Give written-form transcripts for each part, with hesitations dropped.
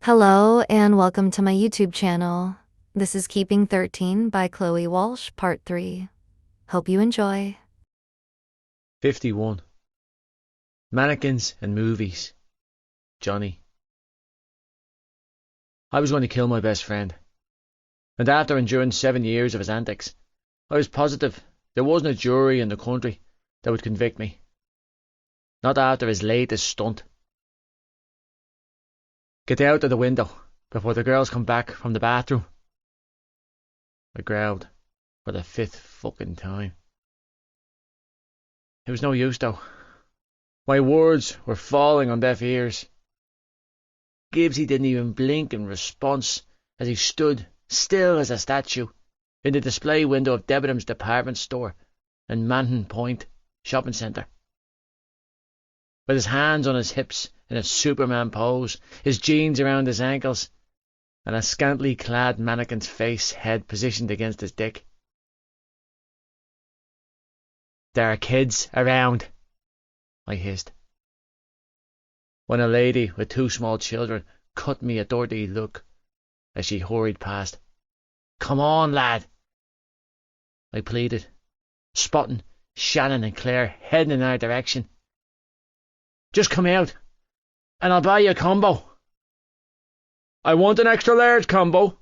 Hello and welcome to my YouTube channel. This is Keeping 13 by Chloe Walsh, Part 3. Hope you enjoy. 51. Mannequins and movies. Johnny. I was going to kill my best friend. And after enduring 7 years of his antics, I was positive there wasn't a jury in the country that would convict me. Not after his latest stunt. Get out of the window before the girls come back from the bathroom. I growled for the 5th fucking time. It was no use though. My words were falling on deaf ears. Gibbsy didn't even blink in response as he stood still as a statue in the display window of Debenham's department store in Manton Point shopping centre. With his hands on his hips in a Superman pose, his jeans around his ankles, and a scantily clad mannequin's face head positioned against his dick. There are kids around, I hissed, when a lady with 2 small children cut me a dirty look as she hurried past. Come on, lad, I pleaded, spotting Shannon and Claire heading in our direction. Just come out, and I'll buy you a combo. I want an extra large combo,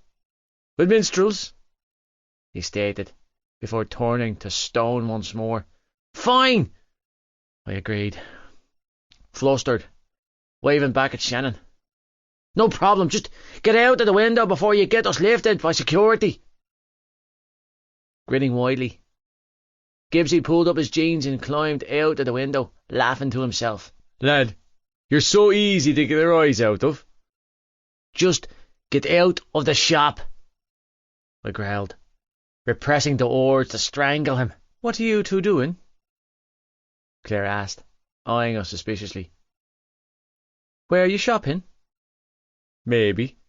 with minstrels, he stated, before turning to stone once more. Fine, I agreed, flustered, waving back at Shannon. No problem, just get out of the window before you get us lifted by security. Grinning widely, Gibbsy pulled up his jeans and climbed out of the window, laughing to himself. Lad, you're so easy to get their eyes out of. Just get out of the shop, I growled, repressing the urge to strangle him. What are you two doing? Claire asked, eyeing us suspiciously. Where are you shopping? Maybe,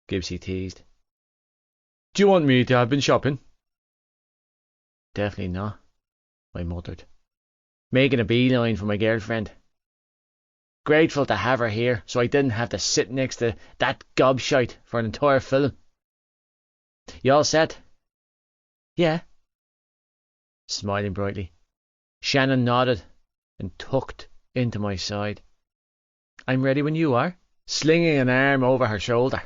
Gibbsy teased. Do you want me to have been shopping? Definitely not, I muttered, making a beeline for my girlfriend. Grateful to have her here so I didn't have to sit next to that gobshite for an entire film. You all set? Yeah. Smiling brightly, Shannon nodded and tucked into my side. I'm ready when you are. Slinging an arm over her shoulder,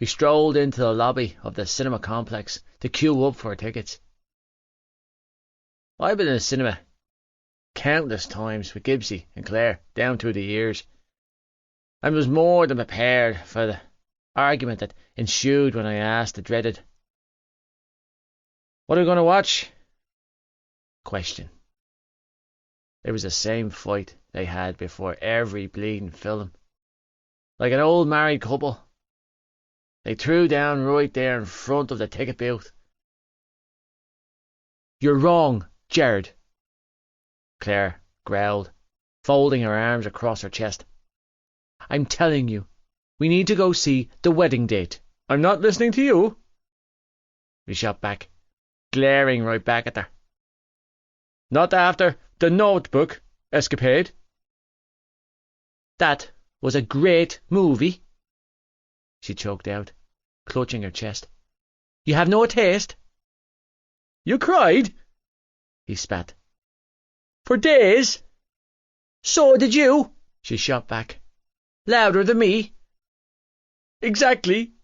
we strolled into the lobby of the cinema complex to queue up for our tickets. I've been in the cinema countless times with Gibbsy and Claire down through the years, and was more than prepared for the argument that ensued when I asked the dreaded, "What are we going to watch?" question. It was the same fight they had before every bleeding film. Like an old married couple, they threw down right there in front of the ticket booth. You're wrong, Jared, Claire growled, folding her arms across her chest. I'm telling you, we need to go see The Wedding Date. I'm not listening to you, we shot back, glaring right back at her. Not after The Notebook escapade. That was a great movie, she choked out, clutching her chest. You have no taste. You cried, he spat. For days? So did you, she shot back, louder than me. Exactly,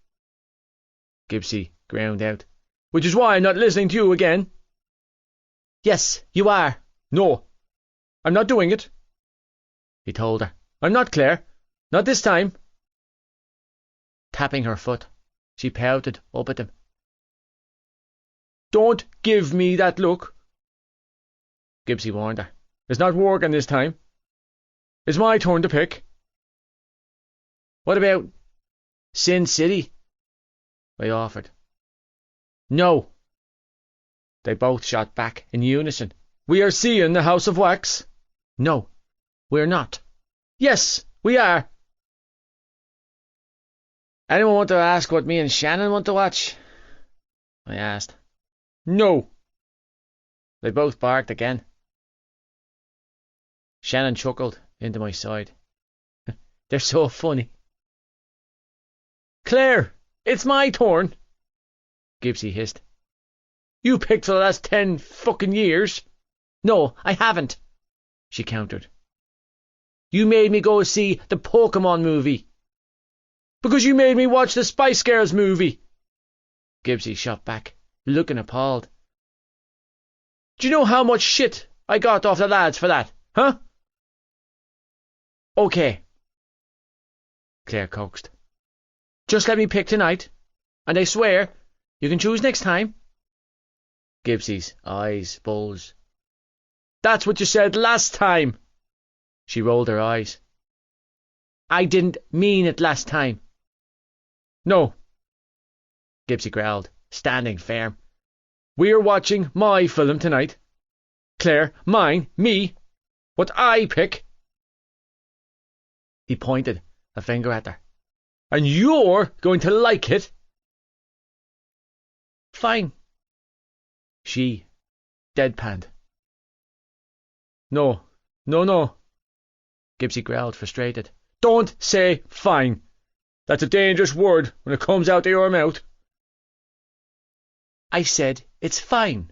Gibbsy ground out, which is why I'm not listening to you again. Yes, you are. No, I'm not doing it, he told her. I'm not, Claire. Not this time. Tapping her foot, she pouted up at him. Don't give me that look, Gibbsy warned her. It's not working this time. It's my turn to pick. What about Sin City? I offered. No, they both shot back in unison. We are seeing the House of Wax. No, we're not. Yes, we are. Anyone want to ask what me and Shannon want to watch? I asked. No. They both barked again. Shannon chuckled into my side. They're so funny. Claire, it's my turn, Gibbsy hissed. You picked for the last 10 fucking years. No, I haven't, she countered. You made me go see the Pokemon movie. Because you made me watch the Spice Girls movie, Gibbsy shot back, looking appalled. Do you know how much shit I got off the lads for that, huh? Okay, Claire coaxed. Just let me pick tonight, and I swear you can choose next time. Gibbsy's eyes bulged. That's what you said last time. She rolled her eyes. I didn't mean it last time. No, Gibbsy growled, standing firm. We're watching my film tonight. Claire, mine, me. What I pick. He pointed a finger at her. And you're going to like it. Fine. She deadpanned. No, Gibbsy growled, frustrated. Don't say fine. That's a dangerous word when it comes out of your mouth. I said it's fine,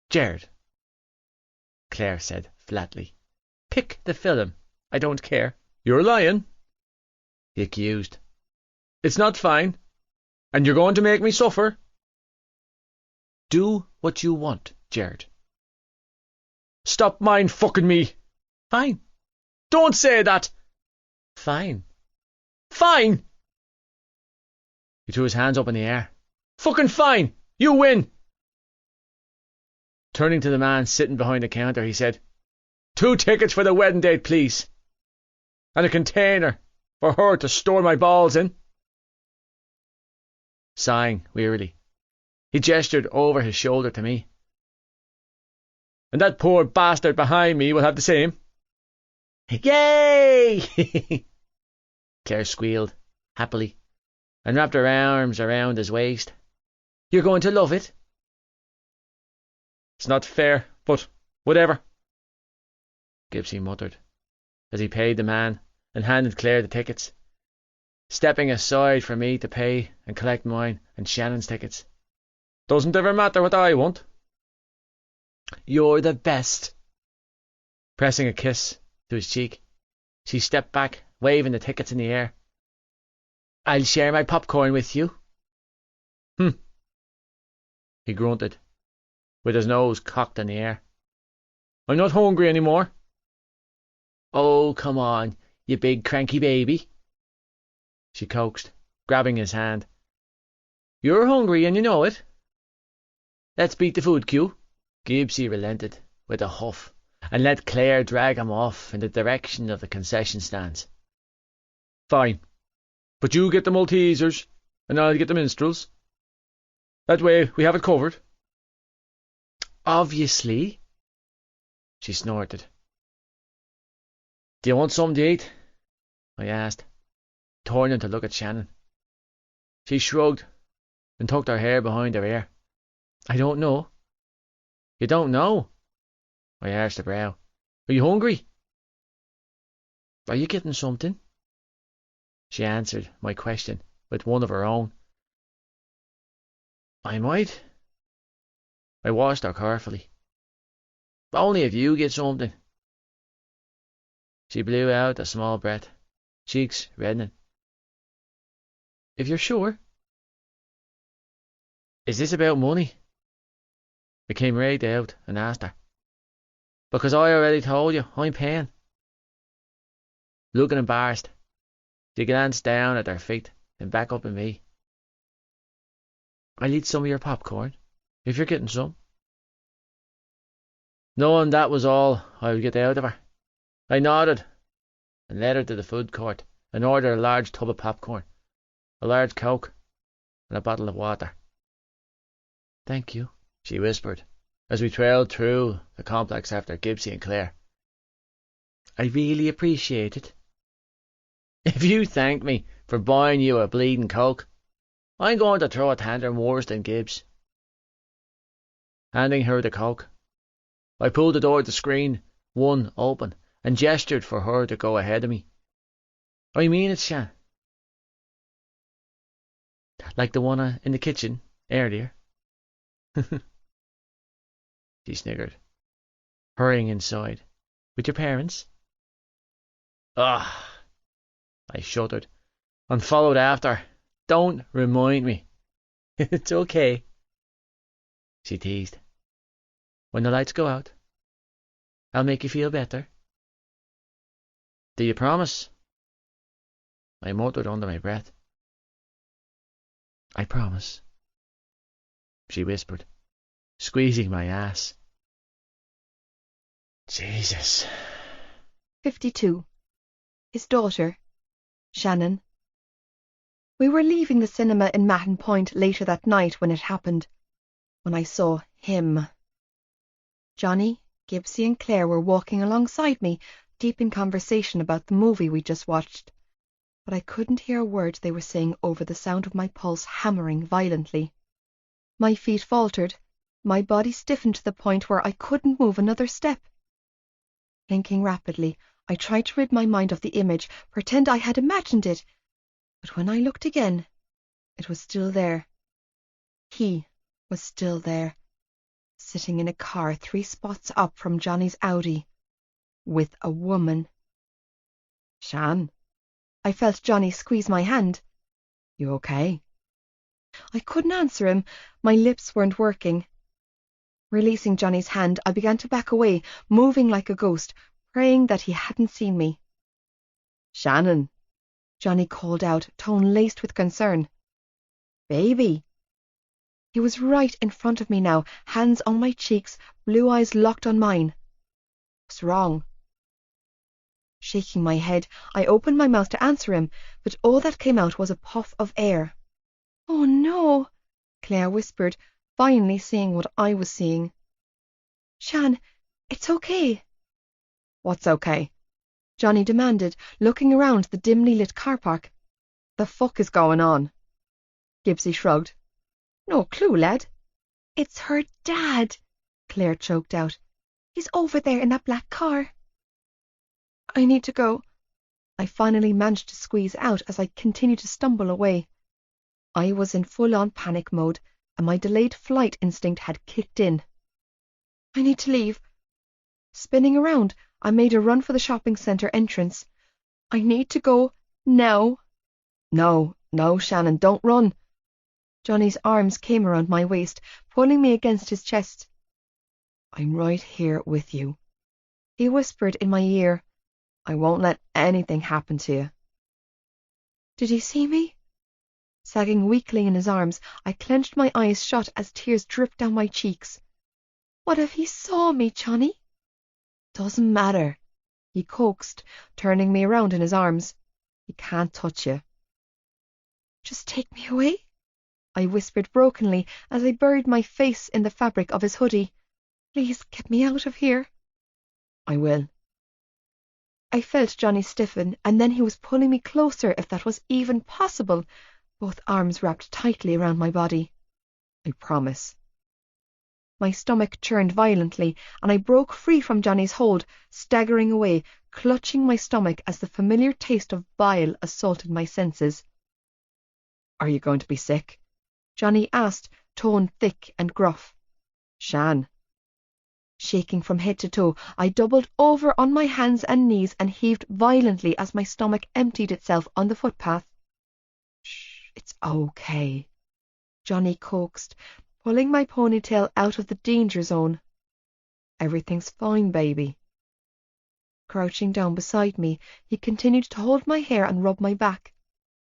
Jared, Claire said flatly. Pick the film. I don't care. You're lying, he accused. It's not fine, and you're going to make me suffer. Do what you want, Jared. Stop mind-fucking me. Fine. Don't say that. Fine. Fine. He threw his hands up in the air. Fucking fine. You win. Turning to the man sitting behind the counter, he said, 2 tickets for the wedding date, please. And a container for her to store my balls in. Sighing wearily, he gestured over his shoulder to me. And that poor bastard behind me will have the same. Yay! Claire squealed, happily, and wrapped her arms around his waist. You're going to love it. It's not fair, but whatever, Gibbsy muttered, as he paid the man and handed Claire the tickets, stepping aside for me to pay and collect mine and Shannon's tickets. Doesn't ever matter what I want. You're the best. Pressing a kiss to his cheek, she stepped back, waving the tickets in the air. I'll share my popcorn with you. He grunted, with his nose cocked in the air. I'm not hungry anymore. Oh, come on, you big cranky baby, she coaxed, grabbing his hand. You're hungry and you know it. Let's beat the food queue. Gibbsy relented with a huff and let Claire drag him off in the direction of the concession stands. Fine, but you get the Maltesers and I'll get the minstrels. That way we have it covered. Obviously, she snorted. Do you want something to eat? I asked, turning to look at Shannon. She shrugged and tucked her hair behind her ear. I don't know. You don't know? I arched a brow. Are you hungry? Are you getting something? She answered my question with one of her own. I might. I watched her carefully. Only if you get something. She blew out a small breath, cheeks reddening. If you're sure. Is this about money? I came right out and asked her. Because I already told you, I'm paying. Looking embarrassed, she glanced down at her feet, then back up at me. I'll eat some of your popcorn, if you're getting some. Knowing that was all I would get out of her, I nodded and led her to the food court and ordered a large tub of popcorn, a large Coke, and a bottle of water. Thank you, she whispered, as we trailed through the complex after Gibbsy and Claire. I really appreciate it. If you thank me for buying you a bleeding Coke, I'm going to throw a tantrum worse than Gibbs. Handing her the Coke, I pulled the door to screen one open and gestured for her to go ahead of me. I mean it, Shan. like the one in the kitchen earlier. She sniggered, hurrying inside. With your parents? Ugh, I shuddered and followed after. Don't remind me. It's okay, she teased. When the lights go out, I'll make you feel better. Do you promise? I muttered under my breath. I promise, she whispered, squeezing my ass. Jesus. 52. His daughter, Shannon. We were leaving the cinema in Matten Point later that night when it happened, when I saw him. Johnny, Gibbsy and Claire were walking alongside me, deep in conversation about the movie we just watched, but I couldn't hear a word they were saying over the sound of my pulse hammering violently. My feet faltered, my body stiffened to the point where I couldn't move another step. Thinking rapidly, I tried to rid my mind of the image, pretend I had imagined it, but when I looked again, it was still there. He was still there, sitting in a car 3 spots up from Johnny's Audi, with a woman. Shan, I felt Johnny squeeze my hand. You okay? I couldn't answer him, my lips weren't working. Releasing Johnny's hand, I began to back away, moving like a ghost, praying that he hadn't seen me. Shannon, Johnny called out, tone laced with concern. Baby. He was right in front of me now, hands on my cheeks, blue eyes locked on mine. What's wrong? Shaking my head, I opened my mouth to answer him, but all that came out was a puff of air. Oh no, Claire whispered, finally seeing what I was seeing. Shan, it's okay. What's okay? Johnny demanded, looking around the dimly lit car park. The fuck is going on? Gibbsy shrugged. No clue, lad. It's her dad, Claire choked out. He's over there in that black car. I need to go. I finally managed to squeeze out as I continued to stumble away. I was in full-on panic mode, and my delayed flight instinct had kicked in. I need to leave. Spinning around, I made a run for the shopping centre entrance. I need to go now. No, Shannon, don't run. Johnny's arms came around my waist, pulling me against his chest. I'm right here with you, he whispered in my ear. I won't let anything happen to you. Did he see me? Sagging weakly in his arms, I clenched my eyes shut as tears dripped down my cheeks. What if he saw me, Johnny? Doesn't matter, he coaxed, turning me around in his arms. He can't touch you. Just take me away, I whispered brokenly as I buried my face in the fabric of his hoodie. Please get me out of here. I will. I felt Johnny stiffen, and then he was pulling me closer, if that was even possible, both arms wrapped tightly around my body. I promise. My stomach churned violently, and I broke free from Johnny's hold, staggering away, clutching my stomach as the familiar taste of bile assaulted my senses. Are you going to be sick? Johnny asked, tone thick and gruff. Shan. Shaking from head to toe, I doubled over on my hands and knees and heaved violently as my stomach emptied itself on the footpath. Shh, it's okay, Johnny coaxed, pulling my ponytail out of the danger zone. Everything's fine, baby. Crouching down beside me, he continued to hold my hair and rub my back.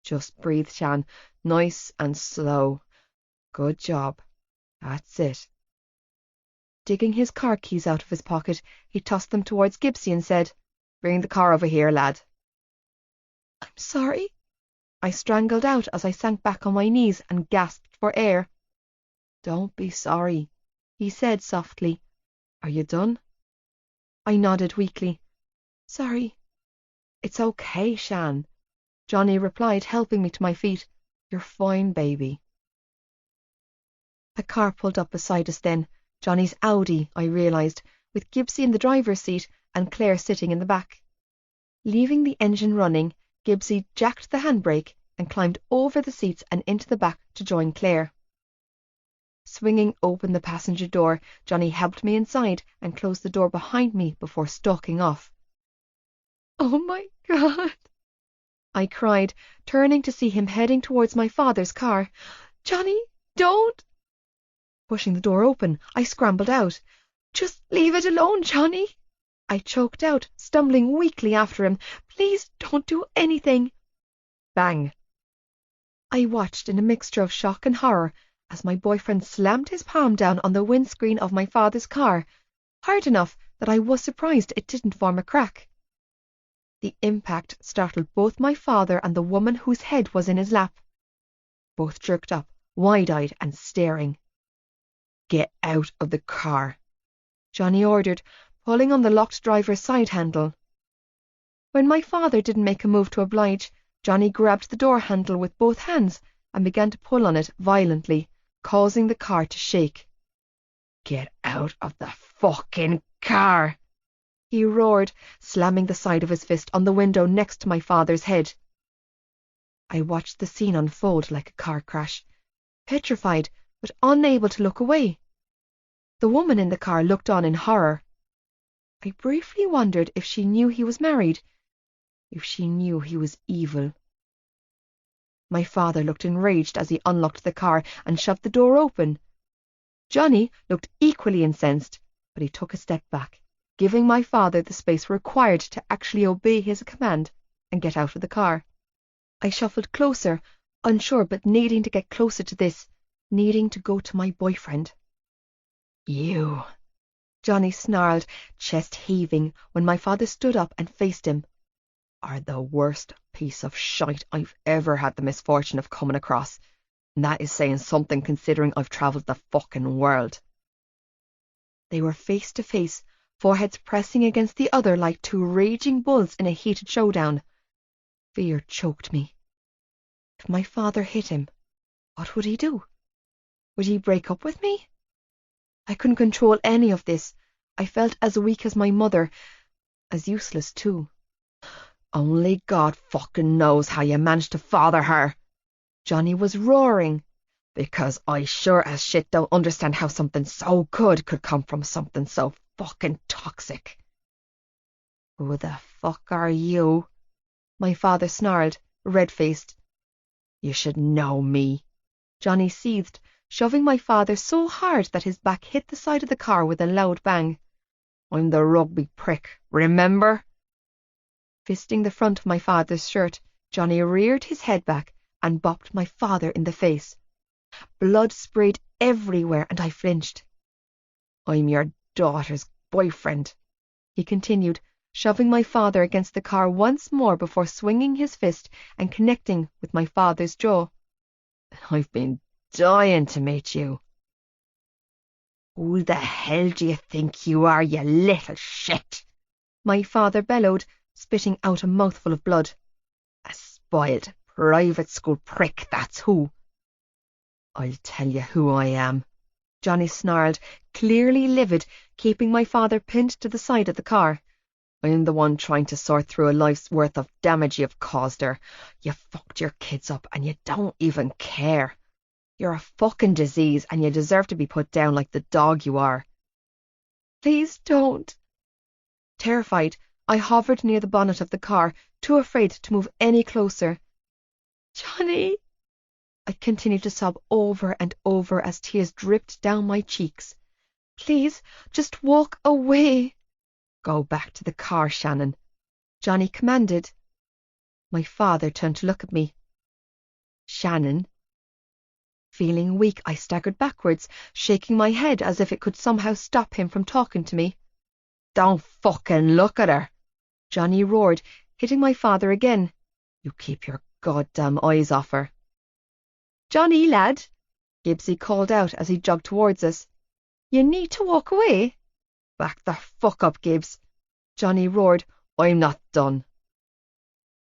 Just breathe, Shan, nice and slow. Good job. That's it. Digging his car keys out of his pocket, he tossed them towards Gibbsy and said, Bring the car over here, lad. I'm sorry, I strangled out as I sank back on my knees and gasped for air. Don't be sorry, he said softly. Are you done? I nodded weakly. Sorry. It's okay, Shan, Johnny replied, helping me to my feet. You're fine, baby. A car pulled up beside us then, Johnny's Audi, I realised, with Gibbsy in the driver's seat and Claire sitting in the back. Leaving the engine running, Gibbsy jacked the handbrake and climbed over the seats and into the back to join Claire. Swinging open the passenger door, Johnny helped me inside and closed the door behind me before stalking off. "Oh my God!" I cried, turning to see him heading towards my father's car. "Johnny, don't!" Pushing the door open, I scrambled out. "Just leave it alone, Johnny!" I choked out, stumbling weakly after him. "Please don't do anything." Bang! I watched in a mixture of shock and horror as my boyfriend slammed his palm down on the windscreen of my father's car, hard enough that I was surprised it didn't form a crack. The impact startled both my father and the woman whose head was in his lap. Both jerked up, wide-eyed and staring. "Get out of the car," Johnny ordered, pulling on the locked driver's side handle. When my father didn't make a move to oblige, Johnny grabbed the door handle with both hands and began to pull on it violently, causing the car to shake. "Get out of the fucking car!" he roared, slamming the side of his fist on the window next to my father's head. I watched the scene unfold like a car crash, petrified but unable to look away. The woman in the car looked on in horror. I briefly wondered if she knew he was married, if she knew he was evil. My father looked enraged as he unlocked the car and shoved the door open. Johnny looked equally incensed, but he took a step back, giving my father the space required to actually obey his command and get out of the car. I shuffled closer, unsure but needing to get closer to this, needing to go to my boyfriend. "You," Johnny snarled, chest heaving, when my father stood up and faced him, "are the worst piece of shite I've ever had the misfortune of coming across, and that is saying something considering I've travelled the fucking world." They were face to face, foreheads pressing against the other like two raging bulls in a heated showdown. Fear choked me. If my father hit him, what would he do? Would he break up with me? I couldn't control any of this. I felt as weak as my mother, as useless too. "Only God fucking knows how you managed to father her," Johnny was roaring, "because I sure as shit don't understand how something so good could come from something so fucking toxic." "Who the fuck are you?" my father snarled, red-faced. "You should know me," Johnny seethed, shoving my father so hard that his back hit the side of the car with a loud bang. "I'm the rugby prick, remember?" Fisting the front of my father's shirt, Johnny reared his head back and bopped my father in the face. Blood sprayed everywhere and I flinched. "I'm your daughter's boyfriend," he continued, shoving my father against the car once more before swinging his fist and connecting with my father's jaw. "I've been dying to meet you." "Who the hell do you think you are, you little shit?" my father bellowed, spitting out a mouthful of blood. "A spoiled private school prick, that's who." "I'll tell you who I am," Johnny snarled, clearly livid, keeping my father pinned to the side of the car. "I'm the one trying to sort through a life's worth of damage you've caused her. You fucked your kids up and you don't even care. You're a fucking disease and you deserve to be put down like the dog you are." "Please don't." Terrified, I hovered near the bonnet of the car, too afraid to move any closer. "Johnny," I continued to sob over and over as tears dripped down my cheeks. "Please, just walk away." "Go back to the car, Shannon," Johnny commanded. My father turned to look at me. "Shannon." Feeling weak, I staggered backwards, shaking my head as if it could somehow stop him from talking to me. "Don't fucking look at her," Johnny roared, hitting my father again. "You keep your goddamn eyes off her." "Johnny, lad," Gibbsy called out as he jogged towards us. "You need to walk away." "Back the fuck up, Gibbs," Johnny roared. "I'm not done."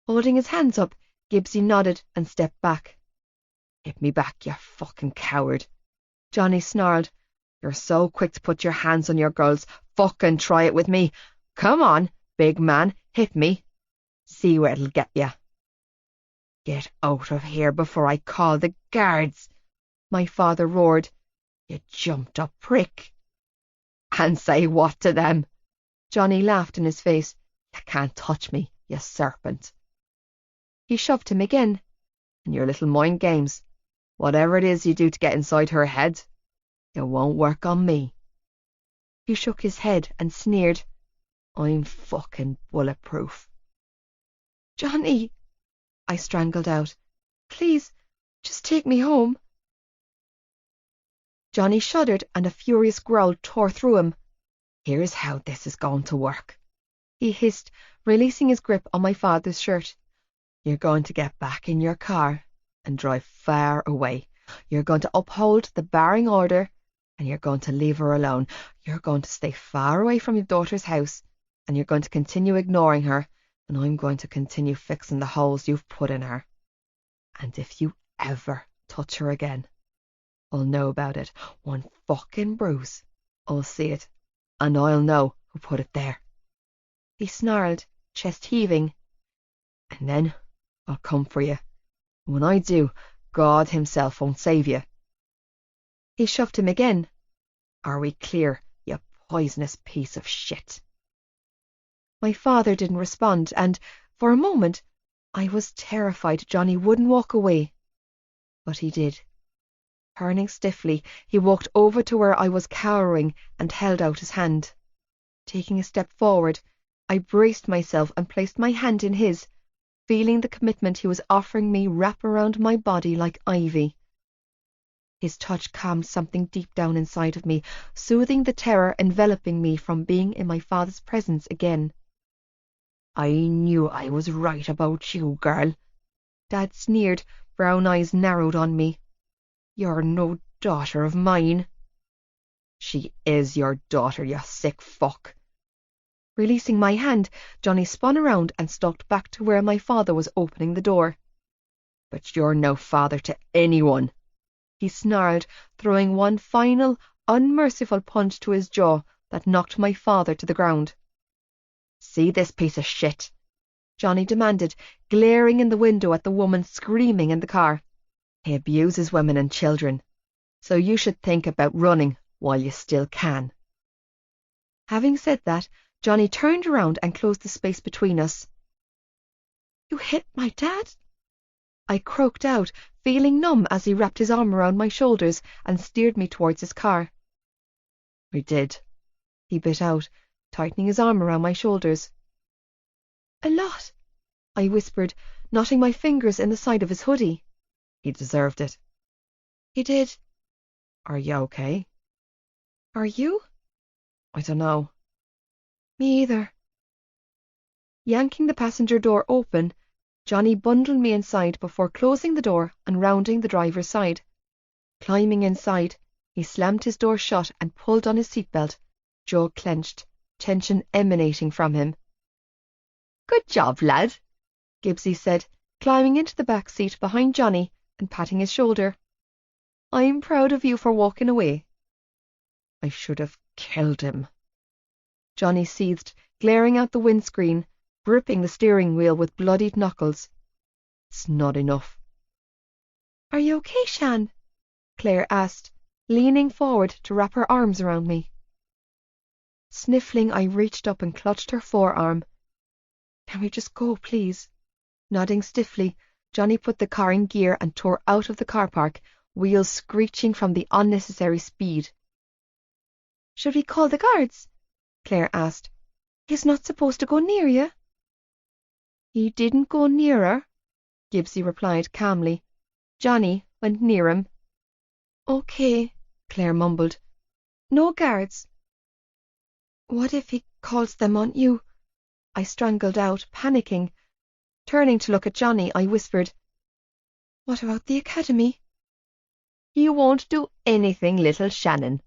Holding his hands up, Gibbsy nodded and stepped back. "Hit me back, you fucking coward," Johnny snarled. "You're so quick to put your hands on your girls. Fucking try it with me. Come on, big man, hit me. See where it'll get ya." Get out of here before I call the guards, my father roared. You jumped up prick. And say what to them? Johnny laughed in his face. You can't touch me, you serpent. He shoved him again. And your little mind games, whatever it is you do to get inside her head, it won't work on me. He shook his head and sneered. I'm fucking bulletproof. Johnny, I strangled out. Please, just take me home. Johnny shuddered and a furious growl tore through him. Here's how this is going to work, he hissed, releasing his grip on my father's shirt. You're going to get back in your car and drive far away. You're going to uphold the barring order and you're going to leave her alone. You're going to stay far away from your daughter's house and you're going to continue ignoring her, and I'm going to continue fixing the holes you've put in her. And if you ever touch her again, I'll know about it. One fucking bruise. I'll see it, and I'll know who put it there. He snarled, chest heaving. And then I'll come for you. When I do, God himself won't save you. He shoved him again. Are we clear, you poisonous piece of shit? My father didn't respond, and, for a moment, I was terrified Johnny wouldn't walk away. But he did. Turning stiffly, he walked over to where I was cowering and held out his hand. Taking a step forward, I braced myself and placed my hand in his, feeling the commitment he was offering me wrap around my body like ivy. His touch calmed something deep down inside of me, soothing the terror enveloping me from being in my father's presence again. I knew I was right about you, girl. Dad sneered, brown eyes narrowed on me. You're no daughter of mine. She is your daughter, you sick fuck. Releasing my hand, Johnny spun around and stalked back to where my father was opening the door. But you're no father to anyone, he snarled, throwing one final, unmerciful punch to his jaw that knocked my father to the ground. See this piece of shit? Johnny demanded, glaring in the window at the woman screaming in the car. He abuses women and children, so you should think about running while you still can. Having said that, Johnny turned around and closed the space between us. You hit my dad? I croaked out, feeling numb as he wrapped his arm around my shoulders and steered me towards his car. I did, he bit out, tightening his arm around my shoulders. A lot, I whispered, knotting my fingers in the side of his hoodie. He deserved it. He did. Are you okay? Are you? I don't know. Me either. Yanking the passenger door open, Johnny bundled me inside before closing the door and rounding the driver's side. Climbing inside, he slammed his door shut and pulled on his seatbelt, jaw clenched, tension emanating from him. Good job, lad, Gibbsy said, climbing into the back seat behind Johnny and patting his shoulder. I'm proud of you for walking away. I should have killed him. Johnny seethed, glaring out the windscreen, gripping the steering wheel with bloodied knuckles. It's not enough. Are you okay, Shan? Claire asked, leaning forward to wrap her arms around me. Sniffling, I reached up and clutched her forearm. Can we just go, please? Nodding stiffly, Johnny put the car in gear and tore out of the car park, wheels screeching from the unnecessary speed. Should we call the guards? Claire asked. He's not supposed to go near you. He didn't go near her, Gibbsy replied calmly. Johnny went near him. Okay, Claire mumbled. No guards. What if he calls them on you? I strangled out, panicking. Turning to look at Johnny, I whispered, What about the academy? You won't do anything, little Shannon,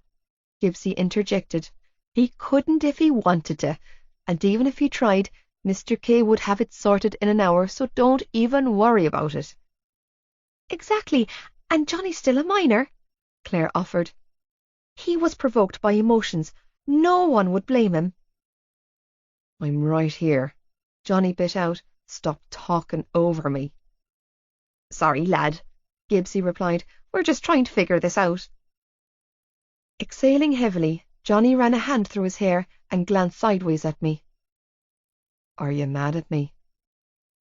Gibbsy interjected. He couldn't if he wanted to, and even if he tried, Mr. K would have it sorted in an hour, so don't even worry about it. Exactly, and Johnny's still a minor, Claire offered. He was provoked by emotions. No one would blame him. I'm right here, Johnny bit out. Stop talking over me. Sorry, lad, Gibbsy replied. We're just trying to figure this out. Exhaling heavily, Johnny ran a hand through his hair and glanced sideways at me. Are you mad at me?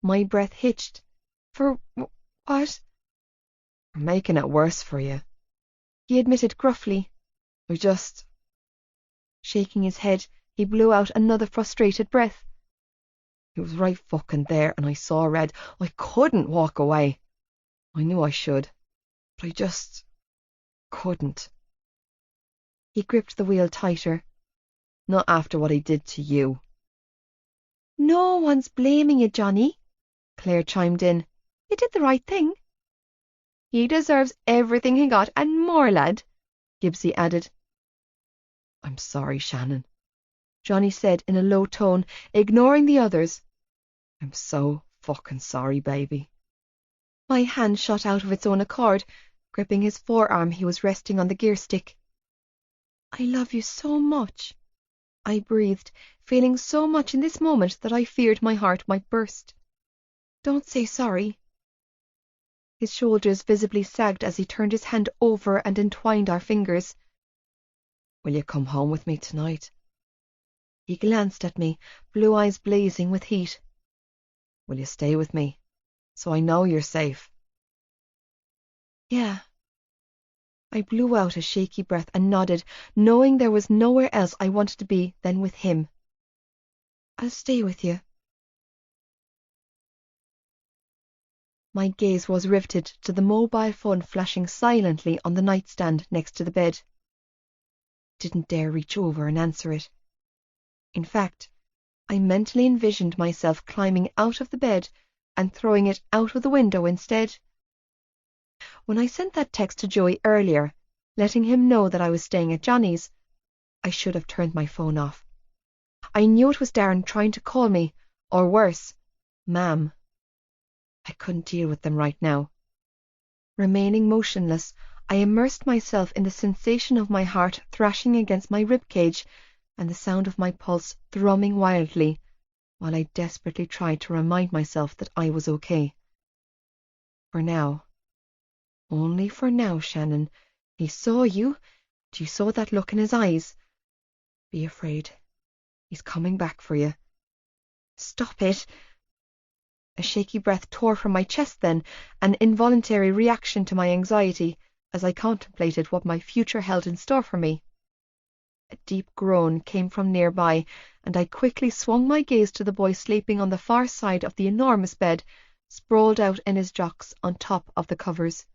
My breath hitched. For what? For making it worse for you, he admitted gruffly. I just... Shaking his head, he blew out another frustrated breath. It was right fucking there, and I saw red. I couldn't walk away. I knew I should, but I just couldn't. He gripped the wheel tighter. Not after what I did to you. No one's blaming you, Johnny, Claire chimed in. You did the right thing. He deserves everything he got and more, lad, Gibbsy added. I'm sorry, Shannon, Johnny said in a low tone, ignoring the others. I'm so fucking sorry, baby. My hand shot out of its own accord, gripping his forearm. He was resting on the gear stick. I love you so much, I breathed, feeling so much in this moment that I feared my heart might burst. Don't say sorry. His shoulders visibly sagged as he turned his hand over and entwined our fingers. Will you come home with me tonight? He glanced at me, blue eyes blazing with heat. Will you stay with me, so I know you're safe? Yeah. I blew out a shaky breath and nodded, knowing there was nowhere else I wanted to be than with him. I'll stay with you. My gaze was riveted to the mobile phone flashing silently on the nightstand next to the bed. Didn't dare reach over and answer it. In fact, I mentally envisioned myself climbing out of the bed and throwing it out of the window instead. When I sent that text to Joey earlier, letting him know that I was staying at Johnny's, I should have turned my phone off. I knew it was Darren trying to call me, or worse, Ma'am. I couldn't deal with them right now. Remaining motionless, I immersed myself in the sensation of my heart thrashing against my ribcage and the sound of my pulse thrumming wildly, while I desperately tried to remind myself that I was okay. For now, only for now, Shannon, he saw you, and you saw that look in his eyes. Be afraid. He's coming back for you. Stop it. A shaky breath tore from my chest then, an involuntary reaction to my anxiety as I contemplated what my future held in store for me. A deep groan came from nearby, and I quickly swung my gaze to the boy sleeping on the far side of the enormous bed, sprawled out in his jocks on top of the covers.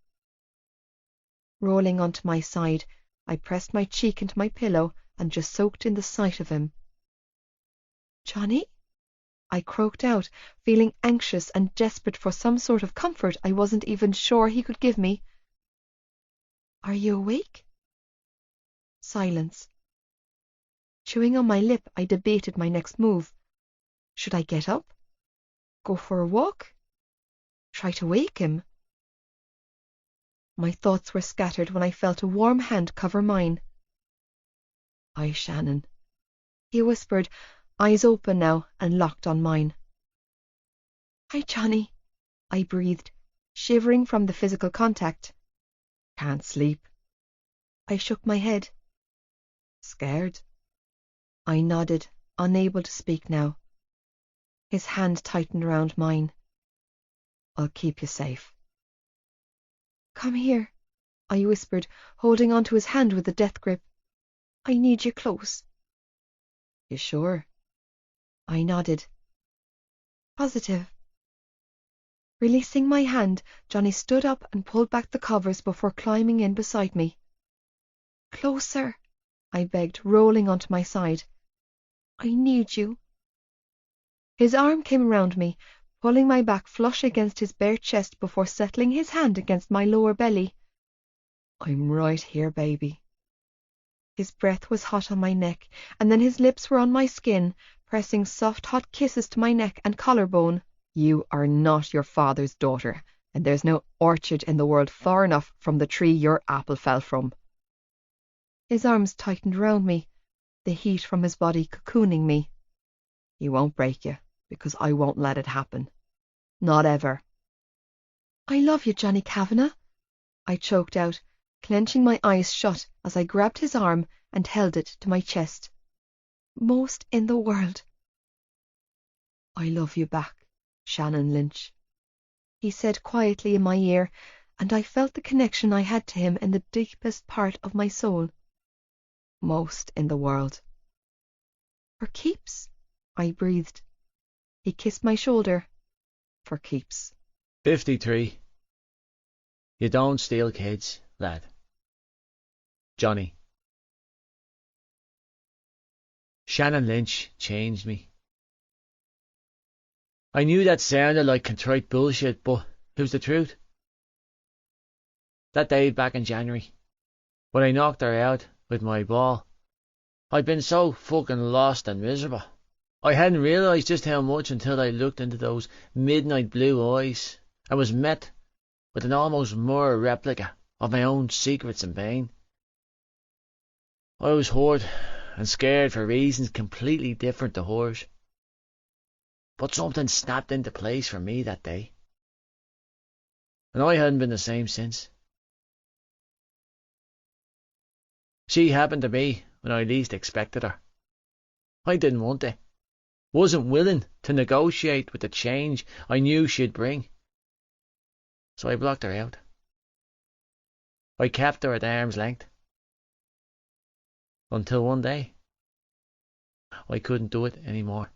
Rolling onto my side, I pressed my cheek into my pillow and just soaked in the sight of him. Johnny? I croaked out, feeling anxious and desperate for some sort of comfort I wasn't even sure he could give me. Are you awake? Silence. Chewing on my lip, I debated my next move. Should I get up? Go for a walk? Try to wake him? My thoughts were scattered when I felt a warm hand cover mine. Hi, Shannon, he whispered, eyes open now and locked on mine. Hi, Johnny, I breathed, shivering from the physical contact. Can't sleep. I shook my head. Scared? I nodded, unable to speak now. His hand tightened around mine. I'll keep you safe. Come here, I whispered, holding onto his hand with a death grip. I need you close. You sure? I nodded. Positive. Releasing my hand, Johnny stood up and pulled back the covers before climbing in beside me. Closer, I begged, rolling onto my side. I need you. His arm came around me, pulling my back flush against his bare chest before settling his hand against my lower belly. I'm right here, baby. His breath was hot on my neck, and then his lips were on my skin, pressing soft, hot kisses to my neck and collarbone. You are not your father's daughter, and there's no orchard in the world far enough from the tree your apple fell from. His arms tightened round me, the heat from his body cocooning me. He won't break you, because I won't let it happen. Not ever. I love you, Johnny Kavanagh, I choked out, clenching my eyes shut as I grabbed his arm and held it to my chest. Most in the world. I love you back, Shannon Lynch, he said quietly in my ear, and I felt the connection I had to him in the deepest part of my soul. Most in the world. For keeps, I breathed. He kissed my shoulder. For keeps. 53. You don't steal kids, lad. Johnny. Shannon Lynch changed me. I knew that sounded like contrite bullshit, but it was the truth. That day back in January, when I knocked her out with my ball, I'd been so fucking lost and miserable. I hadn't realised just how much until I looked into those midnight blue eyes and was met with an almost more replica of my own secrets and pain. I was hurt and scared for reasons completely different to hers. But something snapped into place for me that day. And I hadn't been the same since. She happened to me when I least expected her. I didn't want it. Wasn't willing to negotiate with the change I knew she'd bring. So I blocked her out. I kept her at arm's length. Until one day, I couldn't do it anymore.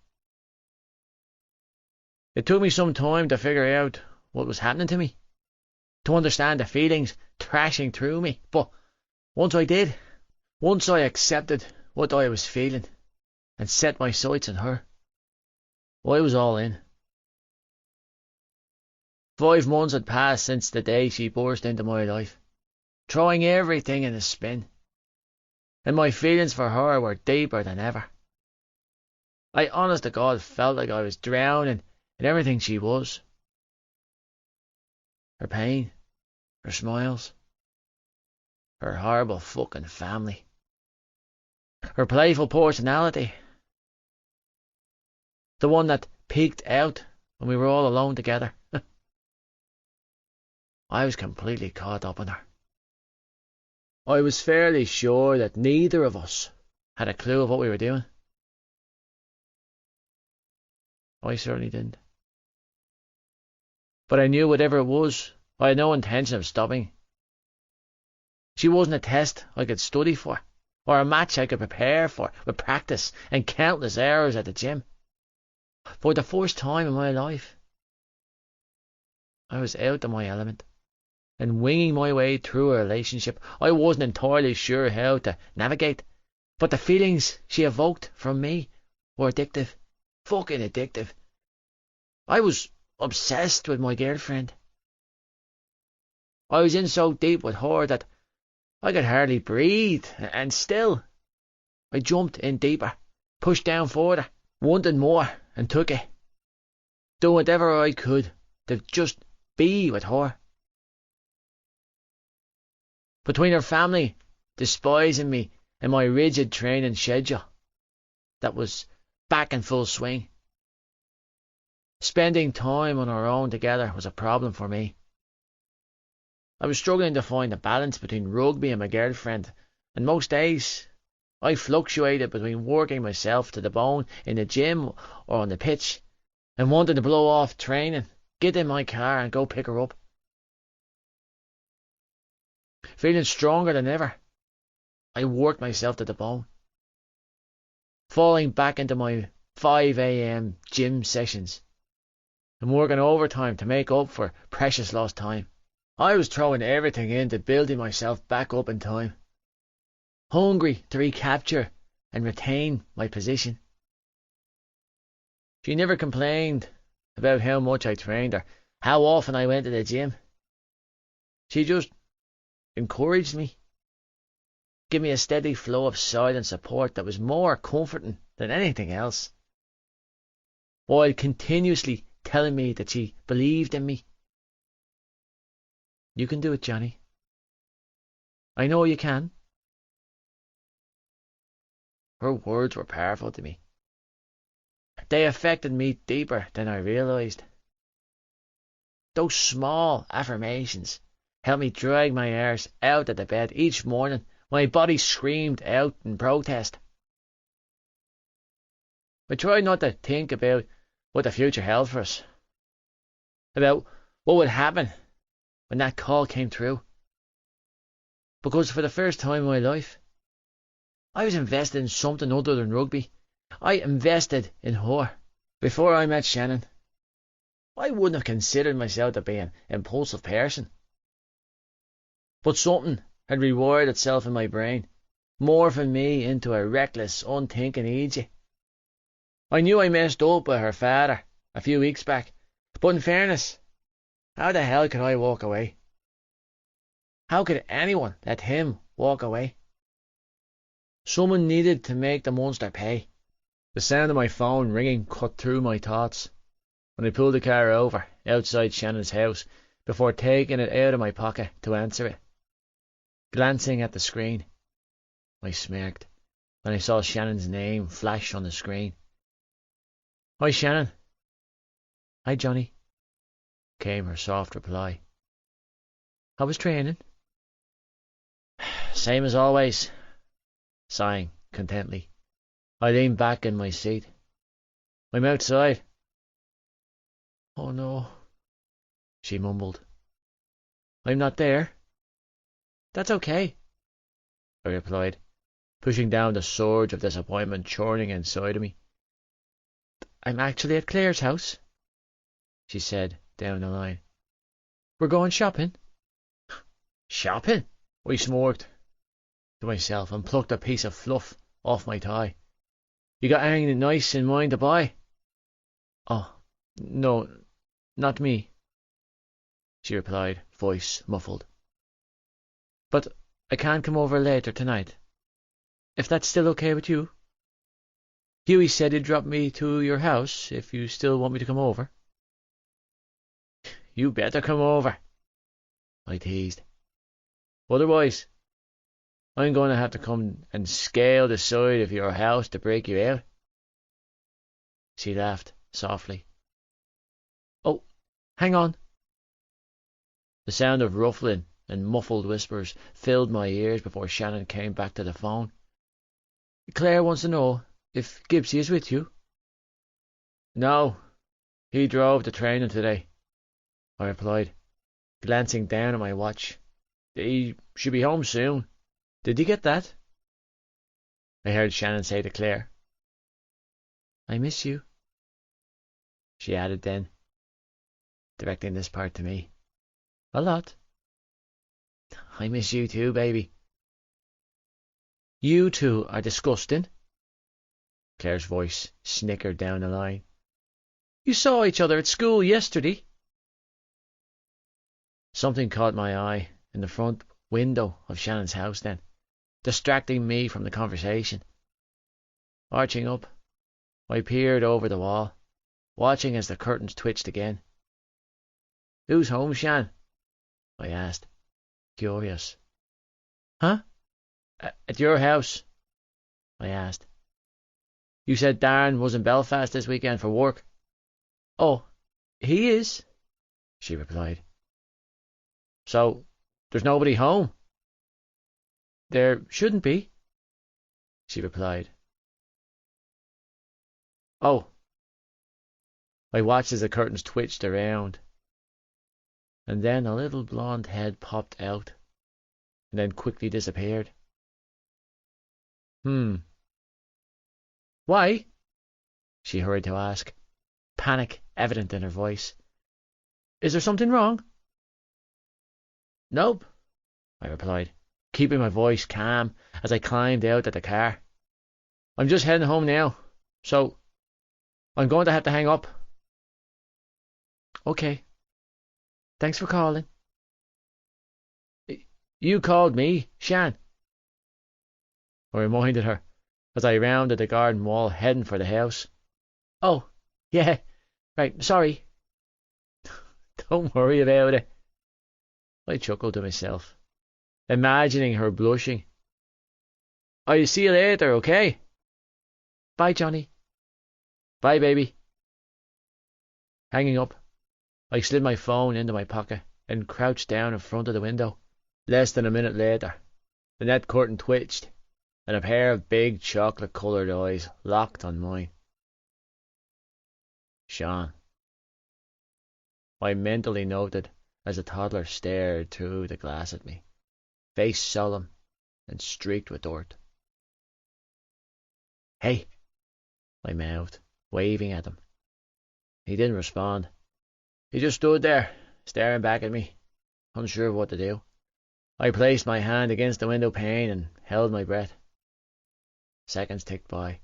It took me some time to figure out what was happening to me, to understand the feelings thrashing through me, but once I did, once I accepted what I was feeling and set my sights on her, I was all in. 5 months had passed since the day she burst into my life, throwing everything in a spin, and my feelings for her were deeper than ever. I honest to God felt like I was drowning in everything she was. Her pain, her smiles, her horrible fucking family, her playful personality, the one that peeked out when we were all alone together. I was completely caught up in her. I was fairly sure that neither of us had a clue of what we were doing. I certainly didn't. But I knew whatever it was, I had no intention of stopping. She wasn't a test I could study for, or a match I could prepare for with practice and countless hours at the gym. For the first time in my life, I was out of my element and winging my way through a relationship I wasn't entirely sure how to navigate. But the feelings she evoked from me were addictive. Fucking addictive. I was obsessed with my girlfriend. I was in so deep with her that I could hardly breathe, and still I jumped in deeper, pushed down further, wanted more, and took it, doing whatever I could to just be with her. Between her family despising me and my rigid training schedule that was back in full swing, spending time on our own together was a problem for me. I was struggling to find a balance between rugby and my girlfriend, and most days I fluctuated between working myself to the bone in the gym or on the pitch and wanting to blow off training, get in my car and go pick her up. Feeling stronger than ever, I worked myself to the bone, falling back into my 5 a.m. gym sessions and working overtime to make up for precious lost time. I was throwing everything into building myself back up in time, hungry to recapture and retain my position. She never complained about how much I trained or how often I went to the gym. She just encouraged me, give me a steady flow of silent support that was more comforting than anything else, while continuously telling me that she believed in me. You can do it, Johnny. I know you can. Her words were powerful to me. They affected me deeper than I realised. Those small affirmations helped me drag my arse out of the bed each morning. My body screamed out in protest. I tried not to think about what the future held for us, about what would happen when that call came through. Because for the first time in my life, I was invested in something other than rugby. I invested in her. Before I met Shannon, I wouldn't have considered myself to be an impulsive person. But something had rewired itself in my brain, morphing me into a reckless, unthinking idiot. I knew I messed up with her father a few weeks back, but in fairness, how the hell could I walk away? How could anyone let him walk away? Someone needed to make the monster pay. The sound of my phone ringing cut through my thoughts when I pulled the car over outside Shannon's house before taking it out of my pocket to answer it. Glancing at the screen, I smirked when I saw Shannon's name flash on the screen. "Hi, Shannon." "Hi, Johnny," came her soft reply. "How was training?" "Same as always." Sighing contently, I leaned back in my seat. "I'm outside." "Oh no," she mumbled. "I'm not there." "That's okay," I replied, pushing down the surge of disappointment churning inside of me. "I'm actually at Claire's house," she said down the line. "We're going shopping." "Shopping?" I smirked to myself and plucked a piece of fluff off my tie. "You got anything nice in mind to buy?" "Oh, no, not me," she replied, voice muffled. "But I can't come over later tonight, if that's still okay with you. Hughie said he'd drop me to your house if you still want me to come over." "You better come over," I teased. "Otherwise, I'm going to have to come and scale the side of your house to break you out." She laughed softly. "Oh, hang on." The sound of ruffling and muffled whispers filled my ears before Shannon came back to the phone. "Claire wants to know if Gibbsy is with you." "No, he drove to training today," I replied, glancing down at my watch. "He should be home soon. Did you get that?" I heard Shannon say to Claire. "I miss you," she added then, directing this part to me. "A lot." "I miss you too, baby." "You two are disgusting." Claire's voice snickered down the line. "You saw each other at school yesterday." Something caught my eye in the front window of Shannon's house then, distracting me from the conversation. Arching up, I peered over the wall, watching as the curtains twitched again. "Who's home, Shan?" I asked, curious. "Huh?" "At your house," I asked. "You said Darren was in Belfast this weekend for work." "Oh, he is," she replied. "So there's nobody home?" "There shouldn't be," she replied. "Oh." I watched as the curtains twitched around, and then a little blonde head popped out, and then quickly disappeared. "Why?" she hurried to ask, panic evident in her voice. "Is there something wrong?" "Nope," I replied, keeping my voice calm as I climbed out of the car. "I'm just heading home now, so I'm going to have to hang up." "Okay. Thanks for calling." "You called me, Shan," I reminded her as I rounded the garden wall heading for the house. "Oh, yeah, right, sorry." "Don't worry about it." I chuckled to myself, imagining her blushing. "I'll see you later, okay?" "Bye, Johnny." "Bye, baby." Hanging up, I slid my phone into my pocket and crouched down in front of the window. Less than a minute later, the net curtain twitched, and a pair of big chocolate-coloured eyes locked on mine. Sean, I mentally noted as the toddler stared through the glass at me, face solemn and streaked with dirt. "Hey," I mouthed, waving at him. He didn't respond. He just stood there, staring back at me, unsure of what to do. I placed my hand against the window pane and held my breath. Seconds ticked by,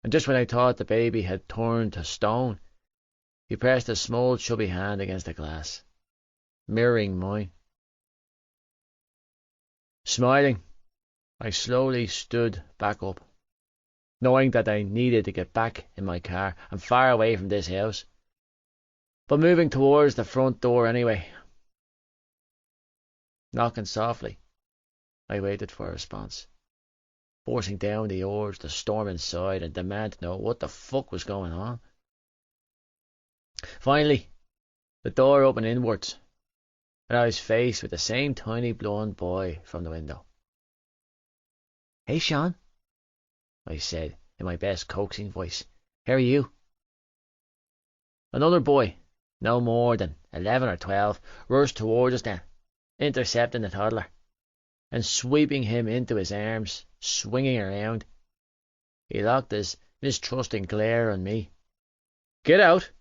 and just when I thought the baby had turned to stone, he pressed a small chubby hand against the glass, mirroring mine. Smiling, I slowly stood back up, knowing that I needed to get back in my car and far away from this house, but moving towards the front door anyway. Knocking softly, I waited for a response, forcing down the urge to storm inside and demand to know what the fuck was going on. Finally, the door opened inwards, and I was faced with the same tiny blonde boy from the window. "Hey, Sean," I said in my best coaxing voice. "How are you?" Another boy, no more than 11 or 12, rushed towards us then, intercepting the toddler and sweeping him into his arms, swinging around. He locked his mistrusting glare on me. "Get out!"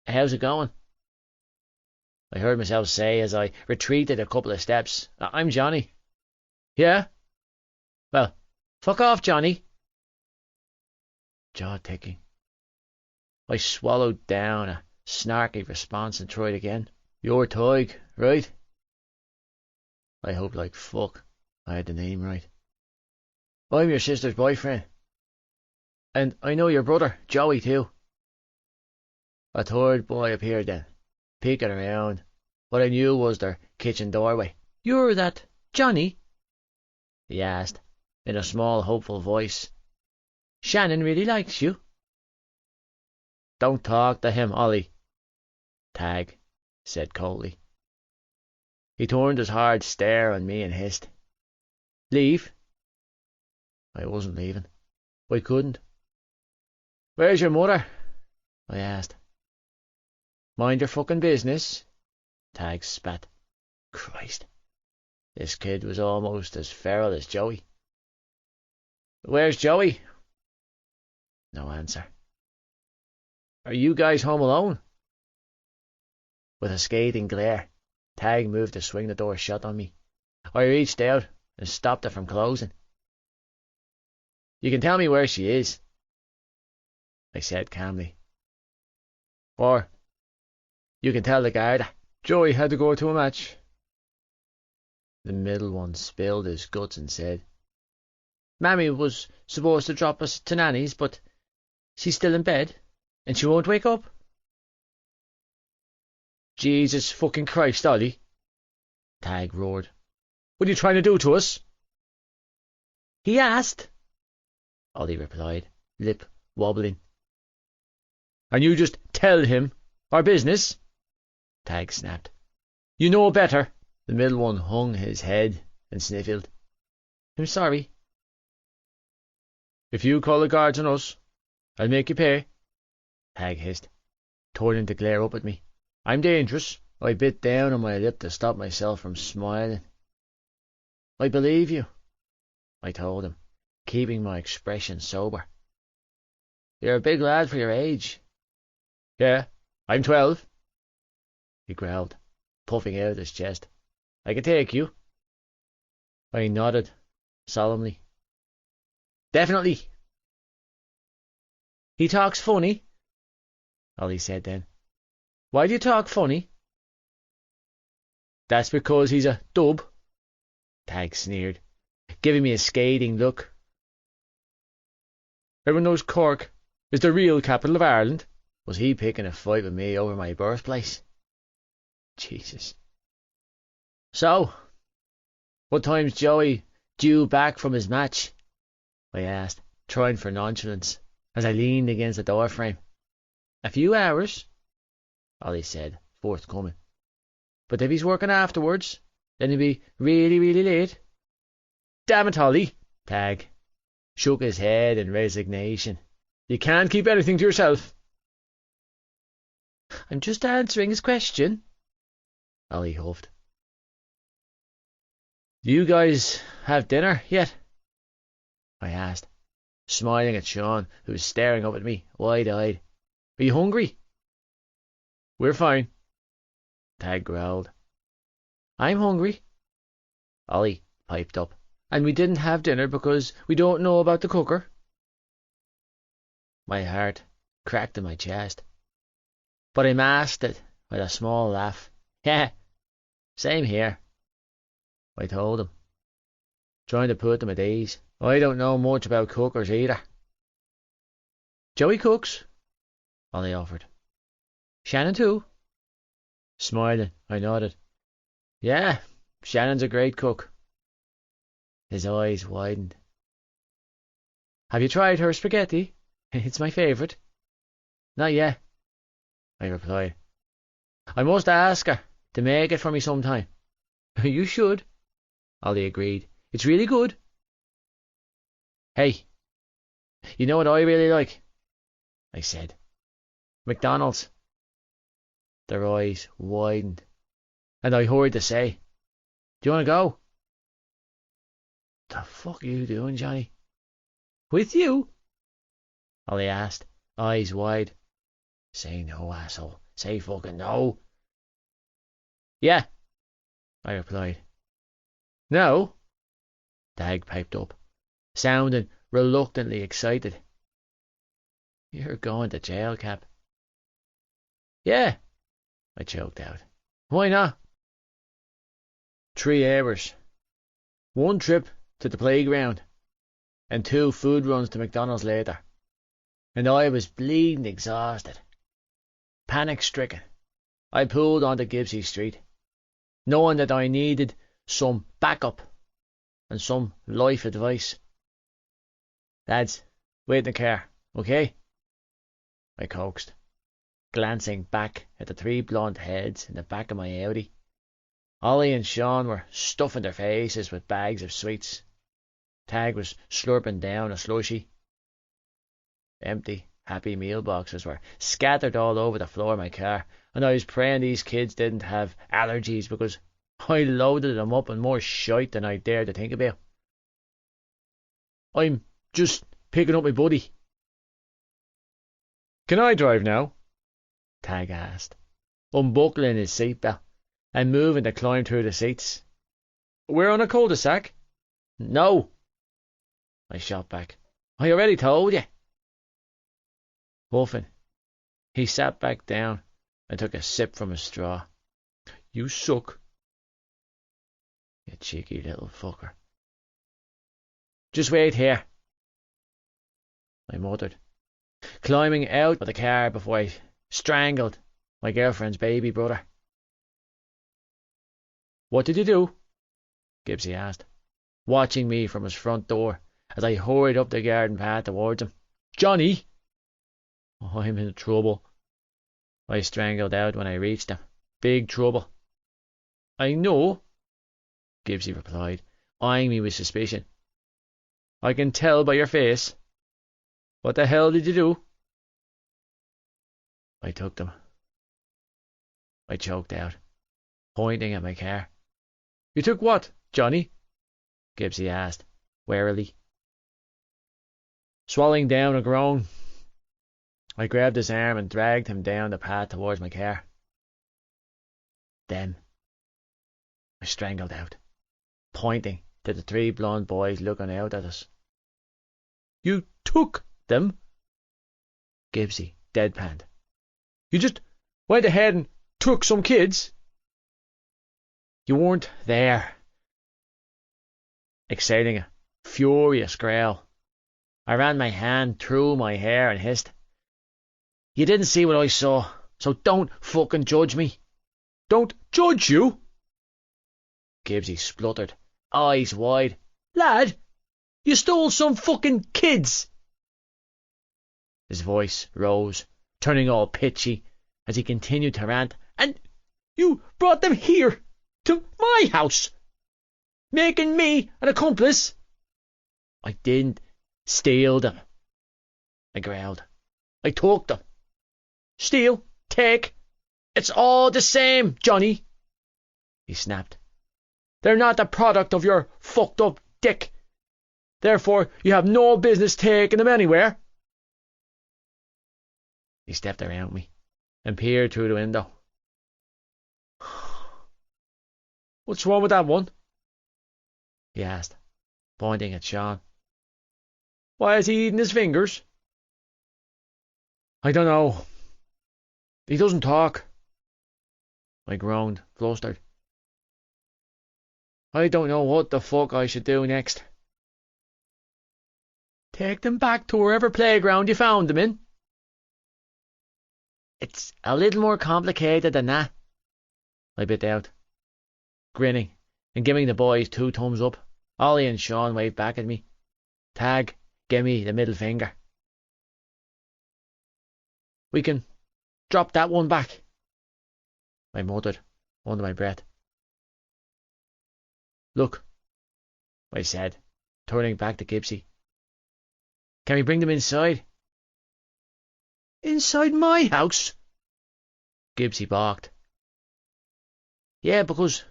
"How's it going?" I heard myself say as I retreated a couple of steps. "I'm Johnny." "Yeah? Well, fuck off, Johnny." Jaw ticking. I swallowed down a snarky response and tried again. "You're Tig, right?" I hoped like fuck I had the name right. "I'm your sister's boyfriend. And I know your brother, Joey, too." A third boy appeared then, peeking around what I knew was their kitchen doorway. "You're that Johnny?" he asked, in a small, hopeful voice. "Shannon really likes you." "Don't talk to him, Ollie," Tag said coldly. He turned his hard stare on me and hissed, "Leave." I wasn't leaving. I couldn't. "Where's your mother?" I asked. "Mind your fucking business," Tag spat. Christ, this kid was almost as feral as Joey. "Where's Joey?" No answer. "Are you guys home alone?" With a scathing glare, Tag moved to swing the door shut on me. I reached out and stopped it from closing. "You can tell me where she is," I said calmly. "Or you can tell the guard Joey had to go to a match." The middle one spilled his guts and said, "Mammy was supposed to drop us to Nanny's, but she's still in bed, and she won't wake up." "Jesus fucking Christ, Ollie," Tag roared. "What are you trying to do to us?" "He asked," Ollie replied, lip wobbling. "And you just tell him our business?" Tag snapped. "You know better." The middle one hung his head and sniffled. "I'm sorry." "If you call the guards on us, I'll make you pay," Tag hissed, turning to glare up at me. "I'm dangerous." I bit down on my lip to stop myself from smiling. "I believe you," I told him, keeping my expression sober. "You're a big lad for your age." "Yeah, I'm 12, he growled, puffing out his chest. "I can take you." I nodded solemnly. "Definitely." "He talks funny," Ollie said then. "Why do you talk funny?" "That's because he's a dub," Tag sneered, giving me a scathing look. "Everyone knows Cork is the real capital of Ireland." Was he picking a fight with me over my birthplace? Jesus. "So, what time's Joey due back from his match?" I asked, trying for nonchalance, as I leaned against the door frame. "A few hours," Ollie said, forthcoming. But if he's working afterwards, then he'll be really, really late. Damn it, Ollie, Tag shook his head in resignation. You can't keep anything to yourself. I'm just answering his question, Ollie huffed. Do you guys have dinner yet? I asked, smiling at Sean, who was staring up at me, wide-eyed. Are you hungry? We're fine, Tag growled. I'm hungry, Ollie piped up. And we didn't have dinner because we don't know about the cooker. My heart cracked in my chest, but I masked it with a small laugh. Yeah, same here, I told him, trying to put them at ease. I don't know much about cookers either. Joey cooks, Ollie offered. Shannon too? Smiling, I nodded. Yeah, Shannon's a great cook. His eyes widened. Have you tried her spaghetti? It's my favourite. Not yet, I replied. I must ask her to make it for me sometime. You should, Ollie agreed. It's really good. Hey, you know what I really like? I said. McDonald's. Their eyes widened, and I hurried to say, do you want to go? The fuck are you doing, Johnny? With you? Ollie asked, eyes wide. Say no, asshole. Say fucking no. Yeah, I replied. No? Tag piped up, sounding reluctantly excited. You're going to jail, Cap. Yeah, I choked out. Why not? 3 hours. 1 trip to the playground, and 2 food runs to McDonald's later. And I was bleeding exhausted. Panic-stricken, I pulled onto Gibbsy Street, knowing that I needed some backup and some life advice. Lads, wait in the car, okay? I coaxed, glancing back at the 3 blonde heads in the back of my Audi. Ollie and Sean were stuffing their faces with bags of sweets. Tag was slurping down a slushie. Empty Happy Meal boxes were scattered all over the floor of my car, and I was praying these kids didn't have allergies because I loaded them up on more shite than I dared to think about. I'm just picking up my buddy. Can I drive now? Tag asked, unbuckling his seatbelt and moving to climb through the seats. We're on a cul-de-sac. No, I shot back. I already told you. Huffing, he sat back down and took a sip from his straw. You suck. You cheeky little fucker. Just wait here, I muttered, climbing out of the car before I strangled my girlfriend's baby brother. What did you do? Gibbsy asked, watching me from his front door as I hurried up the garden path towards him. Johnny! Oh, I'm in trouble, I strangled out when I reached him. Big trouble. I know, Gibbsy replied, eyeing me with suspicion. I can tell by your face. What the hell did you do? I took them. I choked out, pointing at my car. You took what, Johnny? Gibbsy asked, warily. Swallowing down a groan, I grabbed his arm and dragged him down the path towards my car. Then I strangled out, pointing to the 3 blonde boys looking out at us. You took them? Gibbsy deadpanned. You just went ahead and took some kids? You weren't there. Exhaling a furious growl, I ran my hand through my hair and hissed. You didn't see what I saw, so don't fucking judge me. Don't judge you? Gibbsy spluttered, eyes wide. Lad, you stole some fucking kids. His voice rose, turning all pitchy, as he continued to rant. "And you brought them here, to my house, making me an accomplice." "I didn't steal them," I growled. "I took them. Steal, take, it's all the same, Johnny," he snapped. "They're not the product of your fucked up dick. Therefore, you have no business taking them anywhere." He stepped around me and peered through the window. "What's wrong with that one?" he asked, pointing at Sean. "Why is he eating his fingers?" "I don't know. He doesn't talk," I groaned, flustered. "I don't know what the fuck I should do next." "Take them back to wherever playground you found them in." "It's a little more complicated than that," I bit out, grinning and giving the boys 2 thumbs up. Ollie and Sean waved back at me. Tag gave me the middle finger. "We can drop that one back," I muttered under my breath. "Look," I said, turning back to Gibbsy. "Can we bring them inside?" "Inside my house?" Gibbsy balked. "Yeah, because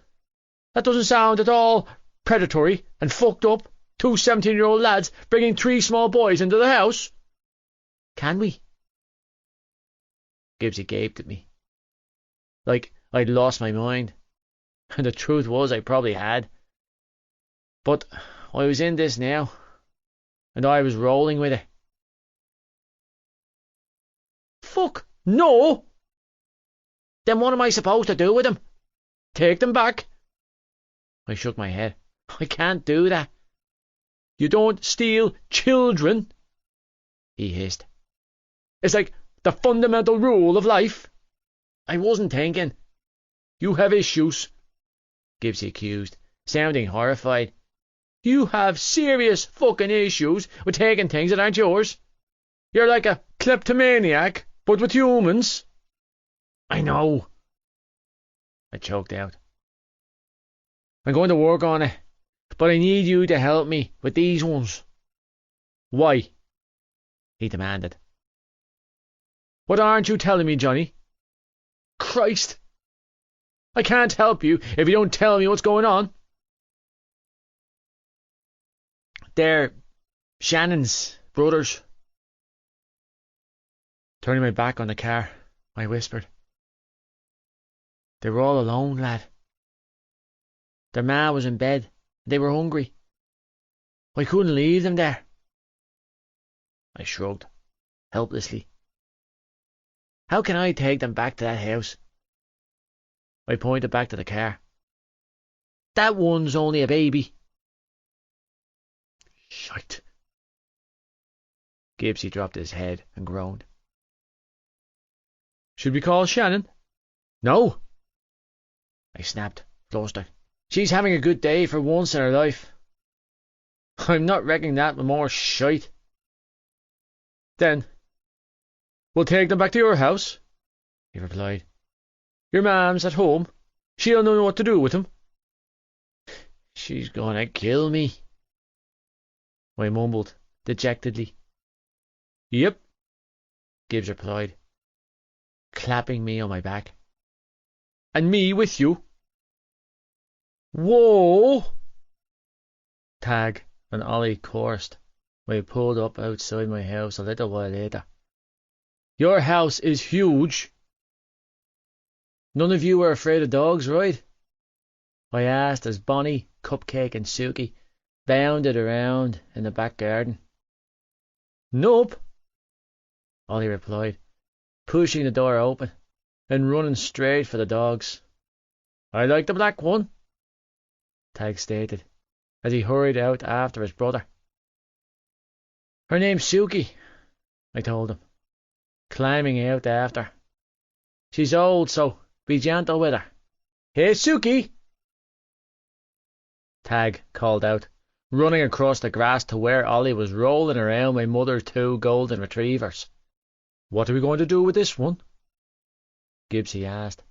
that doesn't sound at all predatory and fucked up. 2 17-year-old lads bringing 3 small boys into the house." "Can we?" Gibbsy gaped at me, like I'd lost my mind. And the truth was I probably had. But I was in this now, and I was rolling with it. "Fuck no!" "Then what am I supposed to do with them? Take them back?" I shook my head. "I can't do that." "You don't steal children," he hissed. "It's like the fundamental rule of life." "I wasn't thinking." "You have issues," Gibbsy accused, sounding horrified. "You have serious fucking issues with taking things that aren't yours. You're like a kleptomaniac, but with humans." "I know," I choked out. "I'm going to work on it, but I need you to help me with these ones." "Why?" he demanded. "What aren't you telling me, Johnny?" "Christ! I can't help you if you don't tell me what's going on." "They're Shannon's brothers." Turning my back on the car, I whispered. "They were all alone, lad. Their ma was in bed. They were hungry. I couldn't leave them there." I shrugged, helplessly. "How can I take them back to that house?" I pointed back to the car. "That one's only a baby." "Shite." Gibbsy dropped his head and groaned. "Should we call Shannon?" "No," I snapped, flustered. "She's having a good day for once in her life. I'm not reckoning that with more shite." "Then we'll take them back to your house," he replied. "Your mam's at home. She'll know what to do with them." "She's gonna kill me," I mumbled dejectedly. "Yep," Gibbs replied, clapping me on my back. "And me with you." "Whoa!" Tag and Ollie chorused when we pulled up outside my house a little while later. "Your house is huge." "None of you are afraid of dogs, right?" I asked as Bonnie, Cupcake and Suki bounded around in the back garden. "Nope," Ollie replied, pushing the door open and running straight for the dogs. "I like the black one," Tag stated as he hurried out after his brother. "Her name's Suki," I told him, climbing out after. "She's old, so be gentle with her. Hey, Suki!" Tag called out, running across the grass to where Ollie was rolling around my mother's 2 golden retrievers. "What are we going to do with this one?" Gibbsy asked,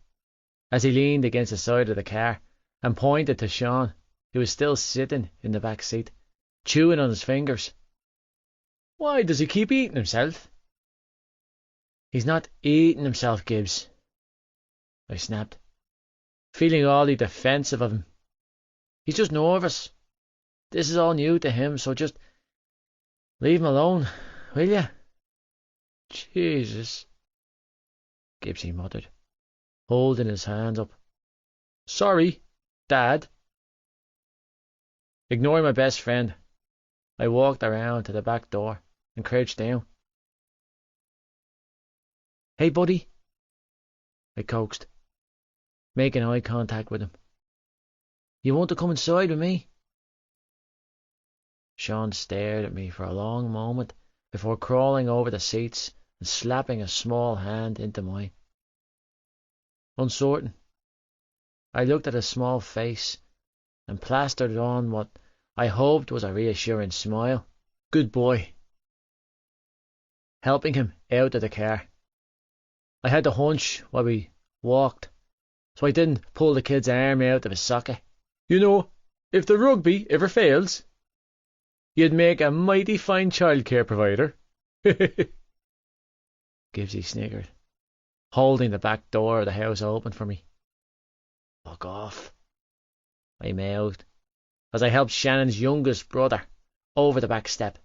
as he leaned against the side of the car and pointed to Sean, who was still sitting in the back seat, chewing on his fingers. Why does he keep eating himself? He's not eating himself, Gibbs, I snapped, feeling oddly defensive of him. He's just nervous. This is all new to him, so just leave him alone, will ya? Jesus, Gibbsy muttered, holding his hands up. Sorry, Dad. Ignoring my best friend, I walked around to the back door and crouched down. Hey, buddy, I coaxed, making eye contact with him. You want to come inside with me? Sean stared at me for a long moment before crawling over the seats and slapping a small hand into mine. Uncertain, I looked at his small face and plastered on what I hoped was a reassuring smile. Good boy. Helping him out of the car. I had to hunch while we walked, so I didn't pull the kid's arm out of his socket. You know, if the rugby ever fails, you'd make a mighty fine childcare provider. Gibbsy sniggered, holding the back door of the house open for me. Fuck off, I mouthed, as I helped Shannon's youngest brother over the back step,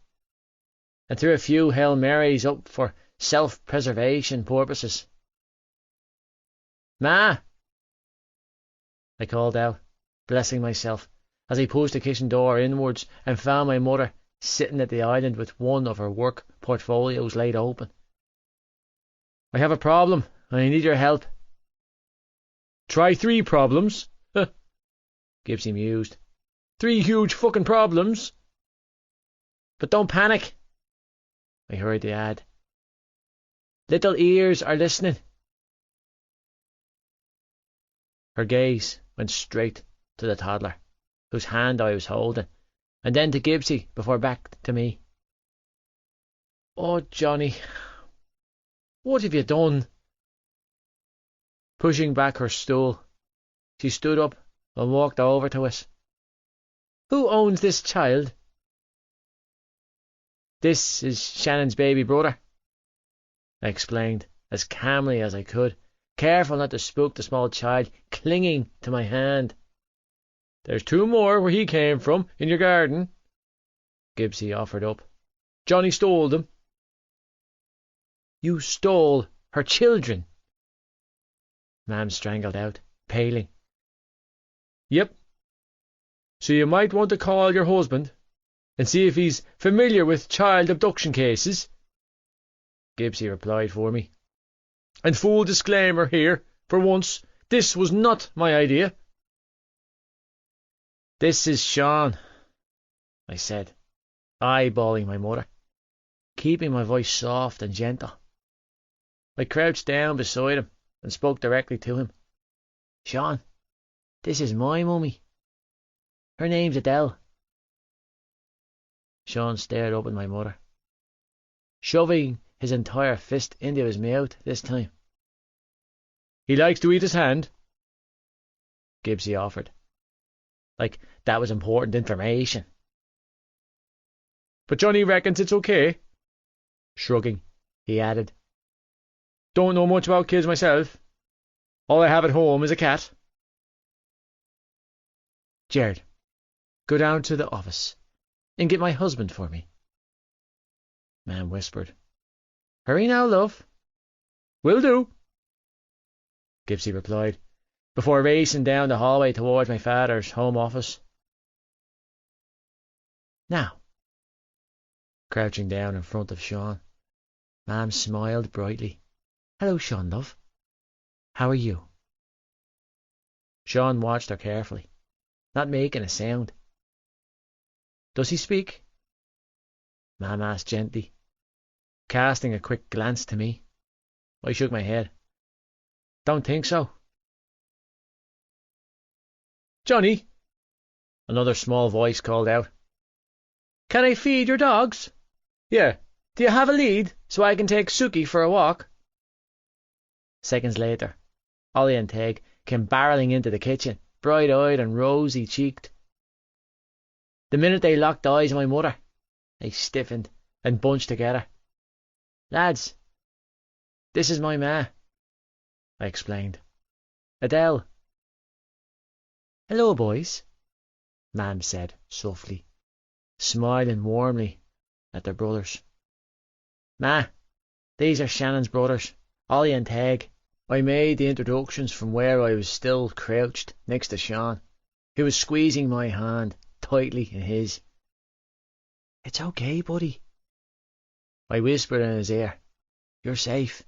and threw a few Hail Marys up for self-preservation purposes. Ma! I called out, blessing myself, as I pushed the kitchen door inwards and found my mother sitting at the island with one of her work portfolios laid open. I have a problem, and I need your help. Try 3 problems, Gibbsy mused. 3 huge fucking problems. But don't panic, I hurriedly add. Little ears are listening. Her gaze went straight to the toddler, whose hand I was holding, and then to Gibbsy before back to me. Oh, Johnny, what have you done? Pushing back her stool, she stood up and walked over to us. Who owns this child? This is Shannon's baby brother, I explained as calmly as I could, careful not to spook the small child clinging to my hand. There's 2 more where he came from, in your garden, Gibbsy offered up. Johnny stole them. You stole her children? Mam strangled out, paling. Yep. So you might want to call your husband and see if he's familiar with child abduction cases, Gibbsy replied for me. And full disclaimer here, for once, this was not my idea. This is Sean, I said, eyeballing my mother, keeping my voice soft and gentle. I crouched down beside him and spoke directly to him. Sean, this is my mummy. Her name's Adele. Sean stared up at my mother, shoving his entire fist into his mouth this time. He likes to eat his hand, Gibbsy offered, like that was important information. But Johnny reckons it's okay. Shrugging, he added, Don't know much about kids myself. All I have at home is a cat. Jared, go down to the office and get my husband for me, Mam whispered. Hurry now, love. Will do, Gibbsy replied, before racing down the hallway towards my father's home office. Now, crouching down in front of Sean, Mam smiled brightly. Hello, Sean, love. How are you? Sean watched her carefully, not making a sound. Does he speak? Mam asked gently, casting a quick glance to me. I shook my head. Don't think so. Johnny, another small voice called out. Can I feed your dogs? Yeah. Do you have a lead so I can take Suki for a walk? Seconds later, Ollie and Teg came barrelling into the kitchen, bright-eyed and rosy-cheeked. The minute they locked eyes on my mother, they stiffened and bunched together. "Lads, this is my ma," I explained. "Adele." "Hello, boys," Mam said softly, smiling warmly at their brothers. "Ma, these are Shannon's brothers, Ollie and Teg." I made the introductions from where I was still crouched next to Sean, who was squeezing my hand tightly in his. "It's okay, buddy," I whispered in his ear. "You're safe."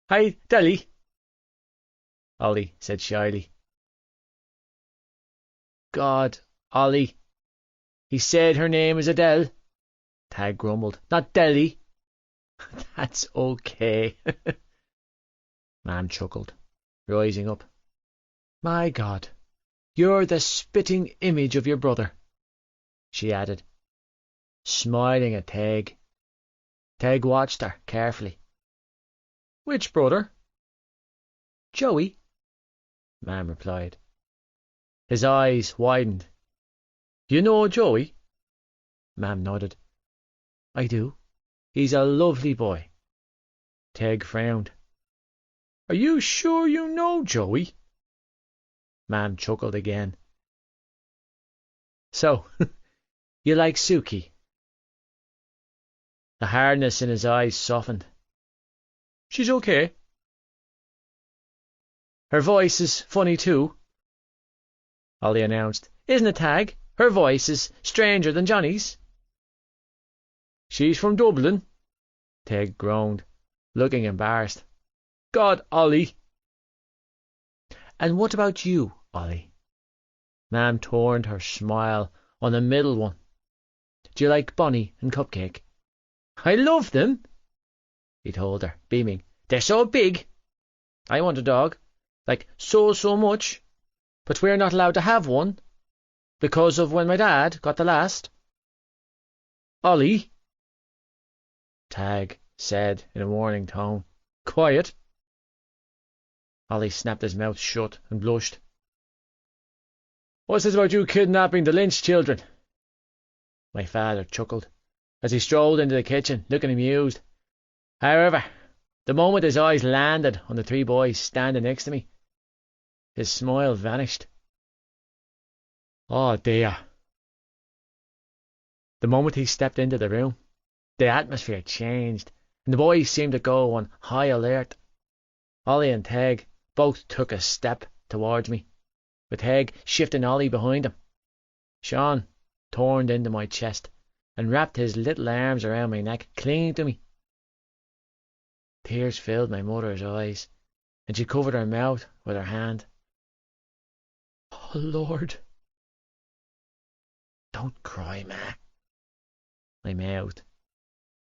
"Hi, Dolly," Ollie said shyly. "God, Ollie, he said her name is Adele," Tag grumbled. "Not Delly." "That's okay," Mam chuckled, rising up. "My God, you're the spitting image of your brother," she added, smiling at Teg. Teg watched her carefully. "Which brother?" "Joey," Mam replied. His eyes widened. "You know Joey?" Mam nodded. "I do. He's a lovely boy." Teg frowned. "Are you sure you know Joey?" Mam chuckled again. "So, you like Suki?" The hardness in his eyes softened. "She's okay." "Her voice is funny too," Ollie announced. "Isn't it, Tag? Her voice is stranger than Johnny's." "She's from Dublin," Teg groaned, looking embarrassed. "God, Ollie." "And what about you, Ollie?" Mam turned her smile on the middle one. "Do you like Bonnie and Cupcake?" "I love them," he told her, beaming. "They're so big. I want a dog, like so much, but we're not allowed to have one because of when my dad got the last." "Ollie," Tag said in a warning tone. "Quiet." Ollie snapped his mouth shut and blushed. "What's this about you kidnapping the Lynch children?" My father chuckled as he strolled into the kitchen, looking amused. However, the moment his eyes landed on the three boys standing next to me, his smile vanished. "Oh dear." The moment he stepped into the room, the atmosphere changed, and the boys seemed to go on high alert. Ollie and Teg both took a step towards me, with Teg shifting Ollie behind him. Sean turned into my chest and wrapped his little arms around my neck, clinging to me. Tears filled my mother's eyes, and she covered her mouth with her hand. "Oh, Lord." "Don't cry, Ma," I mouthed,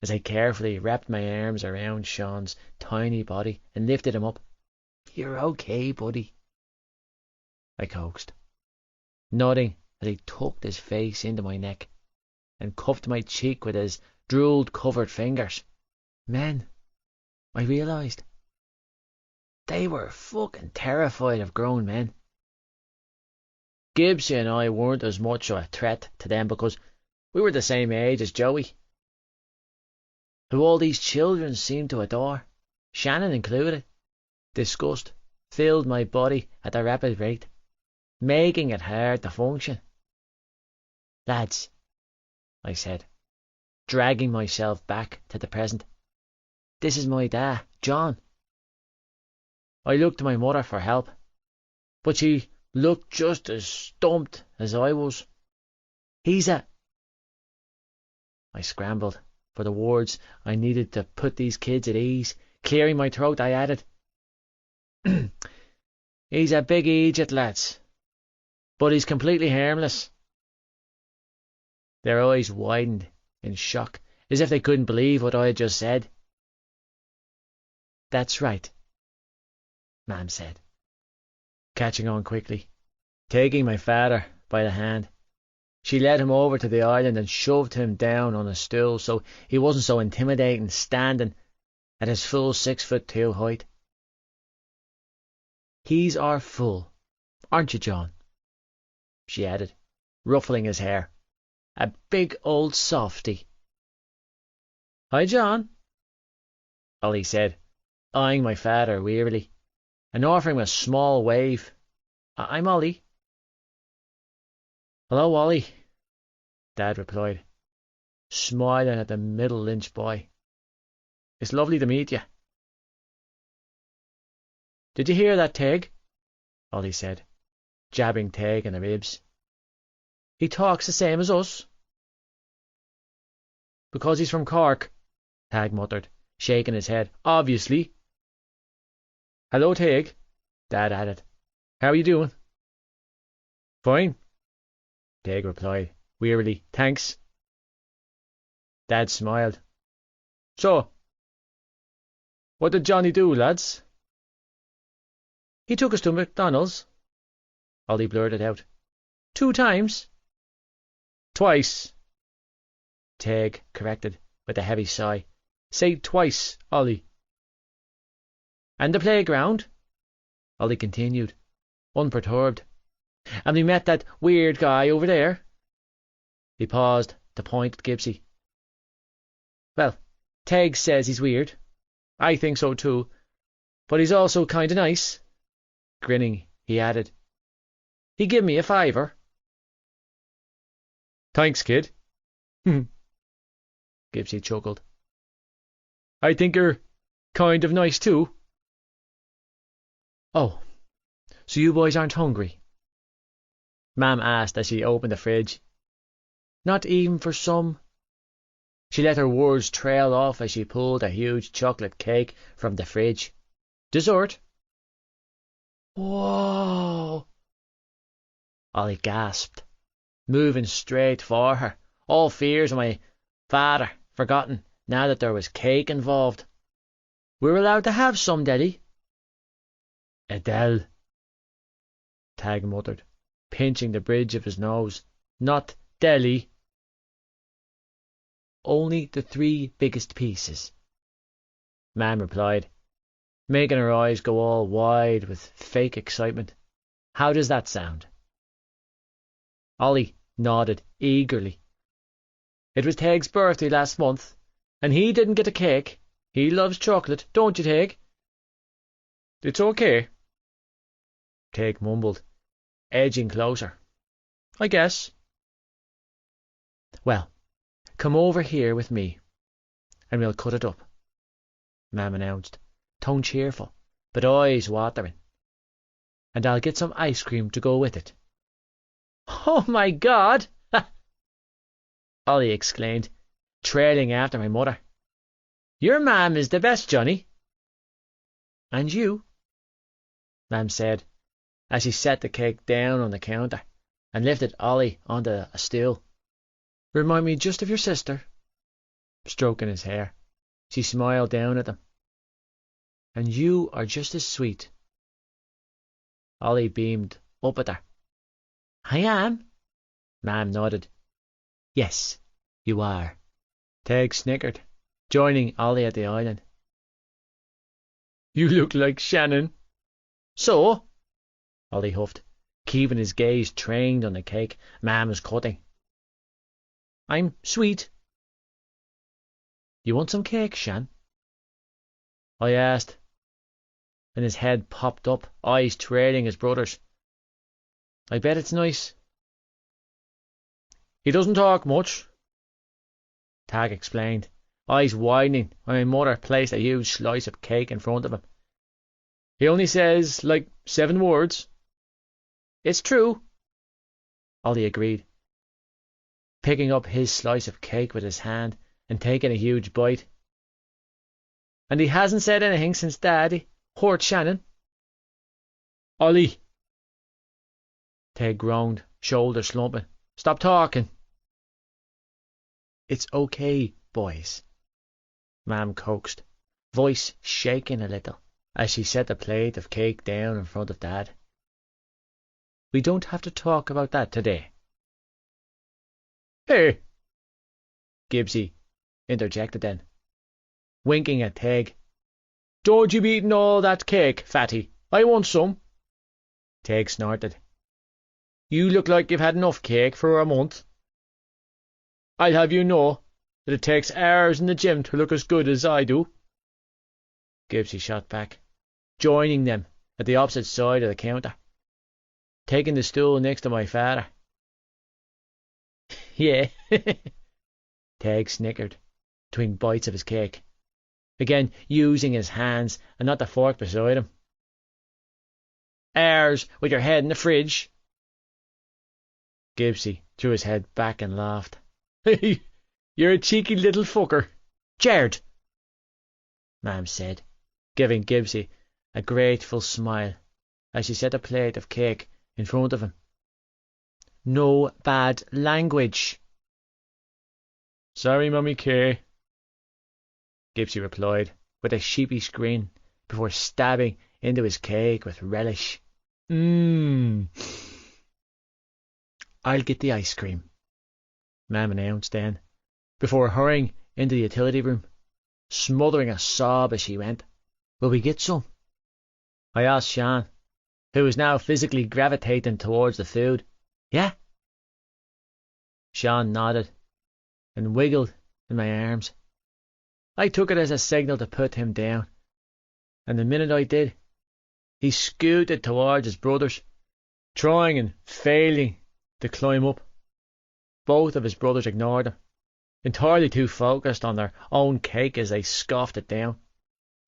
as I carefully wrapped my arms around Sean's tiny body and lifted him up. "You're okay, buddy," I coaxed, nodding as he tucked his face into my neck and cupped my cheek with his drool-covered fingers. Men, I realised. They were fucking terrified of grown men. Gibbsy and I weren't as much of a threat to them because we were the same age as Joey, who all these children seemed to adore, Shannon included. Disgust filled my body at a rapid rate, making it hard to function. "Lads," I said, dragging myself back to the present. "This is my dad, John." I looked to my mother for help, but she looked just as stumped as I was. "He's a—" I scrambled for the words I needed to put these kids at ease. Clearing my throat, I added, "He's a big Egypt, lads, but he's completely harmless." Their eyes widened in shock, as if they couldn't believe what I had just said. "That's right," Mam said, catching on quickly. Taking my father by the hand, she led him over to the island and shoved him down on a stool so he wasn't so intimidating standing at his full 6'2" height. He's our fool, aren't you, John? She added, ruffling his hair. A big old softy. Hi, John, Ollie said, eyeing my father wearily, and offering him a small wave. I'm Ollie. Hello, Ollie, Dad replied, smiling at the middle-inch boy. It's lovely to meet you. Did you hear that, Teg? Ollie said, jabbing Teg in the ribs. He talks the same as us. Because he's from Cork, Tag muttered, shaking his head. Obviously. Hello, Teg, Dad added. How are you doing? Fine, Teg replied, wearily. Thanks. Dad smiled. So, what did Johnny do, lads? He took us to McDonald's, Ollie blurted out. 2 times? Twice, Teg corrected with a heavy sigh. Say twice, Ollie. And the playground, Ollie continued, unperturbed. And we met that weird guy over there. He paused to point at Gibbsy. Well, Teg says he's weird. I think so too. But he's also kind of nice. Grinning, he added. He give me a $5. Thanks, kid. Gibbsy chuckled. I think you're kind of nice too. Oh, so you boys aren't hungry? Mam asked as she opened the fridge. Not even for some? She let her words trail off as she pulled a huge chocolate cake from the fridge. Dessert? Whoa! Ollie gasped, moving straight for her, all fears of my father forgotten now that there was cake involved. We're allowed to have some, Daddy. Adele, Tag muttered, pinching the bridge of his nose. Not deli. Only the 3 biggest pieces, Mam replied, making her eyes go all wide with fake excitement. How does that sound? Ollie nodded eagerly. It was Teg's birthday last month, and he didn't get a cake. He loves chocolate, don't you, Teg? It's okay, Teg mumbled, edging closer. I guess. Well, come over here with me, and we'll cut it up, Mam announced, tone cheerful, but eyes watering. And I'll get some ice cream to go with it. Oh, my God! Ollie exclaimed, trailing after my mother. Your mam is the best, Johnny. And you, Mam said, as she set the cake down on the counter and lifted Ollie onto a stool. Remind me just of your sister. Stroking his hair, she smiled down at him. And you are just as sweet. Ollie beamed up at her. I am? Mam nodded. Yes, you are. Teg snickered, joining Ollie at the island. You look like Shannon. So? Ollie huffed, keeping his gaze trained on the cake Mam was cutting. I'm sweet. You want some cake, Shan? I asked, and his head popped up, eyes trailing his brother's. I bet it's nice. He doesn't talk much, Tag explained, eyes widening when my mother placed a huge slice of cake in front of him. He only says, like, 7 words. It's true, Ollie agreed, picking up his slice of cake with his hand and taking a huge bite. And he hasn't said anything since Daddy hurt Shannon. Ollie, Teg groaned, shoulders slumping. Stop talking. It's okay, boys, Mam coaxed, voice shaking a little as she set the plate of cake down in front of Dad. We don't have to talk about that today. Hey, Gibbsy interjected then, winking at Teg Don't you be eating all that cake, Fatty. I want some. Teig snorted. You look like you've had enough cake for a month. I'll have you know that it takes hours in the gym to look as good as I do. Gibbsy shot back, joining them at the opposite side of the counter, taking the stool next to my father. Yeah, Teig snickered between bites of his cake, again using his hands and not the fork beside him. Hours with your head in the fridge. Gibbsy threw his head back and laughed. You're a cheeky little fucker. Jared, Mam said, giving Gibbsy a grateful smile as she set a plate of cake in front of him. No bad language. Sorry, Mummy Kay, Gibbsy replied with a sheepish grin before stabbing into his cake with relish. I'll get the ice cream, Mam announced then, before hurrying into the utility room, smothering a sob as she went. Will we get some? I asked Sean, who was now physically gravitating towards the food. Yeah? Sean nodded and wiggled in my arms. I took it as a signal to put him down, and the minute I did, he scooted towards his brothers, trying and failing to climb up. Both of his brothers ignored him, entirely too focused on their own cake as they scoffed it down.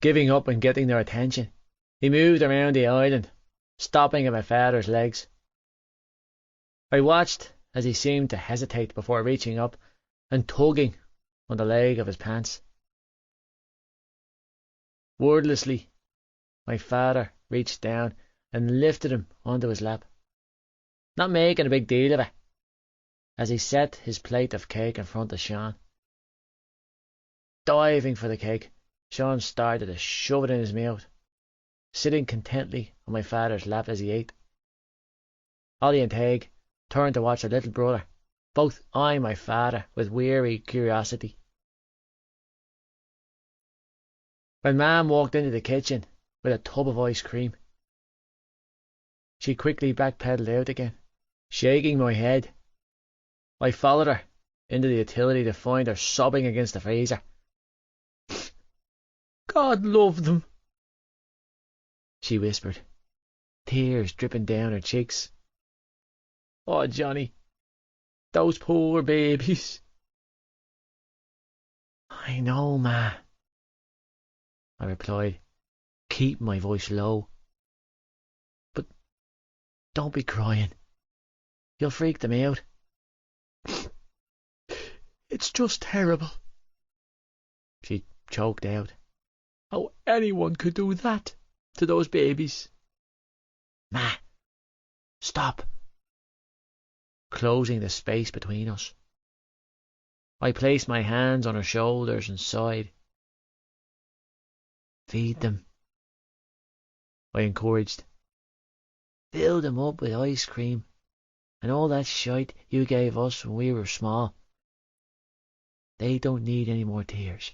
Giving up and getting their attention, he moved around the island, stopping at my father's legs. I watched as he seemed to hesitate before reaching up and tugging on the leg of his pants. Wordlessly, my father reached down and lifted him onto his lap, not making a big deal of it, as he set his plate of cake in front of Sean. Diving for the cake, Sean started to shove it in his mouth, sitting contently on my father's lap as he ate. Ollie and Teig turned to watch their little brother, both eyeing my father with weary curiosity. When Mam walked into the kitchen with a tub of ice cream, she quickly backpedaled out again, shaking my head. I followed her into the utility to find her sobbing against the freezer. God love them, she whispered, tears dripping down her cheeks. Oh, Johnny, those poor babies. I know, Ma, I replied, keeping my voice low. But don't be crying. You'll freak them out. It's just terrible, she choked out. How anyone could do that to those babies. Ma, stop, closing the space between us. I placed my hands on her shoulders and sighed. Feed them, I encouraged. Fill them up with ice cream and all that shite you gave us when we were small. They don't need any more tears.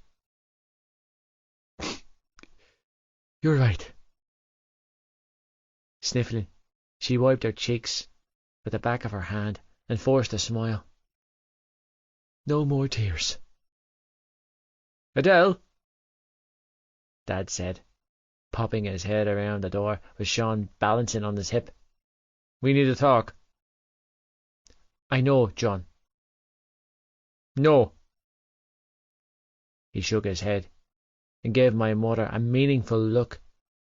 You're right. Sniffling, she wiped her cheeks with the back of her hand and forced a smile. No more tears. Adele, Dad said, popping his head around the door with Sean balancing on his hip. We need to talk. I know, John. No. He shook his head and gave my mother a meaningful look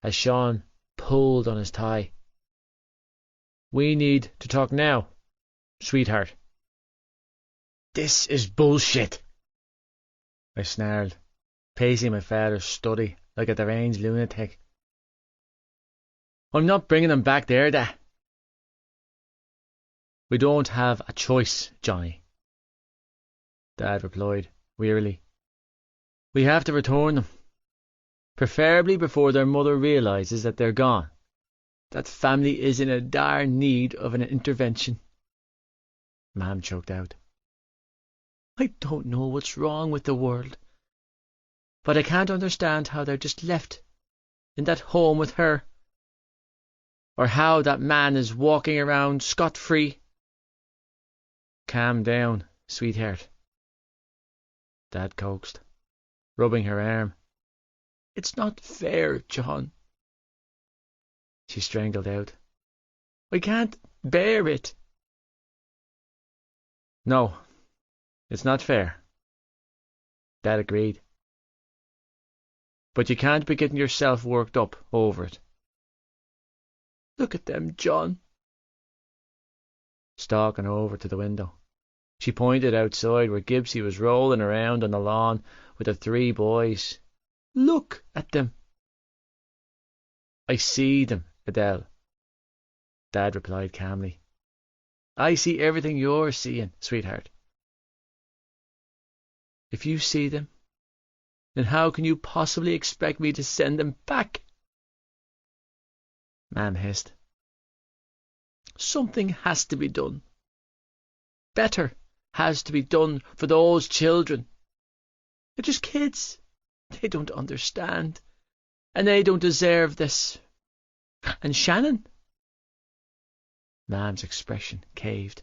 as Sean pulled on his tie. We need to talk now, sweetheart. This is bullshit, I snarled, pacing my father's study like a deranged lunatic. I'm not bringing them back there, Dad. We don't have a choice, Johnny, Dad replied wearily. We have to return them, preferably before their mother realises that they're gone. That family is in a dire need of an intervention. Mam choked out. I don't know what's wrong with the world, but I can't understand how they're just left in that home with her, or how that man is walking around scot-free. Calm down, sweetheart, Dad coaxed, rubbing her arm. It's not fair, John. She strangled out. I can't bear it. No, it's not fair, Dad agreed. But you can't be getting yourself worked up over it. Look at them, John. Stalking over to the window, she pointed outside where Gibbsy was rolling around on the lawn with the 3 boys. Look at them. I see them, Adele, Dad replied calmly. I see everything you're seeing, sweetheart. If you see them, then how can you possibly expect me to send them back? Mam hissed. Something has to be done. Better has to be done for those children. They're just kids. They don't understand. And they don't deserve this. And Shannon? Mam's expression caved.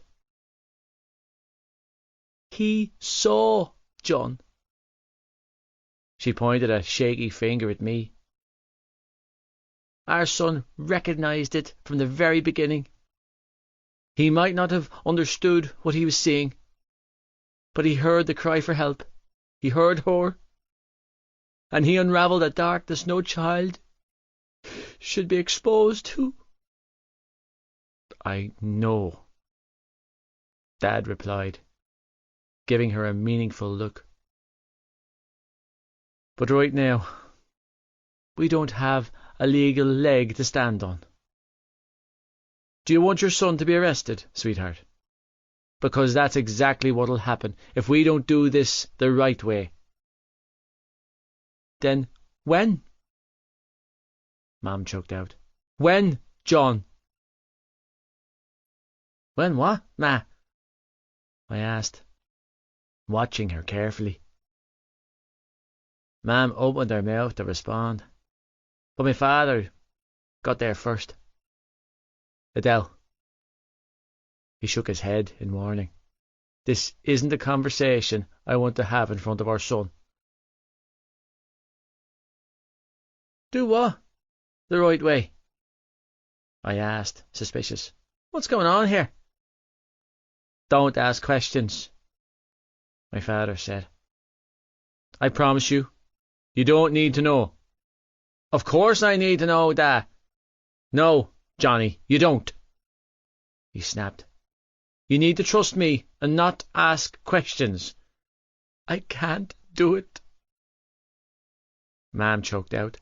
He saw John. She pointed a shaky finger at me. Our son recognized it from the very beginning. He might not have understood what he was seeing, but he heard the cry for help. He heard her, and he unravelled a darkness no child should be exposed to. I know, Dad replied, giving her a meaningful look. But right now, we don't have a legal leg to stand on. Do you want your son to be arrested, sweetheart? Because that's exactly what'll happen if we don't do this the right way. Then when? Mom choked out. When, John? When what, Ma? I asked, watching her carefully. Mam opened her mouth to respond, but my father got there first. Adele. He shook his head in warning. This isn't the conversation I want to have in front of our son. Do what? The right way? I asked, suspicious. What's going on here? Don't ask questions, my father said. I promise you, you don't need to know. Of course I need to know, Dad. No, Johnny, you don't, he snapped. You need to trust me and not ask questions. I can't do it. Mam choked out,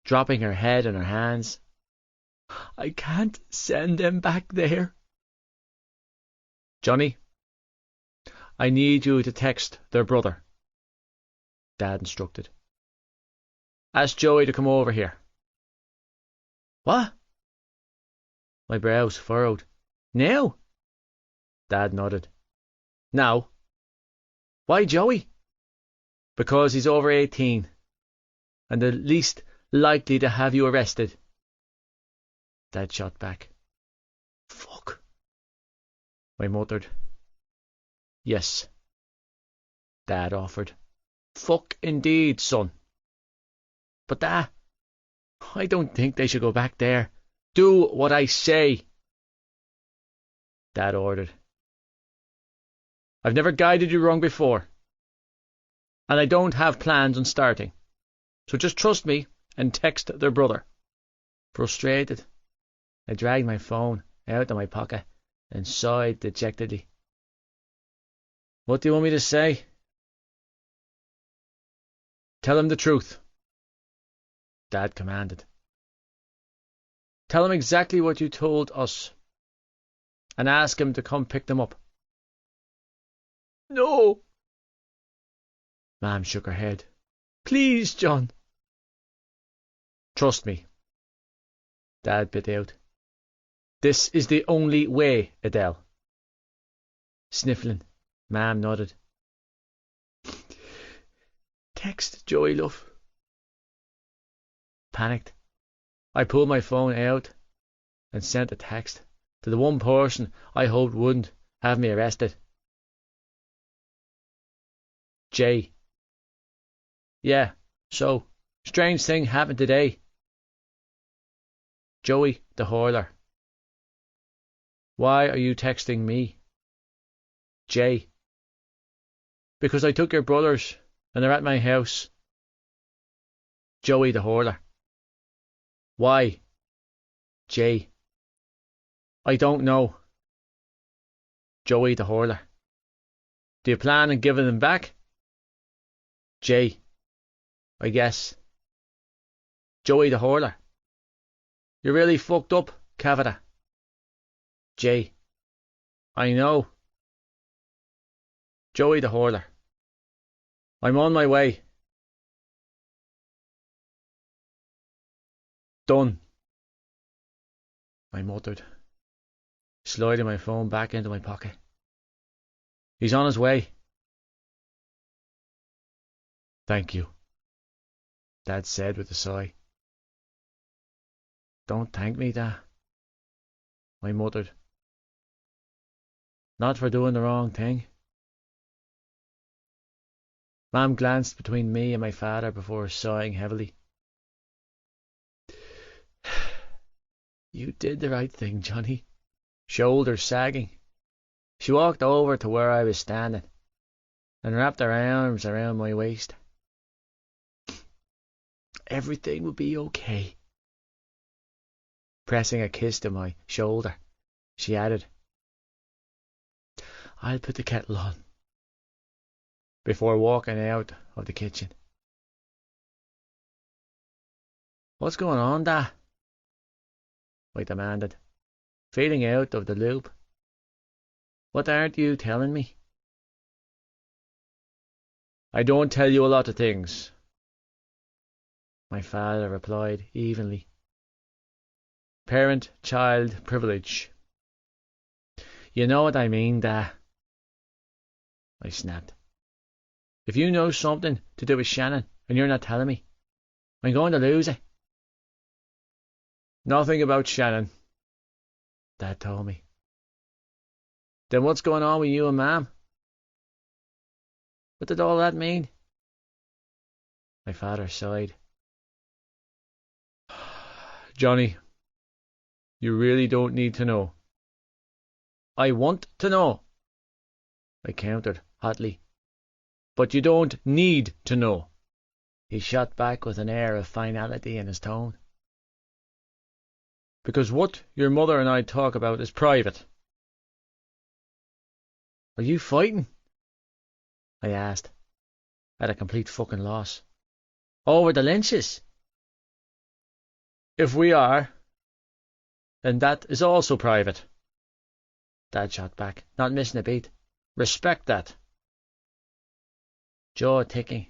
dropping her head in her hands. I can't send them back there. Johnny, I need you to text their brother, Dad instructed. Ask Joey to come over here. What? My brows furrowed. Now? Dad nodded. Now? Why Joey? Because he's over 18 and the least likely to have you arrested. Dad shot back. Fuck. I muttered. Yes, Dad offered. Fuck indeed, son. But Dad, I don't think they should go back there. Do what I say, Dad ordered. I've never guided you wrong before, and I don't have plans on starting. So just trust me and text their brother. Frustrated, I dragged my phone out of my pocket and sighed dejectedly. What do you want me to say? Tell him the truth, Dad commanded. Tell him exactly what you told us, and ask him to come pick them up. No. Mam shook her head. Please, John. Trust me, Dad bit out. This is the only way, Adele. Sniffling, Mam nodded. Text Joey, love. Panicked, I pulled my phone out and sent a text to the one person I hoped wouldn't have me arrested. Jay. Yeah, so, strange thing happened today. Joey the Hoiler. Why are you texting me? Jay. Because I took your brothers and they're at my house. Joey the Hoiler. Why? Jay. I don't know. Joey the Hoiler. Do you plan on giving them back? Jay. I guess. Joey the Hoiler. You're really fucked up, Cavita. Jay. I know. Joey the Hoiler. I'm on my way. Done. I muttered, sliding my phone back into my pocket. He's on his way. Thank you, Dad said with a sigh. Don't thank me, Dad, I muttered. Not for doing the wrong thing. Mom glanced between me and my father before sighing heavily. You did the right thing, Johnny. Shoulders sagging, she walked over to where I was standing and wrapped her arms around my waist. Everything will be okay. Pressing a kiss to my shoulder, she added, I'll put the kettle on, before walking out of the kitchen. What's going on, Dad? I demanded, feeling out of the loop. What aren't you telling me? I don't tell you a lot of things, my father replied evenly. Parent-child privilege. You know what I mean, Dad, I snapped. If you know something to do with Shannon and you're not telling me, I'm going to lose it. Nothing about Shannon, Dad told me. Then what's going on with you and Mom? What did all that mean? My father sighed. Johnny, you really don't need to know. I want to know, I countered hotly. But you don't need to know, he shot back with an air of finality in his tone. Because what your mother and I talk about is private. Are you fighting? I asked, at a complete fucking loss. Over the Lynches? If we are, then that is also private, Dad shot back, not missing a beat. Respect that. Jaw ticking,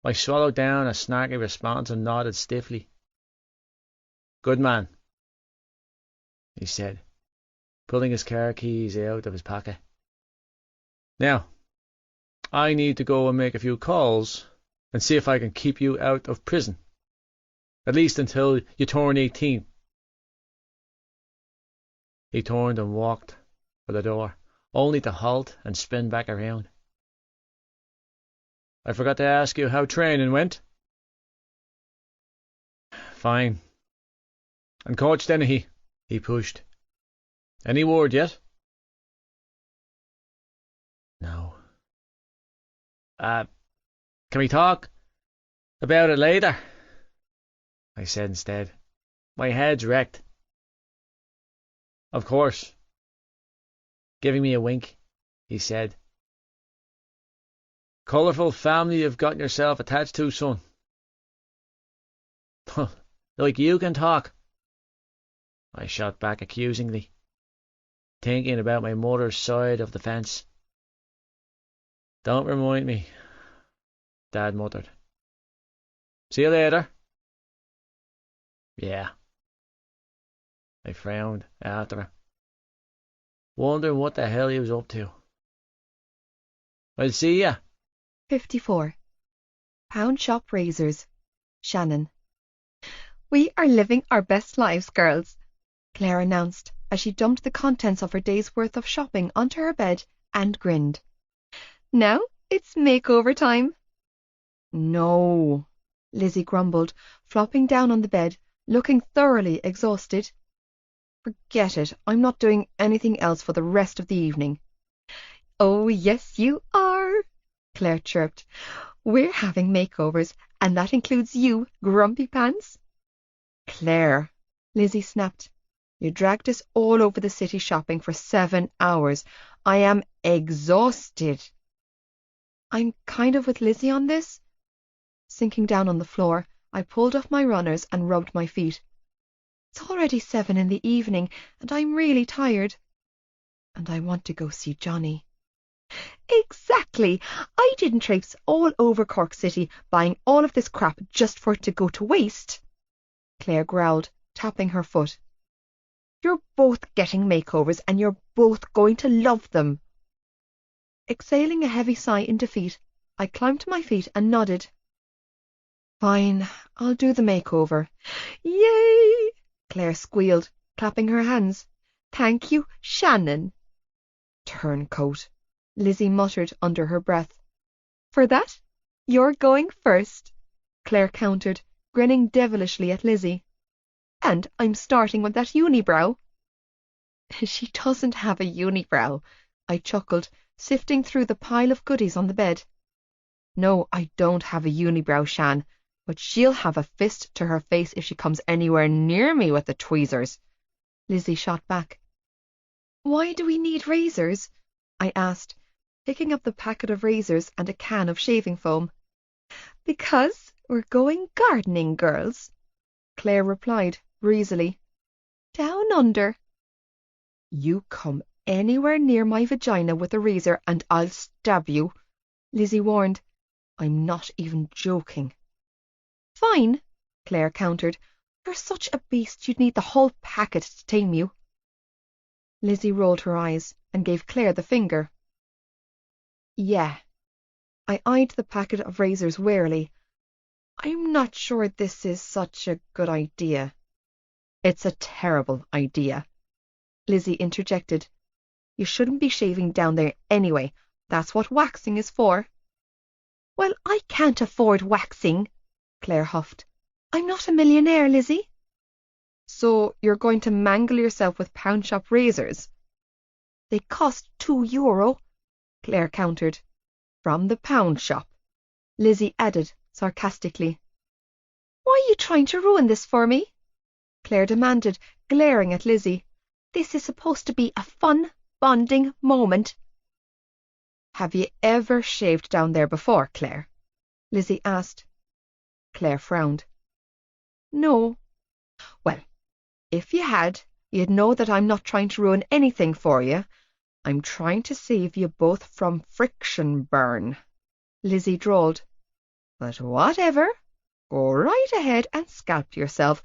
I swallowed down a snarky response and nodded stiffly. Good man, he said, pulling his car keys out of his pocket. Now, I need to go and make a few calls and see if I can keep you out of prison, at least until you turn 18. He turned and walked for the door, only to halt and spin back around. I forgot to ask you how training went. Fine. And Coach Dennehy, he pushed. Any word yet? No. Can we talk about it later? I said instead. My head's wrecked. Of course. Giving me a wink, he said. Colourful family you've gotten yourself attached to, son. Like you can talk, I shot back accusingly, thinking about my mother's side of the fence. Don't remind me, Dad muttered. See you later. Yeah. I frowned after her, wondering what the hell he was up to. I'll see ya. 54. Pound Shop Razors, Shannon. We are living our best lives, girls, Claire announced as she dumped the contents of her day's worth of shopping onto her bed and grinned. Now it's makeover time. No, Lizzie grumbled, flopping down on the bed, looking thoroughly exhausted. Forget it, I'm not doing anything else for the rest of the evening. Oh, yes, you are, Claire chirped. We're having makeovers, and that includes you, Grumpy Pants. Claire, Lizzie snapped, you dragged us all over the city shopping for 7 hours. I am exhausted. I'm kind of with Lizzie on this. Sinking down on the floor, I pulled off my runners and rubbed my feet. It's already 7 in the evening, and I'm really tired. And I want to go see Johnny. Exactly. I didn't traipse all over Cork City buying all of this crap just for it to go to waste, Claire growled, tapping her foot. You're both getting makeovers, and you're both going to love them. Exhaling a heavy sigh in defeat, I climbed to my feet and nodded. Fine, I'll do the makeover. Yay! Claire squealed, clapping her hands. Thank you, Shannon. Turncoat, Lizzie muttered under her breath. For that, you're going first, Claire countered, grinning devilishly at Lizzie. And I'm starting with that unibrow. She doesn't have a unibrow, I chuckled, sifting through the pile of goodies on the bed. No, I don't have a unibrow, Shan, but she'll have a fist to her face if she comes anywhere near me with the tweezers, Lizzie shot back. Why do we need razors? I asked, picking up the packet of razors and a can of shaving foam. Because we're going gardening, girls, Claire replied breezily. Down under. You come anywhere near my vagina with a razor and I'll stab you, Lizzie warned. I'm not even joking. Fine, Claire countered. You're such a beast you'd need the whole packet to tame you. Lizzie rolled her eyes and gave Claire the finger. Yeah. I eyed the packet of razors warily. I'm not sure this is such a good idea. It's a terrible idea, Lizzie interjected. You shouldn't be shaving down there anyway. That's what waxing is for. Well, I can't afford waxing, Claire huffed. I'm not a millionaire, Lizzie. So you're going to mangle yourself with pound shop razors? They cost €2, Claire countered. From the pound shop, Lizzie added sarcastically. Why are you trying to ruin this for me? Claire demanded, glaring at Lizzie. This is supposed to be a fun, bonding moment. Have you ever shaved down there before, Claire? Lizzie asked. Claire frowned. No. Well, if you had, you'd know that I'm not trying to ruin anything for you. I'm trying to save you both from friction burn, Lizzie drawled. But whatever. Go right ahead and scalp yourself.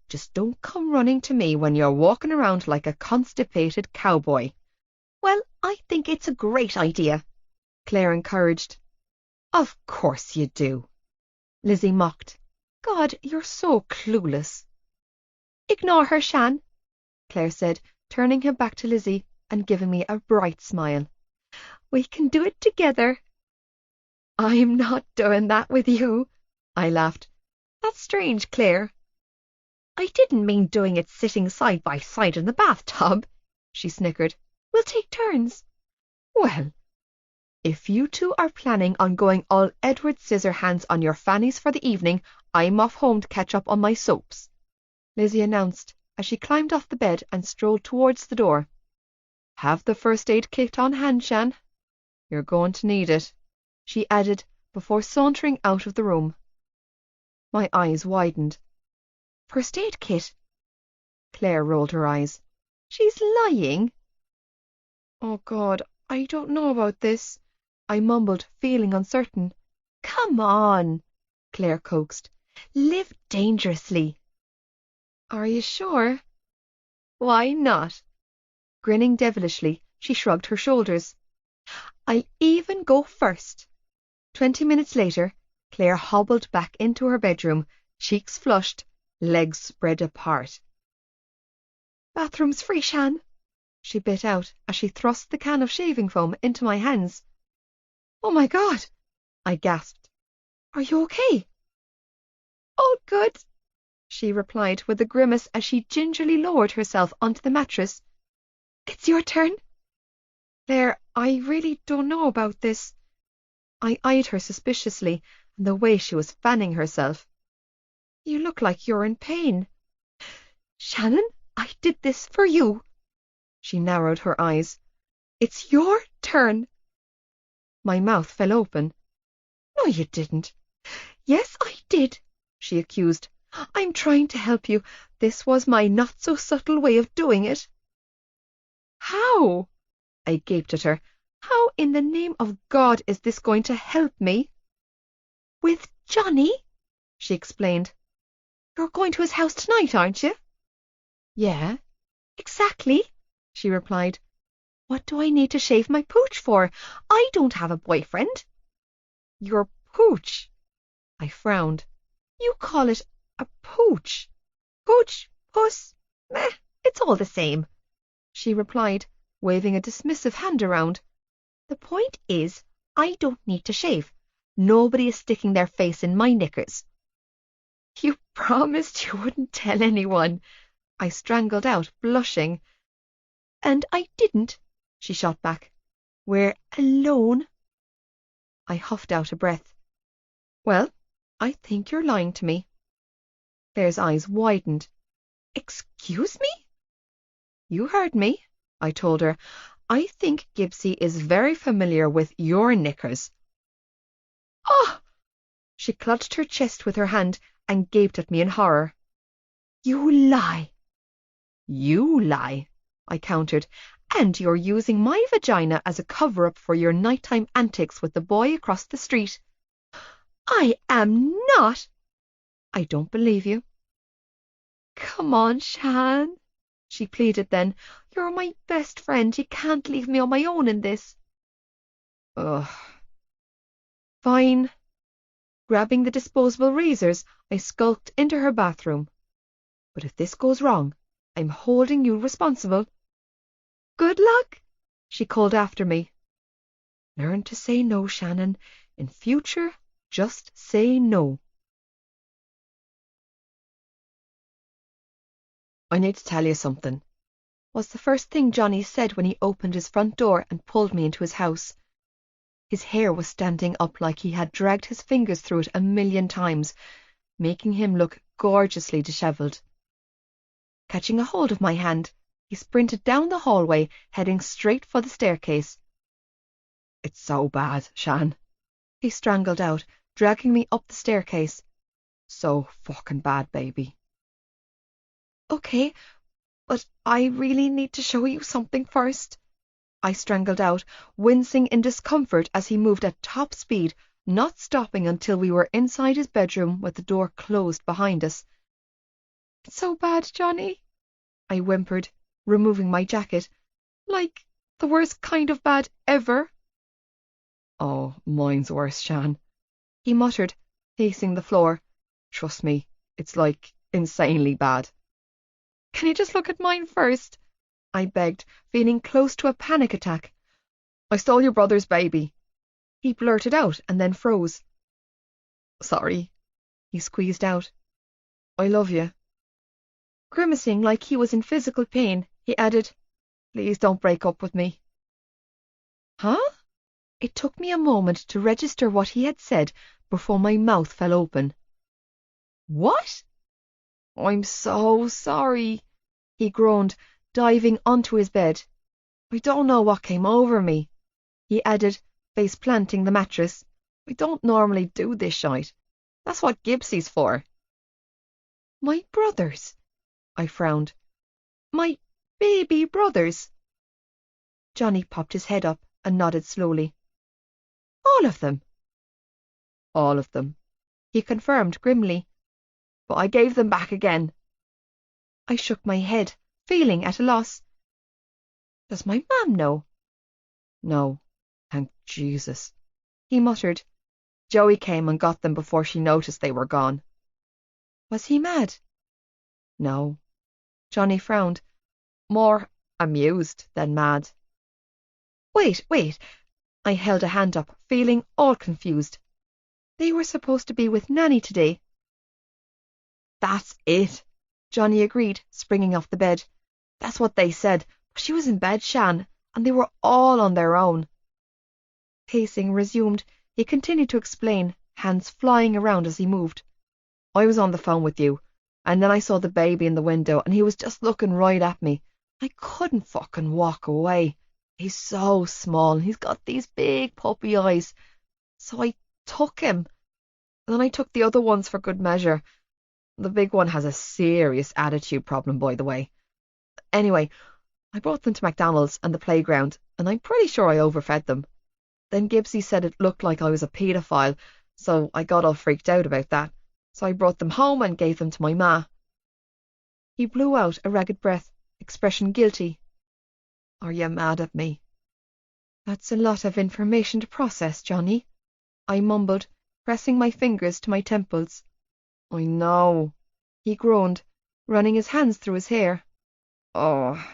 Just don't come running to me when you're walking around like a constipated cowboy. Well, I think it's a great idea, Claire encouraged. Of course you do, Lizzie mocked. God, you're so clueless. Ignore her, Shan, Claire said, turning her back to Lizzie and giving me a bright smile. We can do it together. I'm not doing that with you, I laughed. That's strange, Claire. I didn't mean doing it sitting side by side in the bathtub, she snickered. We'll take turns. Well, if you two are planning on going all Edward Scissorhands on your fannies for the evening, I'm off home to catch up on my soaps, Lizzie announced as she climbed off the bed and strolled towards the door. Have the first aid kit on hand, Shan. You're going to need it, she added before sauntering out of the room. My eyes widened. First aid kit? Claire rolled her eyes. She's lying. Oh, God, I don't know about this, I mumbled, feeling uncertain. Come on, Claire coaxed. Live dangerously. Are you sure? Why not? Grinning devilishly, she shrugged her shoulders. I'll even go first. 20 minutes later, Claire hobbled back into her bedroom, cheeks flushed, legs spread apart. "Bathroom's free, Shan," she bit out as she thrust the can of shaving foam into my hands. "Oh my God," I gasped. "Are you okay?" "All good," she replied with a grimace as she gingerly lowered herself onto the mattress. "It's your turn." "Claire, I really don't know about this." I eyed her suspiciously and the way she was fanning herself. "You look like you're in pain." "Shannon, I did this for you." She narrowed her eyes. "It's your turn." My mouth fell open. "No, you didn't." "Yes, I did," she accused. "I'm trying to help you. This was my not-so-subtle way of doing it." "How?" I gaped at her. "How in the name of God is this going to help me?" "With Johnny," she explained. "You're going to his house tonight, aren't you?" "Yeah." "Exactly," she replied. "What do I need to shave my pooch for? I don't have a boyfriend." "Your pooch?" I frowned. "You call it a pooch. Pooch, puss, meh, it's all the same," she replied, waving a dismissive hand around. "The point is, I don't need to shave. Nobody is sticking their face in my knickers." "You promised you wouldn't tell anyone," I strangled out, blushing. "And I didn't," she shot back. "We're alone." I huffed out a breath. "Well, I think you're lying to me." Claire's eyes widened. "Excuse me?" "You heard me," I told her. "I think Gibbsy is very familiar with your knickers." "Oh!" She clutched her chest with her hand and gaped at me in horror. "You lie." "You lie," I countered, "and you're using my vagina as a cover-up for your nighttime antics with the boy across the street." "I am not." "I don't believe you." "Come on, Shan," she pleaded then. "You're my best friend. You can't leave me on my own in this." Ugh. Fine. Grabbing the disposable razors, I skulked into her bathroom. "But if this goes wrong, I'm holding you responsible." "Good luck," she called after me. Learn to say no, Shannon. In future, just say no. "I need to tell you something," was the first thing Johnny said when he opened his front door and pulled me into his house. His hair was standing up like he had dragged his fingers through it 1,000,000 times, making him look gorgeously dishevelled. Catching a hold of my hand, he sprinted down the hallway, heading straight for the staircase. "It's so bad, Shan," he strangled out, dragging me up the staircase. "So fucking bad, baby." "Okay, but I really need to show you something first," I strangled out, wincing in discomfort as he moved at top speed, not stopping until we were inside his bedroom with the door closed behind us. "It's so bad, Johnny," I whimpered, removing my jacket. "Like, the worst kind of bad ever." "Oh, mine's worse, Shan," he muttered, pacing the floor. "Trust me, it's like insanely bad." "Can you just look at mine first?" I begged, feeling close to a panic attack. "I stole your brother's baby," he blurted out and then froze. "Sorry," he squeezed out. "I love you." Grimacing like he was in physical pain, he added, "Please don't break up with me." Huh? It took me a moment to register what he had said before my mouth fell open. "What?" "I'm so sorry," he groaned, diving onto his bed. "I don't know what came over me," he added, face planting the mattress. "I don't normally do this shite. That's what Gibbsy's for." "My brothers," I frowned. "My baby brothers." Johnny popped his head up and nodded slowly. "All of them?" "All of them," he confirmed grimly. "But I gave them back again." I shook my head, feeling at a loss. "Does my mum know?" "No, thank Jesus," he muttered. "Joey came and got them before she noticed they were gone." "Was he mad?" No. Johnny frowned, more amused than mad. Wait. I held a hand up, feeling all confused. They were supposed to be with Nanny today. That's it, Johnny agreed, springing off the bed. That's what they said, but she was in bed, Shan, and they were all on their own. Pacing resumed, he continued to explain, hands flying around as he moved. I was on the phone with you, and then I saw the baby in the window, and he was just looking right at me. I couldn't fucking walk away. He's so small, and he's got these big puppy eyes. So I took him, and then I took the other ones for good measure. The big one has a serious attitude problem, by the way. Anyway, I brought them to McDonald's and the playground, and I'm pretty sure I overfed them. Then Gibbsy said it looked like I was a paedophile, so I got all freaked out about that. So I brought them home and gave them to my ma. He blew out a ragged breath, expression guilty. Are you mad at me? That's a lot of information to process, Johnny, I mumbled, pressing my fingers to my temples. I know, he groaned, running his hands through his hair. Oh.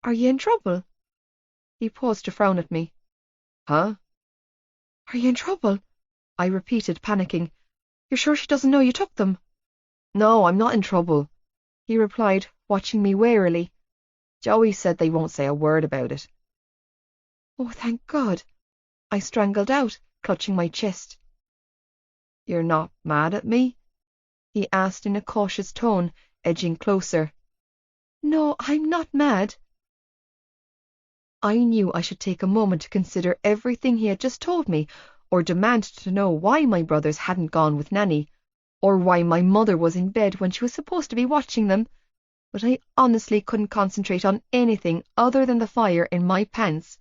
Are you in trouble? He paused to frown at me. Huh? Are you in trouble? I repeated, panicking. You're sure she doesn't know you took them? No, I'm not in trouble, he replied, watching me warily. Joey said they won't say a word about it. Oh, thank God, I strangled out, clutching my chest. You're not mad at me? He asked in a cautious tone, edging closer. No, I'm not mad. I knew I should take a moment to consider everything he had just told me, or demand to know why my brothers hadn't gone with Nanny, or why my mother was in bed when she was supposed to be watching them, but I honestly couldn't concentrate on anything other than the fire in my pants.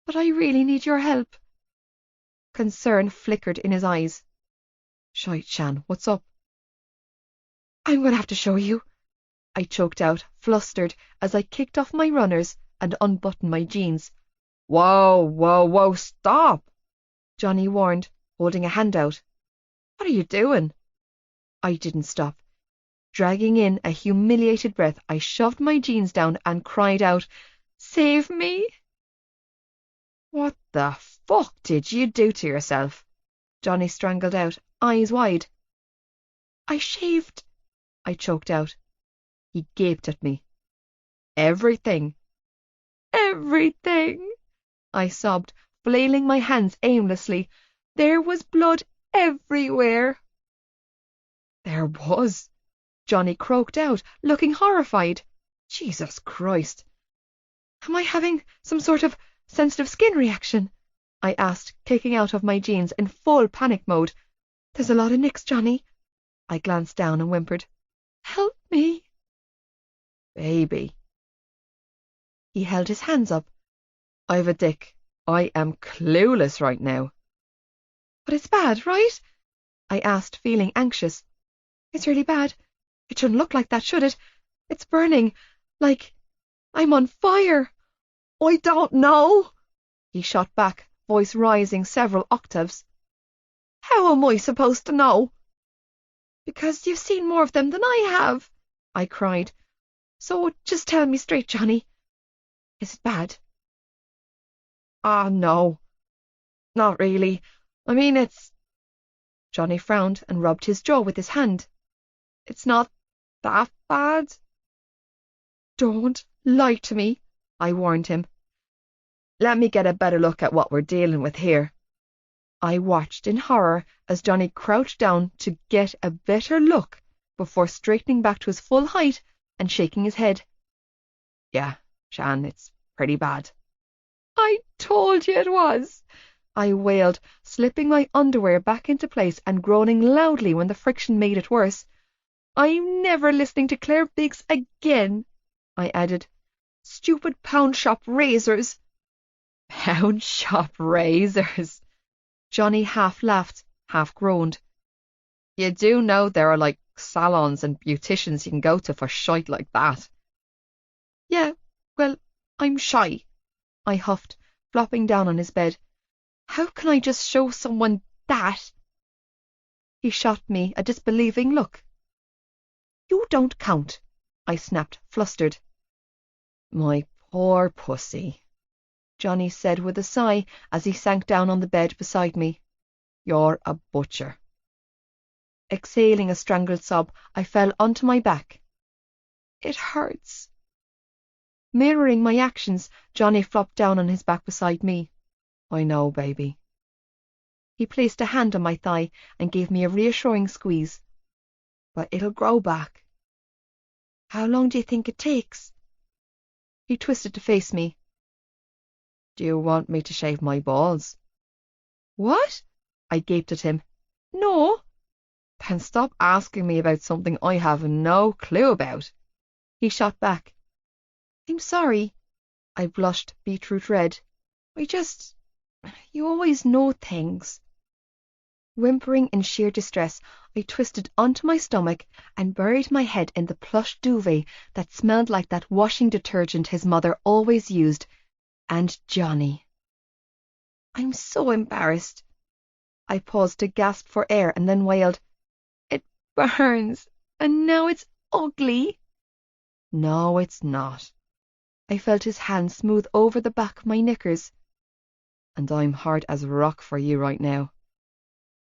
But I really need your help. Concern flickered in his eyes. Shite, Shan, what's up? I'm going to have to show you, I choked out, flustered, as I kicked off my runners and unbuttoned my jeans. Whoa, stop, Johnny warned, holding a hand out. What are you doing? I didn't stop. Dragging in a humiliated breath, I shoved my jeans down and cried out, Save me! What the fuck did you do to yourself? Johnny strangled out, eyes wide. I shaved, I choked out. He gaped at me. Everything. Everything, I sobbed, flailing my hands aimlessly. There was blood everywhere. There was, Johnny croaked out, looking horrified. Jesus Christ. Am I having some sort of sensitive skin reaction? I asked, kicking out of my jeans in full panic mode. There's a lot of nicks, Johnny. I glanced down and whimpered. Help me. Baby. He held his hands up. I've a dick. I am clueless right now. But it's bad, right? I asked, feeling anxious. It's really bad. It shouldn't look like that, should it? It's burning. Like I'm on fire. I don't know, he shot back, voice rising several octaves. How am I supposed to know? Because you've seen more of them than I have, I cried. So just tell me straight, Johnny. Is it bad? Ah, no. Not really. I mean, it's... Johnny frowned and rubbed his jaw with his hand. It's not that bad. Don't lie to me, I warned him. Let me get a better look at what we're dealing with here. I watched in horror as Johnny crouched down to get a better look before straightening back to his full height and shaking his head. Yeah, Shan, it's pretty bad. I told you it was, I wailed, slipping my underwear back into place and groaning loudly when the friction made it worse. I'm never listening to Claire Biggs again, I added. Stupid pound shop razors. Pound shop razors. Johnny half laughed, half groaned. You do know there are like salons and beauticians you can go to for shite like that. Yeah, well, I'm shy, I huffed, flopping down on his bed. How can I just show someone that? He shot me a disbelieving look. You don't count, I snapped, flustered. My poor pussy, Johnny said with a sigh as he sank down on the bed beside me. You're a butcher. Exhaling a strangled sob, I fell onto my back. It hurts. Mirroring my actions, Johnny flopped down on his back beside me. I know, baby. He placed a hand on my thigh and gave me a reassuring squeeze. But it'll grow back. How long do you think it takes? He twisted to face me. Do you want me to shave my balls? What? I gaped at him. No. Then stop asking me about something I have no clue about. He shot back. I'm sorry. I blushed beetroot red. You always know things. Whimpering in sheer distress, I twisted onto my stomach and buried my head in the plush duvet that smelled like that washing detergent his mother always used, and Johnny. I'm so embarrassed. I paused to gasp for air and then wailed, It burns, and now it's ugly. No, it's not. I felt his hand smooth over the back of my knickers. And I'm hard as rock for you right now.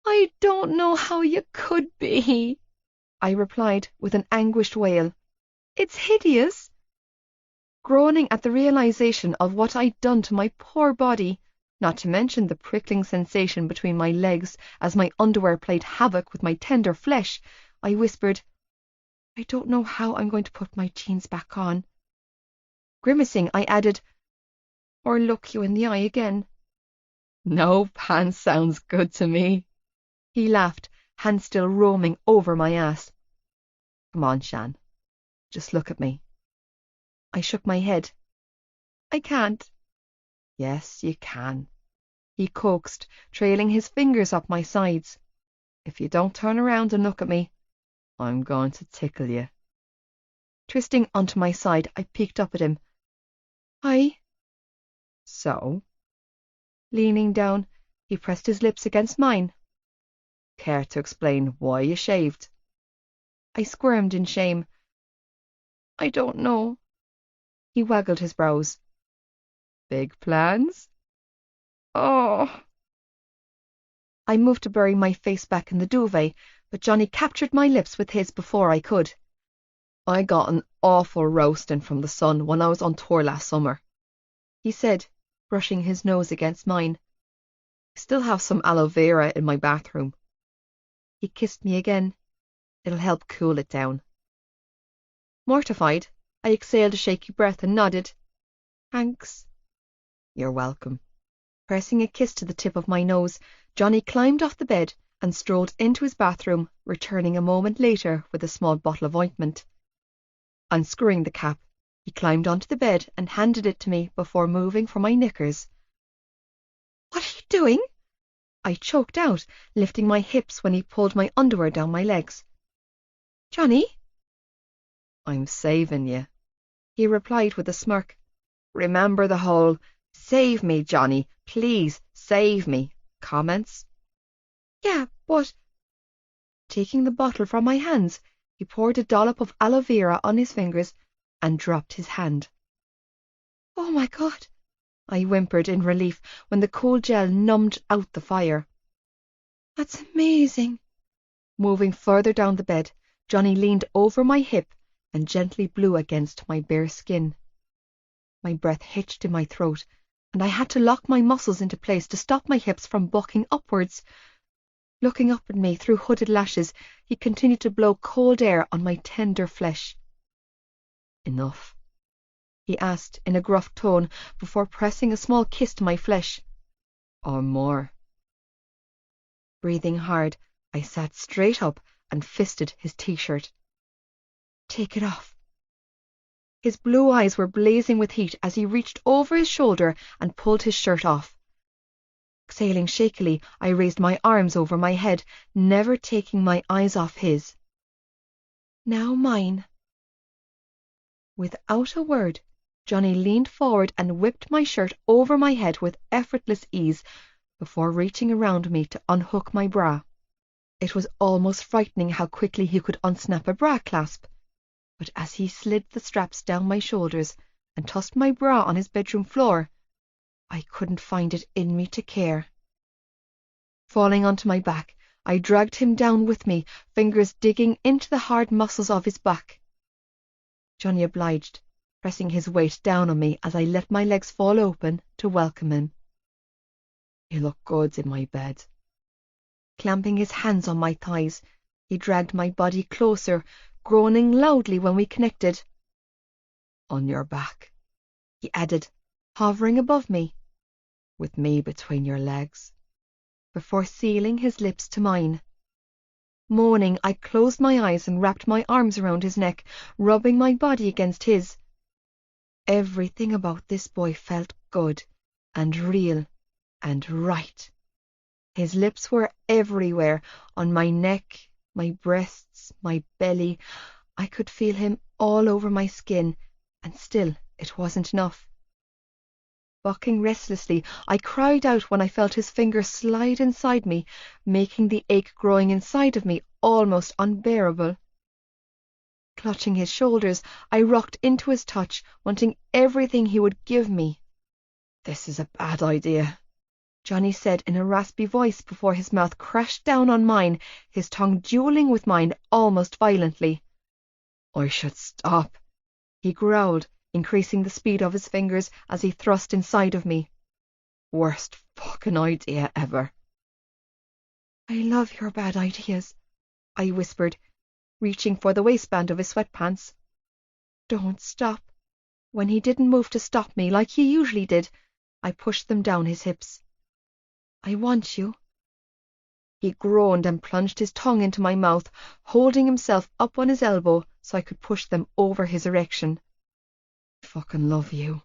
I don't know how you could be, I replied with an anguished wail. It's hideous. Groaning at the realization of what I'd done to my poor body, not to mention the prickling sensation between my legs as my underwear played havoc with my tender flesh, I whispered, I don't know how I'm going to put my jeans back on. Grimacing, I added, or look you in the eye again. No pants sounds good to me. He laughed, hand still roaming over my ass. Come on, Shan. Just look at me. I shook my head. I can't. Yes, you can. He coaxed, trailing his fingers up my sides. If you don't turn around and look at me, I'm going to tickle you. Twisting onto my side, I peeked up at him. Hi. So? Leaning down, he pressed his lips against mine. Care to explain why you shaved? I squirmed in shame. I don't know. He waggled his brows. Big plans? Oh. I moved to bury my face back in the duvet, but Johnny captured my lips with his before I could. I got an awful roasting from the sun when I was on tour last summer, he said, brushing his nose against mine. I still have some aloe vera in my bathroom. He kissed me again. It'll help cool it down. Mortified, I exhaled a shaky breath and nodded. Thanks. You're welcome. Pressing a kiss to the tip of my nose, Johnny climbed off the bed and strolled into his bathroom, returning a moment later with a small bottle of ointment. Unscrewing the cap, he climbed onto the bed and handed it to me before moving for my knickers. What are you doing? I choked out, lifting my hips when he pulled my underwear down my legs. Johnny? I'm saving you, he replied with a smirk. Remember the whole, save me, Johnny, please, save me, comments? Yeah, but... Taking the bottle from my hands, he poured a dollop of aloe vera on his fingers and dropped his hand. Oh my God, I whimpered in relief when the cool gel numbed out the fire. That's amazing. Moving further down the bed, Johnny leaned over my hip and gently blew against my bare skin. My breath hitched in my throat, and I had to lock my muscles into place to stop my hips from bucking upwards. Looking up at me through hooded lashes, he continued to blow cold air on my tender flesh. Enough? He asked in a gruff tone before pressing a small kiss to my flesh. Or more? Breathing hard, I sat straight up and fisted his t-shirt. Take it off. His blue eyes were blazing with heat as he reached over his shoulder and pulled his shirt off. Exhaling shakily, I raised my arms over my head, never taking my eyes off his. Now mine. Without a word, Johnny leaned forward and whipped my shirt over my head with effortless ease before reaching around me to unhook my bra. It was almost frightening how quickly he could unsnap a bra clasp. but as he slid the straps down my shoulders and tossed my bra on his bedroom floor, I couldn't find it in me to care. Falling onto my back, I dragged him down with me, fingers digging into the hard muscles of his back. Johnny obliged, pressing his weight down on me as I let my legs fall open to welcome him. He looked good in my bed. Clamping his hands on my thighs, he dragged my body closer, groaning loudly when we connected. On your back, he added, hovering above me, with me between your legs, before sealing his lips to mine. Moaning, I closed my eyes and wrapped my arms around his neck, rubbing my body against his. Everything about this boy felt good and real and right. His lips were everywhere, on my neck, my breasts, my belly. I could feel him all over my skin, and still it wasn't enough. Bucking restlessly, I cried out when I felt his fingers slide inside me, making the ache growing inside of me almost unbearable. Clutching his shoulders, I rocked into his touch, wanting everything he would give me. This is a bad idea, Johnny said in a raspy voice before his mouth crashed down on mine, his tongue dueling with mine almost violently. I should stop, he growled, increasing the speed of his fingers as he thrust inside of me. Worst fucking idea ever. I love your bad ideas, I whispered, reaching for the waistband of his sweatpants. Don't stop. When he didn't move to stop me like he usually did, I pushed them down his hips. I want you. He groaned and plunged his tongue into my mouth, holding himself up on his elbow so I could push them over his erection. I fucking love you,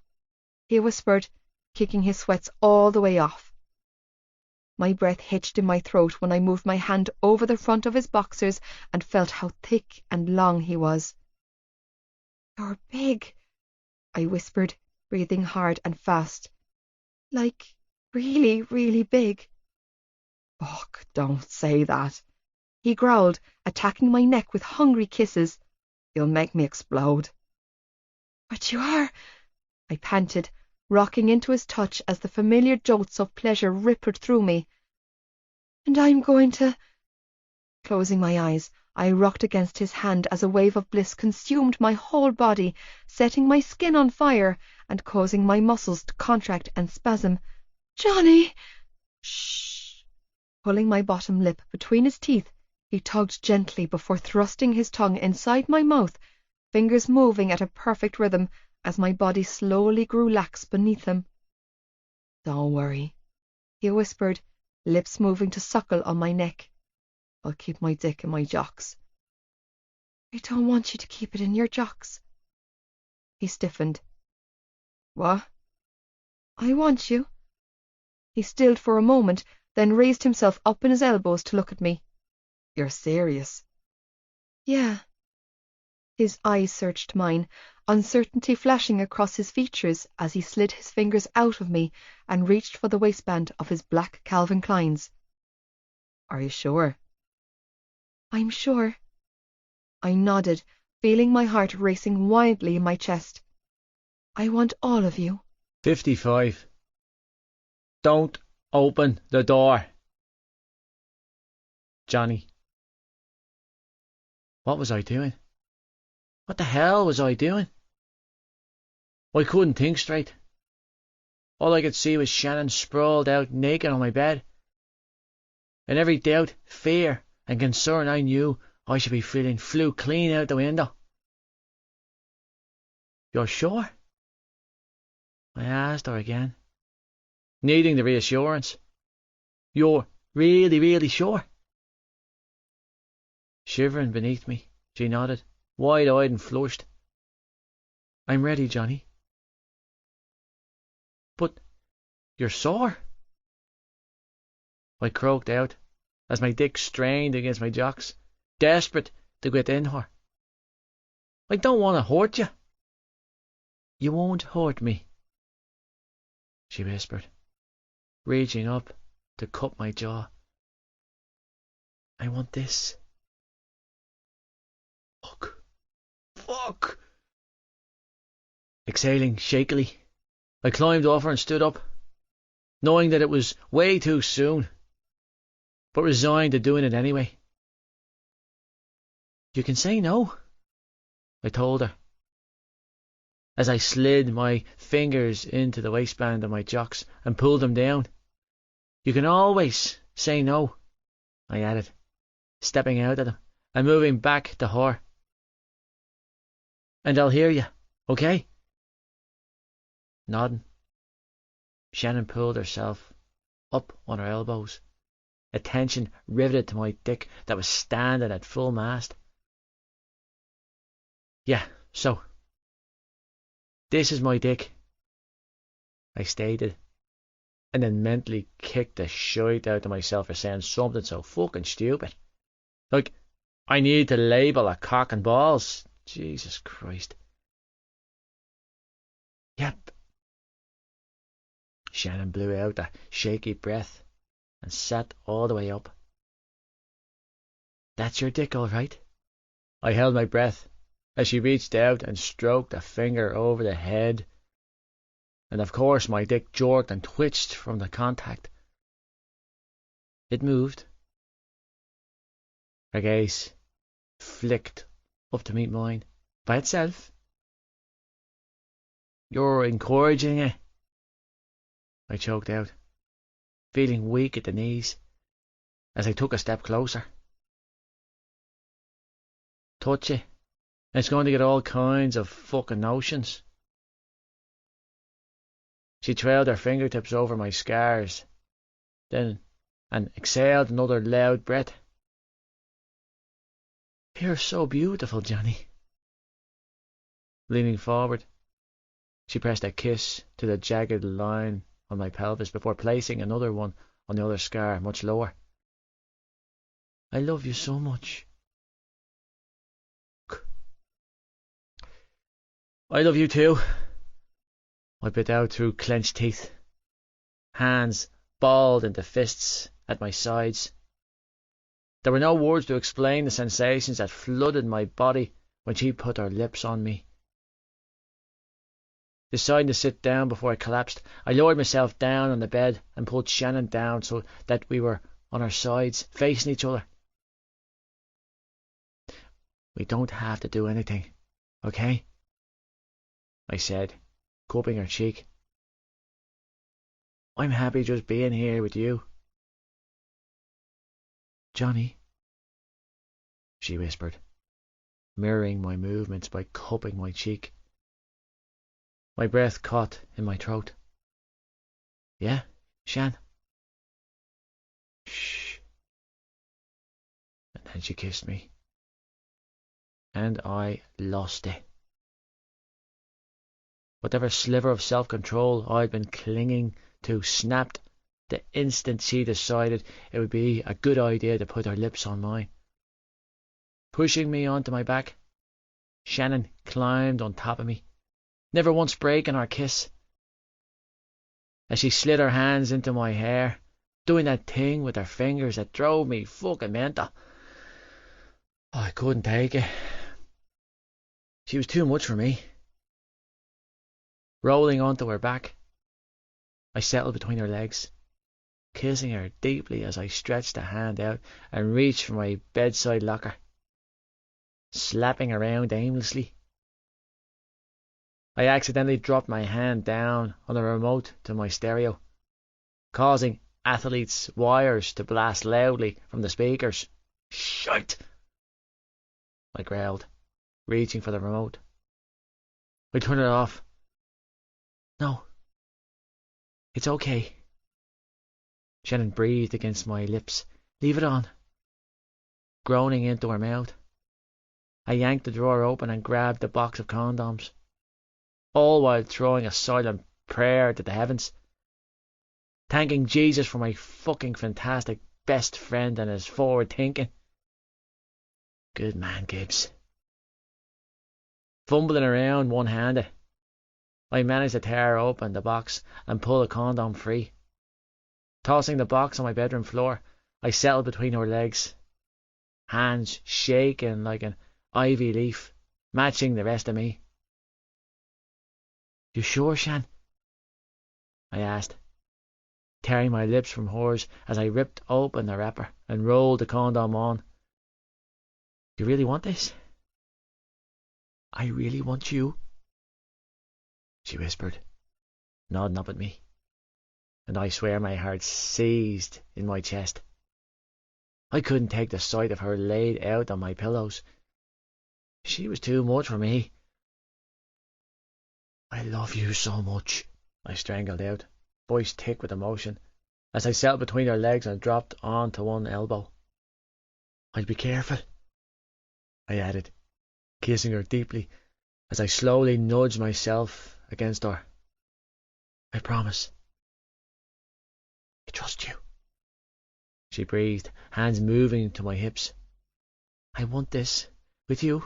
he whispered, kicking his sweats all the way off. My breath hitched in my throat when I moved my hand over the front of his boxers and felt how thick and long he was. You're big, I whispered, breathing hard and fast. Like, really, really big. Fuck, don't say that, he growled, attacking my neck with hungry kisses. You'll make me explode. But you are, I panted, rocking into his touch as the familiar jolts of pleasure rippled through me. And I'm going to... Closing my eyes, I rocked against his hand as a wave of bliss consumed my whole body, setting my skin on fire and causing my muscles to contract and spasm. Johnny! Shh! Pulling my bottom lip between his teeth, he tugged gently before thrusting his tongue inside my mouth, fingers moving at a perfect rhythm as my body slowly grew lax beneath him. Don't worry, he whispered, lips moving to suckle on my neck. I'll keep my dick in my jocks. I don't want you to keep it in your jocks. He stiffened. What? I want you. He stilled for a moment, then raised himself up on his elbows to look at me. You're serious? Yeah. His eyes searched mine, uncertainty flashing across his features as he slid his fingers out of me and reached for the waistband of his black Calvin Kleins. Are you sure? I'm sure. I nodded, feeling my heart racing wildly in my chest. I want all of you. 55. Don't open the door. Johnny. What was I doing? What the hell was I doing? I couldn't think straight. All I could see was Shannon sprawled out naked on my bed. And every doubt, fear, and concern I knew I should be feeling flew clean out the window. You're sure? I asked her again, needing the reassurance. You're really, really sure? Shivering beneath me, she nodded, wide-eyed and flushed. I'm ready, Johnny. But you're sore? I croaked out as my dick strained against my jocks, desperate to get in her. I don't want to hurt you. You won't hurt me, she whispered, reaching up to cut my jaw. I want this. Fuck. Fuck! Exhaling shakily, I climbed off her and stood up, knowing that it was way too soon, but resigned to doing it anyway. You can say no, I told her, as I slid my fingers into the waistband of my jocks and pulled them down. You can always say no, I added, stepping out at him and moving back to her. And I'll hear you, okay? Nodding, Shannon pulled herself up on her elbows, attention riveted to my dick that was standing at full mast. Yeah, so this is my dick, I stated, and then mentally kicked the shite out of myself for saying something so fucking stupid. Like, I need to label a cock and balls. Jesus Christ. Yep. Shannon blew out a shaky breath and sat all the way up. That's your dick, all right? I held my breath as she reached out and stroked a finger over the head, and of course my dick jerked and twitched from the contact. It moved. Her gaze flicked up to meet mine by itself. You're encouraging it, I choked out, feeling weak at the knees as I took a step closer. Touch it, and it's going to get all kinds of fucking notions. She trailed her fingertips over my scars, then and exhaled another loud breath. You're so beautiful, Johnny. Leaning forward, she pressed a kiss to the jagged line on my pelvis before placing another one on the other scar, much lower. I love you so much. I love you too, I bit out through clenched teeth, hands balled into fists at my sides. There were no words to explain the sensations that flooded my body when she put her lips on me. Deciding to sit down before I collapsed, I lowered myself down on the bed and pulled Shannon down so that we were on our sides, facing each other. We don't have to do anything, okay? I said, cupping her cheek. I'm happy just being here with you. Johnny, she whispered, mirroring my movements by cupping my cheek. My breath caught in my throat. Yeah, Shan? Shh. And then she kissed me. And I lost it. Whatever sliver of self-control I'd been clinging to snapped the instant she decided it would be a good idea to put her lips on mine. Pushing me onto my back, Shannon climbed on top of me, never once breaking our kiss. As she slid her hands into my hair, doing that thing with her fingers that drove me fucking mental. I couldn't take it. She was too much for me. Rolling onto her back, I settled between her legs, kissing her deeply as I stretched a hand out and reached for my bedside locker, slapping around aimlessly. I accidentally dropped my hand down on the remote to my stereo, causing Athlete's wires to blast loudly from the speakers. Shite! I growled, reaching for the remote. I turned it off. No. It's okay. Shannon breathed against my lips. Leave it on. Groaning into her mouth, I yanked the drawer open and grabbed the box of condoms, all while throwing a silent prayer to the heavens, thanking Jesus for my fucking fantastic best friend and his forward thinking. Good man, Gibbs. Fumbling around one-handed, I managed to tear open the box and pull a condom free. Tossing the box on my bedroom floor, I settled between her legs, hands shaking like an ivy leaf. matching the rest of me. You sure, Shan? I asked, tearing my lips from hers as I ripped open the wrapper and rolled the condom on. You really want this? I really want you, she whispered, nodding up at me, and I swear my heart seized in my chest. I couldn't take the sight of her laid out on my pillows. She was too much for me. I love you so much, I strangled out, voice thick with emotion, as I settled between her legs and dropped onto one elbow. I'll be careful, I added, kissing her deeply as I slowly nudged myself against her. I promise. I trust you, she breathed, hands moving to my hips. I want this with you.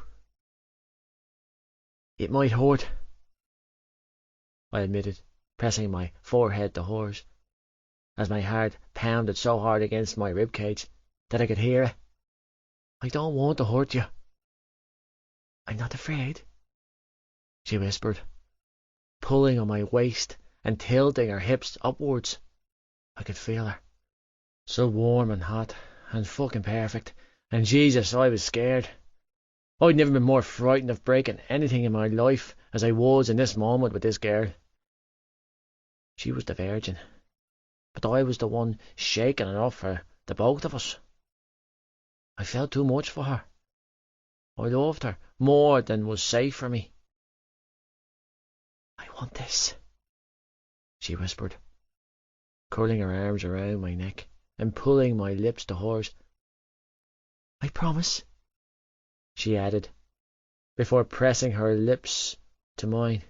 It might hurt, I admitted, pressing my forehead to hers, as my heart pounded so hard against my ribcage that I could hear it. I don't want to hurt you. I'm not afraid, she whispered, pulling on my waist and tilting her hips upwards. I could feel her, so warm and hot and fucking perfect, and Jesus, I was scared. I'd never been more frightened of breaking anything in my life as I was in this moment with this girl. She was the virgin, but I was the one shaking it off for the both of us. I felt too much for her. I loved her more than was safe for me. I want this, she whispered, curling her arms around my neck and pulling my lips to hers. I promise, she added, before pressing her lips to mine.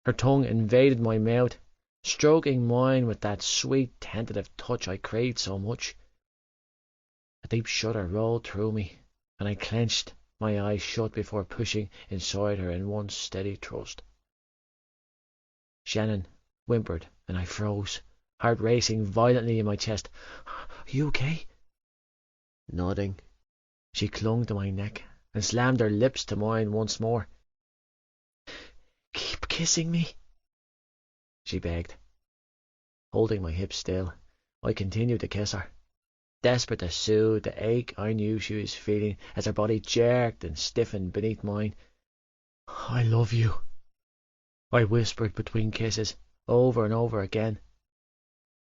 Her tongue invaded my mouth, stroking mine with that sweet, tentative touch I craved so much. A deep shudder rolled through me, and I clenched my eyes shut before pushing inside her in one steady thrust. Shannon whimpered, and I froze, heart racing violently in my chest. Are you okay? Nodding, she clung to my neck and slammed her lips to mine once more. Keep kissing me, she begged. Holding my hips still, I continued to kiss her, desperate to soothe the ache I knew she was feeling as her body jerked and stiffened beneath mine. I love you, I whispered between kisses, over and over again,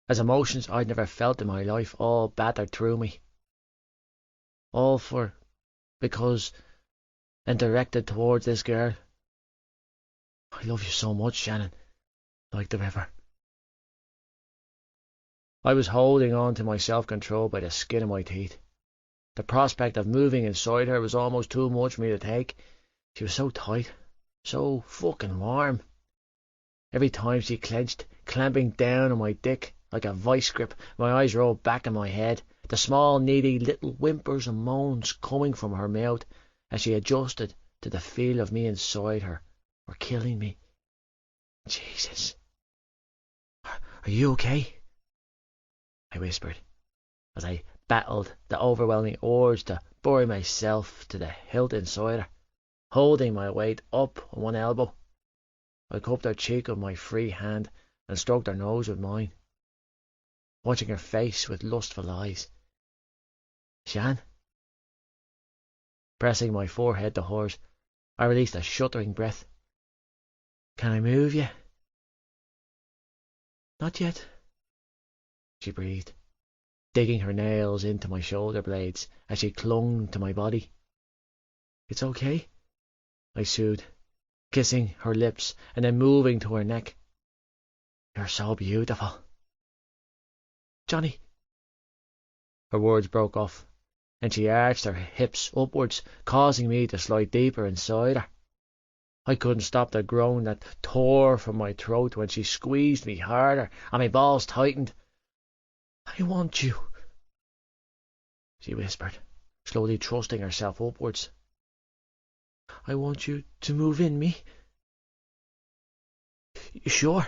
as emotions I'd never felt in my life all battered through me. All because, and directed towards this girl. I love you so much, Shannon, like the river. I was holding on to my self-control by the skin of my teeth. The prospect of moving inside her was almost too much for me to take. She was so tight, so fucking warm. Every time she clenched, clamping down on my dick like a vice grip, my eyes rolled back in my head, the small, needy little whimpers and moans coming from her mouth as she adjusted to the feel of me inside her were killing me. Jesus. Are you okay? I whispered, as I battled the overwhelming urge to bury myself to the hilt inside her, holding my weight up on one elbow. I cupped her cheek with my free hand and stroked her nose with mine, watching her face with lustful eyes. Shan? Pressing my forehead to hers, I released a shuddering breath. Can I move you? Not yet, she breathed, digging her nails into my shoulder blades as she clung to my body. It's okay, I soothed, kissing her lips and then moving to her neck. You're so beautiful. Johnny. Her words broke off, and she arched her hips upwards, causing me to slide deeper inside her. I couldn't stop the groan that tore from my throat when she squeezed me harder and my balls tightened. I want you, she whispered, slowly thrusting herself upwards. I want you to move in me. You sure?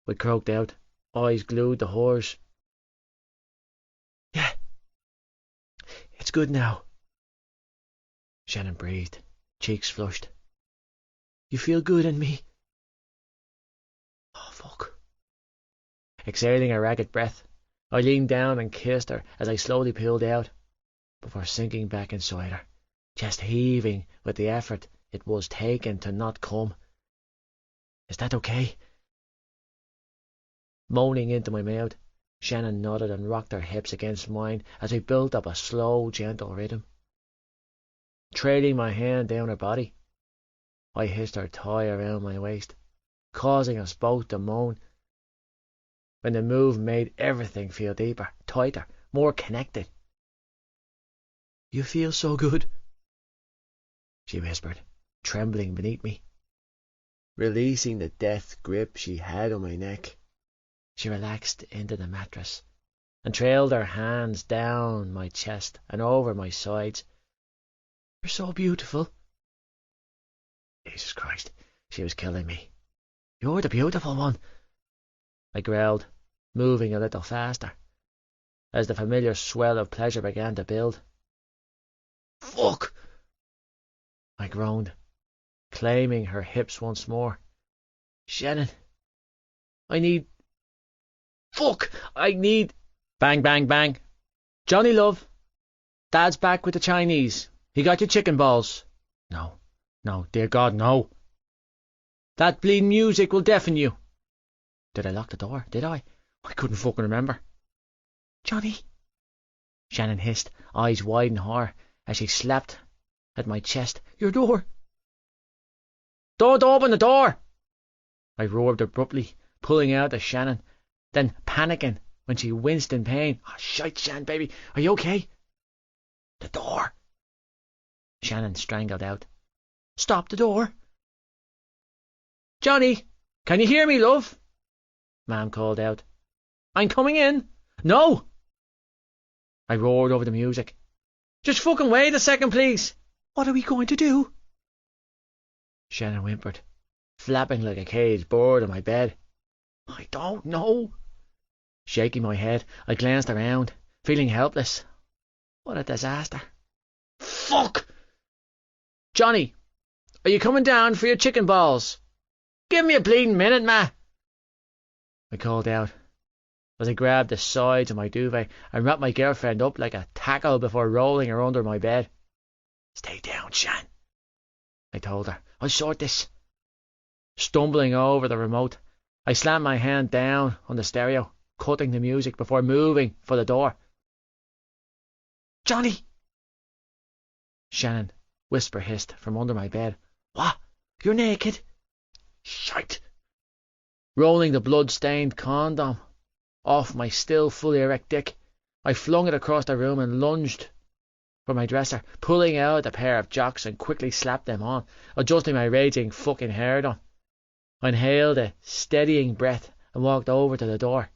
I croaked out, eyes glued to hers. Yeah, it's good now, Shannon breathed, cheeks flushed. You feel good in me? Oh, fuck. Exhaling a ragged breath, I leaned down and kissed her as I slowly pulled out, before sinking back inside her, chest heaving with the effort it was taking to not come. Is that okay? Moaning into my mouth, Shannon nodded and rocked her hips against mine as we built up a slow, gentle rhythm. Trailing my hand down her body, I hissed her tie around my waist, causing us both to moan. When the move made everything feel deeper, tighter, more connected. You feel so good, she whispered, trembling beneath me. Releasing the death grip she had on my neck, she relaxed into the mattress and trailed her hands down my chest and over my sides. You're so beautiful. Jesus Christ, she was killing me. You're the beautiful one, I growled, moving a little faster, as the familiar swell of pleasure began to build. Fuck! I groaned, claiming her hips once more. Shannon, I need... Fuck! I need... Bang, bang, bang. Johnny, love. Dad's back with the Chinese. He got your chicken balls. No, dear God, no. That bleeding music will deafen you. Did I lock the door? Did I? I couldn't fucking remember. Johnny, Shannon hissed, eyes wide in horror, as she slapped at my chest. Your door. Don't open the door! I roared abruptly, pulling out at Shannon, then panicking when she winced in pain. Oh, shite, Shan, baby. Are you okay? The door. Shannon strangled out. Stop the door. Johnny, can you hear me, love? Ma'am called out. I'm coming in. No! I roared over the music. Just fucking wait a second, please. What are we going to do? Shannon whimpered, flapping like a caged bird on my bed. I don't know. Shaking my head, I glanced around, feeling helpless. What a disaster. Fuck! Johnny, are you coming down for your chicken balls? Give me a bleeding minute, ma! I called out, as I grabbed the sides of my duvet and wrapped my girlfriend up like a tackle before rolling her under my bed. Stay down, Shan, I told her. I'll sort this. Stumbling over the remote, I slammed my hand down on the stereo, cutting the music before moving for the door. Johnny! Shannon whisper hissed from under my bed. What? You're naked? Shite! Rolling the blood-stained condom off my still fully erect dick, I flung it across the room and lunged for my dresser, pulling out a pair of jocks and quickly slapped them on, adjusting my raging fucking hair on. I inhaled a steadying breath and walked over to the door.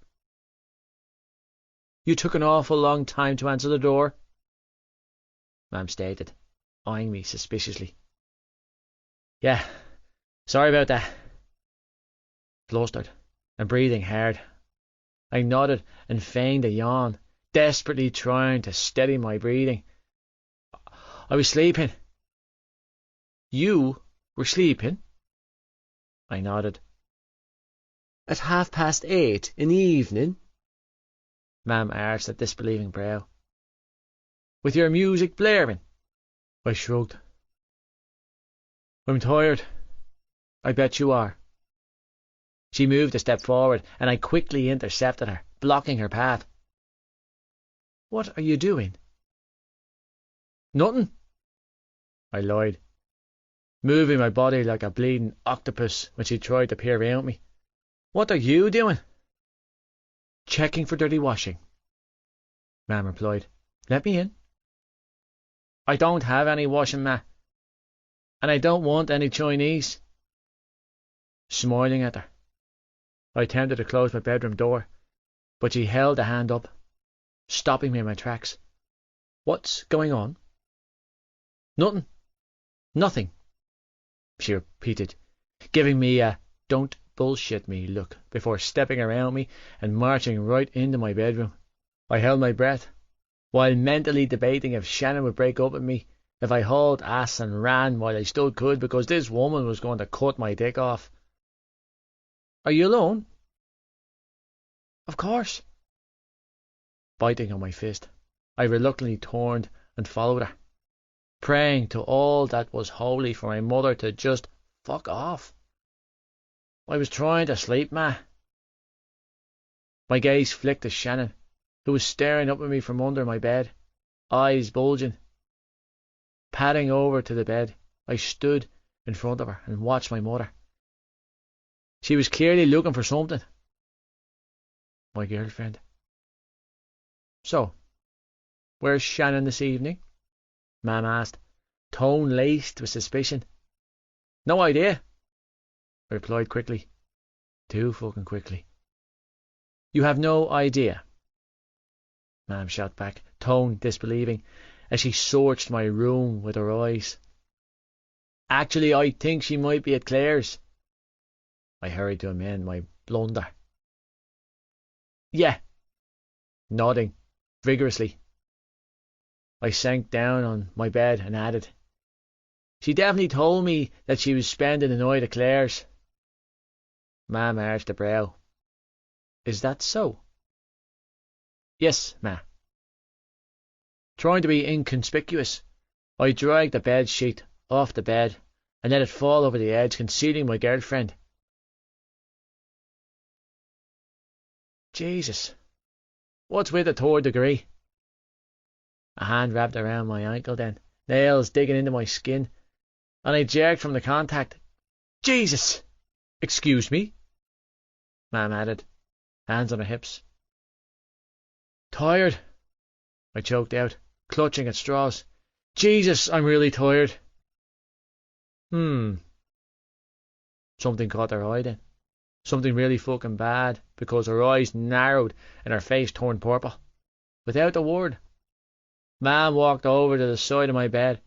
You took an awful long time to answer the door, Ma'am stated, eyeing me suspiciously. Yeah, sorry about that. Flustered and breathing hard, I nodded and feigned a yawn, desperately trying to steady my breathing. I was sleeping. You were sleeping? I nodded. At 8:30 in the evening? Ma'am arched a disbelieving brow. With your music blaring? I shrugged. I'm tired. I bet you are. She moved a step forward, and I quickly intercepted her, blocking her path. What are you doing? Nothing, I lied, moving my body like a bleeding octopus when she tried to peer around me. What are you doing? Checking for dirty washing, Ma'am replied. Let me in. I don't have any washing, Ma, and I don't want any Chinese. Smiling at her, I attempted to close my bedroom door, but she held a hand up, stopping me in my tracks. What's going on? Nothing. Nothing, she repeated, giving me a don't bullshit me look before stepping around me and marching right into my bedroom. I held my breath, while mentally debating if Shannon would break up with me if I hauled ass and ran while I still could, because this woman was going to cut my dick off. Are you alone? Of course. Biting on my fist, I reluctantly turned and followed her, praying to all that was holy for my mother to just fuck off. I was trying to sleep, ma. My gaze flicked to Shannon, who was staring up at me from under my bed, eyes bulging. Padding over to the bed, I stood in front of her and watched my mother. She was clearly looking for something. My girlfriend. So, where's Shannon this evening? Mam asked, tone laced with suspicion. No idea, I replied quickly. Too fucking quickly. You have no idea, Mam shot back, tone disbelieving, as she searched my room with her eyes. Actually, I think she might be at Claire's. I hurried to amend my blunder. Yeah, nodding vigorously. I sank down on my bed and added, she definitely told me that she was spending the night at Claire's. Mam arched a brow. Is that so? Yes, Ma. Trying to be inconspicuous, I dragged the bed sheet off the bed and let it fall over the edge, concealing my girlfriend. Jesus, what's with the third degree? A hand wrapped around my ankle then, nails digging into my skin, and I jerked from the contact. Jesus! Excuse me? Mam added, hands on her hips. Tired, I choked out, clutching at straws. Jesus, I'm really tired. Something caught her eye then. Something really fucking bad, because her eyes narrowed and her face turned purple. Without a word, Mam walked over to the side of my bed,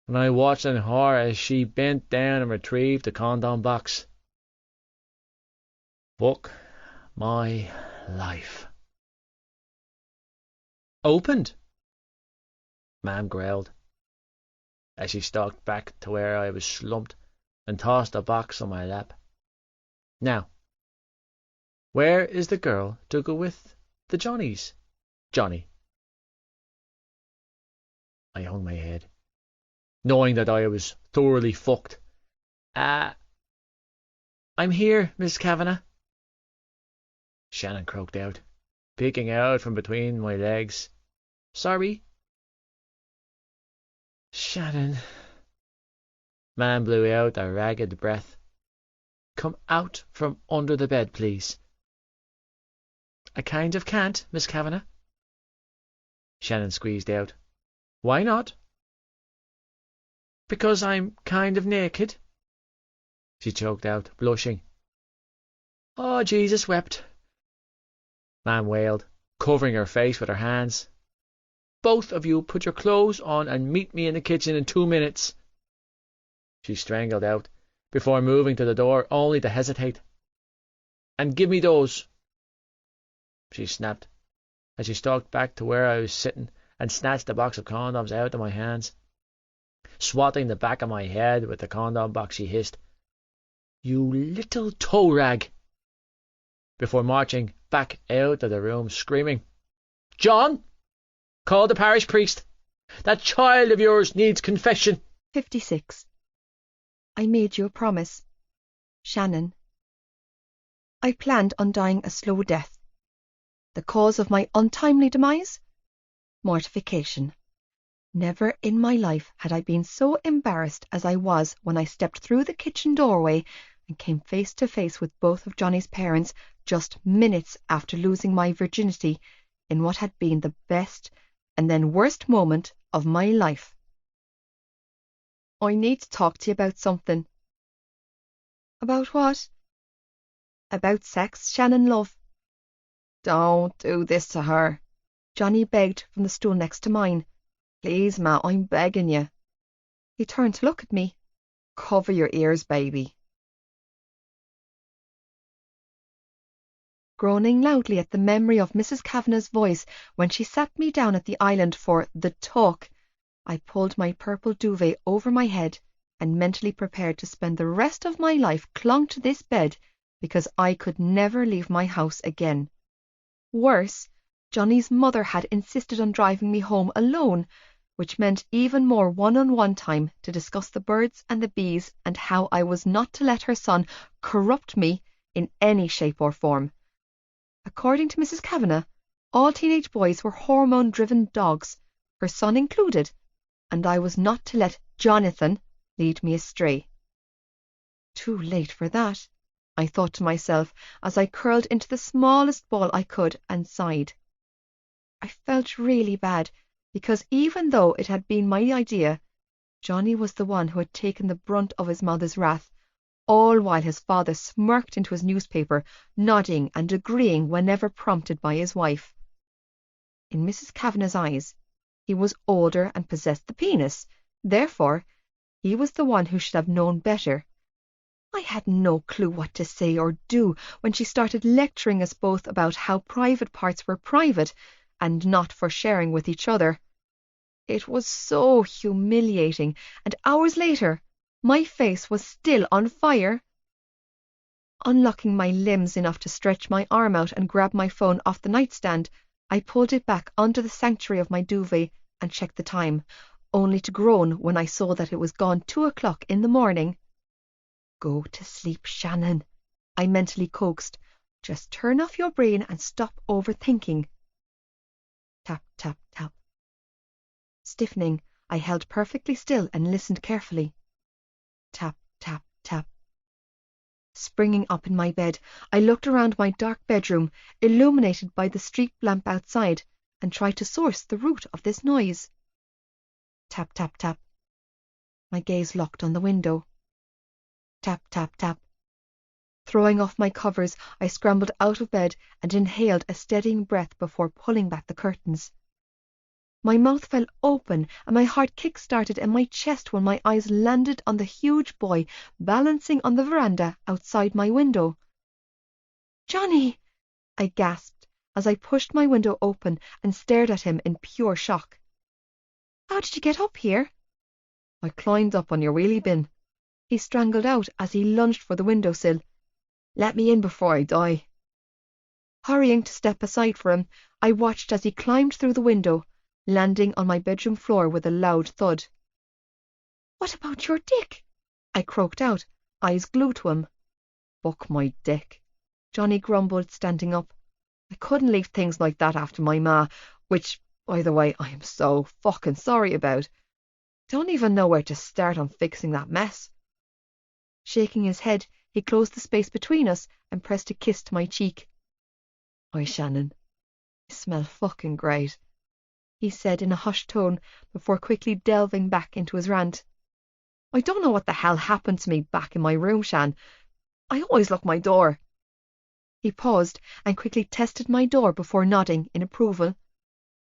and I watched in horror as she bent down and retrieved the condom box. Fuck my life. Opened? Mam growled, as she stalked back to where I was slumped and tossed the box on my lap. Now, where is the girl to go with the Johnnies, Johnny? I hung my head, knowing that I was thoroughly fucked. I'm here, Miss Kavanagh. Shannon croaked out, peeking out from between my legs. Sorry? Shannon. Man blew out a ragged breath. Come out from under the bed, please. I kind of can't, Miss Kavanagh. Shannon squeezed out. Why not? Because I'm kind of naked, she choked out, blushing. Oh, Jesus wept. Mam wailed, covering her face with her hands. Both of you put your clothes on and meet me in the kitchen in 2 minutes. She strangled out, before moving to the door, only to hesitate. And give me those, she snapped, as she stalked back to where I was sitting and snatched the box of condoms out of my hands. Swatting the back of my head with the condom box, she hissed, You little toe rag, before marching back out of the room, screaming, John, call the parish priest. That child of yours needs confession. 56. I made you a promise. Shannon. I planned on dying a slow death. The cause of my untimely demise? Mortification. Never in my life had I been so embarrassed as I was when I stepped through the kitchen doorway and came face to face with both of Johnny's parents just minutes after losing my virginity in what had been the best and then worst moment of my life. I need to talk to you about something. About what? About sex, Shannon, love. Don't do this to her, Johnny begged from the stool next to mine. Please, Ma, I'm begging you. He turned to look at me. Cover your ears, baby. Groaning loudly at the memory of Mrs. Kavanagh's voice when she sat me down at the island for the talk, I pulled my purple duvet over my head and mentally prepared to spend the rest of my life clung to this bed because I could never leave my house again. Worse, Johnny's mother had insisted on driving me home alone, which meant even more one-on-one time to discuss the birds and the bees and how I was not to let her son corrupt me in any shape or form. According to Mrs. Kavanagh, all teenage boys were hormone-driven dogs, her son included, and I was not to let Jonathan lead me astray. Too late for that, I thought to myself as I curled into the smallest ball I could and sighed. I felt really bad because even though it had been my idea, Johnny was the one who had taken the brunt of his mother's wrath, all while his father smirked into his newspaper, nodding and agreeing whenever prompted by his wife. In Mrs. Kavanagh's eyes, he was older and possessed the penis. Therefore, he was the one who should have known better. I had no clue what to say or do when she started lecturing us both about how private parts were private and not for sharing with each other. It was so humiliating, and hours later, my face was still on fire. Unlocking my limbs enough to stretch my arm out and grab my phone off the nightstand, I pulled it back under the sanctuary of my duvet and checked the time, only to groan when I saw that it was gone 2 o'clock in the morning. Go to sleep, Shannon, I mentally coaxed. Just turn off your brain and stop overthinking. Tap, tap, tap. Stiffening, I held perfectly still and listened carefully. Tap, tap, tap. Springing up in my bed, I looked around my dark bedroom, illuminated by the street lamp outside, and tried to source the root of this noise. Tap, tap, tap. My gaze locked on the window. Tap, tap, tap. Throwing off my covers, I scrambled out of bed and inhaled a steadying breath before pulling back the curtains. My mouth fell open and my heart kick-started in my chest when my eyes landed on the huge boy balancing on the veranda outside my window. "Johnny!" I gasped as I pushed my window open and stared at him in pure shock. "How did you get up here?" "I climbed up on your wheelie bin," he strangled out as he lunged for the windowsill. "Let me in before I die." Hurrying to step aside for him, I watched as he climbed through the window, landing on my bedroom floor with a loud thud. "What about your dick?" I croaked out, eyes glued to him. "Fuck my dick," Johnny grumbled, standing up. "I couldn't leave things like that after my ma, which, by the way, I am so fucking sorry about. Don't even know where to start on fixing that mess." Shaking his head, he closed the space between us and pressed a kiss to my cheek. "Hi, Shannon. You smell fucking great," he said in a hushed tone before quickly delving back into his rant. "I don't know what the hell happened to me back in my room, Shan. I always lock my door." He paused and quickly tested my door before nodding in approval.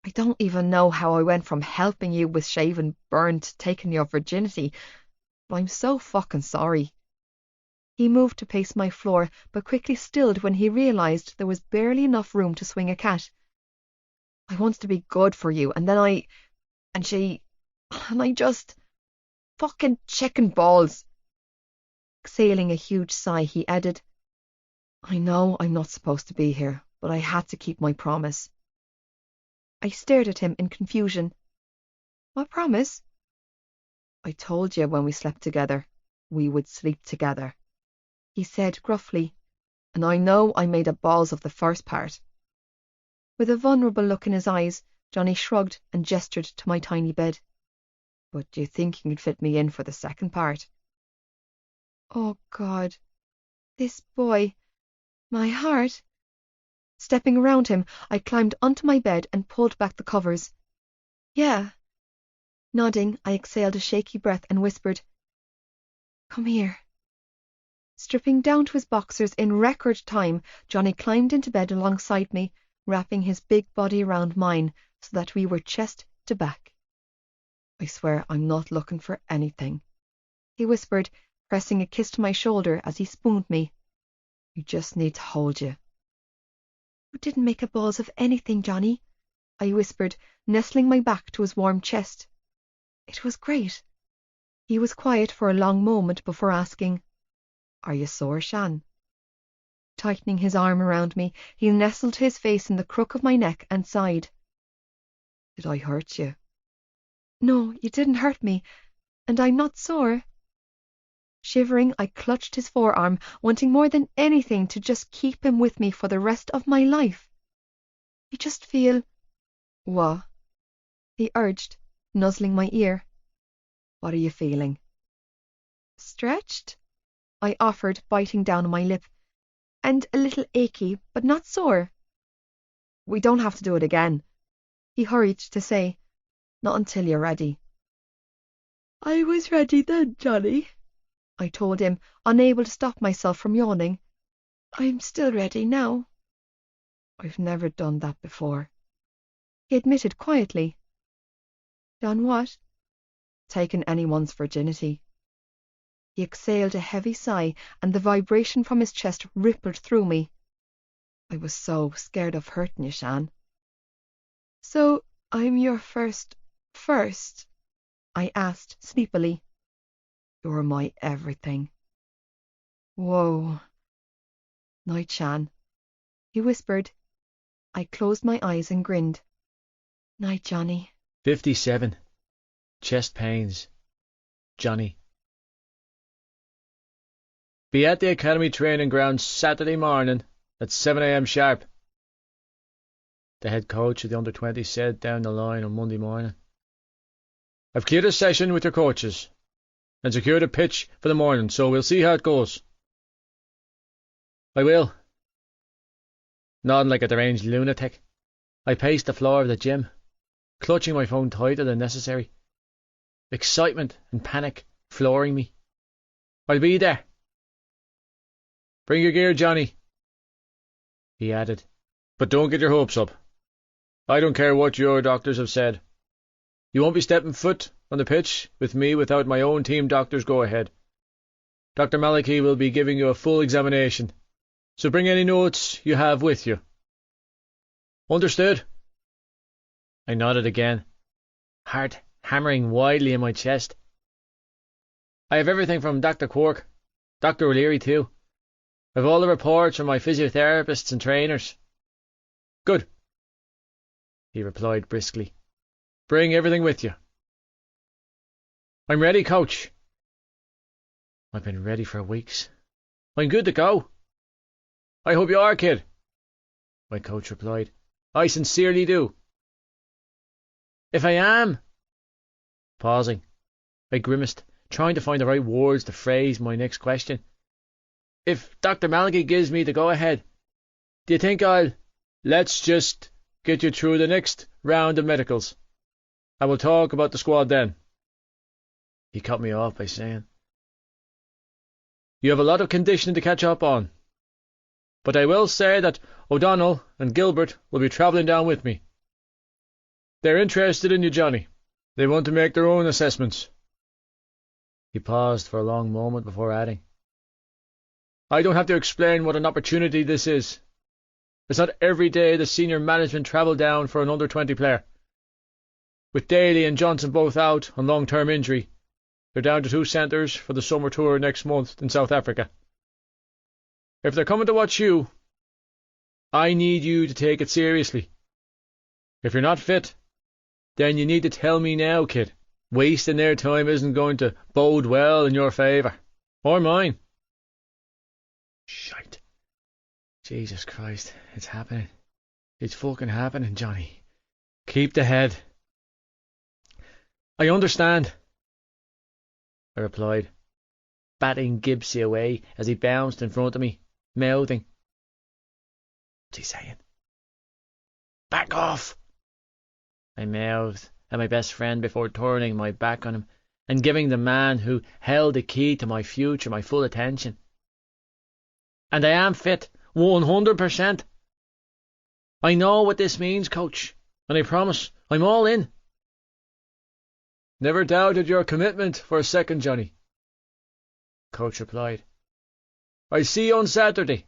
"I don't even know how I went from helping you with shaving burn to taking your virginity, but I'm so fucking sorry." He moved to pace my floor, but quickly stilled when he realized there was barely enough room to swing a cat. "I wants to be good for you, and then I just fucking chicken balls." Exhaling a huge sigh, he added, "I know I'm not supposed to be here, but I had to keep my promise." I stared at him in confusion. "What promise?" "I told you when we slept together, we would sleep together," he said gruffly, "and I know I made a balls of the first part." With a vulnerable look in his eyes, Johnny shrugged and gestured to my tiny bed. "But do you think you can fit me in for the second part?" Oh God, this boy, my heart. Stepping around him, I climbed onto my bed and pulled back the covers. "Yeah." Nodding, I exhaled a shaky breath and whispered, "Come here." Stripping down to his boxers in record time, Johnny climbed into bed alongside me, wrapping his big body around mine so that we were chest to back. "I swear I'm not looking for anything," he whispered, pressing a kiss to my shoulder as he spooned me. "You just need to hold you." "You didn't make a balls of anything, Johnny," I whispered, nestling my back to his warm chest. It was great. He was quiet for a long moment before asking, "Are you sore, Shan?" Tightening his arm around me, he nestled his face in the crook of my neck and sighed. "Did I hurt you?" "No, you didn't hurt me, and I'm not sore." Shivering, I clutched his forearm, wanting more than anything to just keep him with me for the rest of my life. "I just feel—" "What?" he urged, nuzzling my ear. "What are you feeling?" "Stretched," I offered, biting down on my lip, "and a little achy, but not sore." "We don't have to do it again," he hurried to say. "Not until you're ready." "I was ready then, Johnny," I told him, unable to stop myself from yawning. "I'm still ready now." "I've never done that before," he admitted quietly. "Done what?" "Taken anyone's virginity." He exhaled a heavy sigh, and the vibration from his chest rippled through me. "I was so scared of hurting you, Shan." "So I'm your first, I asked sleepily. "You're my everything." "Whoa." "Night, Shan," he whispered. I closed my eyes and grinned. "Night, Johnny." 57. Chest pains. Johnny. Be at the academy training ground Saturday morning at 7 a.m. sharp, the head coach of the under-20 said down the line on Monday morning. "I've cleared a session with your coaches and secured a pitch for the morning, so we'll see how it goes." "I will." Nodding like a deranged lunatic, I paced the floor of the gym, clutching my phone tighter than necessary. Excitement and panic flooring me. "I'll be there." "Bring your gear, Johnny," he added, "but don't get your hopes up. I don't care what your doctors have said. You won't be stepping foot on the pitch with me without my own team doctor's go-ahead. Dr. Malachy will be giving you a full examination, so bring any notes you have with you." "Understood." I nodded again, heart hammering wildly in my chest. "I have everything from Dr. Quirk, Dr. O'Leary too. I've all the reports from my physiotherapists and trainers." "Good," he replied briskly. "Bring everything with you." "I'm ready, coach." "I've been ready for weeks. I'm good to go." "I hope you are, kid," my coach replied. "I sincerely do." "If I am—" Pausing, I grimaced, trying to find the right words to phrase my next question. "If Dr. Malachy gives me the go-ahead, do you think let's just get you through the next round of medicals, and we'll talk about the squad then?" He cut me off by saying, "You have a lot of conditioning to catch up on, but I will say that O'Donnell and Gilbert will be travelling down with me. They're interested in you, Johnny. They want to make their own assessments." He paused for a long moment before adding, "I don't have to explain what an opportunity this is. It's not every day the senior management travel down for an under-20 player. With Daly and Johnson both out on long-term injury, they're down to 2 centres for the summer tour next month in South Africa. If they're coming to watch you, I need you to take it seriously. If you're not fit, then you need to tell me now, kid. Wasting their time isn't going to bode well in your favour, or mine." Shite. Jesus Christ, it's happening. It's fucking happening, Johnny. Keep the head. "I understand," I replied, batting Gibbsy away as he bounced in front of me, mouthing, "What's he saying?" "Back off," I mouthed at my best friend before turning my back on him and giving the man who held the key to my future my full attention. "And I am fit, 100%. I know what this means, coach, and I promise I'm all in." "Never doubted your commitment for a second, Johnny," coach replied. "I see you on Saturday."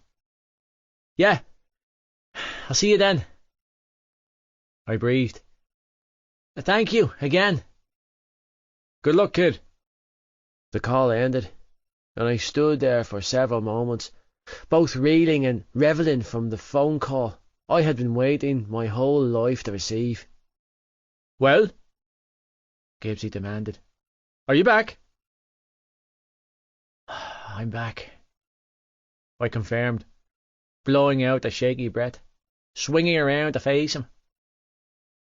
"Yeah, I'll see you then," I breathed. "Thank you again." Good luck, kid. The call ended, and I stood there for several moments, both reeling and revelling from the phone call I had been waiting my whole life to receive. Well? Gibbsy demanded. Are you back? I'm back, I confirmed, blowing out a shaky breath, swinging around to face him.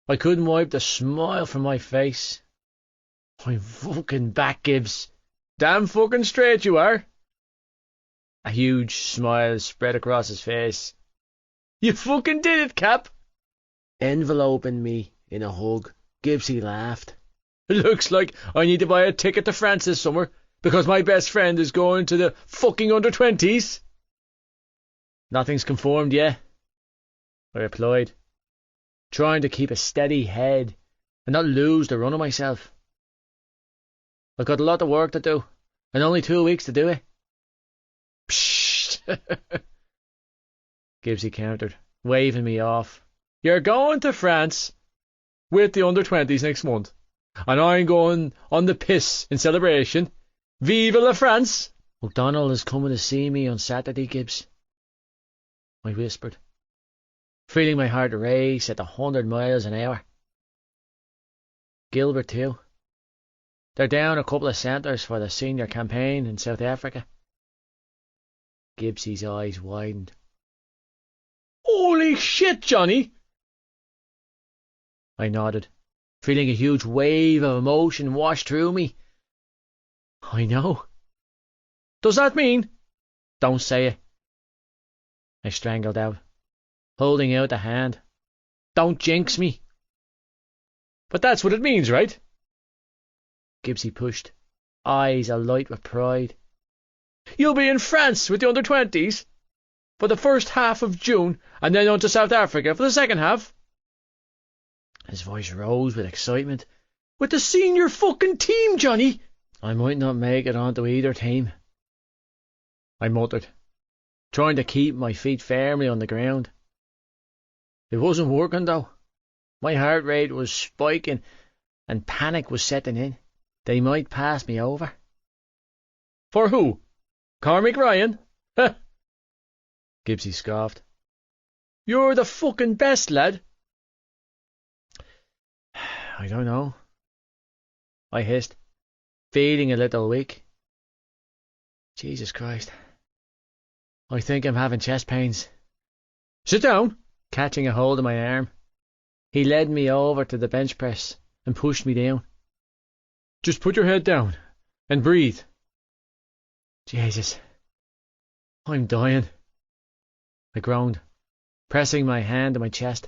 I couldn't wipe the smile from my face. I'm fucking back, Gibbs. Damn fucking straight you are. A huge smile spread across his face. You fucking did it, Cap. Enveloping me in a hug, Gibbsy laughed. Looks like I need to buy a ticket to France this summer, because my best friend is going to the fucking under-20s. Nothing's conformed yet, I replied, trying to keep a steady head and not lose the run of myself. I've got a lot of work to do, and only 2 weeks to do it. Psst, Gibbsy countered, waving me off. You're going to France with the under-20s next month, and I'm going on the piss in celebration. Vive la France! O'Donnell is coming to see me on Saturday, Gibbs, I whispered, feeling my heart race at 100 miles an hour. Gilbert too. They're down a couple of centres for the senior campaign in South Africa. Gibbsy's eyes widened. Holy shit, Johnny! I nodded, feeling a huge wave of emotion wash through me. I know. Does that mean? Don't say it, I strangled out, holding out a hand. Don't jinx me. But that's what it means, right? Gibbsy pushed, eyes alight with pride. You'll be in France with the under-20s for the first half of June, and then on to South Africa for the second half. His voice rose with excitement. With the senior fucking team, Johnny! I might not make it onto either team, I muttered, trying to keep my feet firmly on the ground. It wasn't working, though. My heart rate was spiking, and panic was setting in. They might pass me over. For who? Cormac Ryan? Ha! Gibbsy scoffed. You're the fucking best, lad. I don't know, I hissed, feeling a little weak. Jesus Christ. I think I'm having chest pains. Sit down, catching a hold of my arm. He led me over to the bench press and pushed me down. Just put your head down and breathe. Jesus, I'm dying, I groaned, pressing my hand to my chest.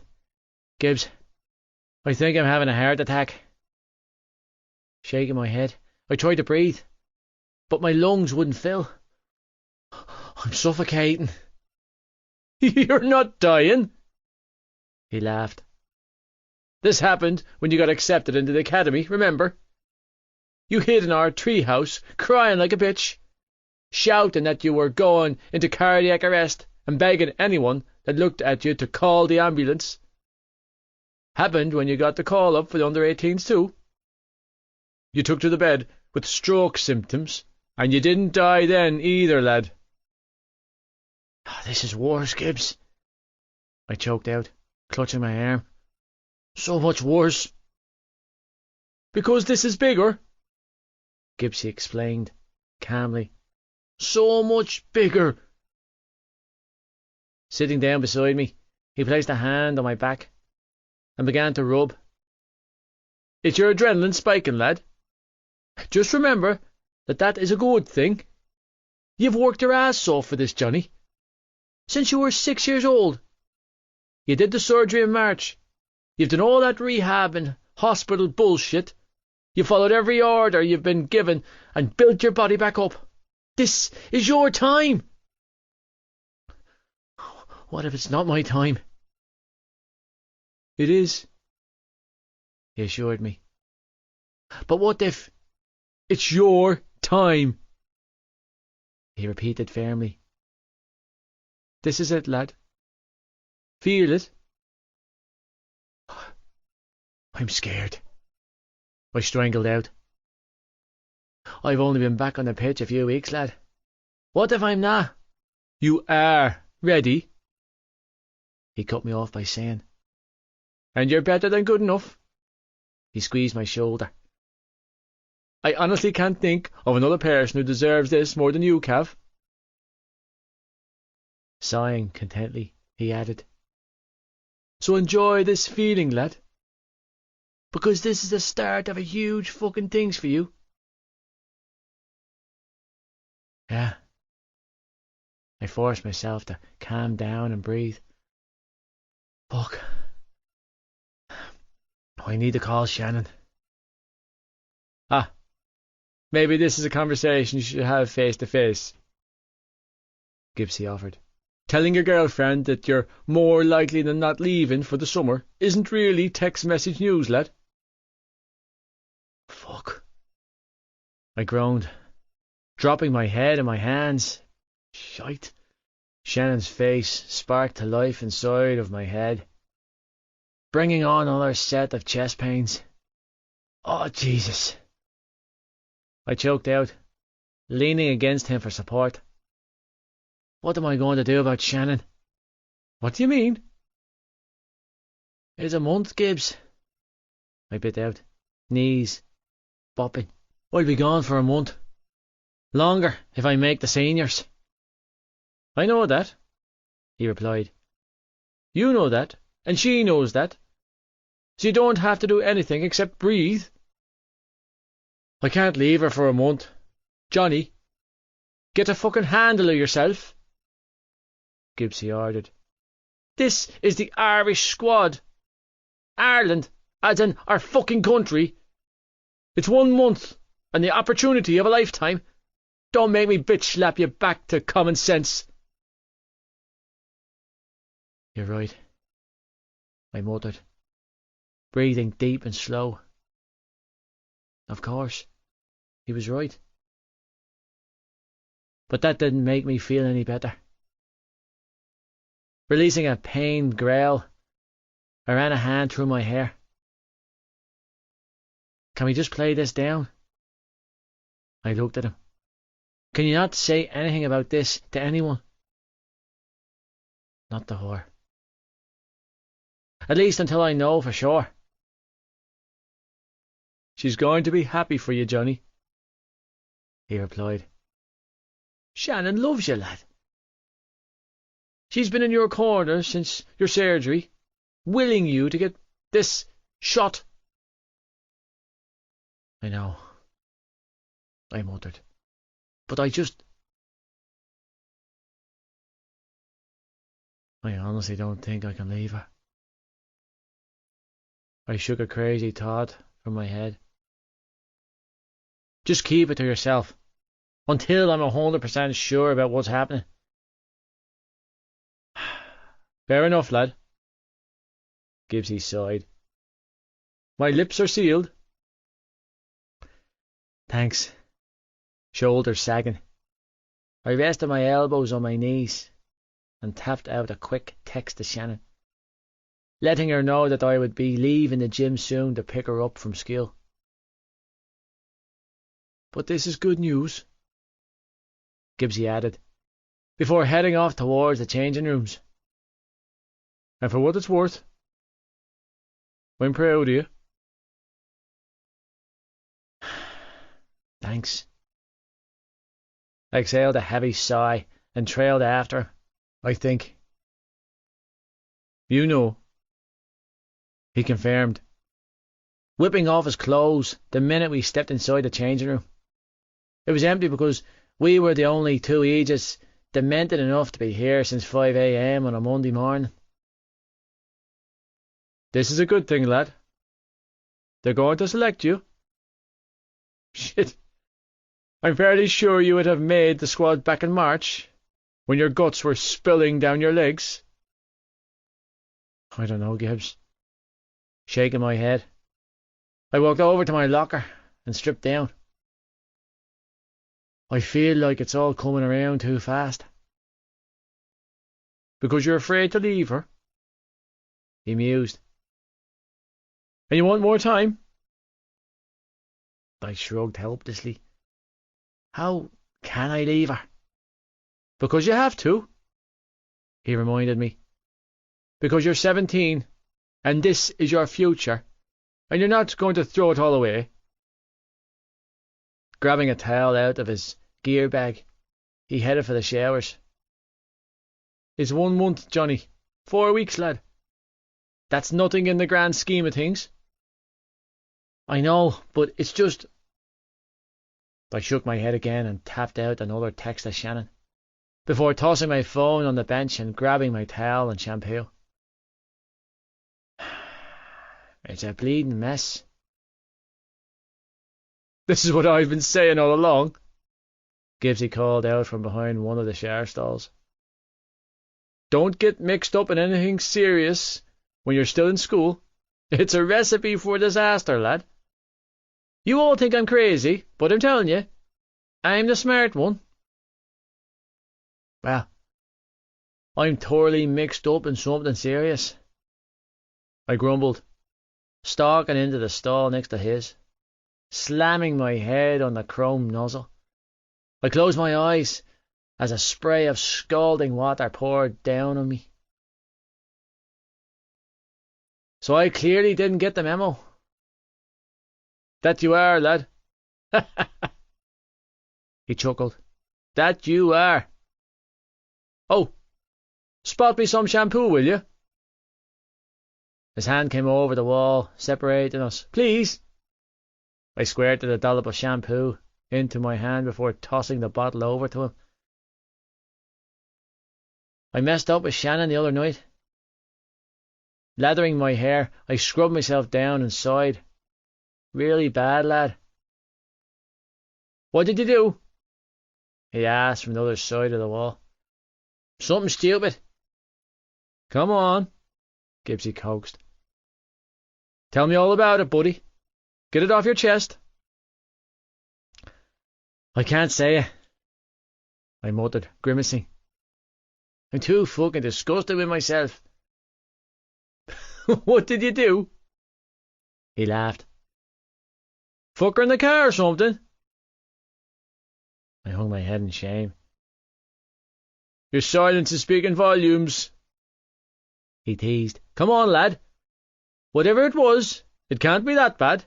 Gibbs, I think I'm having a heart attack. Shaking my head, I tried to breathe, but my lungs wouldn't fill. I'm suffocating. You're not dying, he laughed. This happened when you got accepted into the academy, remember? You hid in our treehouse, crying like a bitch, shouting that you were going into cardiac arrest and begging anyone that looked at you to call the ambulance. Happened when you got the call up for the under-18s too. You took to the bed with stroke symptoms, and you didn't die then either, lad. This is worse, Gibbs, I choked out, clutching my arm. So much worse. Because this is bigger, Gibbsy explained, calmly. So much bigger. Sitting down beside me, he placed a hand on my back and began to rub. It's your adrenaline spiking, lad. Just remember that is a good thing. You've worked your ass off for this, Johnny. Since you were 6 years old. You did the surgery in March. You've done all that rehab and hospital bullshit. You followed every order you've been given and built your body back up. This is your time. What if it's not my time? It is, he assured me. But what if it's your time? He repeated firmly. This is it, lad. Feel it. I'm scared, I strangled out, I've only been back on the pitch a few weeks, lad. What if I'm not? You are ready? He cut me off by saying, and you're better than good enough. He squeezed my shoulder. I honestly can't think of another person who deserves this more than you, Cav. Sighing contentedly, he added, so enjoy this feeling, lad. Because this is the start of a huge fucking things for you. Yeah. I forced myself to calm down and breathe. Fuck. I need to call Shannon. Maybe this is a conversation you should have face to face, Gibbsy offered. Telling your girlfriend that you're more likely than not leaving for the summer isn't really text message news, lad. Fuck. I groaned, dropping my head in my hands. Shite. Shannon's face sparked to life inside of my head, bringing on another set of chest pains. Oh, Jesus. I choked out, leaning against him for support. What am I going to do about Shannon? What do you mean? It's a month, Gibbs. I bit out, knees bopping. I'll be gone for a month. Longer if I make the seniors. I know that, he replied. You know that, and she knows that. So you don't have to do anything except breathe. I can't leave her for a month. Johnny, get a fucking handle of yourself, Gibbsy ordered. This is the Irish squad. Ireland, as in our fucking country. It's 1 month, and the opportunity of a lifetime. Don't make me bitch slap you back to common sense. You're right, I muttered, breathing deep and slow. Of course, he was right. But that didn't make me feel any better. Releasing a pained growl, I ran a hand through my hair. Can we just play this down? I looked at him. Can you not say anything about this to anyone? Not to her. At least until I know for sure. She's going to be happy for you, Johnny, he replied. Shannon loves you, lad. She's been in your corner since your surgery, willing you to get this shot. I know, I muttered, but I honestly don't think I can leave her. I shook a crazy thought from my head. Just keep it to yourself, until I'm 100% sure about what's happening. Fair enough, lad, Gibbsy sighed. My lips are sealed. Thanks. Shoulders sagging. I rested my elbows on my knees and tapped out a quick text to Shannon, letting her know that I would be leaving the gym soon to pick her up from school. But this is good news, Gibbsy added, before heading off towards the changing rooms. And for what it's worth, I'm proud of you. Thanks. I exhaled a heavy sigh and trailed after, I think. You know, he confirmed, whipping off his clothes the minute we stepped inside the changing room. It was empty because we were the only two Aegis demented enough to be here since 5 a.m. on a Monday morning. This is a good thing, lad. They're going to select you. Shit. I'm fairly sure you would have made the squad back in March, when your guts were spilling down your legs. I don't know, Gibbs. Shaking my head, I walked over to my locker and stripped down. I feel like it's all coming around too fast. Because you're afraid to leave her? He mused. And you want more time? I shrugged helplessly, How can I leave her? Because you have to, he reminded me. Because you're 17, and this is your future, and you're not going to throw it all away. Grabbing a towel out of his gear bag, he headed for the showers. It's 1 month, Johnny. 4 weeks, lad. That's nothing in the grand scheme of things. I know, but it's just... I shook my head again and tapped out another text to Shannon, before tossing my phone on the bench and grabbing my towel and shampoo. It's a bleeding mess. This is what I've been saying all along, Gibbsy called out from behind one of the shower stalls. Don't get mixed up in anything serious when you're still in school. It's a recipe for disaster, lad. You all think I'm crazy, but I'm telling you, I'm the smart one. Well, I'm thoroughly mixed up in something serious, I grumbled, stalking into the stall next to his, slamming my head on the chrome nozzle. I closed my eyes as a spray of scalding water poured down on me. So I clearly didn't get the memo. That you are, lad. He chuckled. That you are. Oh, spot me some shampoo, will you? His hand came over the wall, separating us. Please. I squirted a dollop of shampoo into my hand before tossing the bottle over to him. I messed up with Shannon the other night. Lathering my hair, I scrubbed myself down and sighed. Really bad, lad. What did you do? He asked from the other side of the wall. Something stupid. Come on, Gibbsy coaxed. Tell me all about it, buddy. Get it off your chest. I can't say it, I muttered, grimacing. I'm too fucking disgusted with myself. What did you do? He laughed. Fuck her in the car or something? I hung my head in shame. Your silence is speaking volumes, he teased. Come on, lad. Whatever it was, it can't be that bad.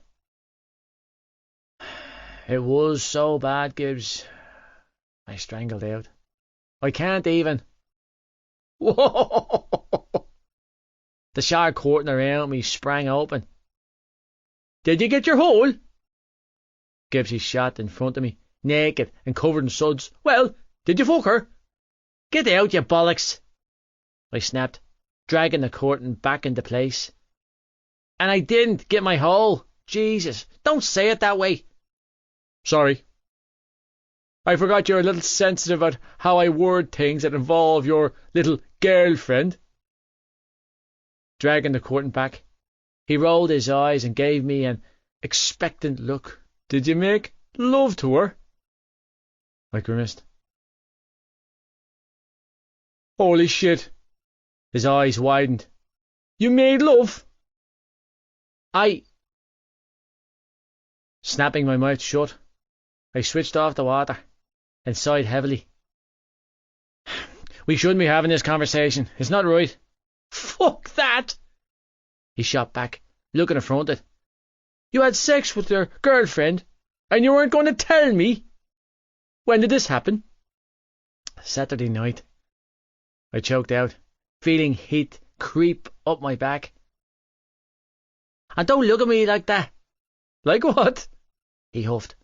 It was so bad, Gibbs, I strangled out. I can't even. Whoa! The shower curtain around me sprang open. Did you get your hole? Gibbsy shot in front of me, naked and covered in suds. Well, did you fuck her? Get out, you bollocks! I snapped, dragging the curtain back into place. And I didn't get my hole. Jesus, don't say it that way. Sorry. I forgot you're a little sensitive about how I word things that involve your little girlfriend. Dragging the curtain back, he rolled his eyes and gave me an expectant look. Did you make love to her? I grimaced. Holy shit. His eyes widened. You made love? Snapping my mouth shut, I switched off the water and sighed heavily. We shouldn't be having this conversation. It's not right. Fuck that! He shot back, looking affronted. You had sex with your girlfriend, and you weren't going to tell me? When did this happen? Saturday night, I choked out, feeling heat creep up my back. And don't look at me like that. Like what? He huffed.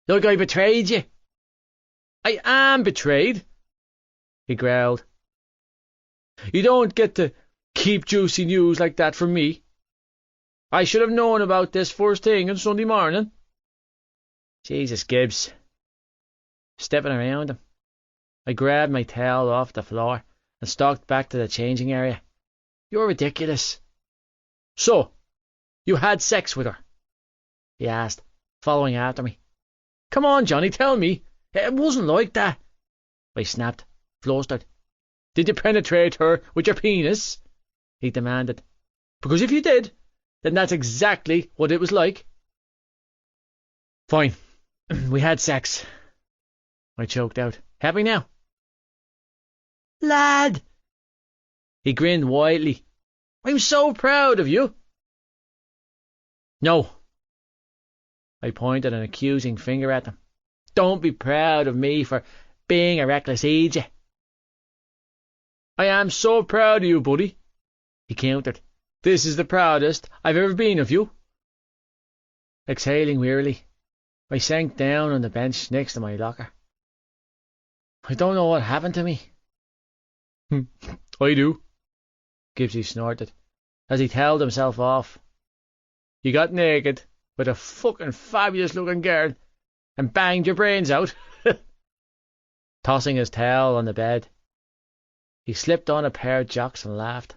Like I betrayed you. I am betrayed, he growled. You don't get to keep juicy news like that from me. I should have known about this first thing on Sunday morning. Jesus, Gibbs. Stepping around him, I grabbed my towel off the floor and stalked back to the changing area. You're ridiculous. So, you had sex with her? He asked, following after me. Come on, Johnny, tell me. It wasn't like that. I snapped, flustered. Did you penetrate her with your penis? He demanded. Because if you did, then that's exactly what it was like. Fine. We had sex. I choked out. Help me now. Lad! He grinned widely. I'm so proud of you. No. I pointed an accusing finger at him. Don't be proud of me for being a reckless idiot. I am so proud of you, buddy, he countered. This is the proudest I've ever been of you. Exhaling wearily, I sank down on the bench next to my locker. I don't know what happened to me. I do, Gibbsy snorted, as he towelled himself off. You got naked with a fucking fabulous looking girl and banged your brains out. Tossing his towel on the bed, he slipped on a pair of jocks and laughed.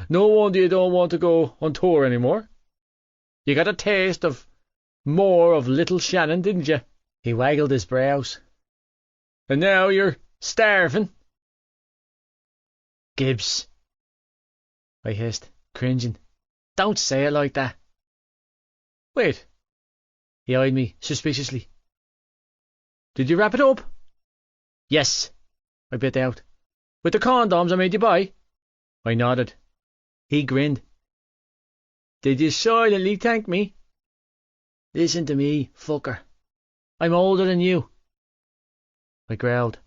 No wonder you don't want to go on tour anymore. You got a taste of more of little Shannon, didn't you? He waggled his brows. And now you're starving. Gibbs, I hissed, cringing. Don't say it like that. Wait. He eyed me suspiciously. Did you wrap it up? Yes, I bit out. With the condoms I made you buy? I nodded. He grinned. Did you silently thank me? Listen to me, fucker. I'm older than you. I growled.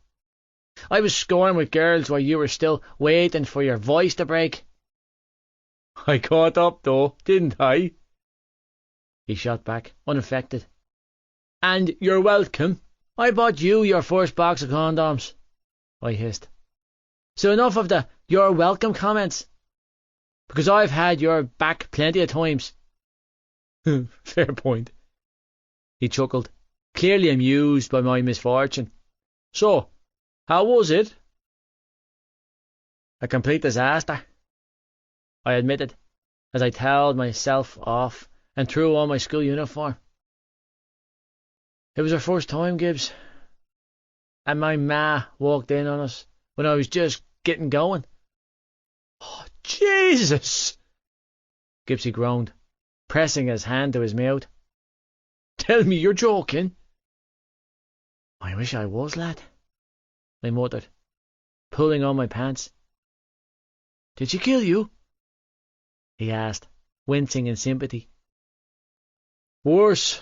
I was scoring with girls while you were still waiting for your voice to break. I caught up though, didn't I? He shot back, unaffected. And you're welcome. I bought you your first box of condoms, I hissed. So enough of the you're welcome comments, because I've had your back plenty of times. Fair point. He chuckled, clearly amused by my misfortune. So, how was it? A complete disaster, I admitted, as I towelled myself off and threw on my school uniform. It was our first time, Gibbs, and my ma walked in on us when I was just getting going. Oh, Jesus! Gibbsy groaned, pressing his hand to his mouth. Tell me you're joking. I wish I was, lad, I muttered, pulling on my pants. Did she kill you? He asked, wincing in sympathy. Worse,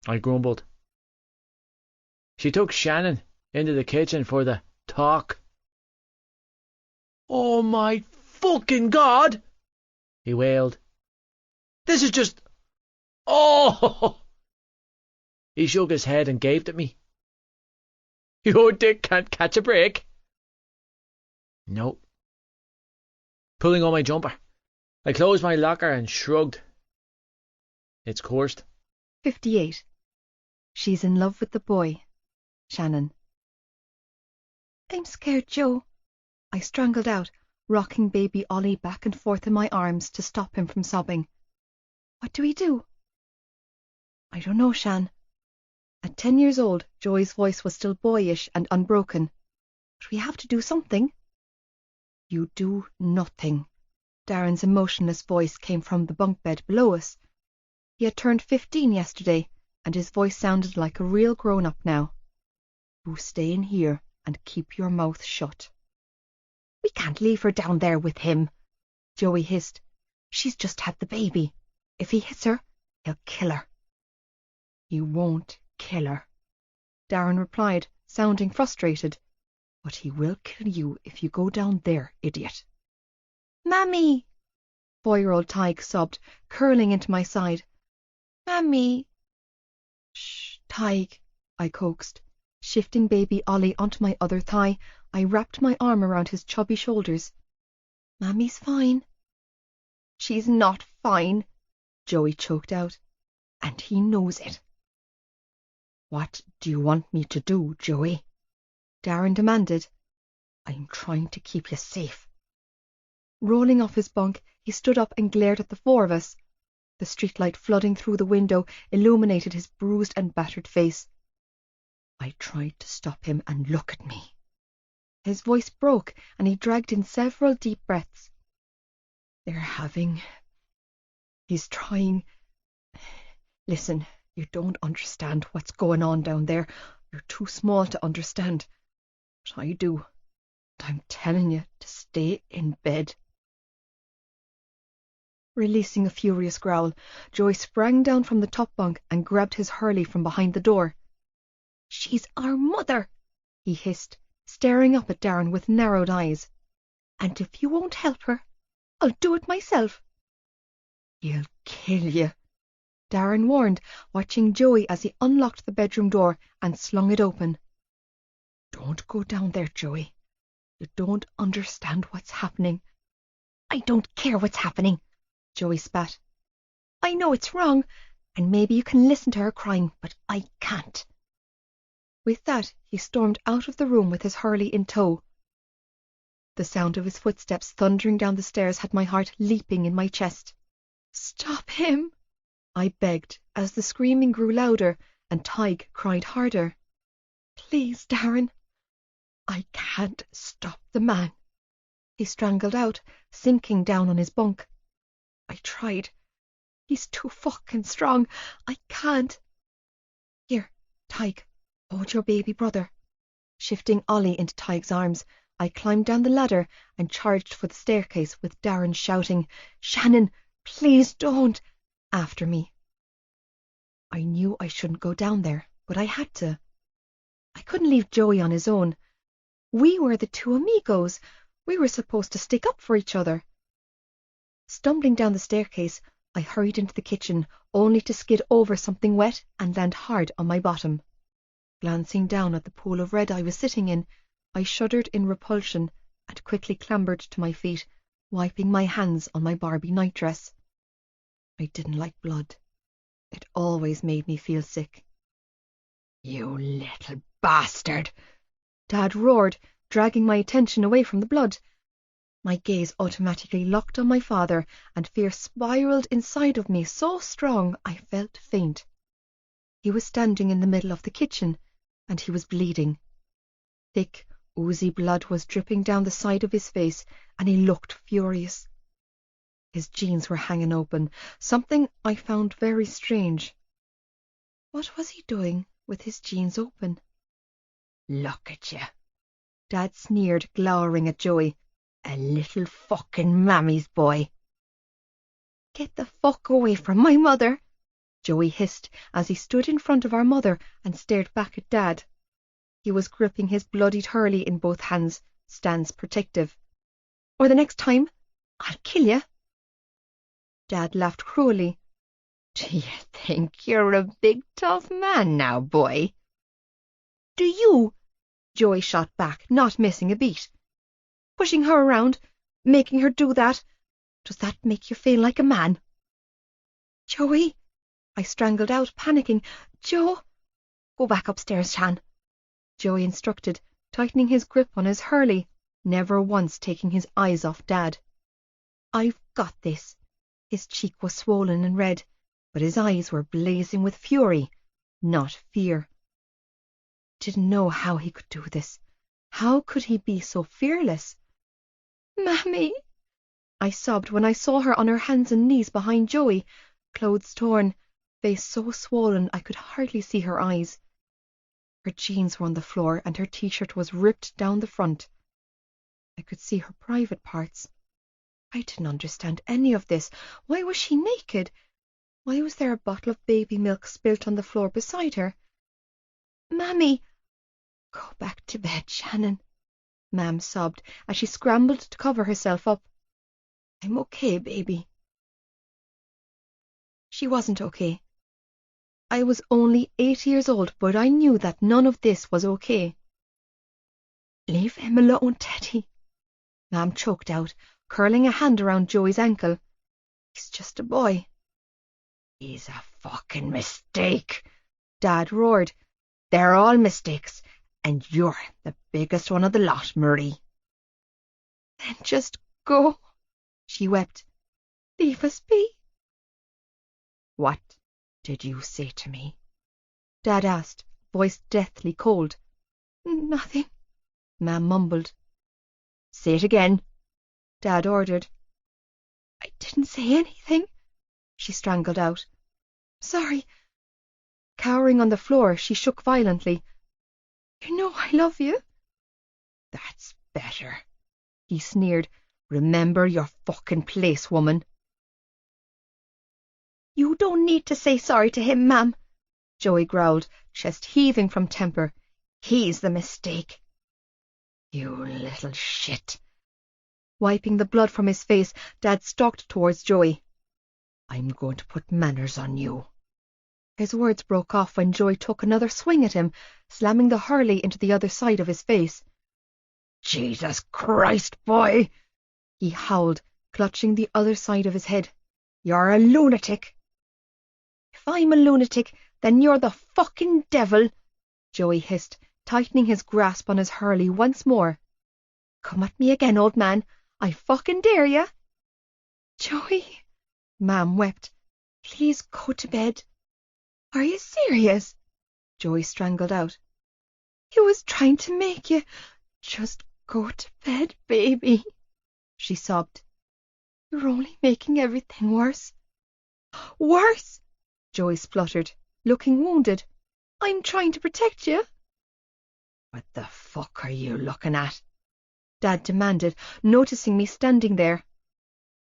I grumbled. She took Shannon into the kitchen for the talk. Oh my fucking God! He wailed. This is just... Oh! He shook his head and gaped at me. Your dick can't catch a break. No. Pulling on my jumper, I closed my locker and shrugged. It's coursed. 58. She's in love with the boy. Shannon. I'm scared, Joe. I strangled out, rocking baby Ollie back and forth in my arms to stop him from sobbing. What do we do? I don't know, Shan. At 10 years old, Joey's voice was still boyish and unbroken. But we have to do something. You do nothing. Darren's emotionless voice came from the bunk bed below us. He had turned 15 yesterday, and his voice sounded like a real grown-up now. You stay in here and keep your mouth shut. We can't leave her down there with him, Joey hissed. She's just had the baby. If he hits her, he'll kill her. He won't kill her, Darren replied, sounding frustrated. But he will kill you if you go down there, idiot. Mammy! 4-year-old Tige sobbed, curling into my side. Mammy! Shh, Tige, I coaxed. Shifting baby Ollie onto my other thigh, I wrapped my arm around his chubby shoulders. Mammy's fine. She's not fine, Joey choked out. And he knows it. What do you want me to do, Joey? Darren demanded. I'm trying to keep you safe. Rolling off his bunk, he stood up and glared at the 4 of us. The streetlight flooding through the window illuminated his bruised and battered face. I tried to stop him, and look at me. His voice broke, and he dragged in several deep breaths. He's trying... Listen, you don't understand what's going on down there. You're too small to understand, but I do. And I'm telling you to stay in bed." Releasing a furious growl, Joey sprang down from the top bunk and grabbed his Hurley from behind the door. "She's our mother," he hissed, staring up at Darren with narrowed eyes. "And if you won't help her, I'll do it myself." "He'll kill you," Darren warned, watching Joey as he unlocked the bedroom door and slung it open. "Don't go down there, Joey. You don't understand what's happening." "I don't care what's happening," Joey spat. "I know it's wrong, and maybe you can listen to her crying, but I can't." With that, he stormed out of the room with his Hurley in tow. The sound of his footsteps thundering down the stairs had my heart leaping in my chest. "Stop him," I begged, as the screaming grew louder and Tig cried harder. "Please, Darren." "I can't stop the man," he strangled out, sinking down on his bunk. "I tried. He's too fucking strong. I can't." "Here, Tig, hold your baby brother." Shifting Ollie into Tig's arms, I climbed down the ladder and charged for the staircase with Darren shouting, "Shannon, please don't," after me. I knew I shouldn't go down there, but I had to. I couldn't leave Joey on his own. We were the two amigos. We were supposed to stick up for each other. Stumbling down the staircase, I hurried into the kitchen, only to skid over something wet and land hard on my bottom. Glancing down at the pool of red I was sitting in, I shuddered in repulsion and quickly clambered to my feet, wiping my hands on my Barbie nightdress. I didn't like blood. It always made me feel sick. "You little bastard!" Dad roared, dragging my attention away from the blood. My gaze automatically locked on my father, and fear spiraled inside of me so strong I felt faint. He was standing in the middle of the kitchen, and he was bleeding. Thick, oozy blood was dripping down the side of his face, and he looked furious. His jeans were hanging open, something I found very strange. What was he doing with his jeans open? "Look at you," Dad sneered, glowering at Joey. "A little fucking mammy's boy." "Get the fuck away from my mother," Joey hissed as he stood in front of our mother and stared back at Dad. He was gripping his bloodied Hurley in both hands, stance protective. "Or the next time, I'll kill you." Dad laughed cruelly. "Do you think you're a big tough man now, boy?" "Do you?" Joey shot back, not missing a beat. "Pushing her around, making her do that, does that make you feel like a man?" "Joey," I strangled out, panicking. "Joe." "Go back upstairs, Shan," Joey instructed, tightening his grip on his Hurley, never once taking his eyes off Dad. "I've got this." His cheek was swollen and red, but his eyes were blazing with fury, not fear. Didn't know how he could do this. How could he be so fearless? "Mammy," I sobbed when I saw her on her hands and knees behind Joey, clothes torn, face so swollen I could hardly see her eyes. Her jeans were on the floor and her t-shirt was ripped down the front. I could see her private parts. I didn't understand any of this. Why was she naked? Why was there a bottle of baby milk spilt on the floor beside her? "Mammy." "Go back to bed, Shannon," Mam sobbed as she scrambled to cover herself up. "I'm okay, baby." She wasn't okay. I was only 8 years old, but I knew that none of this was okay. "Leave him alone, Teddy," Mam choked out, curling a hand around Joey's ankle. "He's just a boy." "He's a fucking mistake," Dad roared. "They're all mistakes, and you're the biggest one of the lot, Marie." "Then just go," she wept. "Leave us be." "What did you say to me?" Dad asked, voice deathly cold. "Nothing," Mam mumbled. "Say it again," Dad ordered. "I didn't say anything," she strangled out. "Sorry." Cowering on the floor, she shook violently. You know I love you. That's better, he sneered. Remember your fucking place, woman. You don't need to say sorry to him, ma'am, Joey growled, chest heaving from temper. He's the mistake. You little shit. Wiping the blood from his face, Dad stalked towards Joey. I'm going to put manners on you. His words broke off when Joey took another swing at him, slamming the hurley into the other side of his face. Jesus Christ, boy! He howled, clutching the other side of his head. You're a lunatic. If I'm a lunatic, then you're the fucking devil, Joey hissed, tightening his grasp on his hurley once more. Come at me again, old man. I fucking dare ya. Joey, Ma'am wept. Please go to bed. Are you serious? Joey strangled out. He was trying to make you. Just go to bed, baby, she sobbed. You're only making everything worse. Worse? Joey spluttered, looking wounded. I'm trying to protect you. What the fuck are you looking at? Dad demanded, noticing me standing there.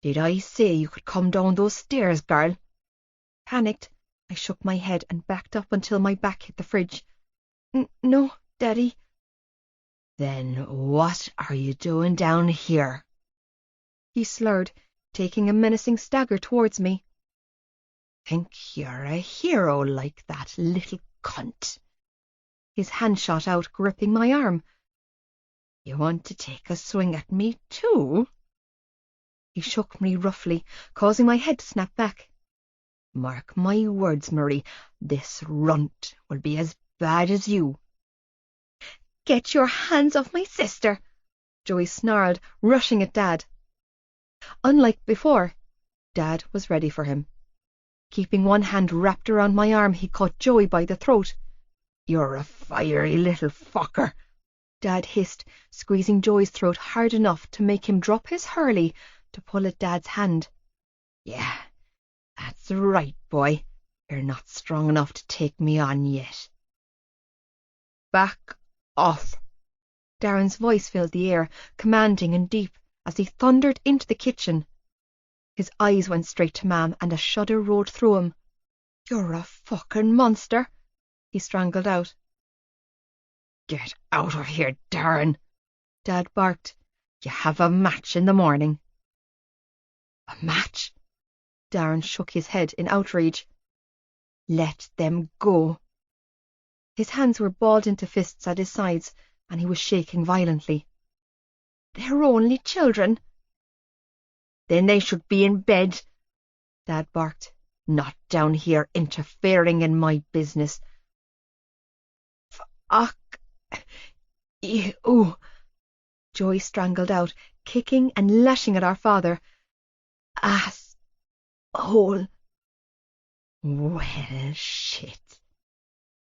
Did I say you could come down those stairs, girl? Panicked, I shook my head and backed up until my back hit the fridge. No, Daddy. Then what are you doing down here? He slurred, taking a menacing stagger towards me. Think you're a hero like that little cunt. His hand shot out, gripping my arm. You want to take a swing at me too? He shook me roughly, causing my head to snap back. Mark my words, Marie, this runt will be as bad as you. Get your hands off my sister, Joey snarled, rushing at Dad. Unlike before, Dad was ready for him. Keeping one hand wrapped around my arm, he caught Joey by the throat. You're a fiery little fucker, Dad hissed, squeezing Joey's throat hard enough to make him drop his hurley to pull at Dad's hand. Yeah, that's right, boy. You're not strong enough to take me on yet. Back off. Darren's voice filled the air, commanding and deep, as he thundered into the kitchen. His eyes went straight to Mam, and a shudder rolled through him. You're a fucking monster, he strangled out. Get out of here, Darren, Dad barked. You have a match in the morning. A match? Darren shook his head in outrage. Let them go. His hands were balled into fists at his sides, and he was shaking violently. They're only children. Then they should be in bed, Dad barked. Not down here interfering in my business. Fuck you, Joey strangled out, kicking and lashing at our father. Ass hole. Well, shit.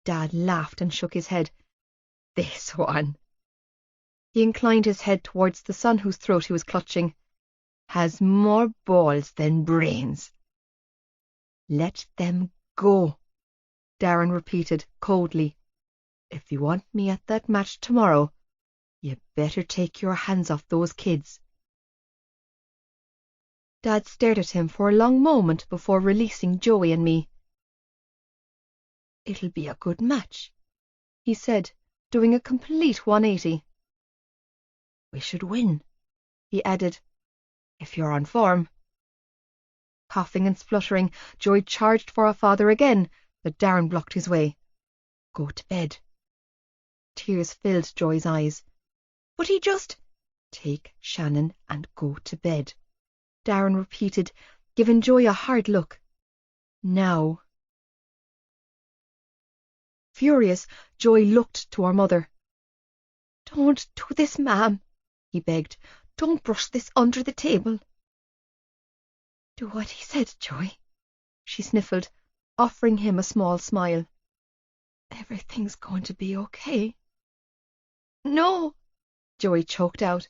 Dad laughed and shook his head. This one. He inclined his head towards the son whose throat he was clutching. Has more balls than brains. Let them go, Darren repeated coldly. If you want me at that match tomorrow, you better take your hands off those kids. Dad stared at him for a long moment before releasing Joey and me. It'll be a good match, he said, doing a complete 180. We should win, he added, if you're on form. Coughing and spluttering, Joey charged for our father again, but Darren blocked his way. Go to bed. Tears filled Joey's eyes. But he just... Take Shannon and go to bed, Darren repeated, giving Joey a hard look. Now. Furious, Joey looked to our mother. Don't do this, ma'am, he begged. Don't brush this under the table. Do what he said, Joey, she sniffled, offering him a small smile. Everything's going to be okay. No, Joey choked out.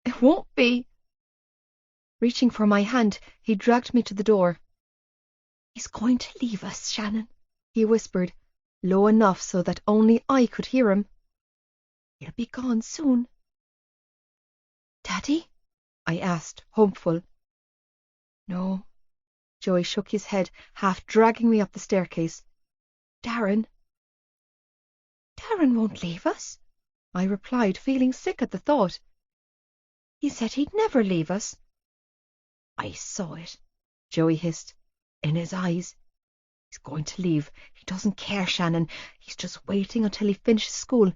It won't be. Reaching for my hand, he dragged me to the door. He's going to leave us, Shannon, he whispered, low enough so that only I could hear him. He'll be gone soon. Daddy? I asked, hopeful. No. Joey shook his head, half dragging me up the staircase. Darren won't leave us, I replied, feeling sick at the thought. He said he'd never leave us. I saw it, Joey hissed, in his eyes. He's going to leave. He doesn't care, Shannon. He's just waiting until he finishes school, and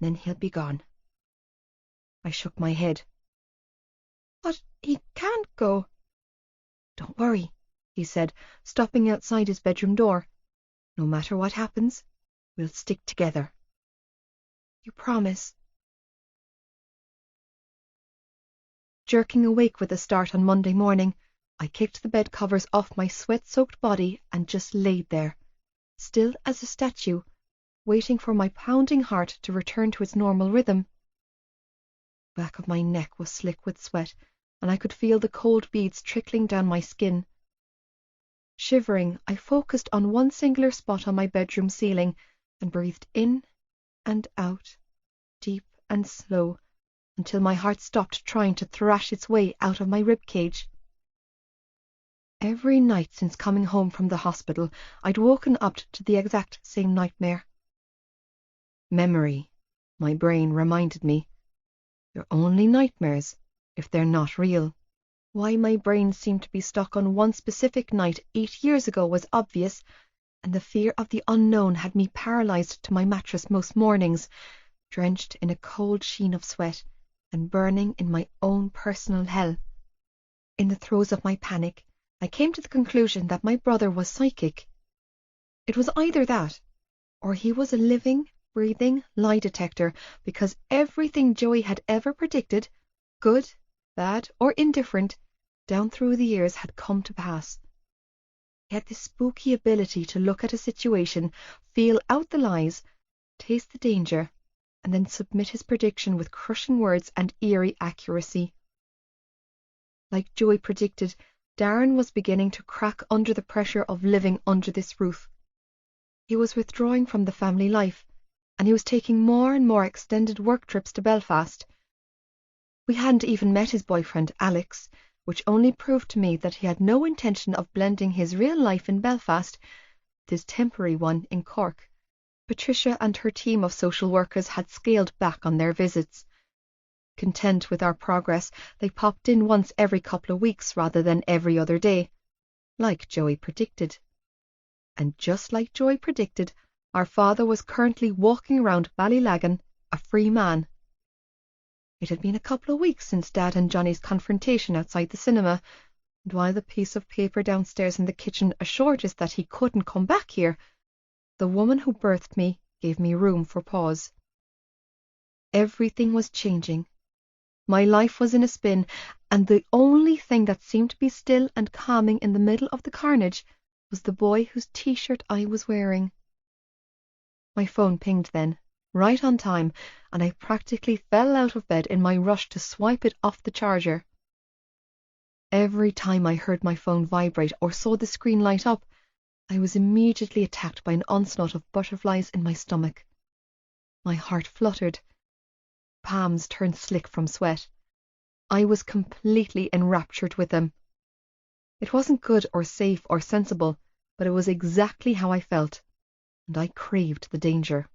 then he'll be gone. I shook my head. But he can't go. Don't worry, he said, stopping outside his bedroom door. No matter what happens, we'll stick together. You promise? Jerking awake with a start on Monday morning, I kicked the bed covers off my sweat-soaked body and just laid there, still as a statue, waiting for my pounding heart to return to its normal rhythm. The back of my neck was slick with sweat, and I could feel the cold beads trickling down my skin. Shivering, I focused on one singular spot on my bedroom ceiling and breathed in and out, deep and slow, until my heart stopped trying to thrash its way out of my ribcage. Every night since coming home from the hospital, I'd woken up to the exact same nightmare. Memory, my brain reminded me. They're only nightmares if they're not real. Why my brain seemed to be stuck on one specific night 8 years ago was obvious, and the fear of the unknown had me paralyzed to my mattress most mornings, drenched in a cold sheen of sweat and burning in my own personal hell. In the throes of my panic, I came to the conclusion that my brother was psychic. It was either that, or he was a living, breathing lie detector, because everything Joey had ever predicted, good, bad, or indifferent, down through the years had come to pass. He had this spooky ability to look at a situation, feel out the lies, taste the danger, and then submit his prediction with crushing words and eerie accuracy. Like Joey predicted, Darren was beginning to crack under the pressure of living under this roof. He was withdrawing from the family life, and he was taking more and more extended work trips to Belfast. We hadn't even met his boyfriend, Alex, which only proved to me that he had no intention of blending his real life in Belfast with his temporary one in Cork. Patricia and her team of social workers had scaled back on their visits. Content with our progress, they popped in once every couple of weeks rather than every other day, like Joey predicted. And just like Joey predicted, our father was currently walking around Ballylagan, a free man. It had been a couple of weeks since Dad and Johnny's confrontation outside the cinema, and while the piece of paper downstairs in the kitchen assured us that he couldn't come back here, the woman who birthed me gave me room for pause. Everything was changing. My life was in a spin, and the only thing that seemed to be still and calming in the middle of the carnage was the boy whose t-shirt I was wearing. My phone pinged then, right on time, and I practically fell out of bed in my rush to swipe it off the charger. Every time I heard my phone vibrate or saw the screen light up, I was immediately attacked by an onslaught of butterflies in my stomach. My heart fluttered. Palms turned slick from sweat. I was completely enraptured with them. It wasn't good or safe or sensible, but it was exactly how I felt, and I craved the danger.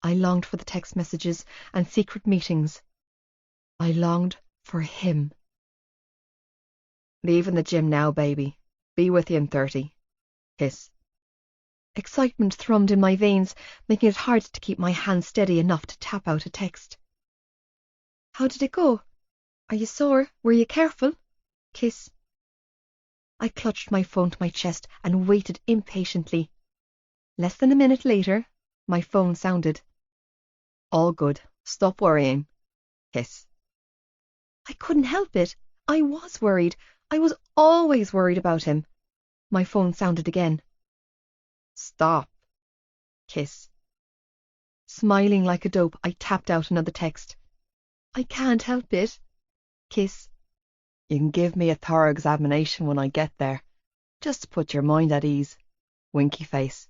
I longed for the text messages and secret meetings. I longed for him. Leaving the gym now, baby. Be with you in 30. Kiss. Excitement thrummed in my veins, making it hard to keep my hand steady enough to tap out a text. How did it go? Are you sore? Were you careful? Kiss. I clutched my phone to my chest and waited impatiently. Less than a minute later, my phone sounded. All good. Stop worrying. Kiss. I couldn't help it. I was worried. I was always worried about him. My phone sounded again. Stop. Kiss. Smiling like a dope, I tapped out another text. I can't help it. Kiss. You can give me a thorough examination when I get there, just to put your mind at ease. Winky face.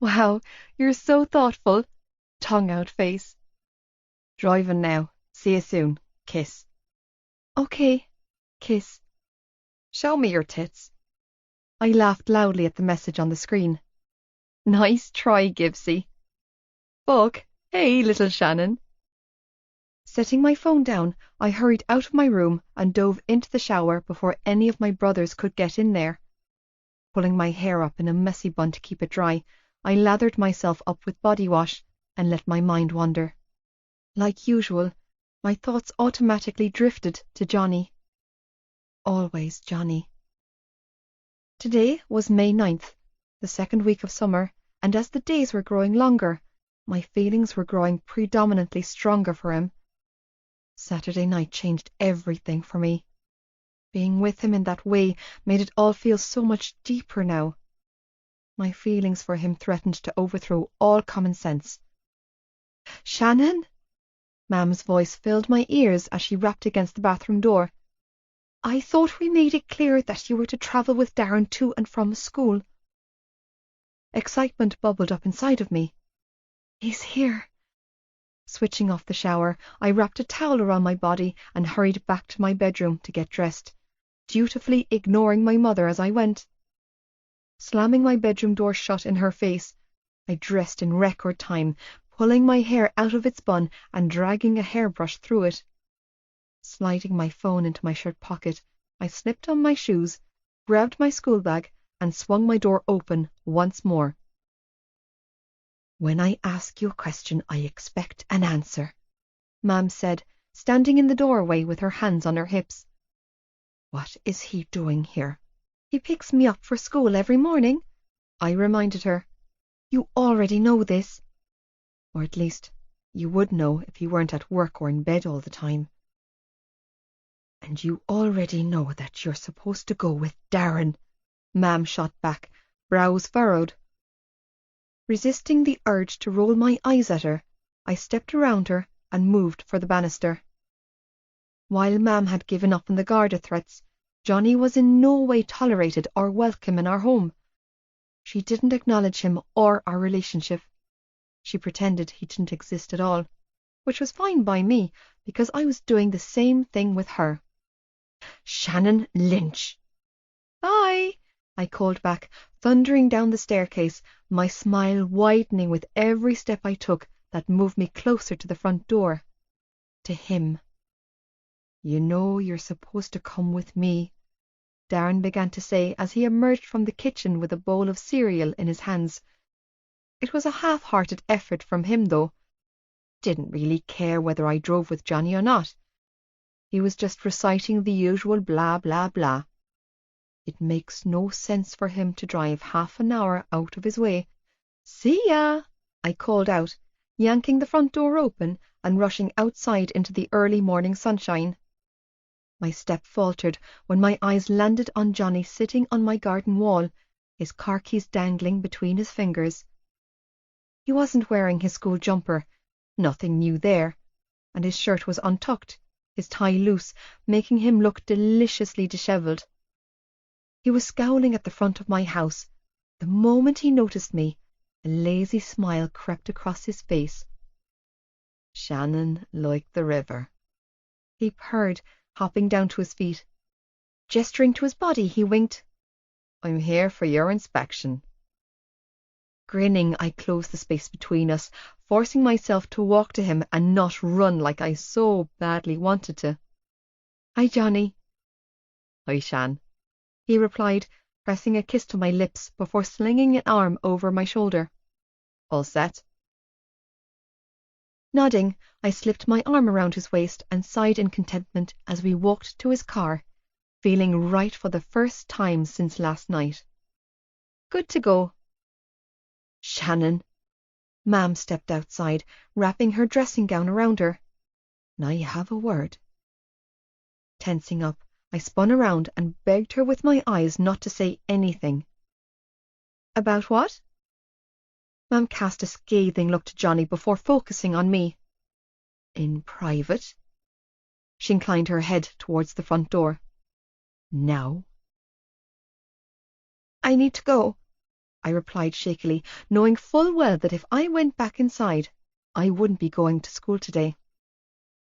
Wow, you're so thoughtful. tongue-out face. Driving now. See you soon. Kiss. Okay. Kiss. Show me your tits. I laughed loudly at the message on the screen. Nice try, Gibbsy. Fuck. Hey, little Shannon. Setting my phone down, I hurried out of my room and dove into the shower before any of my brothers could get in there. Pulling my hair up in a messy bun to keep it dry, I lathered myself up with body wash and let my mind wander. Like usual, my thoughts automatically drifted to Johnny. Always Johnny. Today was May 9th, the second week of summer, and as the days were growing longer, my feelings were growing predominantly stronger for him. Saturday night changed everything for me. Being with him in that way made it all feel so much deeper now. My feelings for him threatened to overthrow all common sense. Shannon? Mam's voice filled my ears as she rapped against the bathroom door. I thought we made it clear that you were to travel with Darren to and from school. Excitement bubbled up inside of me. He's here. Switching off the shower, I wrapped a towel around my body and hurried back to my bedroom to get dressed, dutifully ignoring my mother as I went. Slamming my bedroom door shut in her face, I dressed in record time, pulling my hair out of its bun and dragging a hairbrush through it. Sliding my phone into my shirt pocket, I slipped on my shoes, grabbed my school bag, and swung my door open once more. When I ask you a question, I expect an answer, Mam said, standing in the doorway with her hands on her hips. What is he doing here? He picks me up for school every morning, I reminded her. You already know this. Or at least, you would know if you weren't at work or in bed all the time. And you already know that you're supposed to go with Darren, Mam shot back, brows furrowed. Resisting the urge to roll my eyes at her, I stepped around her and moved for the banister. While Mam had given up on the Garda threats, Johnny was in no way tolerated or welcome in our home. She didn't acknowledge him or our relationship. She pretended he didn't exist at all, which was fine by me because I was doing the same thing with her. Shannon Lynch. Bye, I called back, thundering down the staircase, my smile widening with every step I took that moved me closer to the front door. To him. You know you're supposed to come with me, Darren began to say as he emerged from the kitchen with a bowl of cereal in his hands. It was a half-hearted effort from him, though. Didn't really care whether I drove with Johnny or not. He was just reciting the usual blah, blah, blah. It makes no sense for him to drive half an hour out of his way. See ya, I called out, yanking the front door open and rushing outside into the early morning sunshine. My step faltered when my eyes landed on Johnny sitting on my garden wall, his car keys dangling between his fingers. He wasn't wearing his school jumper, nothing new there, and his shirt was untucked, his tie loose, making him look deliciously dishevelled. He was scowling at the front of my house. The moment he noticed me, a lazy smile crept across his face. Shannon like the river, he purred, hopping down to his feet. Gesturing to his body, he winked. I'm here for your inspection. Grinning, I closed the space between us, forcing myself to walk to him and not run like I so badly wanted to. Hi, Johnny. Hi, Shan, he replied, pressing a kiss to my lips before slinging an arm over my shoulder. All set? Nodding, I slipped my arm around his waist and sighed in contentment as we walked to his car, feeling right for the first time since last night. Good to go. Shannon. Mam stepped outside, wrapping her dressing gown around her. Now you have a word. Tensing up, I spun around and begged her with my eyes not to say anything. About what? Mam cast a scathing look to Johnny before focusing on me. In private? She inclined her head towards the front door. Now? I need to go, I replied shakily, knowing full well that if I went back inside, I wouldn't be going to school today.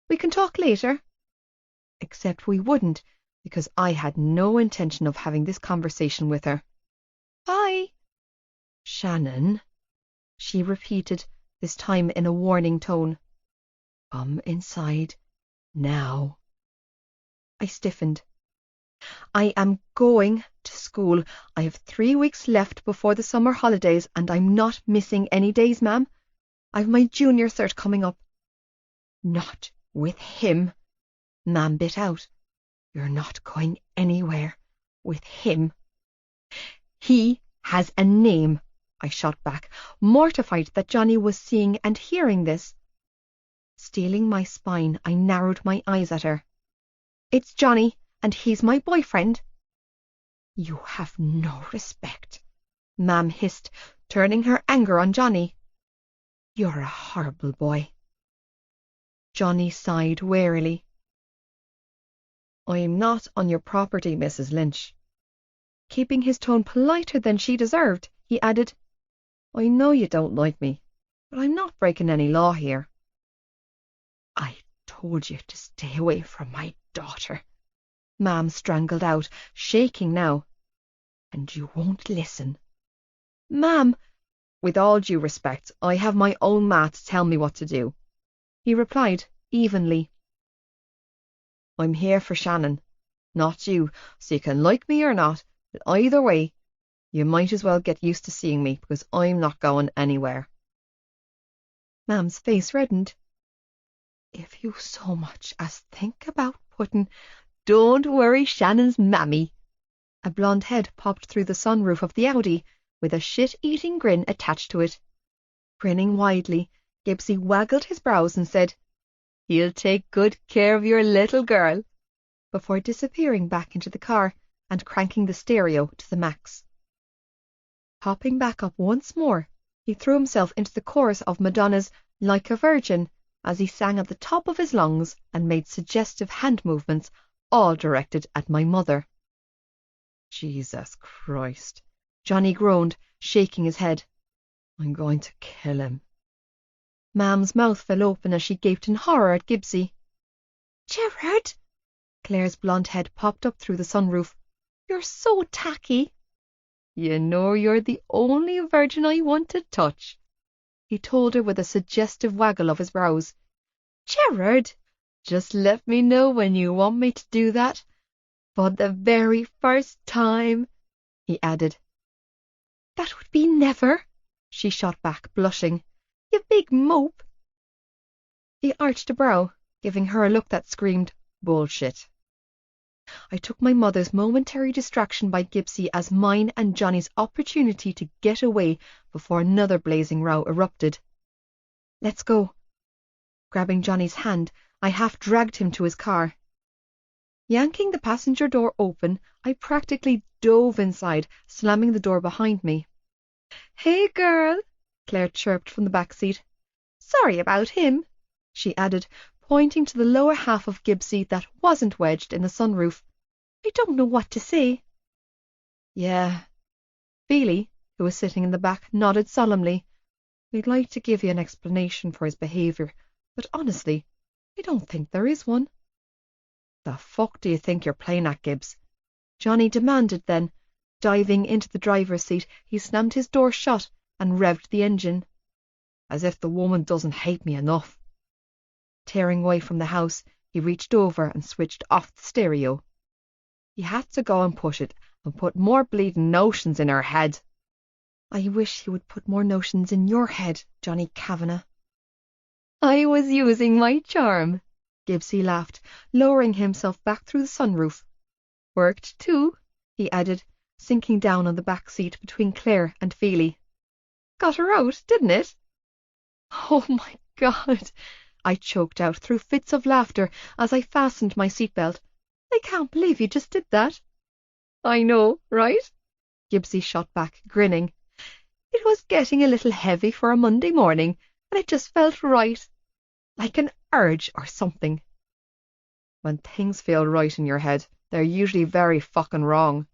We can talk later. Except we wouldn't, because I had no intention of having this conversation with her. Bye. Shannon, she repeated, this time in a warning tone. Come inside now. I stiffened. I am going to school. I have 3 weeks left before the summer holidays, and I'm not missing any days, ma'am. I've my junior cert coming up. Not with him, ma'am bit out. You're not going anywhere with him. He has a name, I shot back, mortified that Johnny was seeing and hearing this. Steeling my spine, I narrowed my eyes at her. It's Johnny, and he's my boyfriend. You have no respect, ma'am hissed, turning her anger on Johnny. You're a horrible boy. Johnny sighed wearily. I'm not on your property, Mrs. Lynch. Keeping his tone politer than she deserved, he added, I know you don't like me, but I'm not breaking any law here. I told you to stay away from my daughter, ma'am strangled out, shaking now. And you won't listen. Ma'am, with all due respect, I have my own ma to tell me what to do, he replied evenly. I'm here for Shannon, not you, so you can like me or not, but either way, you might as well get used to seeing me, because I'm not going anywhere. Ma'am's face reddened. If you so much as think about putting, don't worry Shannon's mammy. A blonde head popped through the sunroof of the Audi, with a shit-eating grin attached to it. Grinning widely, Gibbsy waggled his brows and said, He'll take good care of your little girl, before disappearing back into the car and cranking the stereo to the max. Hopping back up once more, he threw himself into the chorus of Madonna's Like a Virgin as he sang at the top of his lungs and made suggestive hand movements, all directed at my mother. Jesus Christ, Johnny groaned, shaking his head. I'm going to kill him. Ma'am's mouth fell open as she gaped in horror at Gibbsy. Gerard! Claire's blonde head popped up through the sunroof. You're so tacky. You know you're the only virgin I want to touch, he told her with a suggestive waggle of his brows. Gerard, just let me know when you want me to do that. For the very first time, he added. That would be never, she shot back, blushing. You big mope. He arched a brow, giving her a look that screamed, bullshit. I took my mother's momentary distraction by Gibbsy as mine and Johnny's opportunity to get away before another blazing row erupted. Let's go. Grabbing Johnny's hand, I half dragged him to his car. Yanking the passenger door open, I practically dove inside, slamming the door behind me. Hey, girl, Claire chirped from the back seat. Sorry about him, she added, pointing to the lower half of Gibbsy that wasn't wedged in the sunroof. I don't know what to say. Yeah. Feely, who was sitting in the back, nodded solemnly. We'd like to give you an explanation for his behaviour, but honestly, I don't think there is one. The fuck do you think you're playing at, Gibbs? Johnny demanded then. Diving into the driver's seat, he slammed his door shut and revved the engine. As if the woman doesn't hate me enough. Tearing away from the house, he reached over and switched off the stereo. He had to go and push it and put more bleeding notions in her head. I wish he would put more notions in your head, Johnny Kavanagh. I was using my charm, Gibbsy laughed, lowering himself back through the sunroof. Worked too, he added, sinking down on the back seat between Claire and Feely. Got her out, didn't it? Oh my God, I choked out through fits of laughter as I fastened my seatbelt. I can't believe you just did that. I know, right? Gibbsy shot back, grinning. It was getting a little heavy for a Monday morning, and it just felt right. Like an urge or something. When things feel right in your head, they're usually very fucking wrong,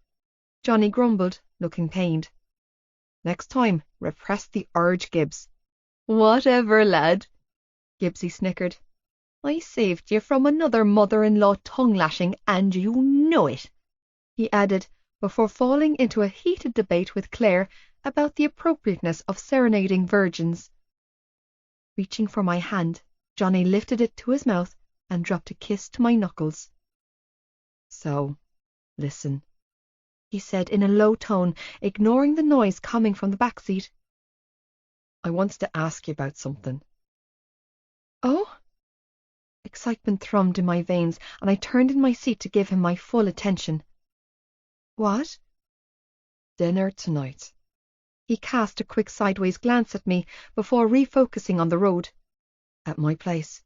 Johnny grumbled, looking pained. Next time, repress the urge, Gibbs. Whatever, lad, Gibbsy snickered. I saved you from another mother-in-law tongue-lashing, and you know it, he added, before falling into a heated debate with Claire about the appropriateness of serenading virgins. Reaching for my hand, Johnny lifted it to his mouth and dropped a kiss to my knuckles. So, listen, he said in a low tone, ignoring the noise coming from the back seat. I wants to ask you about something. Oh? Excitement thrummed in my veins, and I turned in my seat to give him my full attention. What? Dinner tonight. He cast a quick sideways glance at me before refocusing on the road. At my place.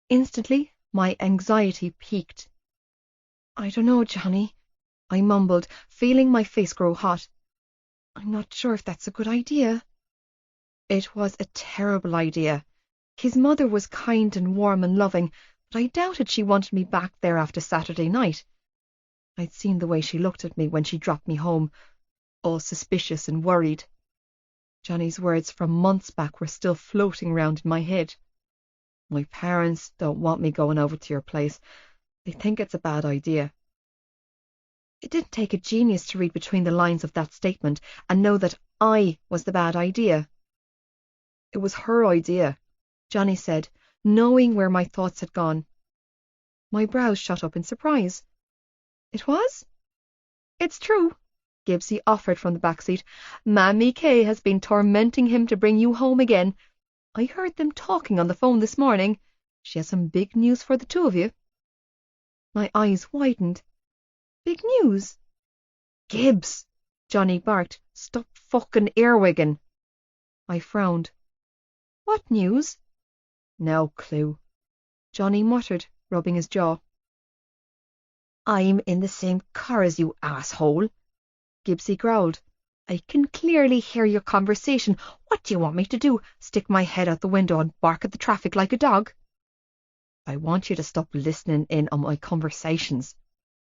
Instantly, my anxiety peaked. I don't know, Johnny, I mumbled, feeling my face grow hot. I'm not sure if that's a good idea. It was a terrible idea. His mother was kind and warm and loving, but I doubted she wanted me back there after Saturday night. I'd seen the way she looked at me when she dropped me home, all suspicious and worried. Johnny's words from months back were still floating round in my head. My parents don't want me going over to your place. They think it's a bad idea. It didn't take a genius to read between the lines of that statement and know that I was the bad idea. It was her idea, Johnny said, knowing where my thoughts had gone. My brows shot up in surprise. It was? It's true, Gibbsy offered from the back seat. Mammy Kay has been tormenting him to bring you home again. I heard them talking on the phone this morning. She has some big news for the two of you. My eyes widened. Big news? Gibbs, Johnny barked. Stop fucking earwigging. I frowned. What news? No clue, Johnny muttered, rubbing his jaw. I'm in the same car as you, asshole, Gibbsy growled. I can clearly hear your conversation. What do you want me to do? Stick my head out the window and bark at the traffic like a dog? I want you to stop listening in on my conversations,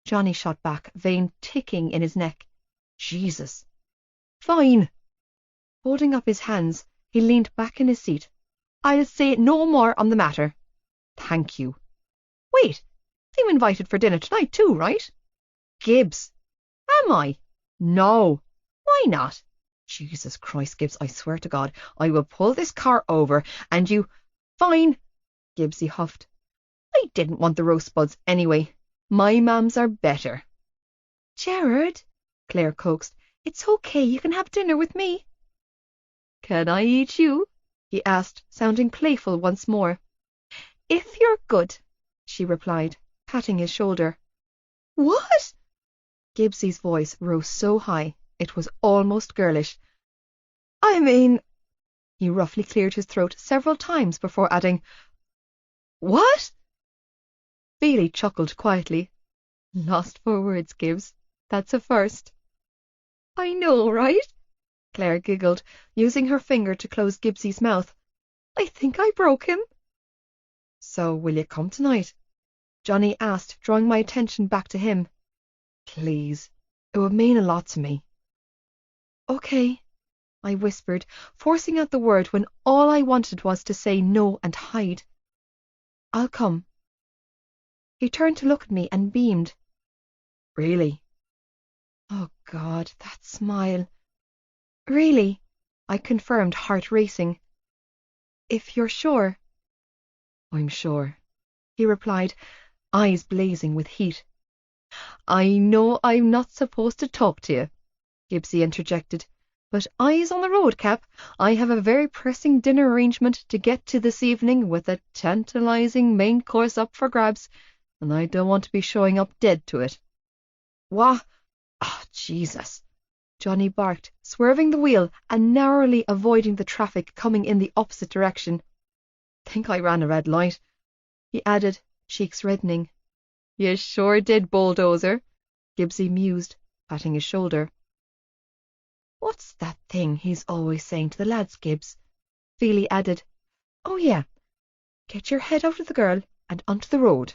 Johnny shot back, vein ticking in his neck. Jesus. Fine. Holding up his hands, he leaned back in his seat. I'll say no more on the matter. Thank you. Wait, I'm invited for dinner tonight too, right? Gibbs. Am I? No. Why not? Jesus Christ, Gibbs, I swear to God, I will pull this car over and you... Fine, Gibbsy huffed. I didn't want the rosebuds anyway. My mums are better. Gerard, Claire coaxed, it's okay, you can have dinner with me. Can I eat you? He asked, sounding playful once more. If you're good, she replied, patting his shoulder. What? Gibbsy's voice rose so high, it was almost girlish. I mean... He roughly cleared his throat several times before adding, What? Bailey chuckled quietly. Lost for words, Gibbs. That's a first. I know, right? Claire giggled, using her finger to close Gibbsy's mouth. I think I broke him. So will you come tonight? Johnny asked, drawing my attention back to him. Please, it would mean a lot to me. Okay, I whispered, forcing out the word when all I wanted was to say no and hide. I'll come. He turned to look at me and beamed. Really? Oh God, that smile. Really? I confirmed, heart racing. If you're sure. I'm sure, he replied, eyes blazing with heat. I know I'm not supposed to talk to you, Gibbsy interjected, but eyes on the road, Cap. I have a very pressing dinner arrangement to get to this evening with a tantalizing main course up for grabs, and I don't want to be showing up dead to it. What? Oh, Jesus, Johnny barked, swerving the wheel and narrowly avoiding the traffic coming in the opposite direction. Think I ran a red light, he added, cheeks reddening. You sure did, bulldozer, Gibbsy mused, patting his shoulder. What's that thing he's always saying to the lads, Gibbs? Feely added. Oh, yeah. Get your head out of the girl and onto the road.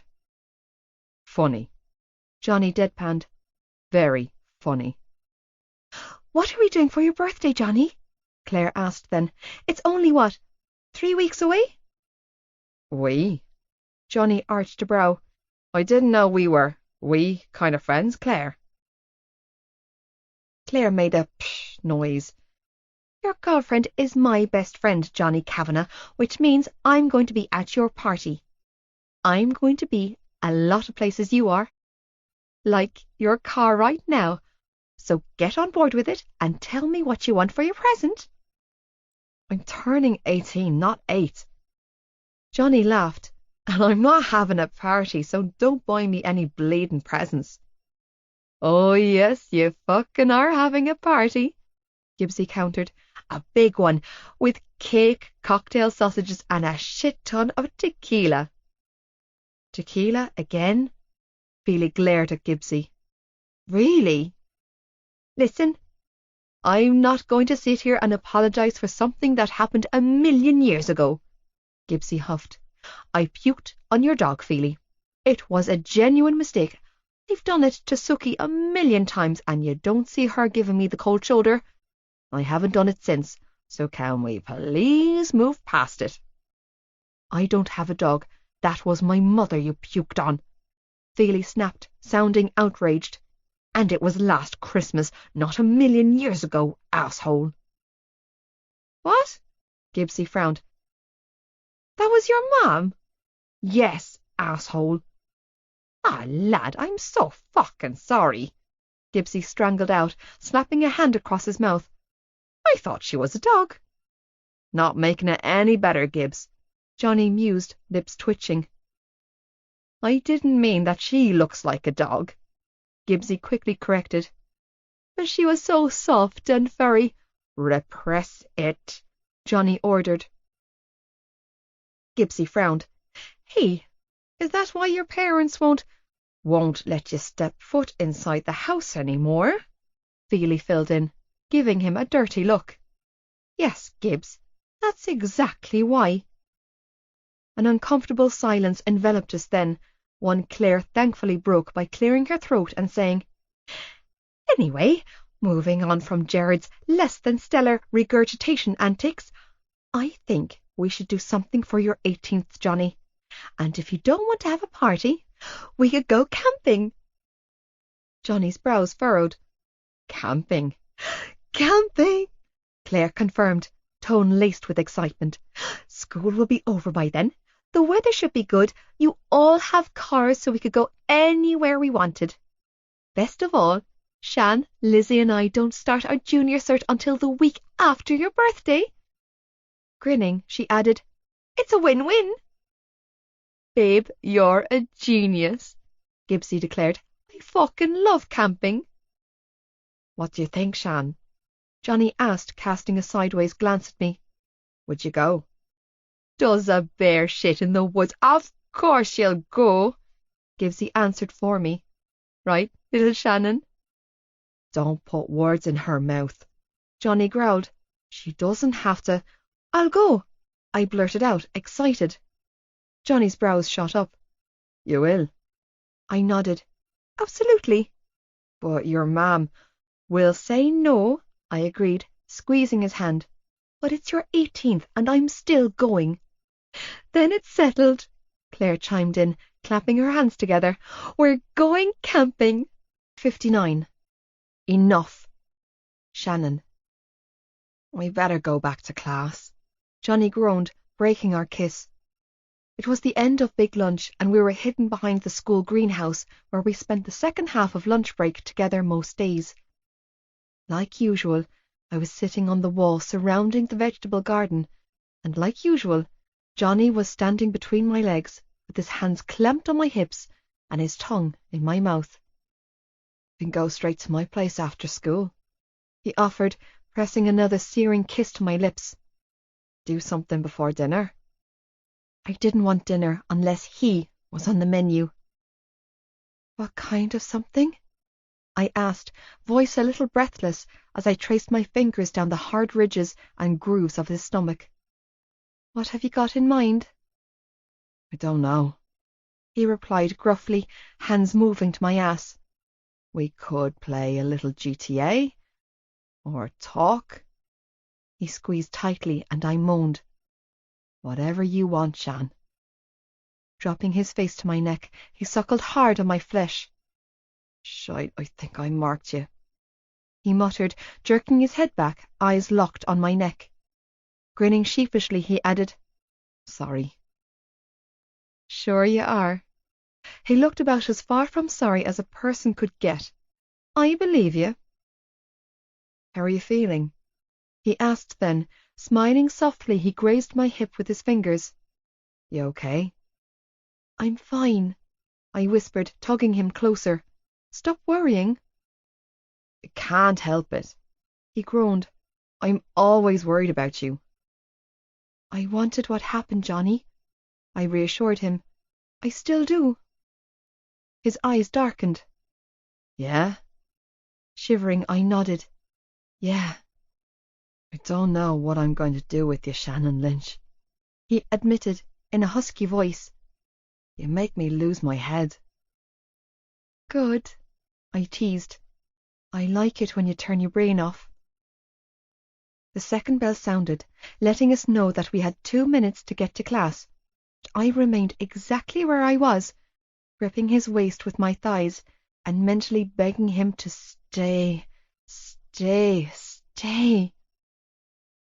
Funny, Johnny deadpanned. Very funny. What are we doing for your birthday, Johnny? Claire asked then. It's only, 3 weeks away? We? Johnny arched a brow. I didn't know we kind of friends, Claire. Claire made a psh noise. Your girlfriend is my best friend, Johnny Kavanagh, which means I'm going to be at your party. I'm going to be a lot of places you are, like your car right now. So get on board with it and tell me what you want for your present. I'm turning 18, not 8. Johnny laughed. And I'm not having a party, so don't buy me any bleeding presents. Oh yes, you fucking are having a party, Gibbsy countered. A big one, with cake, cocktail sausages, and a shit ton of tequila. Tequila again? Feely glared at Gibbsy. Really? Listen, I'm not going to sit here and apologise for something that happened 1,000,000 years ago, Gibbsy huffed. I puked on your dog, Feely. It was a genuine mistake. I've done it to Suki 1,000,000 times, and you don't see her giving me the cold shoulder. I haven't done it since, so can we please move past it? I don't have a dog. That was my mother you puked on, Feely snapped, sounding outraged. And it was last Christmas, not 1,000,000 years ago, asshole. What? Gibbsy frowned. That was your mum? Yes, asshole. Ah, lad, I'm so fucking sorry, Gibbsy strangled out, slapping a hand across his mouth. I thought she was a dog. Not making it any better, Gibbs, Johnny mused, lips twitching. I didn't mean that she looks like a dog, Gibbsy quickly corrected. But she was so soft and furry. Repress it, Johnny ordered. Gibbsy frowned. Hey, is that why your parents won't let you step foot inside the house anymore? Feely filled in, giving him a dirty look. Yes, Gibbs, that's exactly why. An uncomfortable silence enveloped us then, one Claire thankfully broke by clearing her throat and saying, Anyway, moving on from Jared's less than stellar regurgitation antics, I think we should do something for your 18th, Johnny. And if you don't want to have a party, we could go camping. Johnny's brows furrowed. Camping? Camping, Claire confirmed, tone laced with excitement. School will be over by then. The weather should be good. You all have cars so we could go anywhere we wanted. Best of all, Shan, Lizzie and I don't start our junior cert until the week after your birthday. Grinning, she added, It's a win-win. Babe, you're a genius, Gibbsy declared. I fucking love camping. What do you think, Shan? Johnny asked, casting a sideways glance at me. Would you go? Does a bear shit in the woods? Of course she'll go, Gibbsy answered for me. Right, little Shannon? Don't put words in her mouth, Johnny growled. She doesn't have to. I'll go, I blurted out, excited. Johnny's brows shot up. You will? I nodded. Absolutely. But your mam will say no, I agreed, squeezing his hand. But it's your 18th and I'm still going. Then it's settled, Claire chimed in, clapping her hands together. We're going camping. 59. Enough. Shannon. We better go back to class, Johnny groaned, breaking our kiss. It was the end of big lunch, and we were hidden behind the school greenhouse, where we spent the second half of lunch break together most days. Like usual, I was sitting on the wall surrounding the vegetable garden, and like usual, Johnny was standing between my legs, with his hands clamped on my hips and his tongue in my mouth. You can go straight to my place after school, he offered, pressing another searing kiss to my lips. Do something before dinner. I didn't want dinner unless he was on the menu. What kind of something? I asked, voice a little breathless, as I traced my fingers down the hard ridges and grooves of his stomach. What have you got in mind? I don't know, he replied gruffly, hands moving to my ass. We could play a little GTA, or talk. He squeezed tightly, and I moaned. Whatever you want, Shan. Dropping his face to my neck, he suckled hard on my flesh. "Shite, I think I marked you," he muttered, jerking his head back, eyes locked on my neck. Grinning sheepishly, he added, "Sorry." "Sure you are." He looked about as far from sorry as a person could get. "I believe you." "How are you feeling?" he asked then. Smiling softly, he grazed my hip with his fingers. "You okay?" "I'm fine," I whispered, tugging him closer. "Stop worrying." "I can't help it," he groaned. "I'm always worried about you." "I wanted what happened, Johnny," I reassured him. "I still do." His eyes darkened. "Yeah?" Shivering, I nodded. "Yeah." "I don't know what I'm going to do with you, Shannon Lynch," he admitted in a husky voice. "You make me lose my head." "Good," I teased. "I like it when you turn your brain off." The second bell sounded, letting us know that we had 2 minutes to get to class. But I remained exactly where I was, gripping his waist with my thighs and mentally begging him to stay, stay, stay.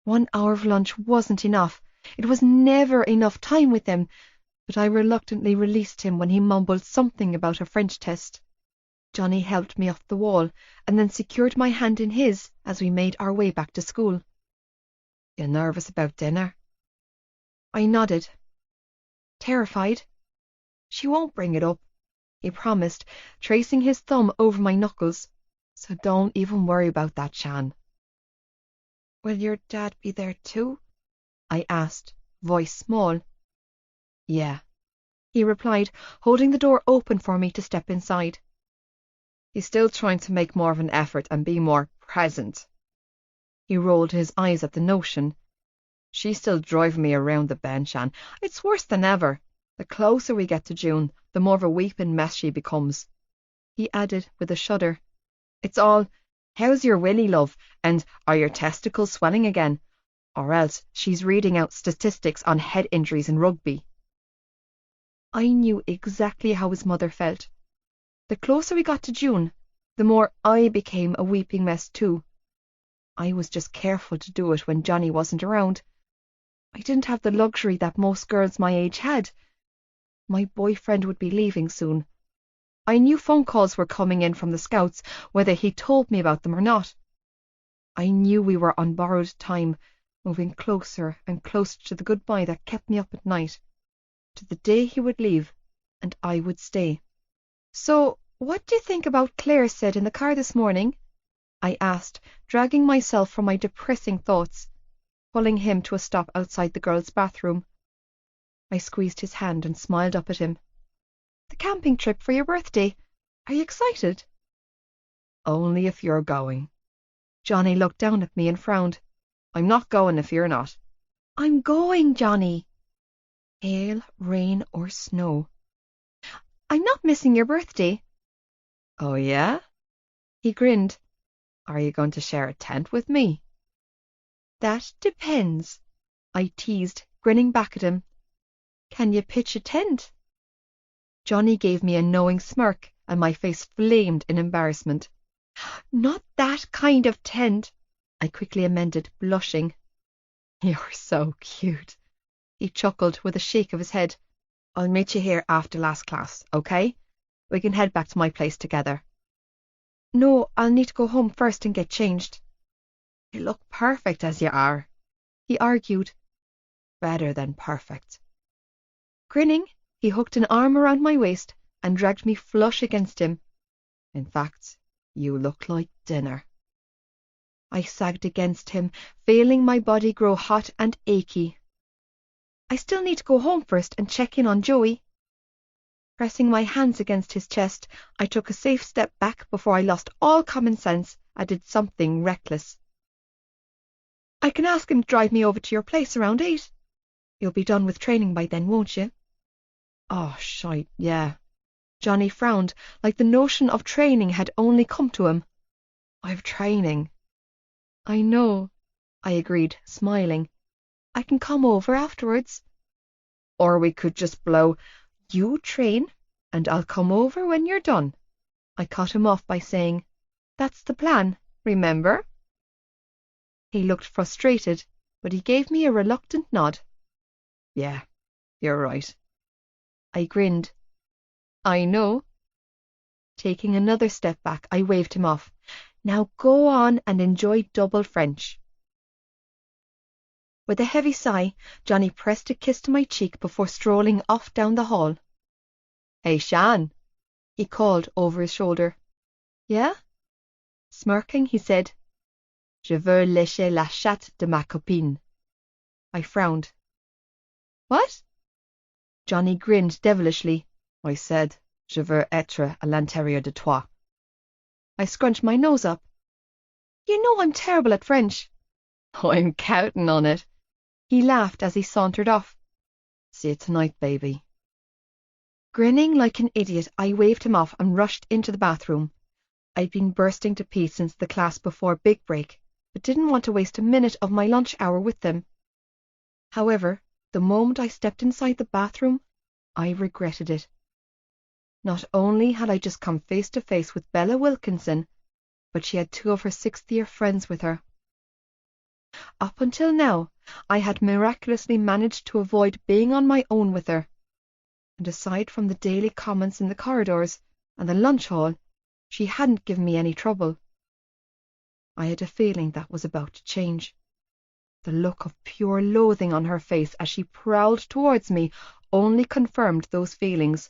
1 hour of lunch wasn't enough. It was never enough time with him, but I reluctantly released him when he mumbled something about a French test. Johnny helped me off the wall and then secured my hand in his as we made our way back to school. "You nervous about dinner?" I nodded. "Terrified." "She won't bring it up," he promised, tracing his thumb over my knuckles. "So don't even worry about that, Shan." "Will your dad be there too?" I asked, voice small. "Yeah," he replied, holding the door open for me to step inside. "He's still trying to make more of an effort and be more present." He rolled his eyes at the notion. "She's still driving me around the bend, Shan. It's worse than ever. The closer we get to June, the more of a weeping mess she becomes." He added with a shudder, "It's all, 'How's your willy, love?' and 'Are your testicles swelling again?' Or else she's reading out statistics on head injuries in rugby." I knew exactly how his mother felt. The closer we got to June, the more I became a weeping mess too. I was just careful to do it when Johnny wasn't around. I didn't have the luxury that most girls my age had. My boyfriend would be leaving soon. I knew phone calls were coming in from the Scouts, whether he told me about them or not. I knew we were on borrowed time, moving closer and closer to the goodbye that kept me up at night, to the day he would leave and I would stay. "So, what do you think about Claire said in the car this morning?" I asked, dragging myself from my depressing thoughts, pulling him to a stop outside the girls' bathroom. I squeezed his hand and smiled up at him. "The camping trip for your birthday. Are you excited?" "Only if you're going." Johnny looked down at me and frowned. "I'm not going if you're not." "I'm going, Johnny." Hail, rain, or snow. "I'm not missing your birthday." "Oh, yeah?" He grinned. "Are you going to share a tent with me?" "That depends," I teased, grinning back at him. "Can you pitch a tent?" Johnny gave me a knowing smirk, and my face flamed in embarrassment. "Not that kind of tent," I quickly amended, blushing. "You're so cute," he chuckled with a shake of his head. "I'll meet you here after last class, okay? We can head back to my place together." "No, I'll need to go home first and get changed." "You look perfect as you are," he argued. "Better than perfect." Grinning, he hooked an arm around my waist and dragged me flush against him. "In fact, you look like dinner." I sagged against him, feeling my body grow hot and achy. "I still need to go home first and check in on Joey." Pressing my hands against his chest, I took a safe step back before I lost all common sense and did something reckless. "I can ask him to drive me over to your place around 8. You'll be done with training by then, won't you?" "Oh, shite, yeah." Johnny frowned, like the notion of training had only come to him. "I've training." "I know," I agreed, smiling. "I can come over afterwards." "Or we could just blow You train, and I'll come over when you're done. I cut him off by saying, That's the plan, remember? He looked frustrated, but he gave me a reluctant nod. Yeah, you're right. I grinned. I know. Taking another step back, I waved him off. Now go on and enjoy double French. With a heavy sigh, Johnny pressed a kiss to my cheek before strolling off down the hall. Hey, Shan, he called over his shoulder. Yeah? Smirking, he said, Je veux lécher la chatte de ma copine. I frowned. What? Johnny grinned devilishly. I said, Je veux être à l'intérieur de toi. I scrunched my nose up. You know I'm terrible at French. I'm counting on it. He laughed as he sauntered off. See you tonight, baby. Grinning like an idiot, I waved him off and rushed into the bathroom. I'd been bursting to pee since the class before big break, but didn't want to waste a minute of my lunch hour with them. However, the moment I stepped inside the bathroom, I regretted it. Not only had I just come face to face with Bella Wilkinson, but she had two of her sixth-year friends with her. Up until now, I had miraculously managed to avoid being on my own with her, and aside from the daily comments in the corridors and the lunch hall, she hadn't given me any trouble. I had a feeling that was about to change. The look of pure loathing on her face as she prowled towards me only confirmed those feelings.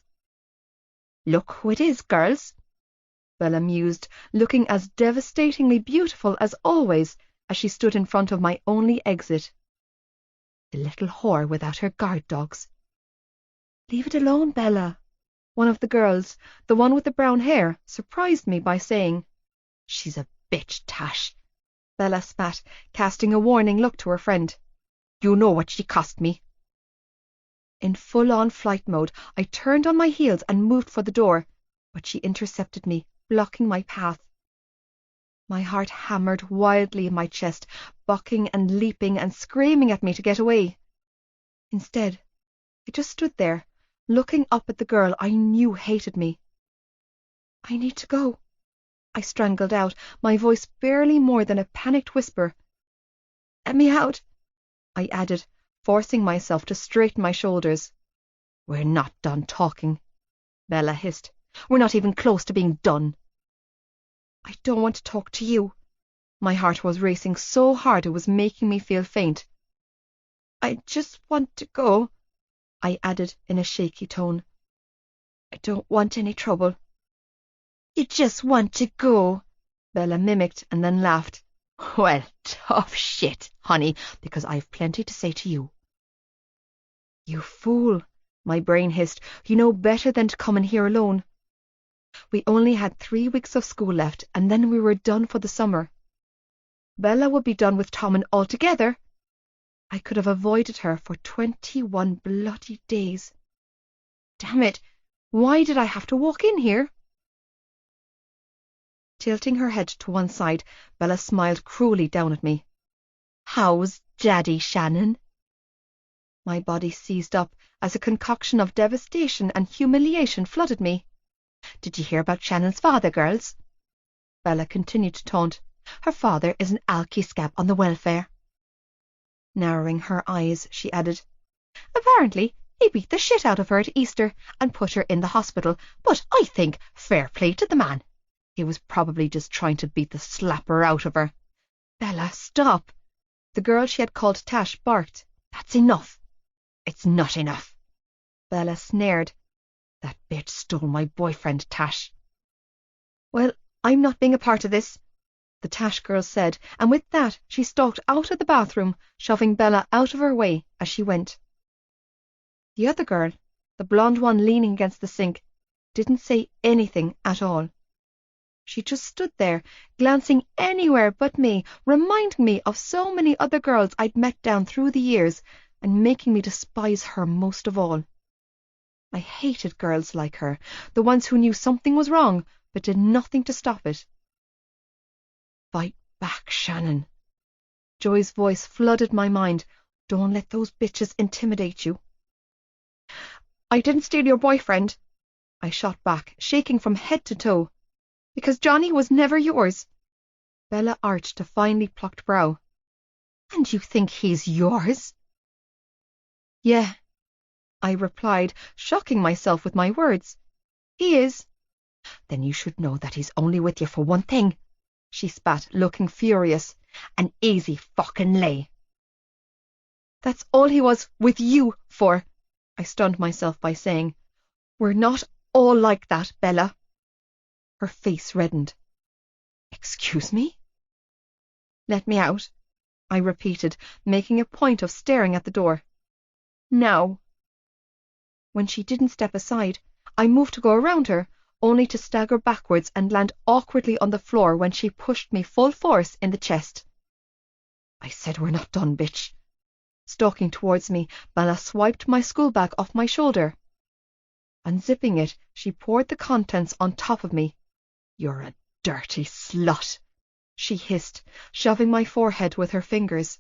Look who it is, girls, Bella mused, looking as devastatingly beautiful as always as she stood in front of my only exit. The little whore without her guard dogs. Leave it alone, Bella. One of the girls, the one with the brown hair, surprised me by saying, She's a bitch, Tash. Bella spat, casting a warning look to her friend. You know what she cost me. In full-on flight mode, I turned on my heels and moved for the door, but she intercepted me, blocking my path. My heart hammered wildly in my chest, bucking and leaping and screaming at me to get away. Instead, I just stood there, looking up at the girl I knew hated me. I need to go, I strangled out, my voice barely more than a panicked whisper. Let me out, I added, forcing myself to straighten my shoulders. We're not done talking, Bella hissed. We're not even close to being done. I don't want to talk to you. My heart was racing so hard it was making me feel faint. I just want to go, I added in a shaky tone. I don't want any trouble. You just want to go, Bella mimicked and then laughed. Well, tough shit, honey, because I've plenty to say to you. You fool, my brain hissed. You know better than to come in here alone. We only had 3 weeks of school left, and then we were done for the summer. Bella would be done with Tommen altogether. I could have avoided her for 21 bloody days. Damn it, why did I have to walk in here? Tilting her head to one side, Bella smiled cruelly down at me. How's Daddy, Shannon? My body seized up as a concoction of devastation and humiliation flooded me. Did you hear about Shannon's father, girls? Bella continued to taunt. Her father is an alky scab on the welfare. Narrowing her eyes, she added, Apparently, he beat the shit out of her at Easter and put her in the hospital, but I think fair play to the man. He was probably just trying to beat the slapper out of her. Bella, stop. The girl she had called Tash barked. That's enough. It's not enough. Bella snared. That bitch stole my boyfriend, Tash. Well, I'm not being a part of this, the Tash girl said, and with that she stalked out of the bathroom, shoving Bella out of her way as she went. The other girl, the blonde one leaning against the sink, didn't say anything at all. She just stood there, glancing anywhere but me, reminding me of so many other girls I'd met down through the years, and making me despise her most of all. I hated girls like her, the ones who knew something was wrong, but did nothing to stop it. Fight back, Shannon. Joy's voice flooded my mind. Don't let those bitches intimidate you. I didn't steal your boyfriend, I shot back, shaking from head to toe. Because Johnny was never yours. Bella arched a finely plucked brow. And you think he's yours? Yeah, I replied, shocking myself with my words. He is. Then you should know that he's only with you for one thing, she spat, looking furious. An easy fucking lay. That's all he was with you for, I stunned myself by saying. We're not all like that, Bella. Her face reddened. Excuse me? Let me out, I repeated, making a point of staring at the door. Now. When she didn't step aside, I moved to go around her, only to stagger backwards and land awkwardly on the floor when she pushed me full force in the chest. I said we're not done, bitch. Stalking towards me, Bella swiped my school bag off my shoulder. Unzipping it, she poured the contents on top of me. You're a dirty slut, she hissed, shoving my forehead with her fingers.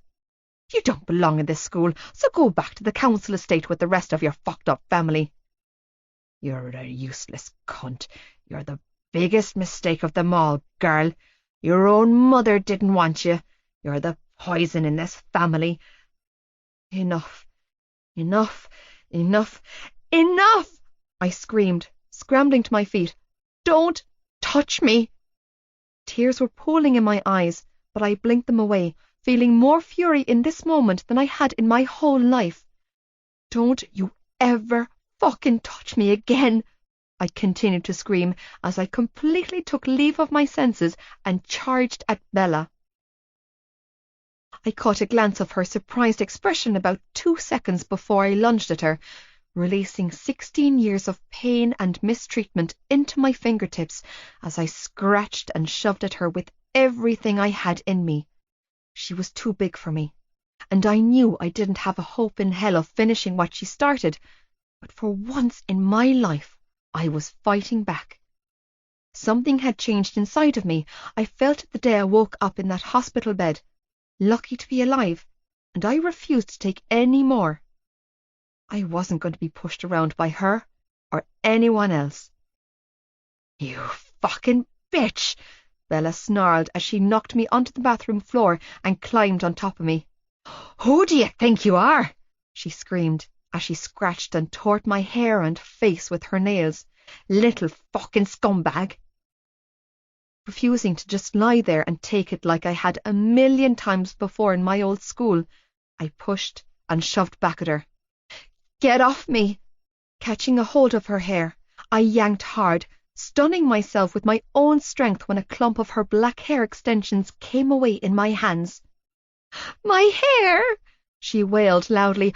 You don't belong in this school, so go back to the council estate with the rest of your fucked up family. You're a useless cunt. You're the biggest mistake of them all, girl. Your own mother didn't want you. You're the poison in this family. Enough. Enough. Enough. Enough! I screamed, scrambling to my feet. Don't touch me! Tears were pooling in my eyes, but I blinked them away, feeling more fury in this moment than I had in my whole life. Don't you ever fucking touch me again, I continued to scream as I completely took leave of my senses and charged at Bella. I caught a glance of her surprised expression about 2 seconds before I lunged at her, releasing 16 years of pain and mistreatment into my fingertips as I scratched and shoved at her with everything I had in me. She was too big for me, and I knew I didn't have a hope in hell of finishing what she started, but for once in my life I was fighting back. Something had changed inside of me. I felt it the day I woke up in that hospital bed, lucky to be alive, and I refused to take any more. I wasn't going to be pushed around by her or anyone else. You fucking bitch, Bella snarled as she knocked me onto the bathroom floor and climbed on top of me. Who do you think you are? She screamed as she scratched and tore at my hair and face with her nails. Little fucking scumbag. Refusing to just lie there and take it like I had 1,000,000 times before in my old school, I pushed and shoved back at her. Get off me! Catching a hold of her hair, I yanked hard, stunning myself with my own strength when a clump of her black hair extensions came away in my hands. My hair! She wailed loudly.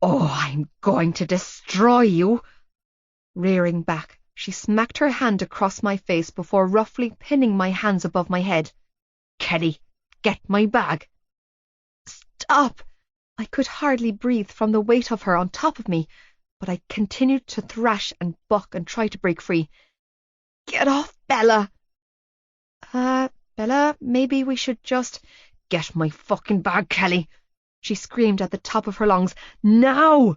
Oh, I'm going to destroy you! Rearing back, she smacked her hand across my face before roughly pinning my hands above my head. Kelly, get my bag! Stop! I could hardly breathe from the weight of her on top of me, but I continued to thrash and buck and try to break free. Get off, Bella! Bella, maybe we should just... Get my fucking bag, Kelly! She screamed at the top of her lungs. Now!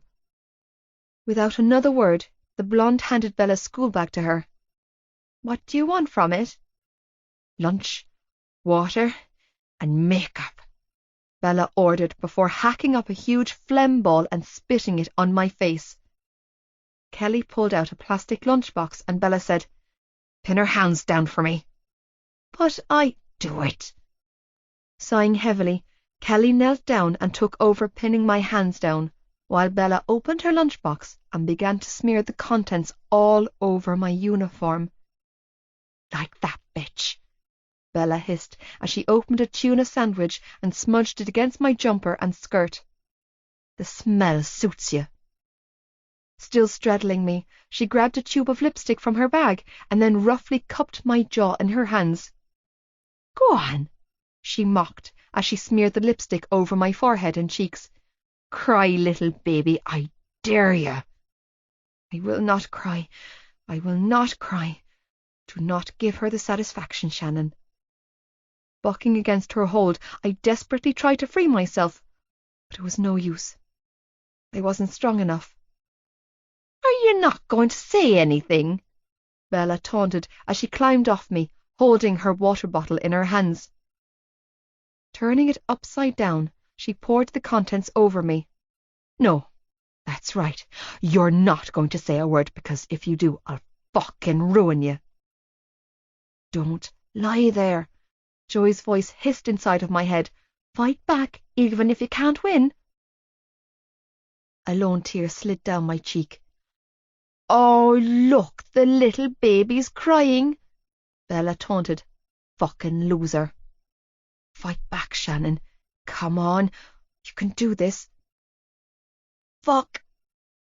Without another word, the blonde handed Bella's school bag to her. What do you want from it? Lunch, water, and makeup, Bella ordered before hacking up a huge phlegm ball and spitting it on my face. Kelly pulled out a plastic lunchbox and Bella said, Pin her hands down for me. But I... Do it. Sighing heavily, Kelly knelt down and took over pinning my hands down, while Bella opened her lunchbox and began to smear the contents all over my uniform. Like that, bitch, Bella hissed as she opened a tuna sandwich and smudged it against my jumper and skirt. The smell suits you. Still straddling me, she grabbed a tube of lipstick from her bag and then roughly cupped my jaw in her hands. Go on, she mocked as she smeared the lipstick over my forehead and cheeks. Cry, little baby, I dare you. I will not cry. I will not cry. Do not give her the satisfaction, Shannon. Bucking against her hold, I desperately tried to free myself, but it was no use. I wasn't strong enough. Are you not going to say anything? Bella taunted as she climbed off me, holding her water bottle in her hands. Turning it upside down, she poured the contents over me. No, that's right. You're not going to say a word, because if you do, I'll fucking ruin you. Don't lie there. Joey's voice hissed inside of my head. Fight back, even if you can't win. A lone tear slid down my cheek. Oh, look, the little baby's crying, Bella taunted. Fucking loser. Fight back, Shannon. Come on, you can do this. Fuck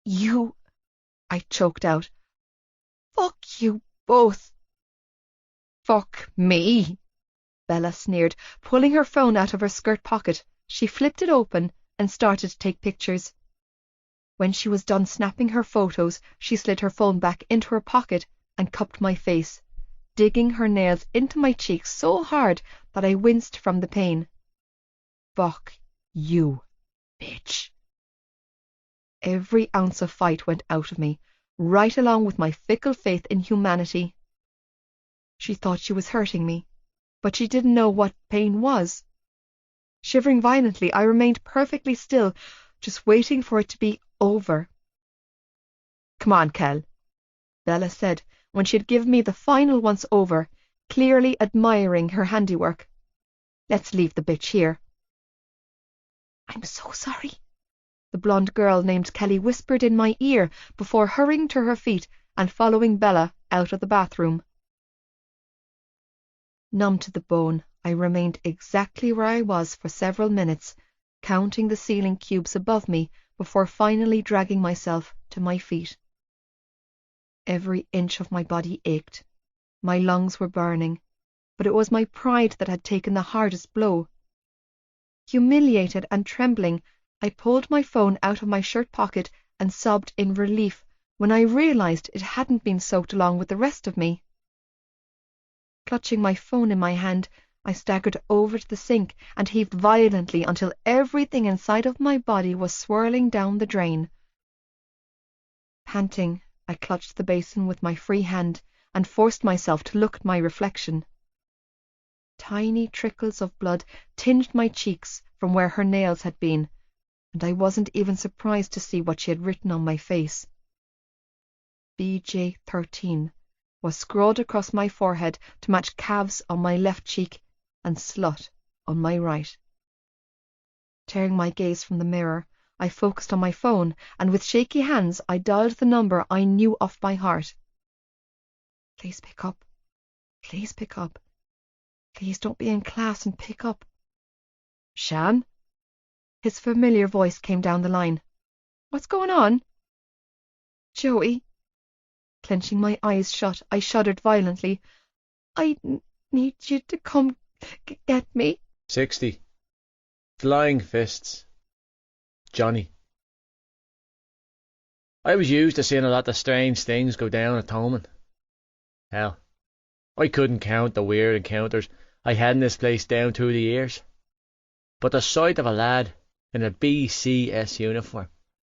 you, I choked out. Fuck you both. Fuck me, Bella sneered, pulling her phone out of her skirt pocket. She flipped it open and started to take pictures. When she was done snapping her photos, she slid her phone back into her pocket and cupped my face, digging her nails into my cheeks so hard that I winced from the pain. Fuck you, bitch. Every ounce of fight went out of me, right along with my fickle faith in humanity. She thought she was hurting me, but she didn't know what pain was. Shivering violently, I remained perfectly still, just waiting for it to be over. Come on, Kel, Bella said when she had given me the final once over, clearly admiring her handiwork. Let's leave the bitch here. I'm so sorry, the blonde girl named Kelly whispered in my ear before hurrying to her feet and following Bella out of the bathroom. Numb to the bone, I remained exactly where I was for several minutes, counting the ceiling cubes above me before finally dragging myself to my feet. Every inch of my body ached. My lungs were burning, but it was my pride that had taken the hardest blow. Humiliated and trembling, I pulled my phone out of my shirt pocket and sobbed in relief when I realized it hadn't been soaked along with the rest of me. Clutching my phone in my hand, I staggered over to the sink and heaved violently until everything inside of my body was swirling down the drain. Panting, I clutched the basin with my free hand and forced myself to look at my reflection. Tiny trickles of blood tinged my cheeks from where her nails had been, and I wasn't even surprised to see what she had written on my face. BJ13 was scrawled across my forehead to match calves on my left cheek and slut on my right. Tearing my gaze from the mirror, I focused on my phone, and with shaky hands I dialed the number I knew off by heart. Please pick up. Please pick up. Please don't be in class and pick up. Shan? His familiar voice came down the line. What's going on? Joey. Clenching my eyes shut, I shuddered violently. I need you to come get me. 60. Flying fists. Johnny. I was used to seeing a lot of strange things go down at Toman. Hell, I couldn't count the weird encounters I had in this place down through the years. But the sight of a lad in a BCS uniform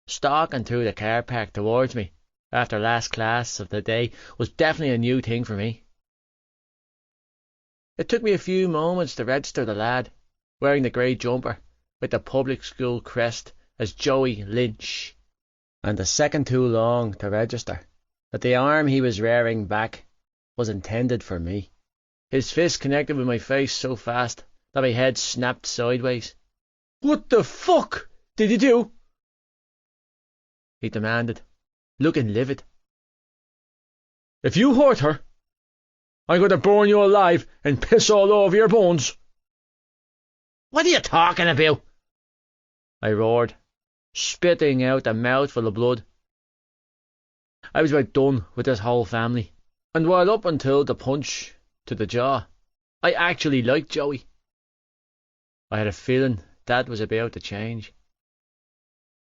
stalking through the car park towards me after last class of the day was definitely a new thing for me. It took me a few moments to register the lad, wearing the grey jumper with the public school crest as Joey Lynch, and a second too long to register that the arm he was rearing back was intended for me. His fist connected with my face so fast that my head snapped sideways. "What the fuck did you do?" he demanded, looking livid. "If you hurt her, I'm going to burn you alive and piss all over your bones." "What are you talking about?" I roared, spitting out a mouthful of blood. I was about done with this whole family, and while up until the punch to the jaw, I actually liked Joey, I had a feeling that was about to change.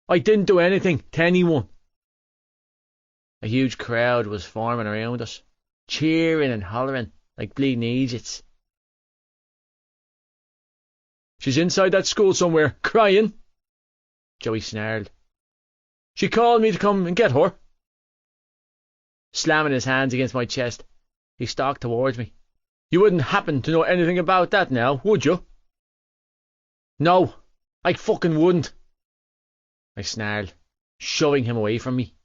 "I didn't do anything to anyone." A huge crowd was forming around us, cheering and hollering like bleeding idiots. "She's inside that school somewhere, crying," Joey snarled. "She called me to come and get her. slamming his hands against my chest. He stalked towards me. "You wouldn't happen to know anything about that now, would you?" "No, I fucking wouldn't," I snarled, shoving him away from me.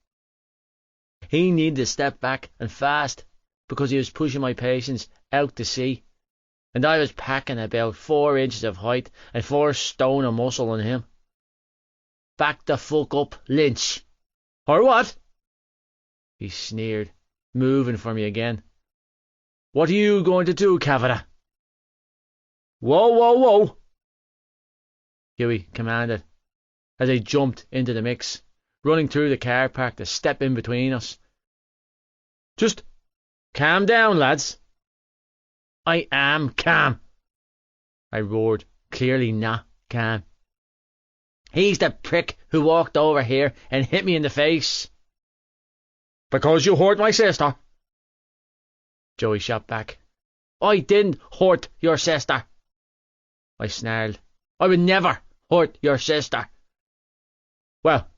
He needed to step back, and fast, because he was pushing my patience out to sea, and I was packing about 4 inches of height and 4 stone of muscle on him. "Back the fuck up, Lynch." "Or what?" he sneered, moving for me again. "What are you going to do, Kavanagh?" "Whoa, whoa, whoa," Hughie commanded, as I jumped into the mix, running through the car park to step in between us. "Just calm down, lads." "I am calm," I roared, clearly not calm. "He's the prick who walked over here and hit me in the face." "Because you hurt my sister," Joey shot back. "I didn't hurt your sister," I snarled. "I would never hurt your sister." "Well,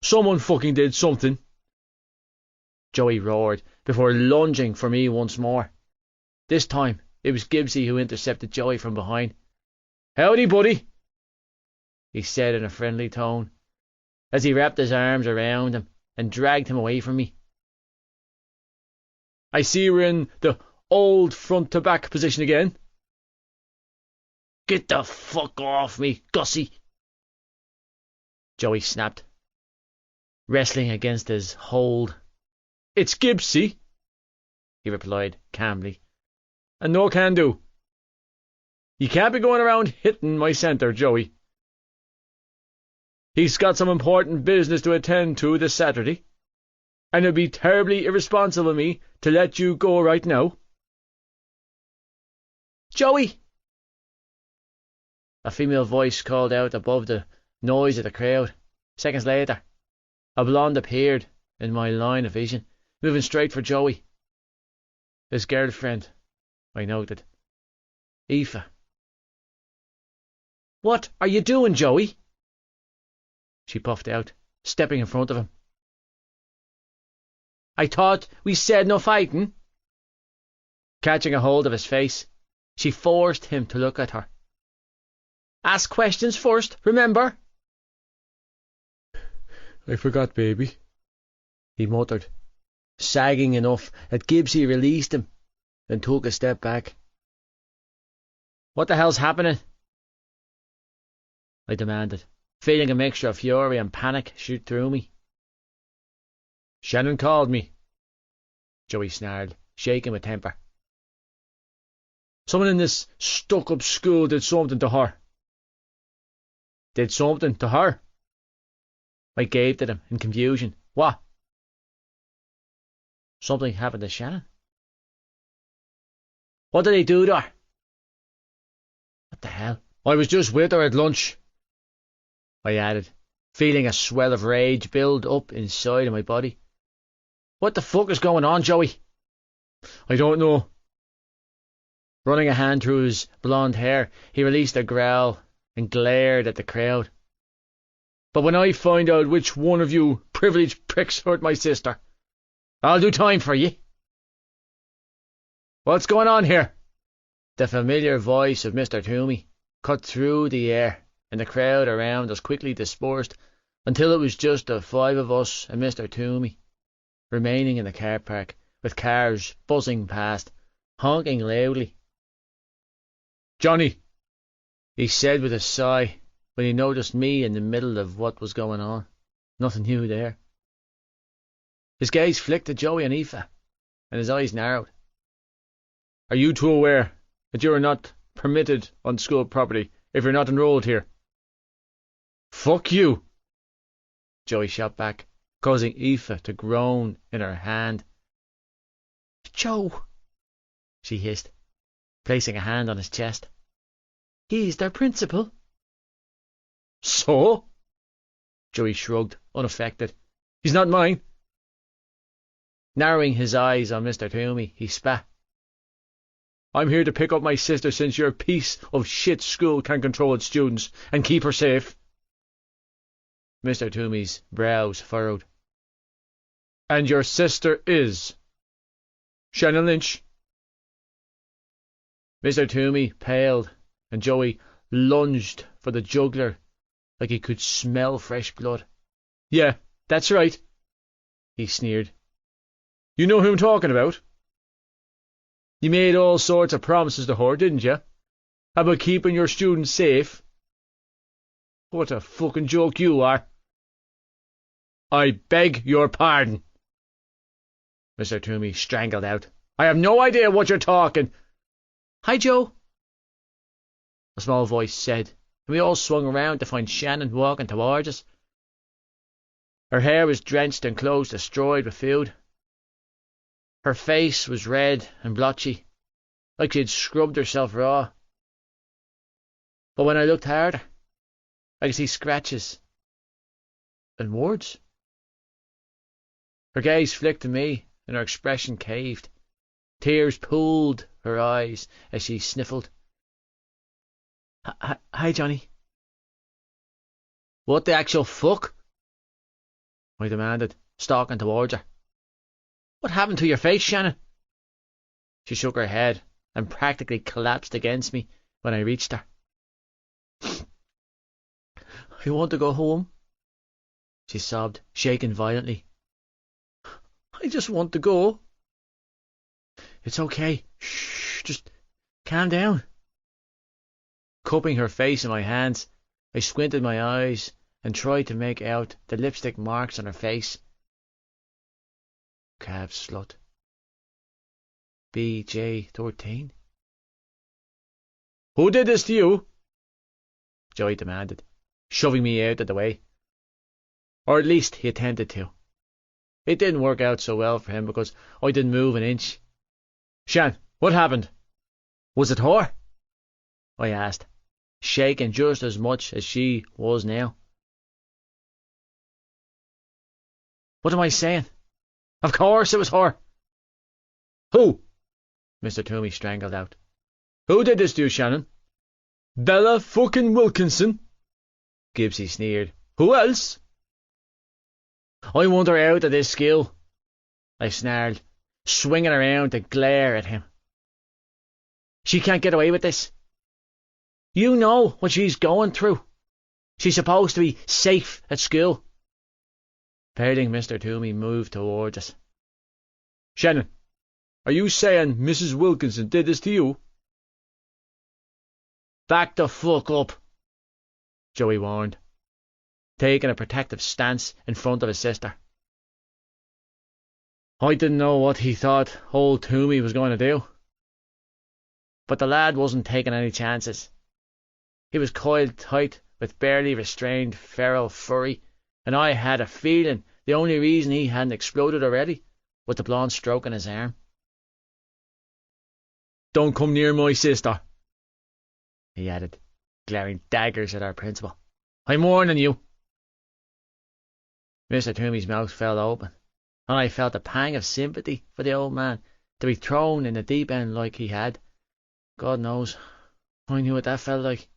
someone fucking did something," Joey roared, before lunging for me once more. This time, it was Gibbsy who intercepted Joey from behind. "Howdy, buddy," he said in a friendly tone, as he wrapped his arms around him and dragged him away from me. "I see we're in the old front-to-back position again." "Get the fuck off me, Gussie," Joey snapped, wrestling against his hold. "It's Gibbsy," he replied calmly, "and no can do. You can't be going around hitting my centre, Joey. He's got some important business to attend to this Saturday, and it'd be terribly irresponsible of me to let you go right now." "Joey!" a female voice called out above the noise of the crowd. Seconds later, a blonde appeared in my line of vision, moving straight for Joey. His girlfriend, I noted. Aoife. "What are you doing, Joey?" she puffed out, stepping in front of him. "I thought we said no fighting." Catching a hold of his face, she forced him to look at her. "Ask questions first, remember?" "I forgot, baby," he muttered, sagging enough that Gibbsy released him and took a step back. "What the hell's happening?" I demanded, feeling a mixture of fury and panic shoot through me. "Shannon called me," Joey snarled, shaking with temper. "Someone in this stuck-up school did something to her." "Did something to her?" I gaped at him in confusion. "What?" "Something happened to Shannon." "What did they do to her?" "What the hell?" "I was just with her at lunch," I added, feeling a swell of rage build up inside of my body. "What the fuck is going on, Joey?" "I don't know." Running a hand through his blonde hair, he released a growl and glared at the crowd. "But when I find out which one of you privileged pricks hurt my sister, I'll do time for ye." "What's going on here?" The familiar voice of Mr. Toomey cut through the air, and the crowd around us quickly dispersed until it was just the 5 of us and Mr. Toomey remaining in the car park, with cars buzzing past, honking loudly. "Johnny," he said with a sigh, when he noticed me in the middle of what was going on. Nothing new there. His gaze flicked at Joey and Aoife, and his eyes narrowed. "Are you two aware that you are not permitted on school property if you're not enrolled here?" "Fuck you," Joey shot back, causing Aoife to groan in her hand. "Joe," she hissed, placing a hand on his chest. "He's their principal." "So?" Joey shrugged, unaffected. "He's not mine." Narrowing his eyes on Mr. Toomey, he spat. "I'm here to pick up my sister since your piece of shit school can't control its students and keep her safe." Mr. Toomey's brows furrowed. And your sister is Shannon Lynch. Mr. Toomey paled, and Joey lunged for the jugular like he could smell fresh blood. Yeah, that's right, he sneered. You know who I'm talking about? You made all sorts of promises to her, didn't you? About keeping your students safe. What a fucking joke you are. I beg your pardon. Mr. Toomey strangled out. I have no idea what you're talking. Hi, Joe, a small voice said, and we all swung around to find Shannon walking towards us. Her hair was drenched and clothes destroyed with food. Her face was red and blotchy, like she had scrubbed herself raw. But when I looked harder, I could see scratches and words. Her gaze flicked to me, and her expression caved. Tears pooled her eyes as she sniffled. Hi, Johnny. What the actual fuck? I demanded, stalking towards her. What happened to your face, Shannon? She shook her head and practically collapsed against me when I reached her. I want to go home, she sobbed, shaking violently. I just want to go. It's okay. Shh, just calm down. Cupping her face in my hands, I squinted my eyes and tried to make out the lipstick marks on her face. Cab slut. BJ13. Who did this to you? Joey demanded, shoving me out of the way. Or at least he attempted to. It didn't work out so well for him because I didn't move an inch. Shan, what happened? Was it her? I asked, shaking just as much as she was now. What am I saying? Of course it was her. Who? Mr. Toomey strangled out. Who did this to you, Shannon? Bella fucking Wilkinson? Gibbsy sneered. Who else? I want her out of this school, I snarled, swinging around to glare at him. She can't get away with this. You know what she's going through. She's supposed to be safe at school. Paling Mr. Toomey moved towards us. Shannon, are you saying Mrs. Wilkinson did this to you? Back the fuck up, Joey warned, taking a protective stance in front of his sister. I didn't know what he thought old Toomey was going to do, but the lad wasn't taking any chances. He was coiled tight with barely restrained feral fury, and I had a feeling the only reason he hadn't exploded already was the blonde stroke on his arm. Don't come near my sister, he added, glaring daggers at our principal. I'm warning you. Mr. Toomey's mouth fell open, and I felt a pang of sympathy for the old man to be thrown in the deep end like he had. God knows, I knew what that felt like.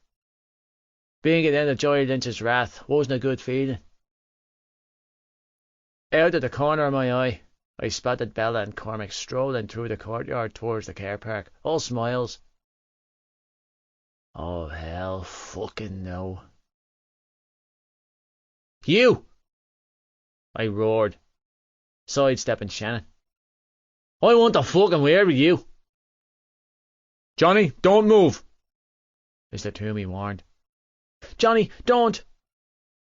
Being at the end of Joey Lynch's wrath wasn't a good feeling. Out of the corner of my eye, I spotted Bella and Cormac strolling through the courtyard towards the care park, all smiles. Oh, hell fucking no. You! I roared, sidestepping Shannon. I want to fucking wear with you. Johnny, don't move, Mr. Toomey warned. Johnny, don't,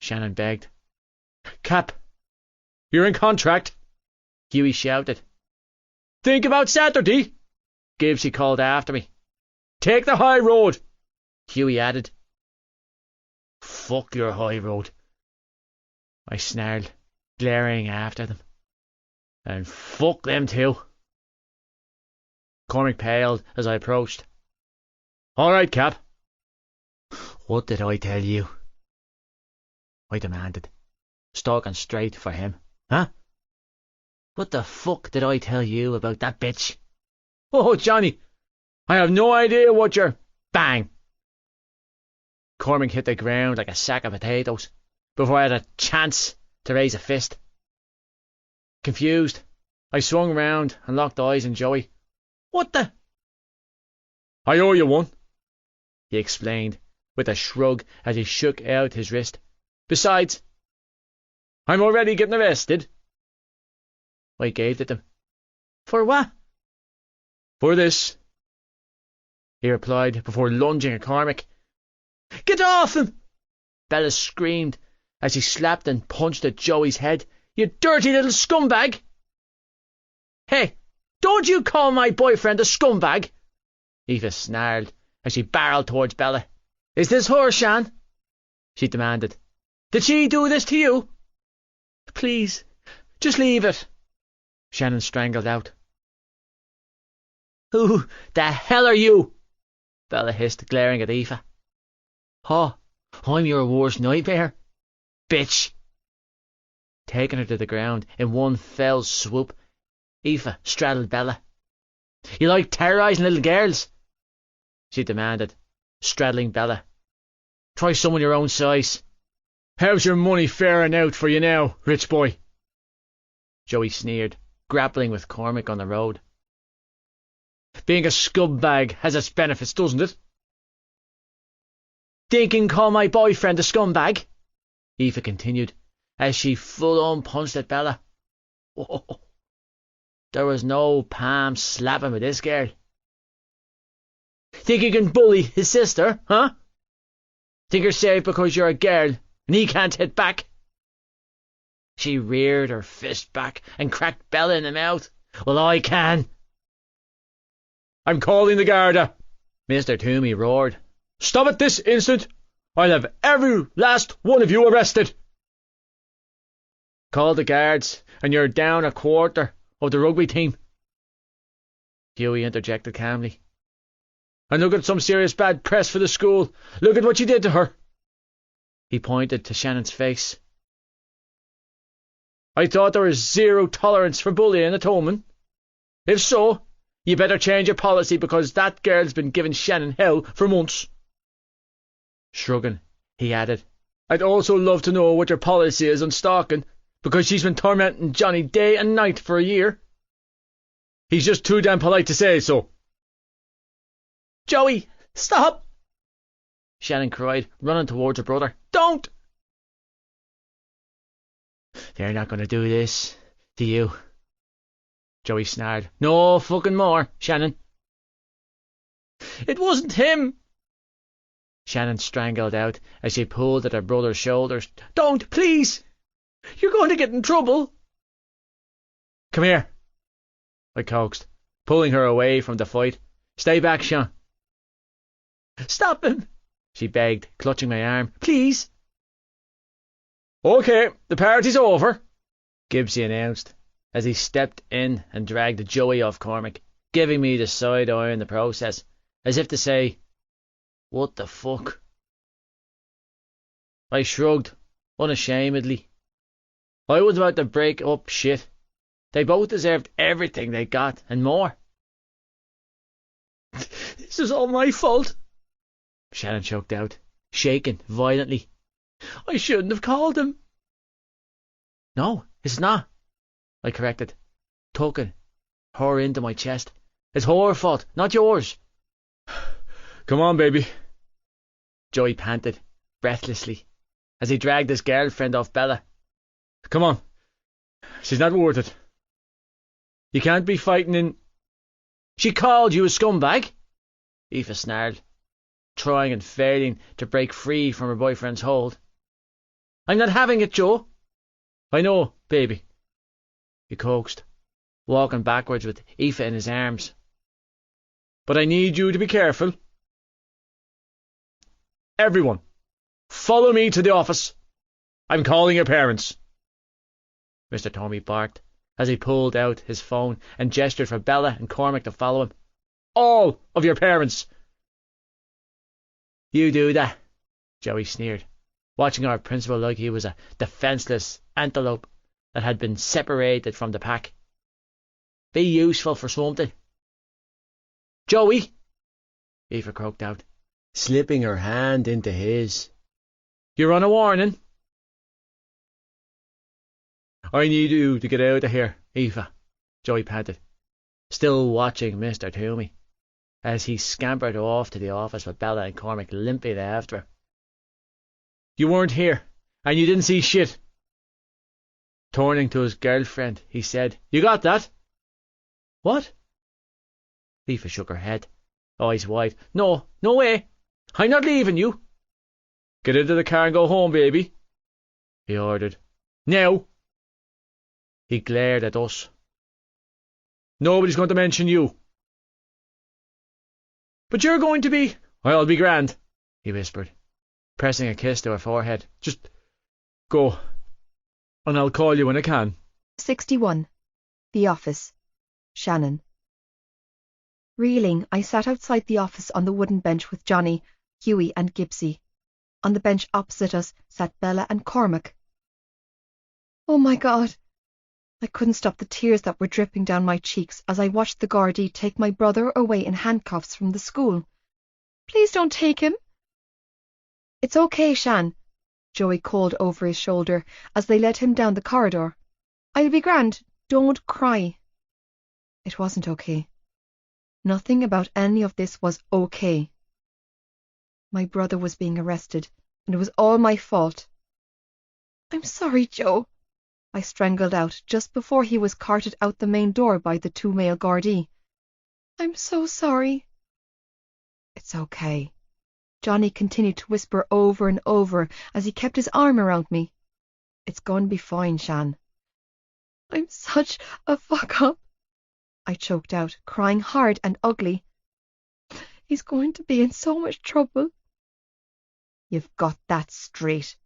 Shannon begged. Cap, you're in contract, Huey shouted. Think about Saturday, Gibbsy called after me. Take the high road, Huey added. Fuck your high road, I snarled, glaring after them. And fuck them too. Cormac paled as I approached. All right, Cap. What did I tell you? I demanded, stalking straight for him. Huh? What the fuck did I tell you about that bitch? Oh, Johnny, I have no idea what you're... Bang! Cormac hit the ground like a sack of potatoes before I had a chance to raise a fist. Confused, I swung round and locked eyes on Joey. "What the—" "I owe you one," he explained, with a shrug as he shook out his wrist. "Besides, I'm already getting arrested." I gave it him. "For what?" "For this," he replied before lunging at Cormac. "Get off him!" Bella screamed as he slapped and punched at Joey's head. "You dirty little scumbag!" "Hey, don't you call my boyfriend a scumbag!" Aoife snarled as she barreled towards Bella. "Is this her, Shan?" she demanded. "Did she do this to you?" "Please, just leave it," Shannon strangled out. "Who the hell are you?" Bella hissed, glaring at Aoife. "Oh, I'm your worst nightmare, bitch." Taking her to the ground in one fell swoop, Aoife straddled Bella. "You like terrorising little girls?" she demanded, straddling Bella. "Try someone your own size." "How's your money faring out for you now, rich boy?" Joey sneered, grappling with Cormac on the road. "Being a scumbag has its benefits, doesn't it?" "Think you can call my boyfriend a scumbag?" Aoife continued, as she full-on punched at Bella. Whoa. There was no palm slapping with this girl. "Think you can bully his sister, huh? Think you're safe because you're a girl and he can't hit back?" She reared her fist back and cracked Bella in the mouth. "Well, I can." "I'm calling the Garda," Mr. Toomey roared. "Stop it this instant. I'll have every last one of you arrested." "Call the guards and you're down a quarter of the rugby team," Hughie interjected calmly. "And look at some serious bad press for the school. Look at what you did to her." He pointed to Shannon's face. "I thought there was zero tolerance for bullying at Thomond. If so, you better change your policy because that girl's been giving Shannon hell for months." Shrugging, he added, "I'd also love to know what your policy is on stalking, because she's been tormenting Johnny day and night for a year. He's just too damn polite to say so." "Joey, stop!" Shannon cried, running towards her brother. "Don't!" "They're not going to do this to you," Joey snarled. "No fucking more, Shannon." "It wasn't him," Shannon strangled out as she pulled at her brother's shoulders. "Don't, please! You're going to get in trouble." "Come here," I coaxed, pulling her away from the fight. "Stay back, Sean." "Stop him," she begged, clutching my arm. "Please." "OK, the party's over," Gibbsy announced, as he stepped in and dragged Joey off Cormac, giving me the side eye in the process, as if to say, "What the fuck?" I shrugged, unashamedly. I was about to break up shit. They both deserved everything they got, and more. "This is all my fault," Shannon choked out, shaking violently. "I shouldn't have called him." "No, it's not," I corrected, tucking her into my chest. "It's her fault, not yours." "Come on, baby," Joey panted, breathlessly, as he dragged his girlfriend off Bella. "Come on. She's not worth it. You can't be fighting in—" "She called you a scumbag?" Aoife snarled, trying and failing to break free from her boyfriend's hold. "I'm not having it, Joe." "I know, baby," he coaxed, walking backwards with Aoife in his arms. "But I need you to be careful. Everyone, follow me to the office. I'm calling your parents." Mr. Tommy barked as he pulled out his phone and gestured for Bella and Cormac to follow him. "All of your parents." "You do that," Joey sneered, watching our principal like he was a defenceless antelope that had been separated from the pack. "Be useful for something." "Joey," Aoife croaked out, slipping her hand into his. "You're on a warning." I need you to get out of here, Aoife, Joey panted, still watching Mr. Toomey, as he scampered off to the office with Bella and Cormac limping after her. You weren't here, and you didn't see shit. Turning to his girlfriend, he said, You got that? What? Aoife shook her head, eyes wide. No way. I'm not leaving you. Get into the car and go home, baby, he ordered. Now. He glared at us. Nobody's going to mention you. But you're going to be... I'll be grand, he whispered, pressing a kiss to her forehead. Just go, and I'll call you when I can. 61. The office. Shannon. Reeling, I sat outside the office on the wooden bench with Johnny, Hughie and Gibbsy. On the bench opposite us sat Bella and Cormac. Oh my God! I couldn't stop the tears that were dripping down my cheeks as I watched the Gardaí take my brother away in handcuffs from the school. Please don't take him. It's okay, Shan, Joey called over his shoulder as they led him down the corridor. I'll be grand. Don't cry. It wasn't okay. Nothing about any of this was okay. My brother was being arrested, and it was all my fault. I'm sorry, Joe, I strangled out just before he was carted out the main door by the 2 male Gardaí. I'm so sorry. It's okay. Johnny continued to whisper over and over as he kept his arm around me. It's going to be fine, Shan. I'm such a fuck-up, I choked out, crying hard and ugly. He's going to be in so much trouble. You've got that straight.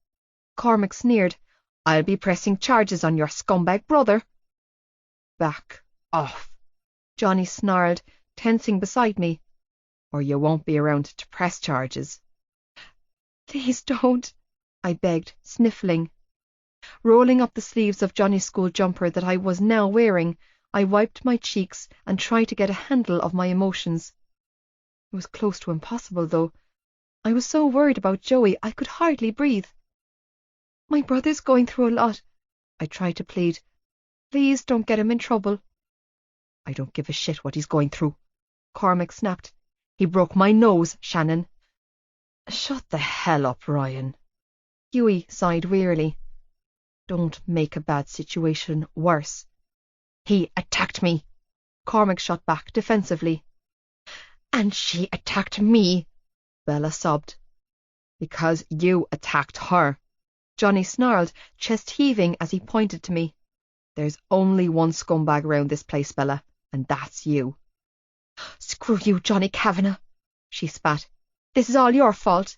Cormac sneered. I'll be pressing charges on your scumbag brother. Back off, Johnny snarled, tensing beside me. Or you won't be around to press charges. Please don't, I begged, sniffling. Rolling up the sleeves of Johnny's school jumper that I was now wearing, I wiped my cheeks and tried to get a handle of my emotions. It was close to impossible, though. I was so worried about Joey I could hardly breathe. My brother's going through a lot, I tried to plead. Please don't get him in trouble. I don't give a shit what he's going through, Cormac snapped. He broke my nose, Shannon. Shut the hell up, Ryan. Hughie sighed wearily. Don't make a bad situation worse. He attacked me, Cormac shot back defensively. And she attacked me, Bella sobbed. Because you attacked her, Johnny snarled, chest heaving as he pointed to me. There's only one scumbag around this place, Bella, and that's you. Screw you, Johnny Kavanagh, she spat. This is all your fault.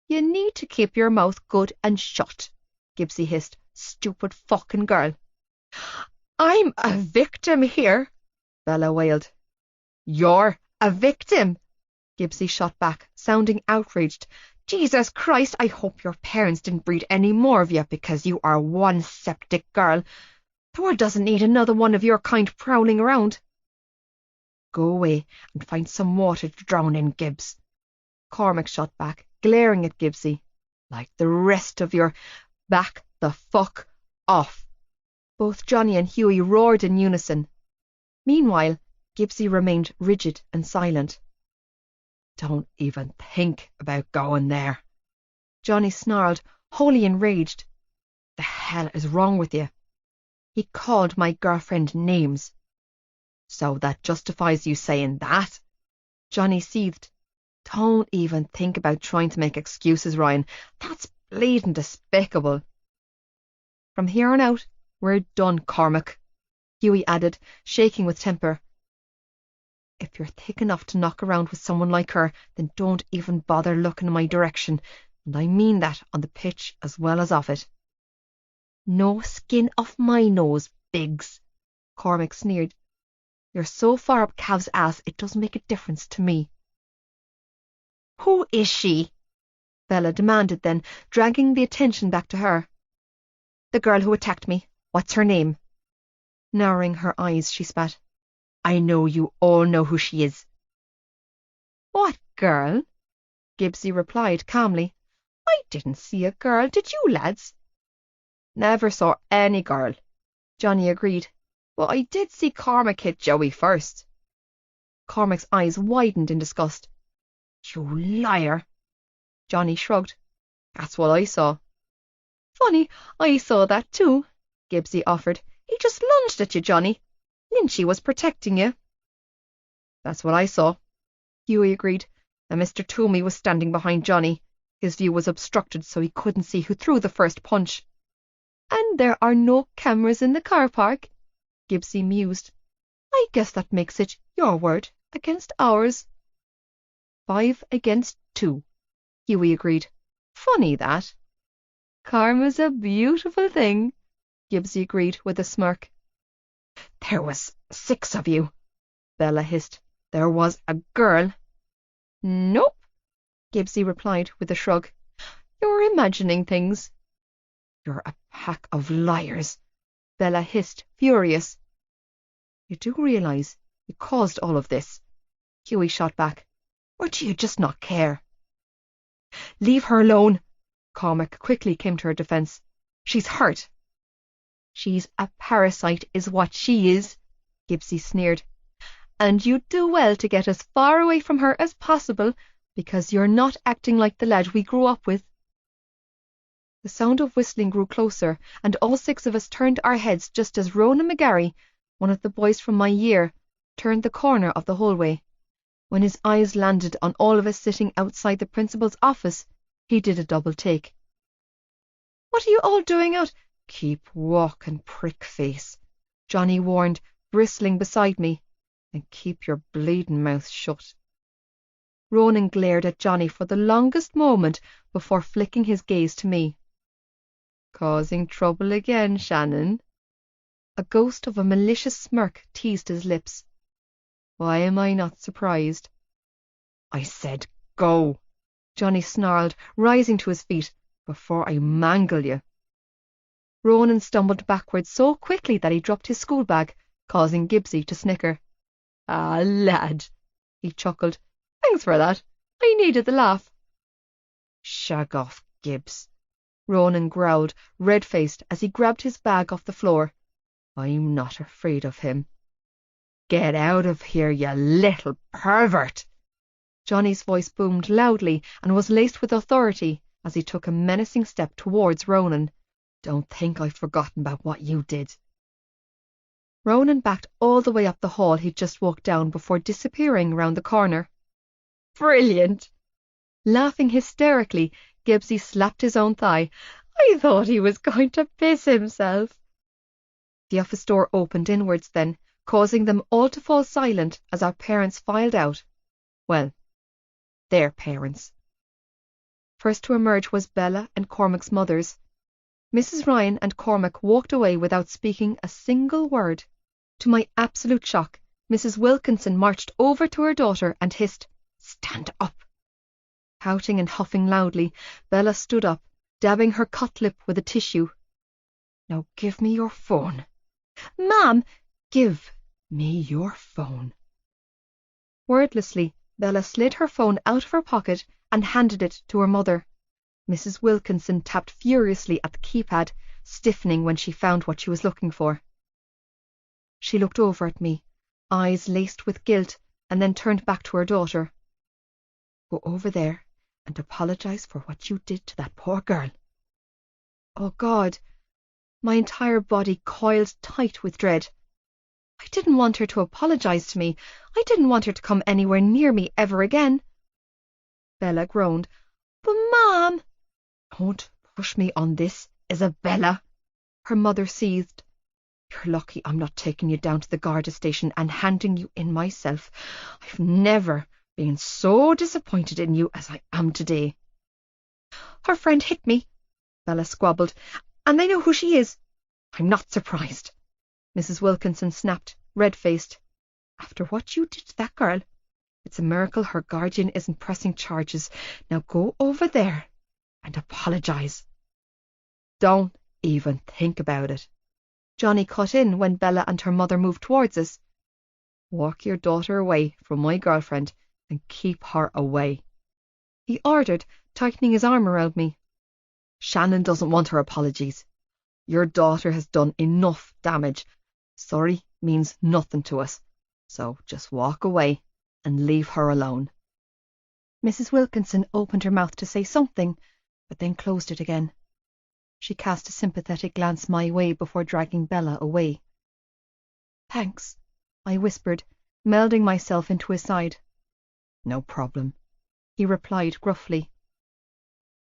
You need to keep your mouth good and shut, Gibbsy hissed. Stupid fucking girl. I'm a victim here, Bella wailed. You're a victim, Gibbsy shot back, sounding outraged. Jesus Christ, I hope your parents didn't breed any more of you because you are one septic girl. The world doesn't need another one of your kind prowling around. Go away and find some water to drown in, Gibbs, Cormac shot back, glaring at Gibbsy. Like the rest of your... Back the fuck off. Both Johnny and Hughie roared in unison. Meanwhile, Gibbsy remained rigid and silent. Don't even think about going there, Johnny snarled, wholly enraged. The hell is wrong with you? He called my girlfriend names. So that justifies you saying that? Johnny seethed. Don't even think about trying to make excuses, Ryan. That's bleeding despicable. From here on out, we're done, Cormac, Hughie added, shaking with temper. If you're thick enough to knock around with someone like her, then don't even bother looking in my direction, and I mean that on the pitch as well as off it. No skin off my nose, Biggs, Cormac sneered. You're so far up Cav's ass it doesn't make a difference to me. Who is she? Bella demanded then, dragging the attention back to her. The girl who attacked me. What's her name? Narrowing her eyes, she spat. I know you all know who she is. What girl? Gibbsy replied calmly. I didn't see a girl, did you, lads? Never saw any girl, Johnny agreed. But I did see Cormac hit Joey first. Cormac's eyes widened in disgust. You liar. Johnny shrugged. That's what I saw. Funny, I saw that too, Gibbsy offered. He just lunged at you, Johnny. Lynchy was protecting you. That's what I saw, Hughie agreed, and Mr. Toomey was standing behind Johnny. His view was obstructed so he couldn't see who threw the first punch. And there are no cameras in the car park, Gibbsy mused. I guess that makes it your word against ours. 5 against 2, Hughie agreed. Funny that. Karma's a beautiful thing, Gibbsy agreed with a smirk. There was 6 of you, Bella hissed. There was a girl. Nope, Gibbsy replied with a shrug. You're imagining things. You're a pack of liars, Bella hissed, furious. You do realise you caused all of this, Hughie shot back. Or do you just not care? Leave her alone, Cormac quickly came to her defence. She's hurt. She's a parasite is what she is, Gibbsy sneered. And you'd do well to get as far away from her as possible, because you're not acting like the lad we grew up with. The sound of whistling grew closer, and all 6 of us turned our heads just as Ronan McGarry, one of the boys from my year, turned the corner of the hallway. When his eyes landed on all of us sitting outside the principal's office, he did a double take. What are you all doing out? Keep walking, prick face, Johnny warned, bristling beside me. And keep your bleeding mouth shut. Ronan glared at Johnny for the longest moment before flicking his gaze to me. Causing trouble again, Shannon? A ghost of a malicious smirk teased his lips. Why am I not surprised? I said go, Johnny snarled, rising to his feet, before I mangle you. Ronan stumbled backwards so quickly that he dropped his school bag, causing Gibbsy to snicker. Ah, lad, he chuckled. Thanks for that. I needed the laugh. Shag off, Gibbs, Ronan growled, red-faced, as he grabbed his bag off the floor. I'm not afraid of him. Get out of here, you little pervert! Johnny's voice boomed loudly and was laced with authority as he took a menacing step towards Ronan. Don't think I've forgotten about what you did. Ronan backed all the way up the hall he'd just walked down before disappearing round the corner. Brilliant! Laughing hysterically, Gibbsy slapped his own thigh. I thought he was going to piss himself. The office door opened inwards then, causing them all to fall silent as our parents filed out. Well, their parents. First to emerge was Bella and Cormac's mothers. Mrs. Ryan and Cormac walked away without speaking a single word. To my absolute shock, Mrs. Wilkinson marched over to her daughter and hissed, Stand up! Pouting and huffing loudly, Bella stood up, dabbing her cut lip with a tissue. Now give me your phone. Ma'am, give me your phone. Wordlessly, Bella slid her phone out of her pocket and handed it to her mother. Mrs. Wilkinson tapped furiously at the keypad, stiffening when she found what she was looking for. She looked over at me, eyes laced with guilt, and then turned back to her daughter. Go over there and apologize for what you did to that poor girl. Oh, God! My entire body coiled tight with dread. I didn't want her to apologize to me. I didn't want her to come anywhere near me ever again. Bella groaned. But, Mom! Don't push me on this, Isabella, her mother seethed. You're lucky I'm not taking you down to the Garda station and handing you in myself. I've never been so disappointed in you as I am today. Her friend hit me, Bella squabbled, and they know who she is. I'm not surprised, Mrs. Wilkinson snapped, red-faced. After what you did to that girl, it's a miracle her guardian isn't pressing charges. Now go over there and apologise. Don't even think about it. Johnny cut in when Bella and her mother moved towards us. Walk your daughter away from my girlfriend and keep her away, he ordered, tightening his arm around me. Shannon doesn't want her apologies. Your daughter has done enough damage. Sorry means nothing to us. So just walk away and leave her alone." Mrs. Wilkinson opened her mouth to say something, but then closed it again. She cast a sympathetic glance my way before dragging Bella away. "Thanks," I whispered, melding myself into his side. "No problem," he replied gruffly.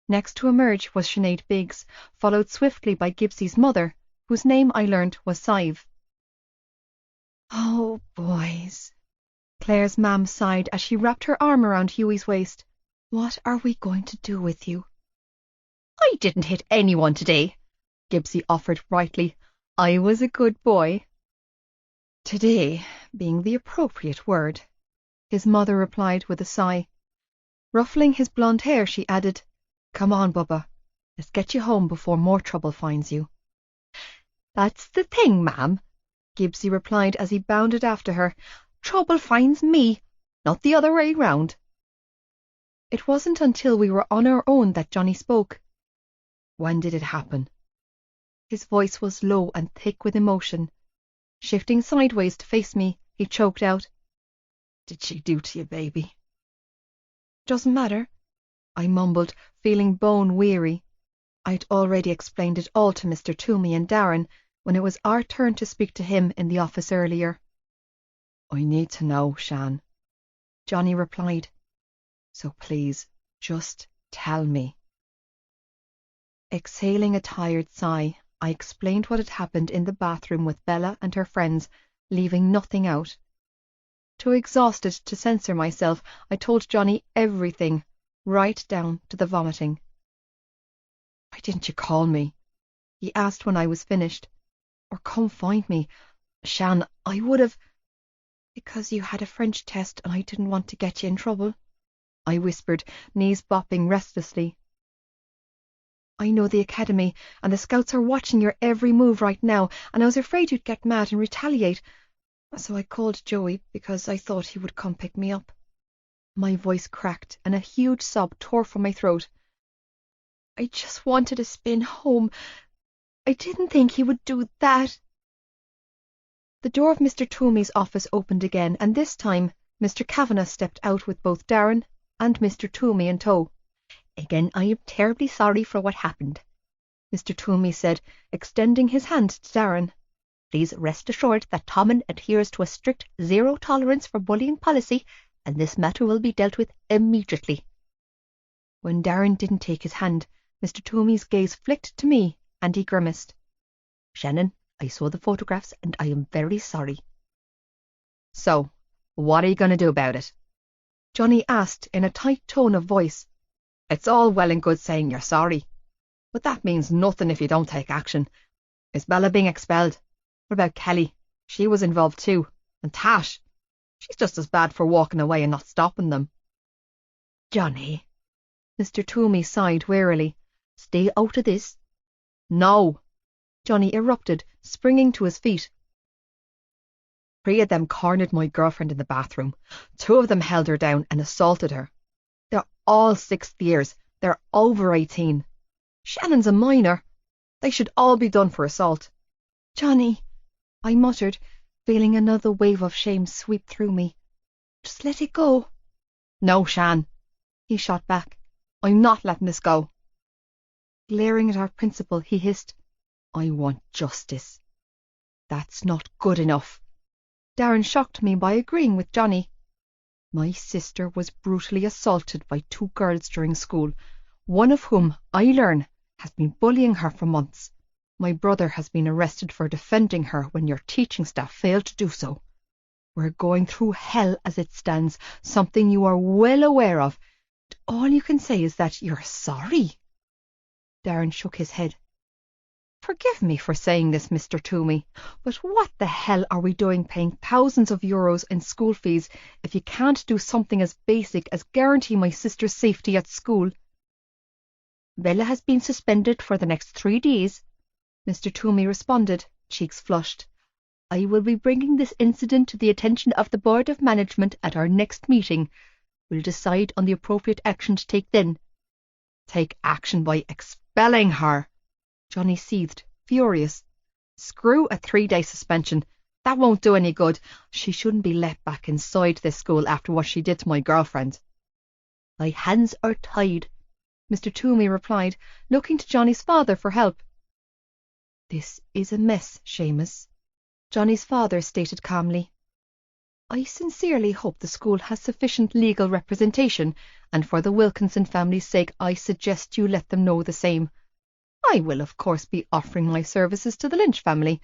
Next to emerge was Sinead Biggs, followed swiftly by Gibbsie's mother, whose name I learned was Sive. "Oh, boys," Claire's mam sighed as she wrapped her arm around Hughie's waist. "What are we going to do with you?" "I didn't hit anyone today," Gibbsie offered brightly. "I was a good boy." "Today being the appropriate word," his mother replied with a sigh. Ruffling his blonde hair, she added, "Come on, Bubba. Let's get you home before more trouble finds you." "That's the thing, ma'am," Gibbsie replied as he bounded after her. "Trouble finds me, not the other way round." It wasn't until we were on our own that Johnny spoke. "When did it happen?" His voice was low and thick with emotion. Shifting sideways to face me, he choked out, "Did she do to you, baby?" "Doesn't matter," I mumbled, feeling bone weary. I'd already explained it all to Mr. Toomey and Darren when it was our turn to speak to him in the office earlier. "I need to know, Shan," Johnny replied. "So please, just tell me." Exhaling a tired sigh, I explained what had happened in the bathroom with Bella and her friends, leaving nothing out. Too exhausted to censor myself, I told Johnny everything, right down to the vomiting. "Why didn't you call me?" he asked when I was finished. "Or come find me. Shan, I would have—" "Because you had a French test and I didn't want to get you in trouble," I whispered, knees bopping restlessly. "I know the academy, and the scouts are watching your every move right now, and I was afraid you'd get mad and retaliate, so I called Joey because I thought he would come pick me up." My voice cracked, and a huge sob tore from my throat. "I just wanted a spin home. I didn't think he would do that." The door of Mr. Toomey's office opened again, and this time Mr. Kavanagh stepped out with both Darren and Mr. Toomey in tow. "Again, I am terribly sorry for what happened," Mr. Toomey said, extending his hand to Darren. "Please rest assured that Tommen adheres to a strict zero tolerance for bullying policy, and this matter will be dealt with immediately." When Darren didn't take his hand, Mr. Toomey's gaze flicked to me, and he grimaced. "Shannon, I saw the photographs, and I am very sorry." "So, what are you going to do about it?" Johnny asked in a tight tone of voice. "It's all well and good saying you're sorry, but that means nothing if you don't take action. Is Bella being expelled? What about Kelly? She was involved too. And Tash? She's just as bad for walking away and not stopping them." "Johnny," Mr. Toomey sighed wearily, "stay out of this." "No," Johnny erupted, springing to his feet. "3 of them cornered my girlfriend in the bathroom. 2 of them held her down and assaulted her. They're all 6th years. They're over 18. Shannon's a minor. They should all be done for assault." "Johnny," I muttered, feeling another wave of shame sweep through me. "Just let it go." "No, Shan," he shot back. "I'm not letting this go." Glaring at our principal, he hissed, "I want justice." "That's not good enough." Darren shocked me by agreeing with Johnny. "My sister was brutally assaulted by 2 girls during school, one of whom, I learn, has been bullying her for months. My brother has been arrested for defending her when your teaching staff failed to do so. We're going through hell as it stands, something you are well aware of. All you can say is that you're sorry." Darren shook his head. "Forgive me for saying this, Mr. Toomey, but what the hell are we doing paying thousands of euros in school fees if you can't do something as basic as guarantee my sister's safety at school?" "Bella has been suspended for the next 3 days," Mr. Toomey responded, cheeks flushed. "I will be bringing this incident to the attention of the Board of Management at our next meeting. We'll decide on the appropriate action to take then." "Take action by expelling her," Johnny seethed, furious. Screw a 3-day suspension. That won't do any good. She shouldn't be let back inside this school after what she did to my girlfriend. My hands are tied, Mr. Toomey replied, looking to Johnny's father for help. This is a mess, Seamus, Johnny's father stated calmly. I sincerely hope the school has sufficient legal representation, and for the Wilkinson family's sake I suggest you let them know the same. I will of course be offering my services to the Lynch family,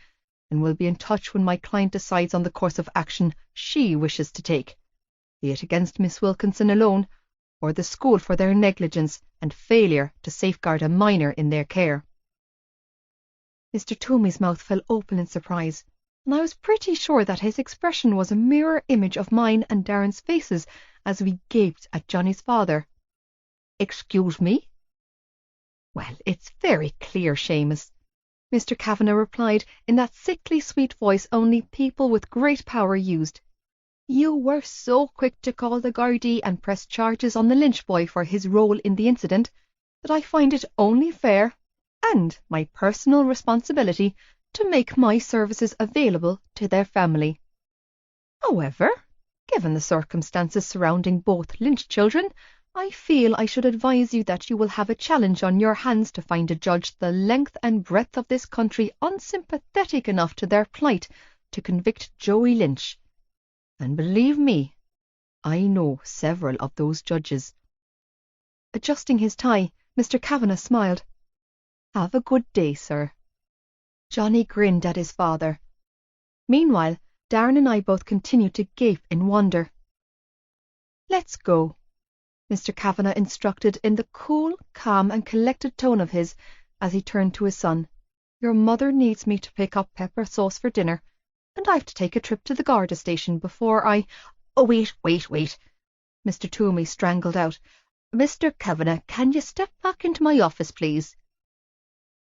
and will be in touch when my client decides on the course of action she wishes to take, be it against Miss Wilkinson alone, or the school for their negligence and failure to safeguard a minor in their care. Mr. Toomey's mouth fell open in surprise, and I was pretty sure that his expression was a mirror image of mine and Darren's faces as we gaped at Johnny's father. Excuse me? Well, it's very clear, Seamus, Mr. Kavanagh replied in that sickly sweet voice only people with great power used. You were so quick to call the Gardaí and press charges on the Lynch boy for his role in the incident that I find it only fair, and my personal responsibility, to make my services available to their family. However, given the circumstances surrounding both Lynch children, I feel I should advise you that you will have a challenge on your hands to find a judge the length and breadth of this country unsympathetic enough to their plight to convict Joey Lynch. And believe me, I know several of those judges. Adjusting his tie, Mr. Kavanagh smiled. Have a good day, sir. Johnny grinned at his father. Meanwhile, Darren and I both continued to gape in wonder. Let's go, Mr. Kavanagh instructed in the cool, calm and collected tone of his as he turned to his son. Your mother needs me to pick up pepper sauce for dinner, and I have to take a trip to the Garda station before I— Oh, wait. Mr. Toomey strangled out. Mr. Kavanagh, can you step back into my office, please?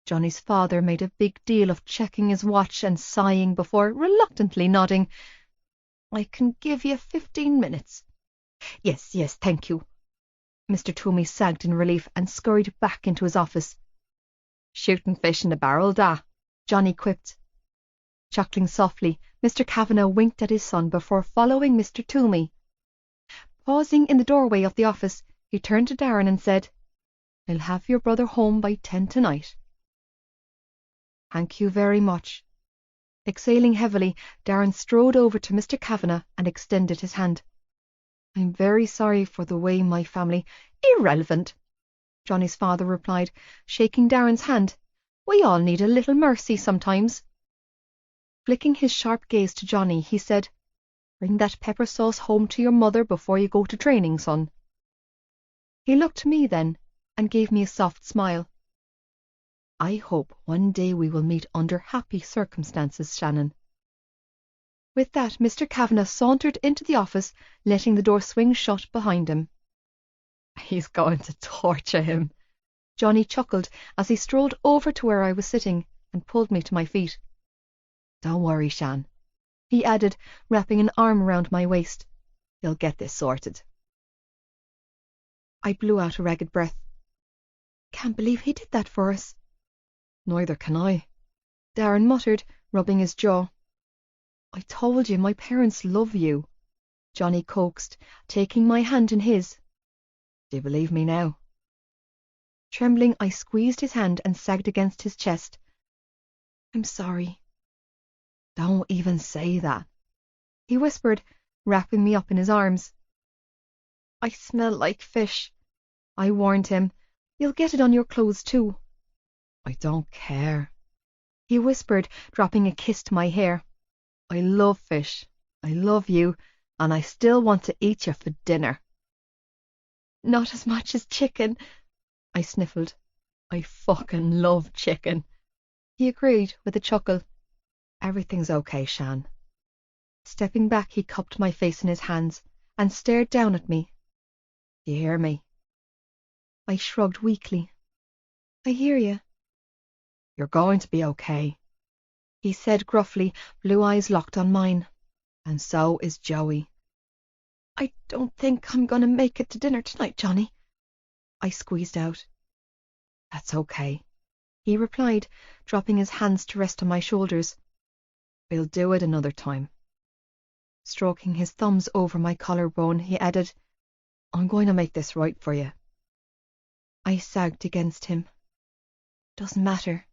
Johnny's father made a big deal of checking his watch and sighing before reluctantly nodding. I can give you 15 minutes. Yes, thank you. Mr. Toomey sagged in relief and scurried back into his office. Shooting fish in a barrel, da, Johnny quipped. Chuckling softly, Mr. Kavanagh winked at his son before following Mr. Toomey. Pausing in the doorway of the office, he turned to Darren and said, I'll have your brother home by 10 tonight. Thank you very much. Exhaling heavily, Darren strode over to Mr. Kavanagh and extended his hand. I'm very sorry for the way my family— Irrelevant, Johnny's father replied, shaking Darren's hand. We all need a little mercy sometimes. Flicking his sharp gaze to Johnny, he said, Bring that pepper sauce home to your mother before you go to training, son. He looked to me then and gave me a soft smile. I hope one day we will meet under happy circumstances, Shannon. With that, Mr. Kavanagh sauntered into the office, letting the door swing shut behind him. He's going to torture him, Johnny chuckled as he strolled over to where I was sitting and pulled me to my feet. Don't worry, Shan, he added, wrapping an arm around my waist. He'll get this sorted. I blew out a ragged breath. Can't believe he did that for us. Neither can I, Darren muttered, rubbing his jaw. I told you my parents love you, Johnny coaxed, taking my hand in his. Do you believe me now? Trembling, I squeezed his hand and sagged against his chest. I'm sorry. Don't even say that, he whispered, wrapping me up in his arms. I smell like fish, I warned him. You'll get it on your clothes too. I don't care, he whispered, dropping a kiss to my hair. I love fish, I love you, and I still want to eat you for dinner. Not as much as chicken, I sniffled. I fucking love chicken, he agreed with a chuckle. Everything's okay, Shan. Stepping back, he cupped my face in his hands and stared down at me. Do you hear me? I shrugged weakly. I hear you. You're going to be okay, he said gruffly, blue eyes locked on mine. And so is Joey. I don't think I'm going to make it to dinner tonight, Johnny, I squeezed out. That's okay, he replied, dropping his hands to rest on my shoulders. We'll do it another time. Stroking his thumbs over my collarbone, he added, I'm going to make this right for you. I sagged against him. Doesn't matter.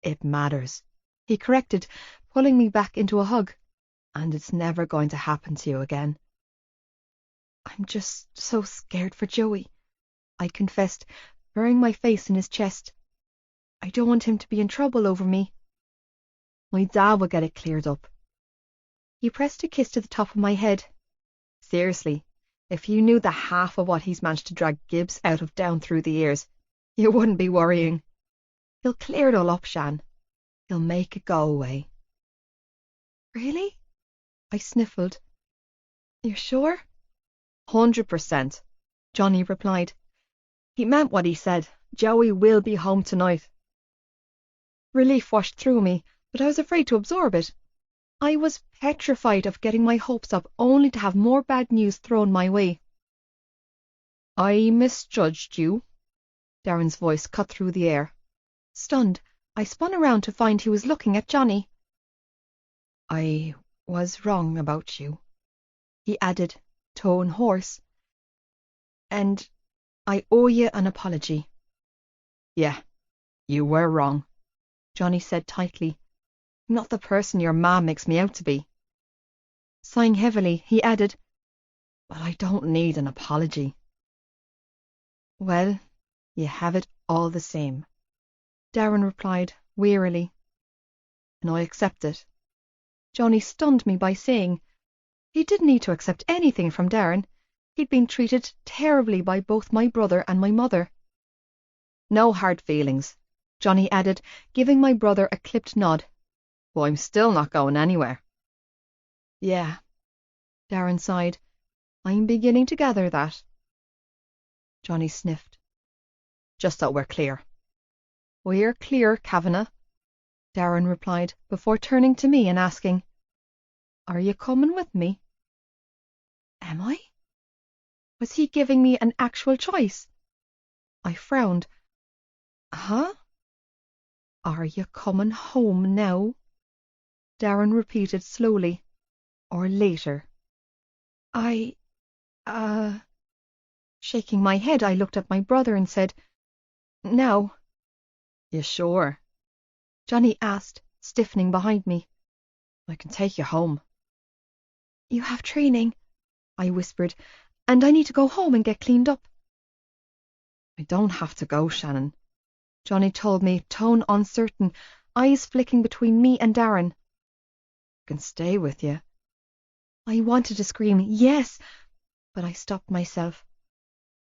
It matters, he corrected, pulling me back into a hug. And it's never going to happen to you again. I'm just so scared for Joey, I confessed, burying my face in his chest. I don't want him to be in trouble over me. My dad will get it cleared up. He pressed a kiss to the top of my head. Seriously, if you knew the half of what he's managed to drag Gibbs out of down through the years, you wouldn't be worrying. He'll clear it all up, Shan. He'll make it go away. Really? I sniffled. You're sure? 100%, Johnny replied. He meant what he said. Joey will be home tonight. Relief washed through me, but I was afraid to absorb it. I was petrified of getting my hopes up only to have more bad news thrown my way. I misjudged you. Darren's voice cut through the air. Stunned, I spun around to find he was looking at Johnny. I was wrong about you, he added, tone hoarse. And I owe you an apology. Yeah, you were wrong, Johnny said tightly. I'm not the person your ma makes me out to be. Sighing heavily, he added, but I don't need an apology. Well, you have it all the same, Darren replied wearily. And I accept it. Johnny stunned me by saying he didn't need to accept anything from Darren. He'd been treated terribly by both my brother and my mother. No hard feelings, Johnny added, giving my brother a clipped nod. Well, I'm still not going anywhere. Yeah, Darren sighed. I'm beginning to gather that. Johnny sniffed. Just so we're clear. We're clear, Kavanagh, Darren replied, before turning to me and asking, Are you coming with me? Am I? Was he giving me an actual choice? I frowned. Huh? Are you coming home now? Darren repeated slowly. Or later? Shaking my head, I looked at my brother and said, Now. You sure? Johnny asked, stiffening behind me. I can take you home. You have training, I whispered, and I need to go home and get cleaned up. I don't have to go, Shannon, Johnny told me, tone uncertain, eyes flicking between me and Darren. I can stay with you. I wanted to scream, yes, but I stopped myself.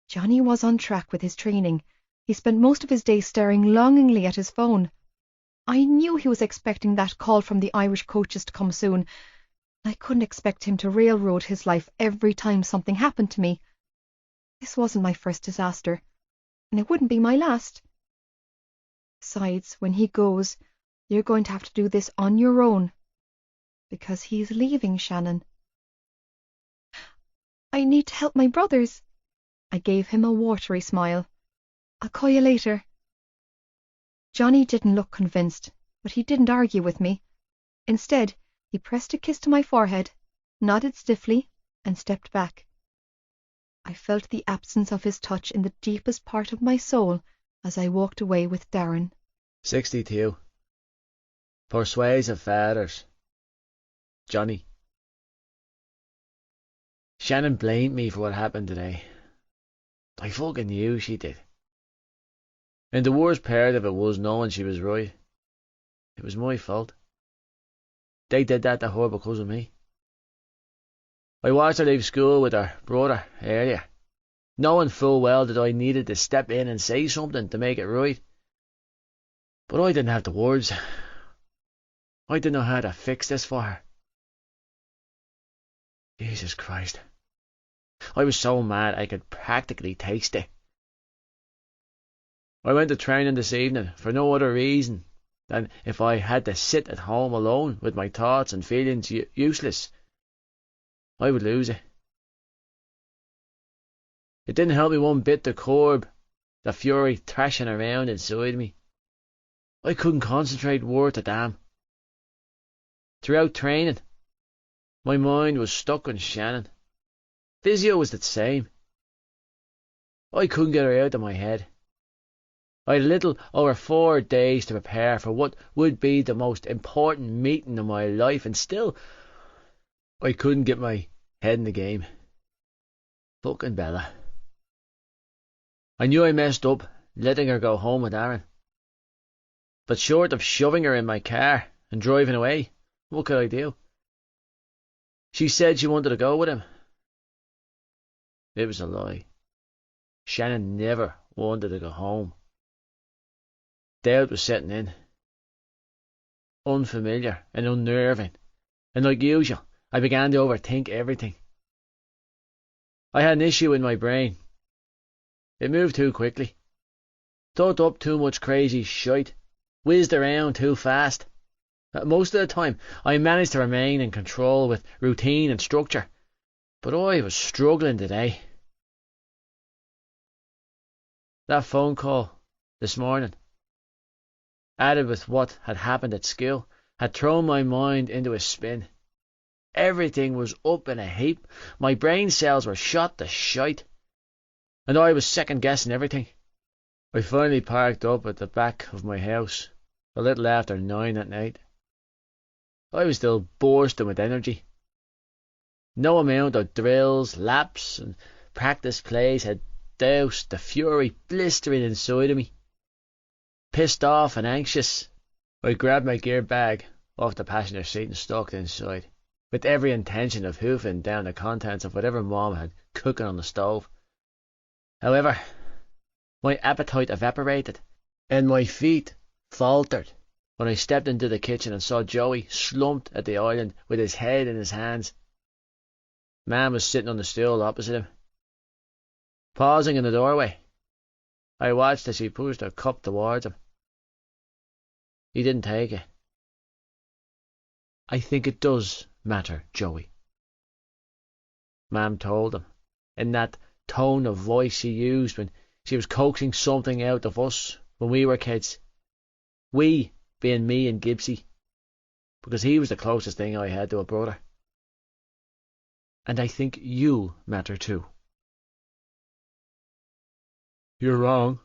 Johnny was on track with his training. He spent most of his day staring longingly at his phone. I knew he was expecting that call from the Irish coaches to come soon. I couldn't expect him to railroad his life every time something happened to me. This wasn't my first disaster, and it wouldn't be my last. Besides, when he goes, you're going to have to do this on your own. Because he's leaving, Shannon. I need to help my brothers. I gave him a watery smile. I'll call you later. Johnny didn't look convinced, but he didn't argue with me. Instead, he pressed a kiss to my forehead, nodded stiffly, and stepped back. I felt the absence of his touch in the deepest part of my soul as I walked away with Darren. 62. Persuasive fathers. Johnny. Shannon blamed me for what happened today. I fucking knew she did. And the worst part of it was knowing she was right. It was my fault. They did that to her because of me. I watched her leave school with her brother earlier, knowing full well that I needed to step in and say something to make it right. But I didn't have the words. I didn't know how to fix this for her. Jesus Christ. I was so mad I could practically taste it. I went to training this evening for no other reason than if I had to sit at home alone with my thoughts and feelings useless, I would lose it. It didn't help me one bit to curb the fury thrashing around inside me. I couldn't concentrate worth a damn. Throughout training, my mind was stuck on Shannon. Physio was the same. I couldn't get her out of my head. I had a little over 4 days to prepare for what would be the most important meeting of my life, and still I couldn't get my head in the game. Fucking Bella. I knew I messed up letting her go home with Aaron. But short of shoving her in my car and driving away, what could I do? She said she wanted to go with him. It was a lie. Shannon never wanted to go home. Doubt was setting in. Unfamiliar and unnerving, and like usual, I began to overthink everything. I had an issue in my brain. It moved too quickly. Thought up too much crazy shite. Whizzed around too fast. Most of the time, I managed to remain in control with routine and structure, but I was struggling today. That phone call this morning, added with what had happened at school, had thrown my mind into a spin. Everything was up in a heap. My brain cells were shot to shite, and I was second-guessing everything. I finally parked up at the back of my house, a little after 9 at night. I was still bursting with energy. No amount of drills, laps, and practice plays had doused the fury blistering inside of me. Pissed off and anxious, I grabbed my gear bag off the passenger seat and stalked inside, with every intention of hoofing down the contents of whatever Mom had cooking on the stove. However, my appetite evaporated, and my feet faltered when I stepped into the kitchen and saw Joey slumped at the island with his head in his hands. Mam was sitting on the stool opposite him. Pausing in the doorway, I watched as she pushed her cup towards him. He didn't take it. "I think it does matter, Joey," Mam told him, in that tone of voice she used when she was coaxing something out of us when we were kids. We being me and Gibbsy, because he was the closest thing I had to a brother. "And I think you matter too." "You're wrong,"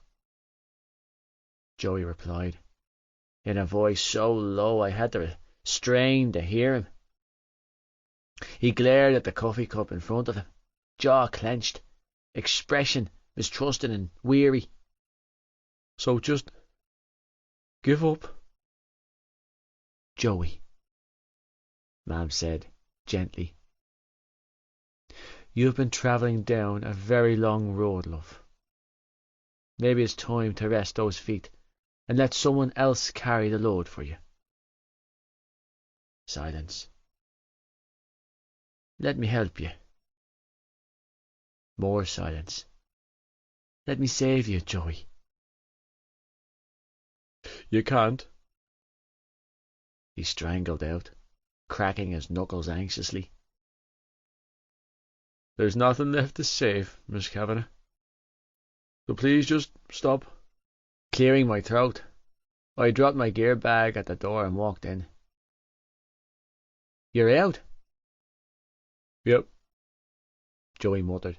Joey replied, in a voice so low I had to strain to hear him. He glared at the coffee cup in front of him, jaw clenched, expression mistrusting and weary. "So just give up." "Joey," Mam said gently, "you've been travelling down a very long road, love. Maybe it's time to rest those feet and let someone else carry the load for you." Silence. "Let me help you." More silence. "Let me save you, Joey." "You can't," he strangled out, cracking his knuckles anxiously. "There's nothing left to save, Miss Kavanagh. So please just stop." Clearing my throat, I dropped my gear bag at the door and walked in. "You're out?" "Yep," Joey muttered,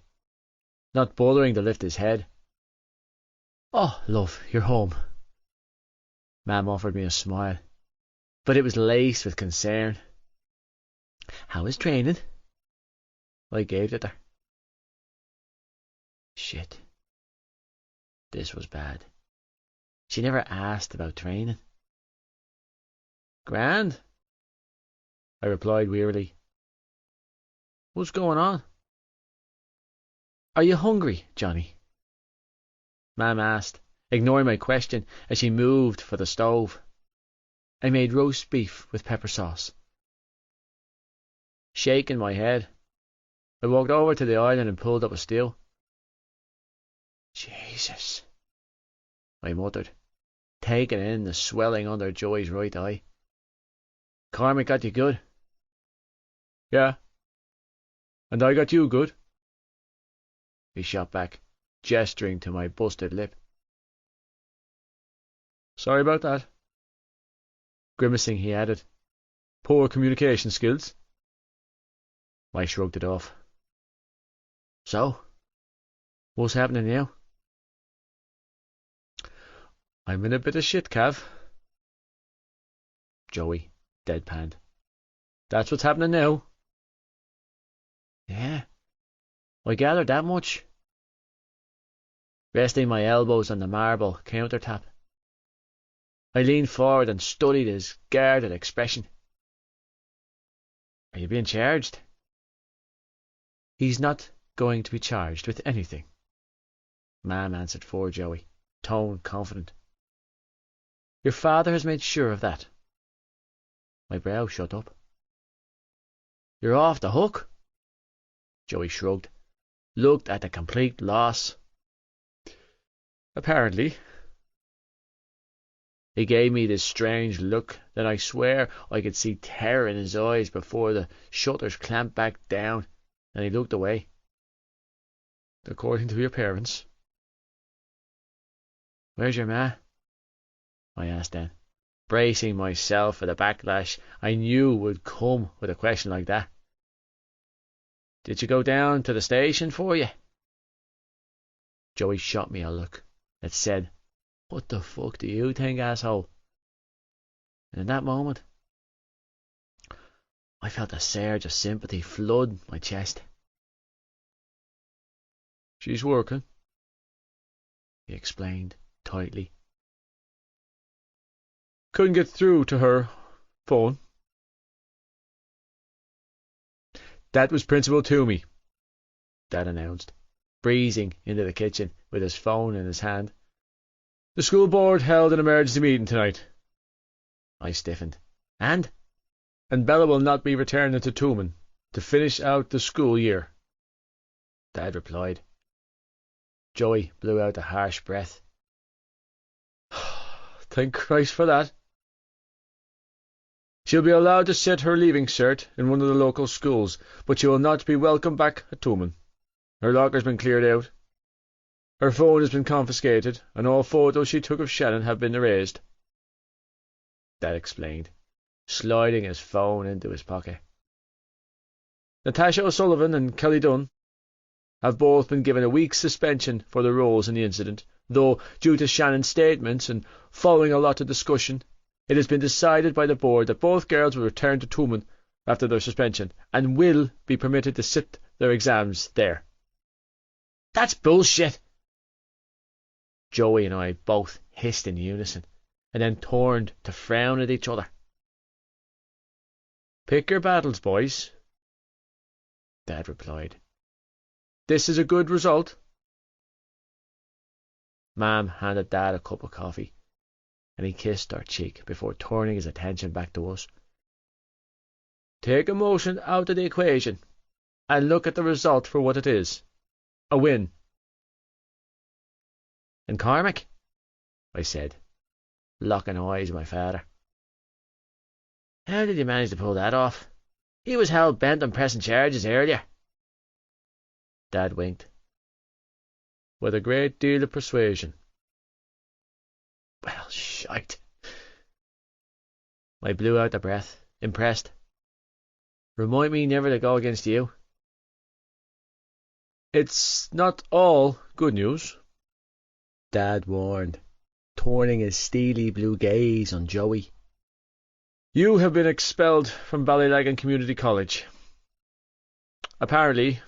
not bothering to lift his head. "Oh, love, you're home." Mam offered me a smile, but it was laced with concern. "How is training?" I gave it her. Shit. This was bad. She never asked about training. "Grand," I replied wearily. "What's going on?" "Are you hungry, Johnny?" Mam asked, ignoring my question as she moved for the stove. I made roast beef with pepper sauce. Shaking my head, I walked over to the island and pulled up a stool. "Jesus," I muttered, taking in the swelling under Joey's right eye. "Cormac got you good?" "Yeah. And I got you good," he shot back, gesturing to my busted lip. "Sorry about that," Grimacing, he added, "Poor communication skills." I shrugged it off. "So, what's happening now?" "I'm in a bit of shit, Cav." Joey deadpanned. "That's what's happening now?" "Yeah, I gathered that much." Resting my elbows on the marble countertop, I leaned forward and studied his guarded expression. "Are you being charged?" "He's not going to be charged with anything," Ma'am answered for Joey, tone confident. "Your father has made sure of that." My brow shut up. "You're off the hook?" Joey shrugged, looked at the complete loss. "Apparently." He gave me this strange look that I swear I could see terror in his eyes before the shutters clamped back down, and he looked away. "According to your parents." "Where's your ma?" I asked then, bracing myself for the backlash I knew would come with a question like that. "Did she go down to the station for you?" Joey shot me a look that said, "What the fuck do you think, asshole?" And in that moment, I felt a surge of sympathy flood my chest. "She's working," he explained tightly. "Couldn't get through to her phone." "That was Principal Toomey," Dad announced, breezing into the kitchen with his phone in his hand. "The school board held an emergency meeting tonight." I stiffened. And Bella will not be returning to Tooman to finish out the school year," Dad replied. Joey blew out a harsh breath. "Thank Christ for that." "She'll be allowed to sit her leaving cert in one of the local schools, but she will not be welcome back at Tooman. Her locker's been cleared out. Her phone has been confiscated, and all photos she took of Shannon have been erased," Dad explained, sliding his phone into his pocket. "Natasha O'Sullivan and Kelly Dunn have both been given a week's suspension for their roles in the incident, though, due to Shannon's statements and following a lot of discussion, it has been decided by the board that both girls will return to Tooman after their suspension and will be permitted to sit their exams there." "That's bullshit!" Joey and I both hissed in unison, and then turned to frown at each other. "Pick your battles, boys," Dad replied. "This is a good result." Ma'am handed Dad a cup of coffee, and he kissed our cheek before turning his attention back to us. "Take emotion out of the equation, and look at the result for what it is. A win." "And Cormac?" I said, locking eyes with my father. "How did you manage to pull that off? He was hell bent on pressing charges earlier." Dad winked. "With a great deal of persuasion." "Well, shite." I blew out the breath, impressed. "Remind me never to go against you." "It's not all good news," Dad warned, turning his steely blue gaze on Joey. "You have been expelled from Ballylagan Community College. Apparently,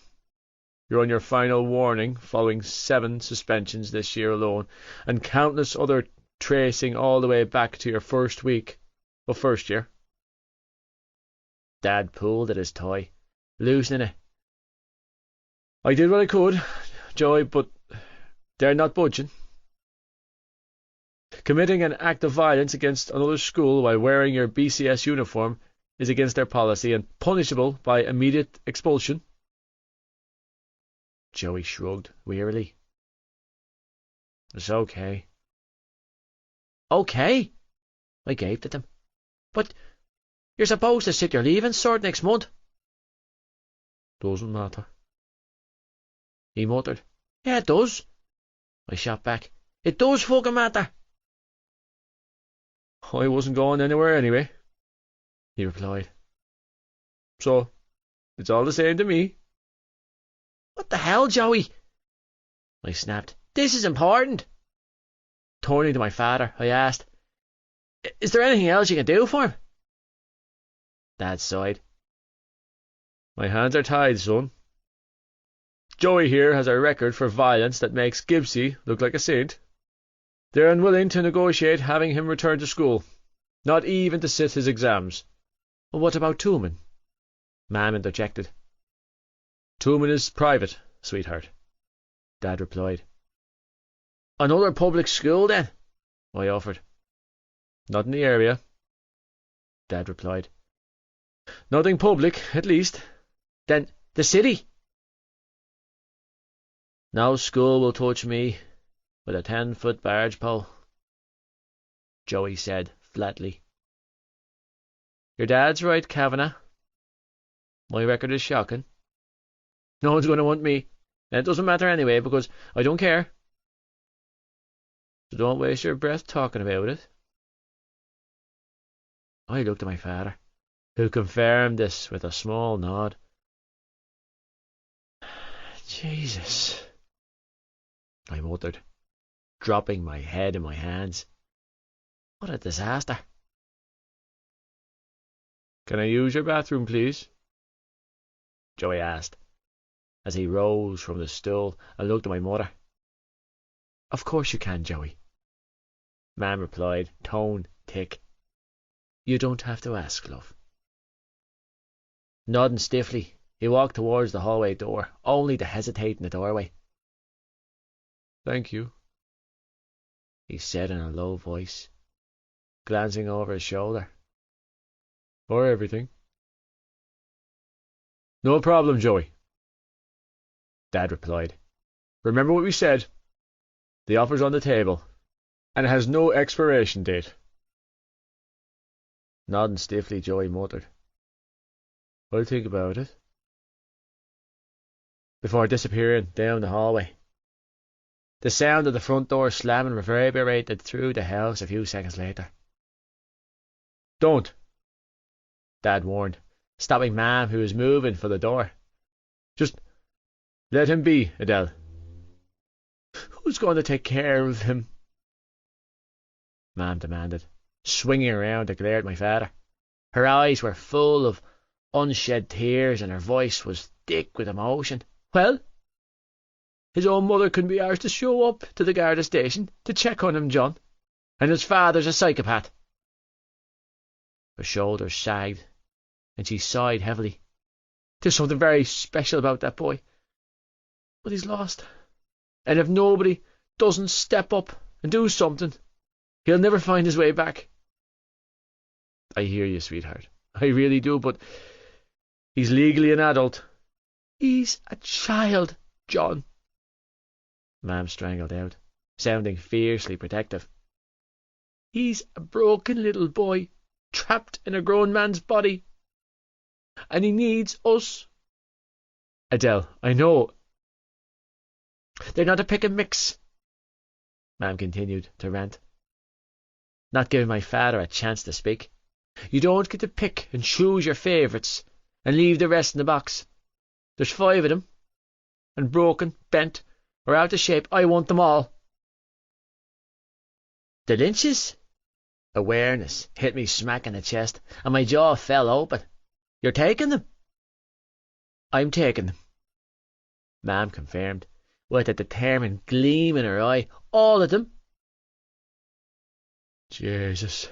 you're on your final warning following 7 suspensions this year alone, and countless other tracing all the way back to your first week of first year." Dad pulled at his tie, loosening it. "I did what I could, Joey, but they're not budging. Committing an act of violence against another school while wearing your BCS uniform is against their policy and punishable by immediate expulsion." Joey shrugged wearily. "It's okay." "Okay?" I gaped at him. "But you're supposed to sit your leaving cert next month." "Doesn't matter," he muttered. "Yeah, it does," I shot back. "It does fucking matter." I wasn't going anywhere anyway, he replied. So, it's all the same to me. What the hell, Joey? I snapped. This is important. Turning to my father, I asked, is there anything else you can do for him? Dad sighed. My hands are tied, son. Joey here has a record for violence that makes Gibbsy look like a saint. They're unwilling to negotiate having him return to school, not even to sit his exams. Well, what about Tooman? Mam interjected. Tooman is private, sweetheart, Dad replied. Another public school, then? I offered. Not in the area, Dad replied. Nothing public, at least. Then the city? No school will touch me with a 10-foot barge pole, Joey said flatly. Your dad's right, Kavanagh. My record is shocking. No one's going to want me, and it doesn't matter anyway, because I don't care. So don't waste your breath talking about it. I looked at my father, who confirmed this with a small nod. Jesus, I muttered, dropping my head in my hands. What a disaster. Can I use your bathroom, please? Joey asked, as he rose from the stool and looked at my mother. Of course you can, Joey, Mam replied, tone thick. You don't have to ask, love. Nodding stiffly, he walked towards the hallway door, only to hesitate in the doorway. Thank you, he said in a low voice, glancing over his shoulder. For everything. No problem, Joey, Dad replied. Remember what we said? The offer's on the table, and it has no expiration date. Nodding stiffly, Joey muttered, I'll think about it, before disappearing down the hallway. The sound of the front door slamming reverberated through the house a few seconds later. Don't, Dad warned, stopping Mam, who was moving for the door. Just let him be, Adele. Who's going to take care of him? Mam demanded, swinging around to glare at my father. Her eyes were full of unshed tears and her voice was thick with emotion. Well, his own mother couldn't be arsed to show up to the Garda station to check on him, John, and his father's a psychopath. Her shoulders sagged, and she sighed heavily. There's something very special about that boy, but he's lost, and if nobody doesn't step up and do something, he'll never find his way back. I hear you, sweetheart. I really do, but he's legally an adult. He's a child, John, Mam strangled out, sounding fiercely protective. He's a broken little boy, trapped in a grown man's body, and he needs us. Adele, I know. They're not a pick and mix, Mam continued to rant, not giving my father a chance to speak. You don't get to pick and choose your favourites and leave the rest in the box. There's 5 of them, and broken, bent, or out of shape. I want them all. The Lynches? Awareness hit me smack in the chest, and my jaw fell open. You're taking them? I'm taking them, Mam confirmed, with a determined gleam in her eye. All of them. Jesus,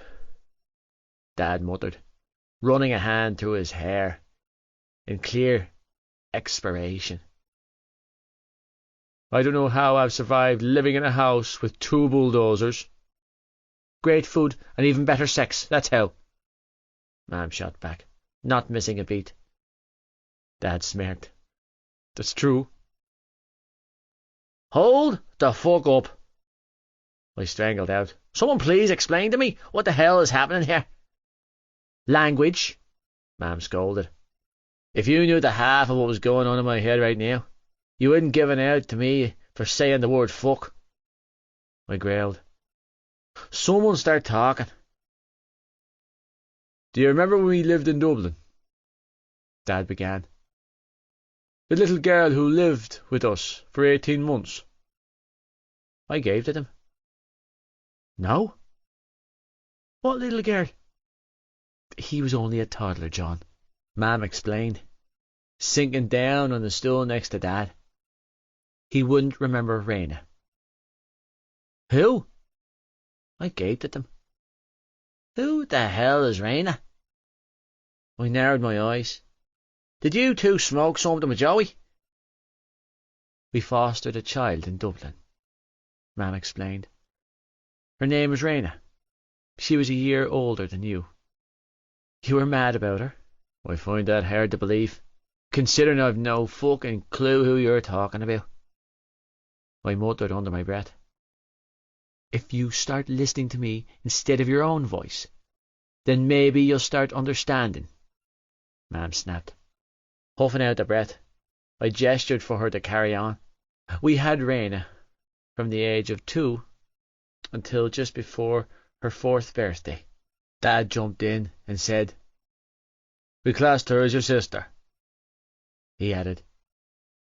Dad muttered, running a hand through his hair in clear expiration. I don't know how I've survived living in a house with 2 bulldozers. Great food and even better sex, that's how, Mam shot back, not missing a beat. Dad smirked. That's true. Hold the fuck up, I strangled out. Someone please explain to me what the hell is happening here. Language, Mam scolded. If you knew the half of what was going on in my head right now, you wouldn't give an out to me for saying the word fuck, I growled. Someone start talking. Do you remember when we lived in Dublin? Dad began. The little girl who lived with us for 18 months. I gave to them. No? What little girl? He was only a toddler, John, Mam explained, sinking down on the stool next to Dad. He wouldn't remember Raina. Who? I gaped at them. Who the hell is Raina? I narrowed my eyes. Did you two smoke something with Joey? We fostered a child in Dublin, Mam explained. Her name was Raina. She was a year older than you. You were mad about her. I find that hard to believe, considering I've no fucking clue who you're talking about. I muttered under my breath. If you start listening to me instead of your own voice, then maybe you'll start understanding, Mam snapped. Huffing out the breath, I gestured for her to carry on. We had Raina from the age of 2 until just before her 4th birthday. Dad jumped in and said, We classed her as your sister. He added,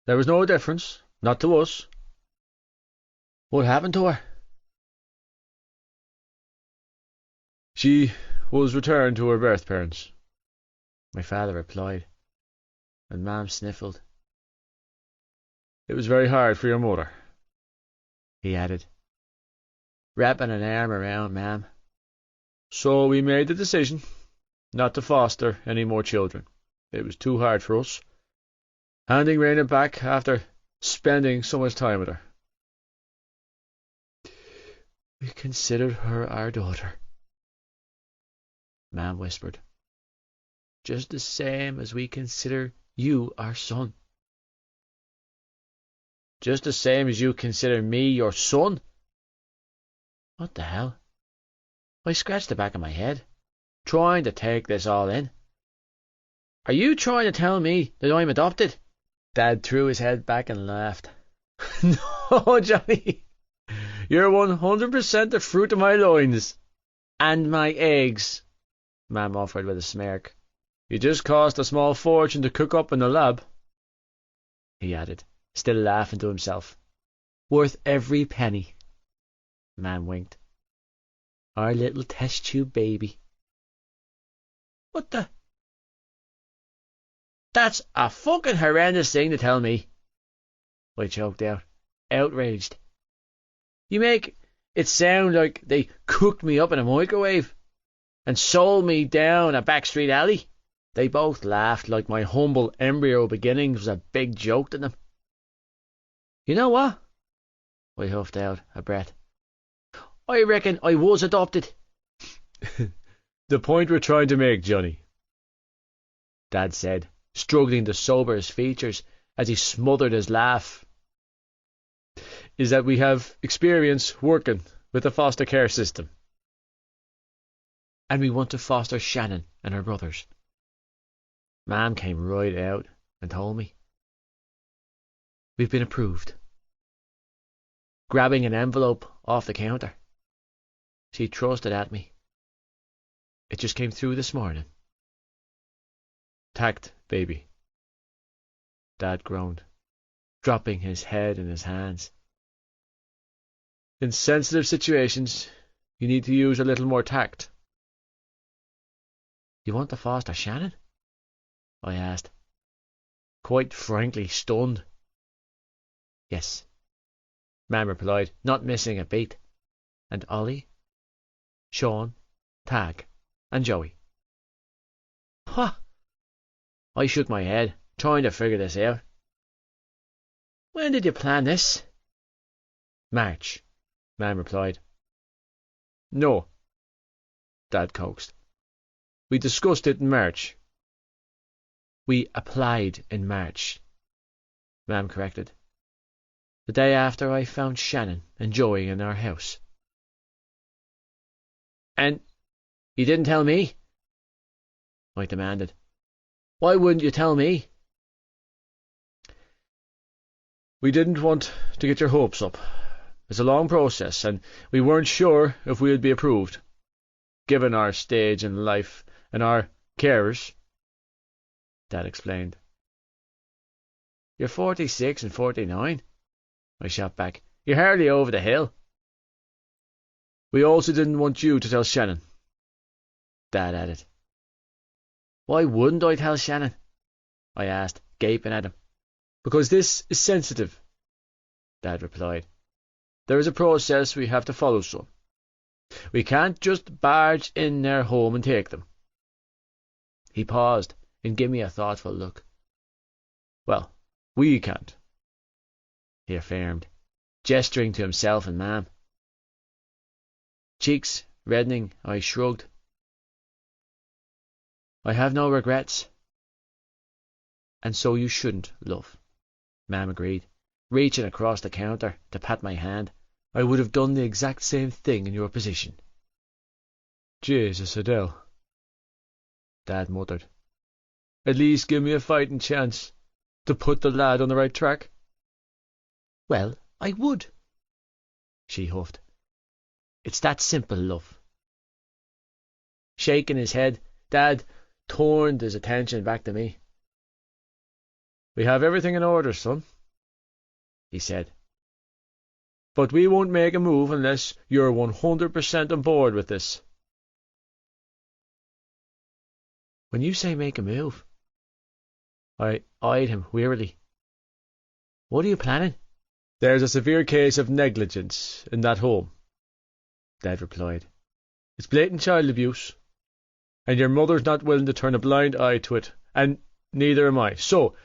There was no difference, not to us. What happened to her? She was returned to her birth parents, my father replied, and Mam sniffled. It was very hard for your mother, he added, wrapping an arm around Mam. So we made the decision not to foster any more children. It was too hard for us, handing Raina back after spending so much time with her. We considered her our daughter, Mam whispered, just the same as we consider you our son. Just the same as you consider me your son? What the hell? I scratched the back of my head, trying to take this all in. Are you trying to tell me that I'm adopted? Dad threw his head back and laughed. No, Johnny. You're 100% the fruit of my loins. And my eggs, Mam offered with a smirk. You just cost a small fortune to cook up in the lab, he added, still laughing to himself. Worth every penny. Mam winked. Our little test tube baby. What the? That's a fucking horrendous thing to tell me, I choked out, outraged. You make it sound like they cooked me up in a microwave and sold me down a backstreet alley. They both laughed like my humble embryo beginnings was a big joke to them. You know what? I huffed out a breath. I reckon I was adopted. The point we're trying to make, Johnny, Dad said, struggling to sober his features as he smothered his laugh, is that we have experience working with the foster care system. And we want to foster Shannon and her brothers. Mam came right out and told me. We've been approved. Grabbing an envelope off the counter, she thrust it at me. It just came through this morning. Tact, baby, Dad groaned, dropping his head in his hands. In sensitive situations, you need to use a little more tact. You want to foster Shannon? I asked, quite frankly stunned. Yes, Mam replied, not missing a beat. And Ollie, Sean, Tag, and Joey. What? I shook my head, trying to figure this out. When did you plan this? March, Mam replied. No, Dad coaxed. We discussed it in March. We applied in March, Mam corrected. The day after I found Shannon and Joey in our house. And you didn't tell me? I demanded. Why wouldn't you tell me? We didn't want to get your hopes up. It's a long process, and we weren't sure if we would be approved, given our stage in life and our carers, Dad explained. You're 46 and 49, I shot back. You're hardly over the hill. We also didn't want you to tell Shannon, Dad added. Why wouldn't I tell Shannon? I asked, gaping at him. Because this is sensitive, Dad replied. There is a process we have to follow, son. We can't just barge in their home and take them. He paused and gave me a thoughtful look. Well, we can't, he affirmed, gesturing to himself and Mam. Cheeks reddening, I shrugged. I have no regrets. And so you shouldn't, love, Mam agreed, reaching across the counter to pat my hand. I would have done the exact same thing in your position. Jesus, Adele, Dad muttered. At least give me a fighting chance to put the lad on the right track. Well, I would, she huffed. It's that simple, love. Shaking his head, Dad turned his attention back to me. We have everything in order, son, he said. But we won't make a move unless you're 100% on board with this. When you say make a move, I eyed him wearily. What are you planning? There's a severe case of negligence in that home, Dad replied. It's blatant child abuse, and your mother's not willing to turn a blind eye to it, and neither am I. So,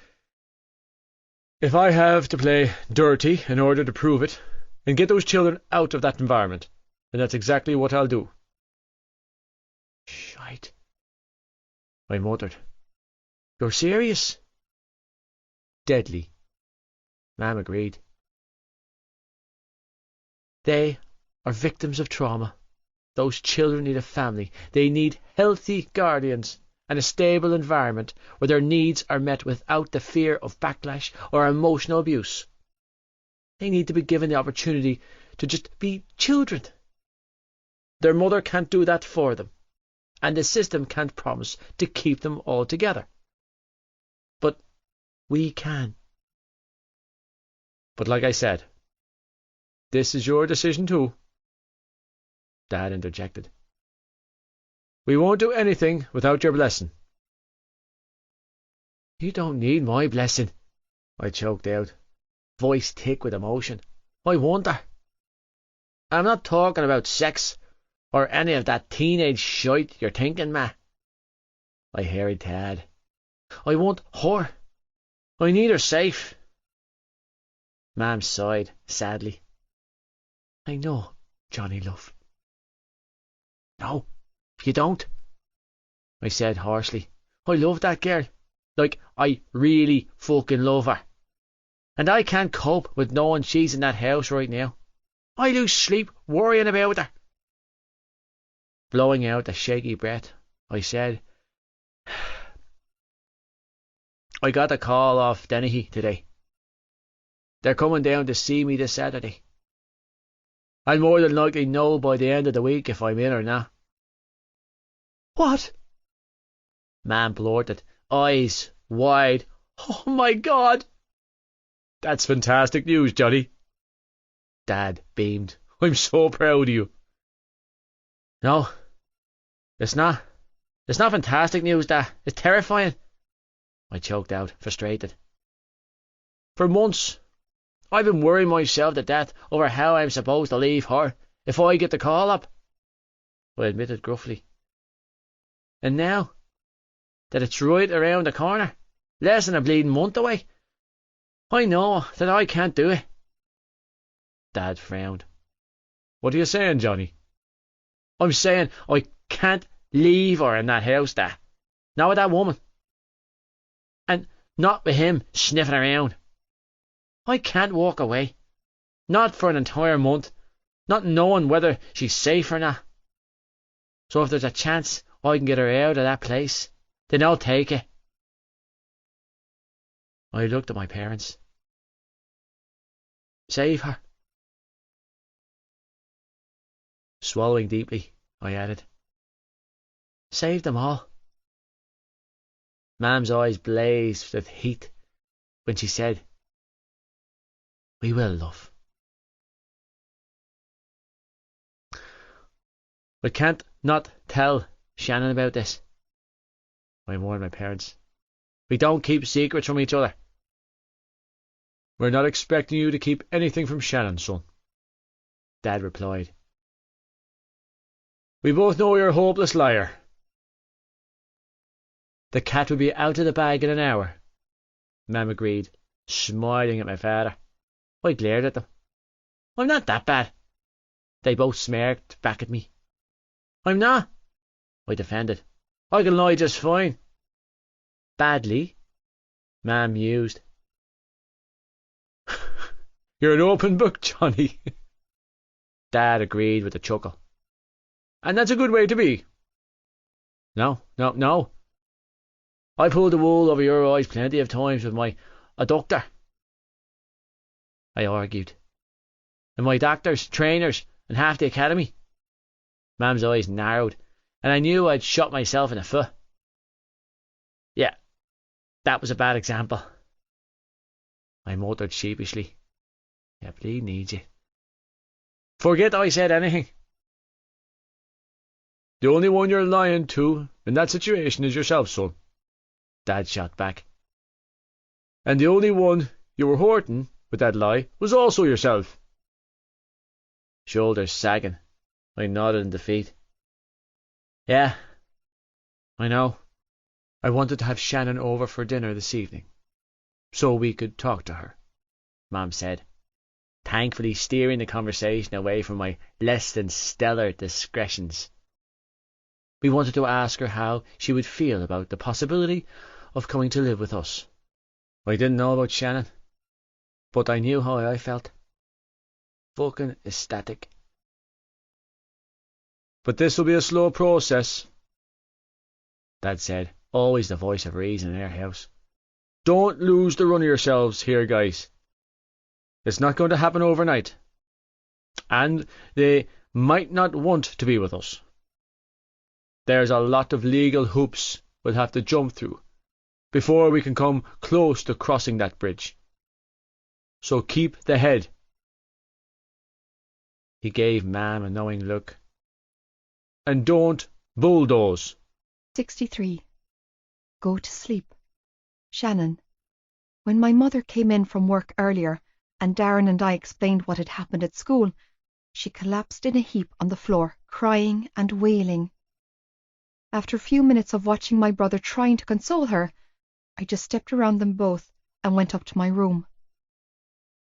if I have to play dirty in order to prove it, and get those children out of that environment, then that's exactly what I'll do. Shite, I muttered. You're serious? Deadly, Mam agreed. They are victims of trauma. Those children need a family. They need healthy guardians and a stable environment where their needs are met without the fear of backlash or emotional abuse. They need to be given the opportunity to just be children. Their mother can't do that for them, and the system can't promise to keep them all together. But we can. But like I said, this is your decision too, Dad interjected. We won't do anything without your blessing. You don't need my blessing, I choked out, voice thick with emotion. I want her. I'm not talking about sex or any of that teenage shite you're thinking, Ma. I harried Dad. I want her. I need her safe. Mam sighed sadly. I know, Johnny love. No, you don't, I said harshly. I love that girl. Like, I really fucking love her. And I can't cope with knowing she's in that house right now. I lose sleep worrying about her. Blowing out a shaky breath, I said, I got a call off Dennehy today. They're coming down to see me this Saturday. I'll more than likely know by the end of the week if I'm in or not. What? Mam blurted, eyes wide. Oh my God! That's fantastic news, Johnny. Dad beamed. I'm so proud of you. No, it's not. It's not fantastic news, Dad. It's terrifying. I choked out, frustrated. For months, I've been worrying myself to death over how I'm supposed to leave her if I get the call up, I admitted gruffly. And now that it's right around the corner, less than a bleeding month away, I know that I can't do it. Dad frowned. What are you saying, Johnny? I'm saying I can't leave her in that house, Dad. Not with that woman. And not with him sniffing around. I can't walk away. Not for an entire month. Not knowing whether she's safe or not. So if there's a chance I can get her out of that place, then I'll take it. I looked at my parents. Save her. Swallowing deeply, I added. Save them all. Mam's eyes blazed with heat when she said, "We will, love." "I can't not tell Shannon about this," I warned my parents. "We don't keep secrets from each other." "We're not expecting you to keep anything from Shannon, son," Dad replied. "We both know you're a hopeless liar." "The cat will be out of the bag in an hour," Mam agreed, smiling at my father. I glared at them. "I'm not that bad." They both smirked back at me. "I'm not," I defended. "I can lie just fine." "Badly?" Mam mused. "You're an open book, Johnny." Dad agreed with a chuckle. "And that's a good way to be." No. "I pulled the wool over your eyes plenty of times with my adductor," I argued. "And my doctors, trainers, and half the academy." Mam's eyes narrowed, and I knew I'd shot myself in the foot. "Yeah, that was a bad example," I muttered sheepishly. "Yeah, but he needs you." "Forget I said anything." "The only one you're lying to in that situation is yourself, son," Dad shot back. "And the only one you were hurting with that lie was also yourself." Shoulders sagging, I nodded in defeat. "Yeah, I know. I wanted to have Shannon over for dinner this evening, so we could talk to her," Mom said, thankfully steering the conversation away from my less than stellar discretions. "We wanted to ask her how she would feel about the possibility of coming to live with us." I didn't know about Shannon, but I knew how I felt. Fucking ecstatic. "But this will be a slow process," Dad said, always the voice of reason in our house. "Don't lose the run of yourselves here, guys. It's not going to happen overnight. And they might not want to be with us. There's a lot of legal hoops we'll have to jump through before we can come close to crossing that bridge. So keep the head." He gave Mam a knowing look. "And don't bulldoze." 63. Go to sleep. Shannon. When my mother came in from work earlier, and Darren and I explained what had happened at school, she collapsed in a heap on the floor, crying and wailing. After a few minutes of watching my brother trying to console her, I just stepped around them both and went up to my room.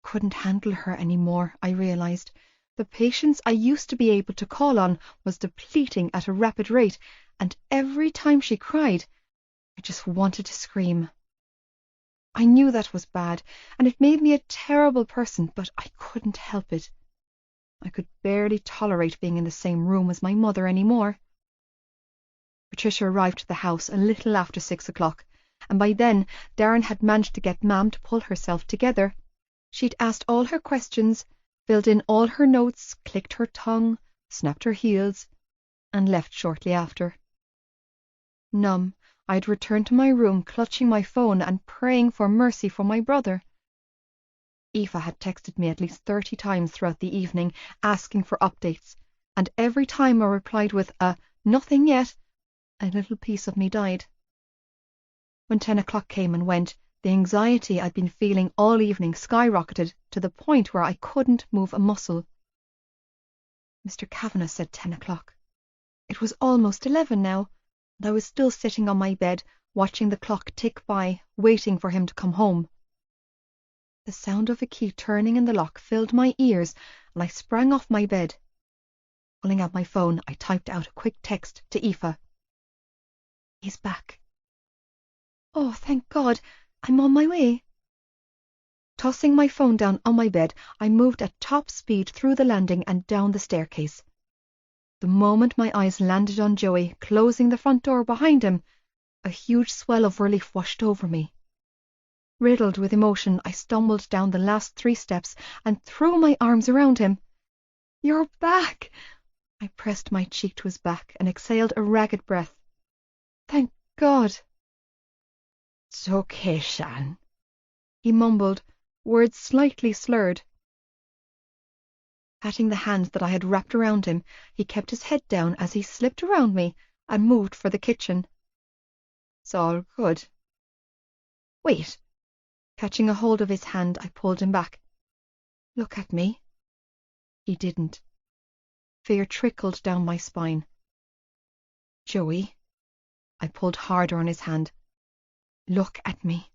Couldn't handle her any more, I realized. The patience I used to be able to call on was depleting at a rapid rate, and every time she cried, I just wanted to scream. I knew that was bad, and it made me a terrible person, but I couldn't help it. I could barely tolerate being in the same room as my mother anymore. Patricia arrived at the house a little after 6 o'clock, and by then Darren had managed to get Mam to pull herself together. She'd asked all her questions, filled in all her notes, clicked her tongue, snapped her heels, and left shortly after. Numb, I'd returned to my room, clutching my phone and praying for mercy for my brother. Aoife had texted me at least 30 times throughout the evening, asking for updates, and every time I replied with a "nothing yet," a little piece of me died. When 10 o'clock came and went, the anxiety I'd been feeling all evening skyrocketed to the point where I couldn't move a muscle. Mr. Kavanagh said 10 o'clock. It was almost 11 now, and I was still sitting on my bed, watching the clock tick by, waiting for him to come home. The sound of a key turning in the lock filled my ears, and I sprang off my bed. Pulling out my phone, I typed out a quick text to Aoife. "He's back." "Oh, thank God, I'm on my way." Tossing my phone down on my bed, I moved at top speed through the landing and down the staircase. The moment my eyes landed on Joey, closing the front door behind him, a huge swell of relief washed over me. Riddled with emotion, I stumbled down the last 3 steps and threw my arms around him. "You're back!" I pressed my cheek to his back and exhaled a ragged breath. "Thank God!" It's okay, Shan, he mumbled, words slightly slurred. Patting the hand that I had wrapped around him, he kept his head down as he slipped around me and moved for the kitchen. It's all good. Wait. Catching a hold of his hand, I pulled him back. Look at me. He didn't. Fear trickled down my spine. Joey. I pulled harder on his hand. Look at me.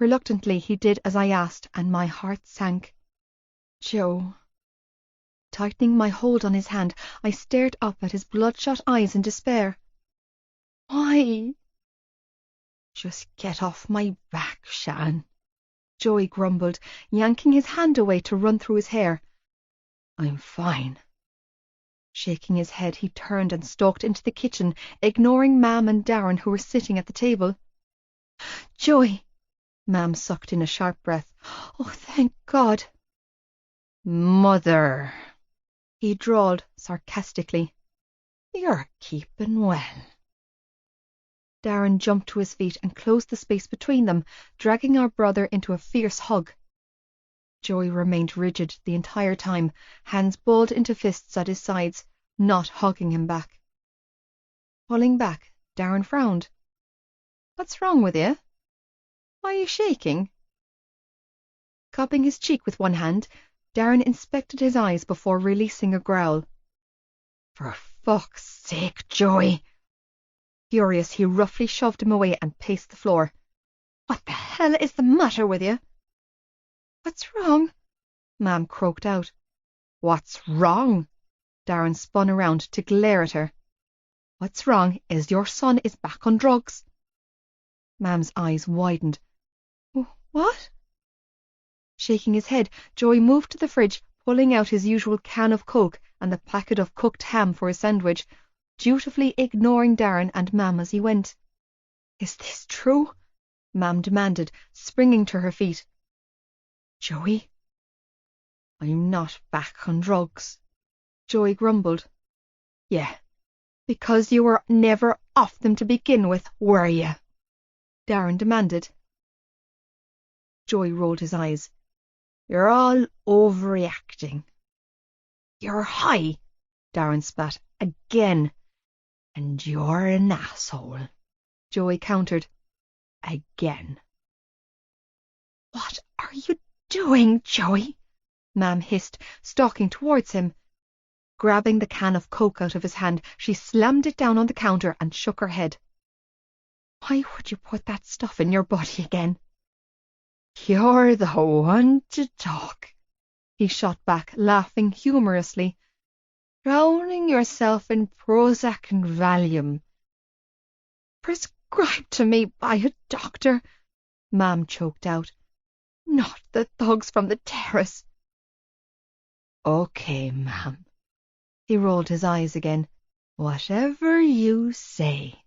Reluctantly, he did as I asked, and my heart sank. Joe. Tightening my hold on his hand, I stared up at his bloodshot eyes in despair. Why? Just get off my back, Shan, Joey grumbled, yanking his hand away to run through his hair. I'm fine. Shaking his head, he turned and stalked into the kitchen, ignoring Mam and Darren, who were sitting at the table. Joey! Mam sucked in a sharp breath. Oh, thank God. Mother, he drawled sarcastically. You're keeping well. Darren jumped to his feet and closed the space between them, dragging our brother into a fierce hug. Joey remained rigid the entire time, hands balled into fists at his sides, not hugging him back. Pulling back, Darren frowned. What's wrong with you? Why are you shaking? Cupping his cheek with one hand, Darren inspected his eyes before releasing a growl. For fuck's sake, Joey! Furious, he roughly shoved him away and paced the floor. What the hell is the matter with you? What's wrong? Mam croaked out. What's wrong? Darren spun around to glare at her. What's wrong is your son is back on drugs. Mam's eyes widened. What? Shaking his head, Joey moved to the fridge, pulling out his usual can of Coke and the packet of cooked ham for his sandwich, dutifully ignoring Darren and Mam as he went. Is this true? Mam demanded, springing to her feet. Joey? I'm not back on drugs, Joey grumbled. Yeah, because you were never off them to begin with, were you? Darren demanded. Joey rolled his eyes. You're all overreacting. You're high, Darren spat. Again. And you're an asshole, Joey countered. Again. What are you doing, Joey? Mam hissed, stalking towards him. Grabbing the can of Coke out of his hand, she slammed it down on the counter and shook her head. Why would you put that stuff in your body again? You're the one to talk, he shot back, laughing humorously. Drowning yourself in Prozac and Valium. Prescribed to me by a doctor, Mam choked out. Not the thugs from the terrace. Okay, Mam. He rolled his eyes again. Whatever you say.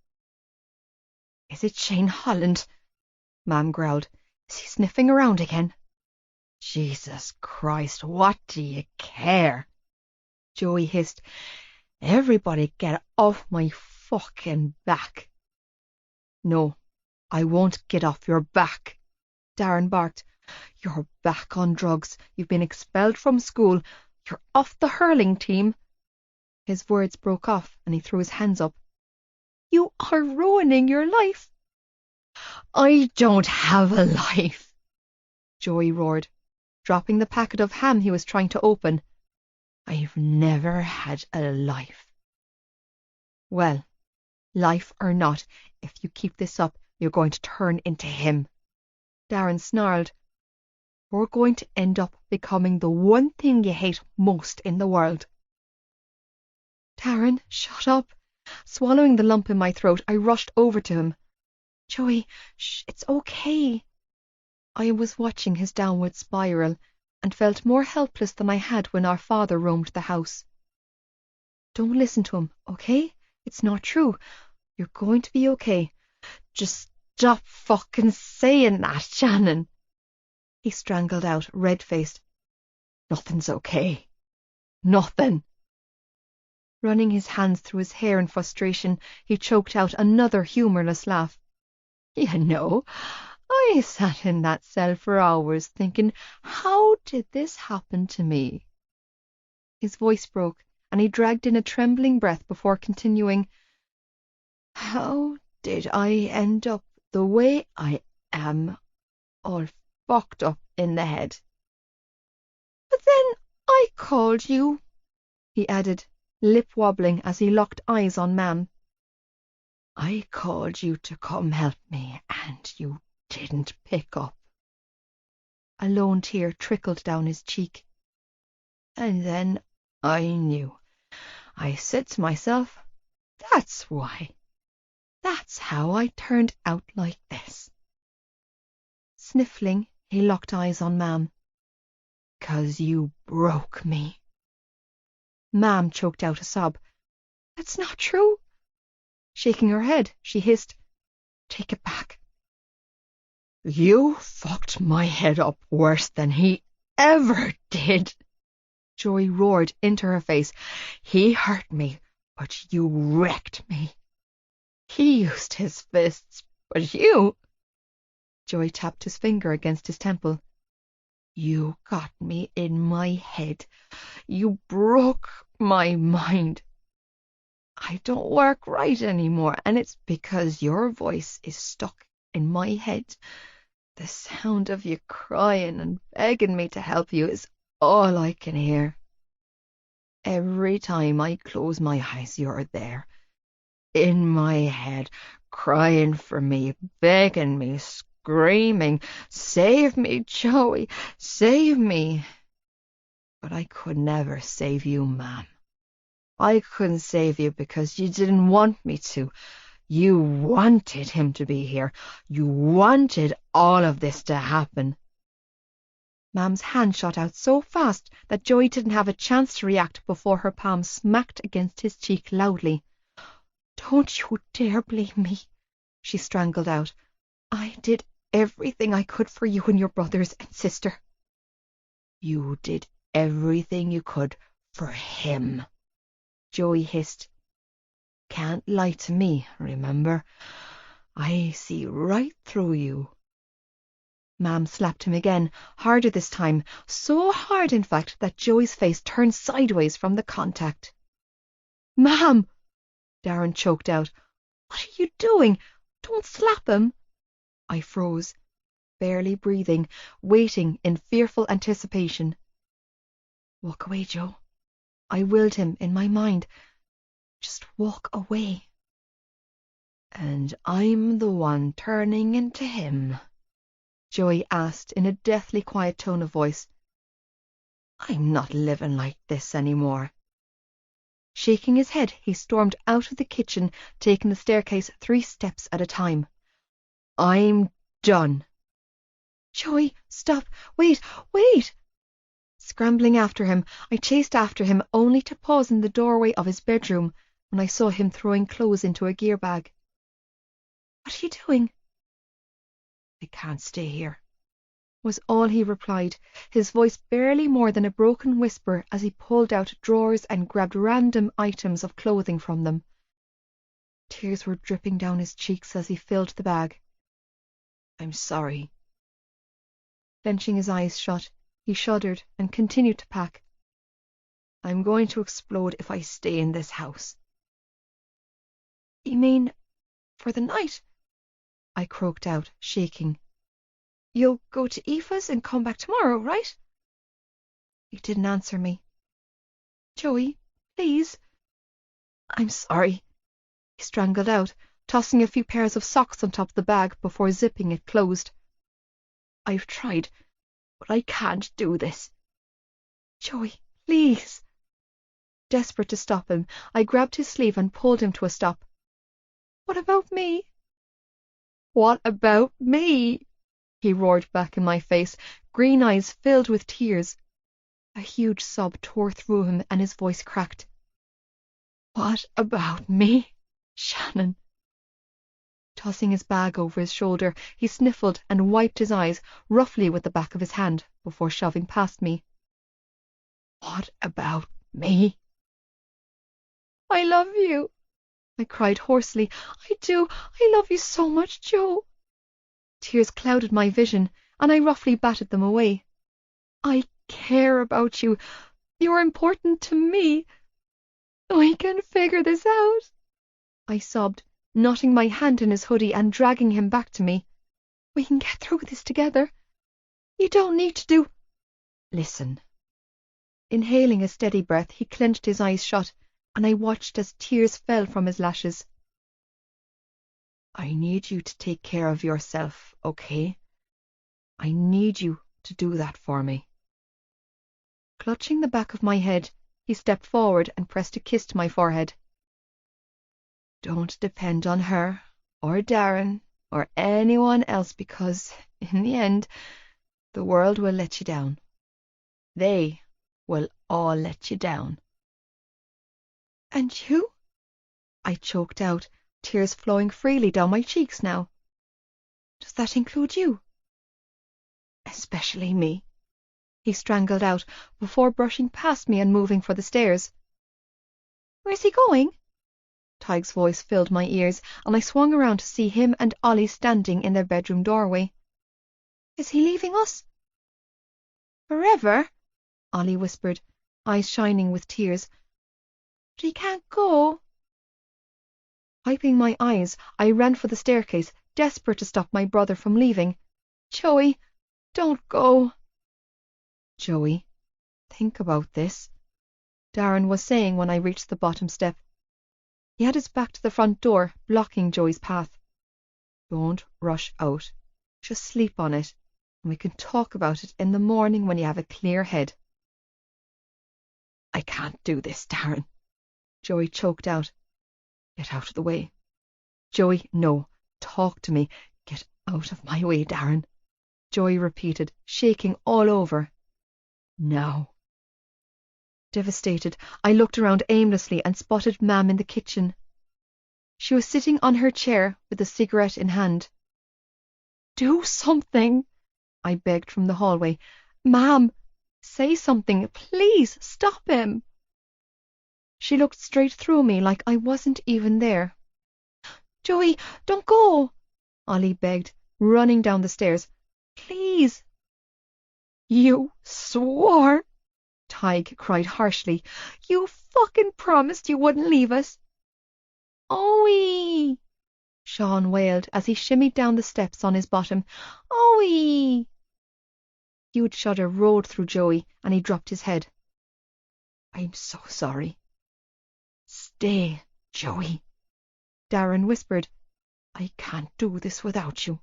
Is it Shane Holland? Mam growled. Is he sniffing around again? Jesus Christ, what do you care? Joey hissed. Everybody get off my fucking back. No, I won't get off your back, Darren barked. You're back on drugs. You've been expelled from school. You're off the hurling team. His words broke off and he threw his hands up. You are ruining your life. I don't have a life, Joey roared, dropping the packet of ham he was trying to open. I've never had a life. Well, life or not, if you keep this up, you're going to turn into him. Darren snarled. You're going to end up becoming the one thing you hate most in the world. Darren, shut up. Swallowing the lump in my throat, I rushed over to him. Joey, shh, it's okay. I was watching his downward spiral and felt more helpless than I had when our father roamed the house. Don't listen to him, okay? It's not true. You're going to be okay. Just stop fucking saying that, Shannon. He strangled out, red-faced. Nothing's okay. Nothing. Running his hands through his hair in frustration, he choked out another humorless laugh. You know, I sat in that cell for hours thinking, how did this happen to me? His voice broke, and he dragged in a trembling breath before continuing, how did I end up the way I am, all fucked up in the head? But then I called you, he added, lip wobbling as he locked eyes on Mam. I called you to come help me, and you didn't pick up. A lone tear trickled down his cheek. And then I knew. I said to myself, that's why. That's how I turned out like this. Sniffling, he locked eyes on Mam. 'Cause you broke me. Mam choked out a sob. That's not true. Shaking her head, she hissed, take it back. You fucked my head up worse than he ever did. Joy roared into her face. He hurt me, but you wrecked me. He used his fists, but you... Joy tapped his finger against his temple. You got me in my head. You broke my mind. I don't work right anymore, and it's because your voice is stuck in my head. The sound of you crying and begging me to help you is all I can hear. Every time I close my eyes, you're there, in my head, crying for me, begging me, screaming, save me, Joey, save me. But I could never save you, Mam. I couldn't save you because you didn't want me to. You wanted him to be here. You wanted all of this to happen. Mam's hand shot out so fast that Joey didn't have a chance to react before her palm smacked against his cheek loudly. Don't you dare blame me, she strangled out. I did everything I could for you and your brothers and sister. You did everything you could for him, Joey hissed. Can't lie to me, remember? I see right through you. Mam slapped him again, harder this time, so hard in fact that Joey's face turned sideways from the contact. Mam! Darren choked out. What are you doing? Don't slap him. I froze, barely breathing, waiting in fearful anticipation. Walk away, Joe. I willed him in my mind. Just walk away. And I'm the one turning into him, Joey asked in a deathly quiet tone of voice. I'm not living like this anymore. Shaking his head, he stormed out of the kitchen, taking the staircase 3 steps at a time. I'm done. Joey, stop. Wait, wait. Scrambling after him, I chased after him only to pause in the doorway of his bedroom when I saw him throwing clothes into a gear bag. What are you doing? I can't stay here, was all he replied, his voice barely more than a broken whisper as he pulled out drawers and grabbed random items of clothing from them. Tears were dripping down his cheeks as he filled the bag. I'm sorry. Clenching his eyes shut, he shuddered and continued to pack. I'm going to explode if I stay in this house. You mean for the night? I croaked out, shaking. You'll go to Aoife's and come back tomorrow, right? He didn't answer me. Joey, please. I'm sorry, he strangled out, tossing a few pairs of socks on top of the bag before zipping it closed. I've tried, but I can't do this. Joey, please. Desperate to stop him, I grabbed his sleeve and pulled him to a stop. What about me? What about me? He roared back in my face, green eyes filled with tears. A huge sob tore through him and his voice cracked. What about me, Shannon? Tossing his bag over his shoulder, he sniffled and wiped his eyes roughly with the back of his hand before shoving past me. What about me? I love you, I cried hoarsely. I do. I love you so much, Joe. Tears clouded my vision, and I roughly batted them away. I care about you. You're important to me. We can figure this out, I sobbed, knotting my hand in his hoodie and dragging him back to me. We can get through this together. You don't need to do... Listen. Inhaling a steady breath, he clenched his eyes shut, and I watched as tears fell from his lashes. I need you to take care of yourself, okay? I need you to do that for me. Clutching the back of my head, he stepped forward and pressed a kiss to my forehead. Don't depend on her, or Darren, or anyone else, because, in the end, the world will let you down. They will all let you down. And you? I choked out, tears flowing freely down my cheeks now. Does that include you? Especially me, he strangled out before brushing past me and moving for the stairs. Where's he going? Tig's voice filled my ears, and I swung around to see him and Ollie standing in their bedroom doorway. Is he leaving us? Forever? Ollie whispered, eyes shining with tears. But he can't go. Wiping my eyes, I ran for the staircase, desperate to stop my brother from leaving. Joey, don't go. Joey, think about this, Darren was saying when I reached the bottom step. He had his back to the front door, blocking Joey's path. Don't rush out. Just sleep on it, and we can talk about it in the morning when you have a clear head. I can't do this, Darren, Joey choked out. Get out of the way. Joey, no. Talk to me. Get out of my way, Darren, Joey repeated, shaking all over. Now. Devastated, I looked around aimlessly and spotted Mam in the kitchen. She was sitting on her chair with a cigarette in hand. Do something, I begged from the hallway. Mam, say something. Please, stop him. She looked straight through me like I wasn't even there. Joey, don't go, Ollie begged, running down the stairs. Please. You swore, Tig cried harshly. You fucking promised you wouldn't leave us. Owie, Sean wailed as he shimmied down the steps on his bottom. Owie. Huge shudder rolled through Joey, and he dropped his head. I'm so sorry. Stay, Joey, Darren whispered. I can't do this without you.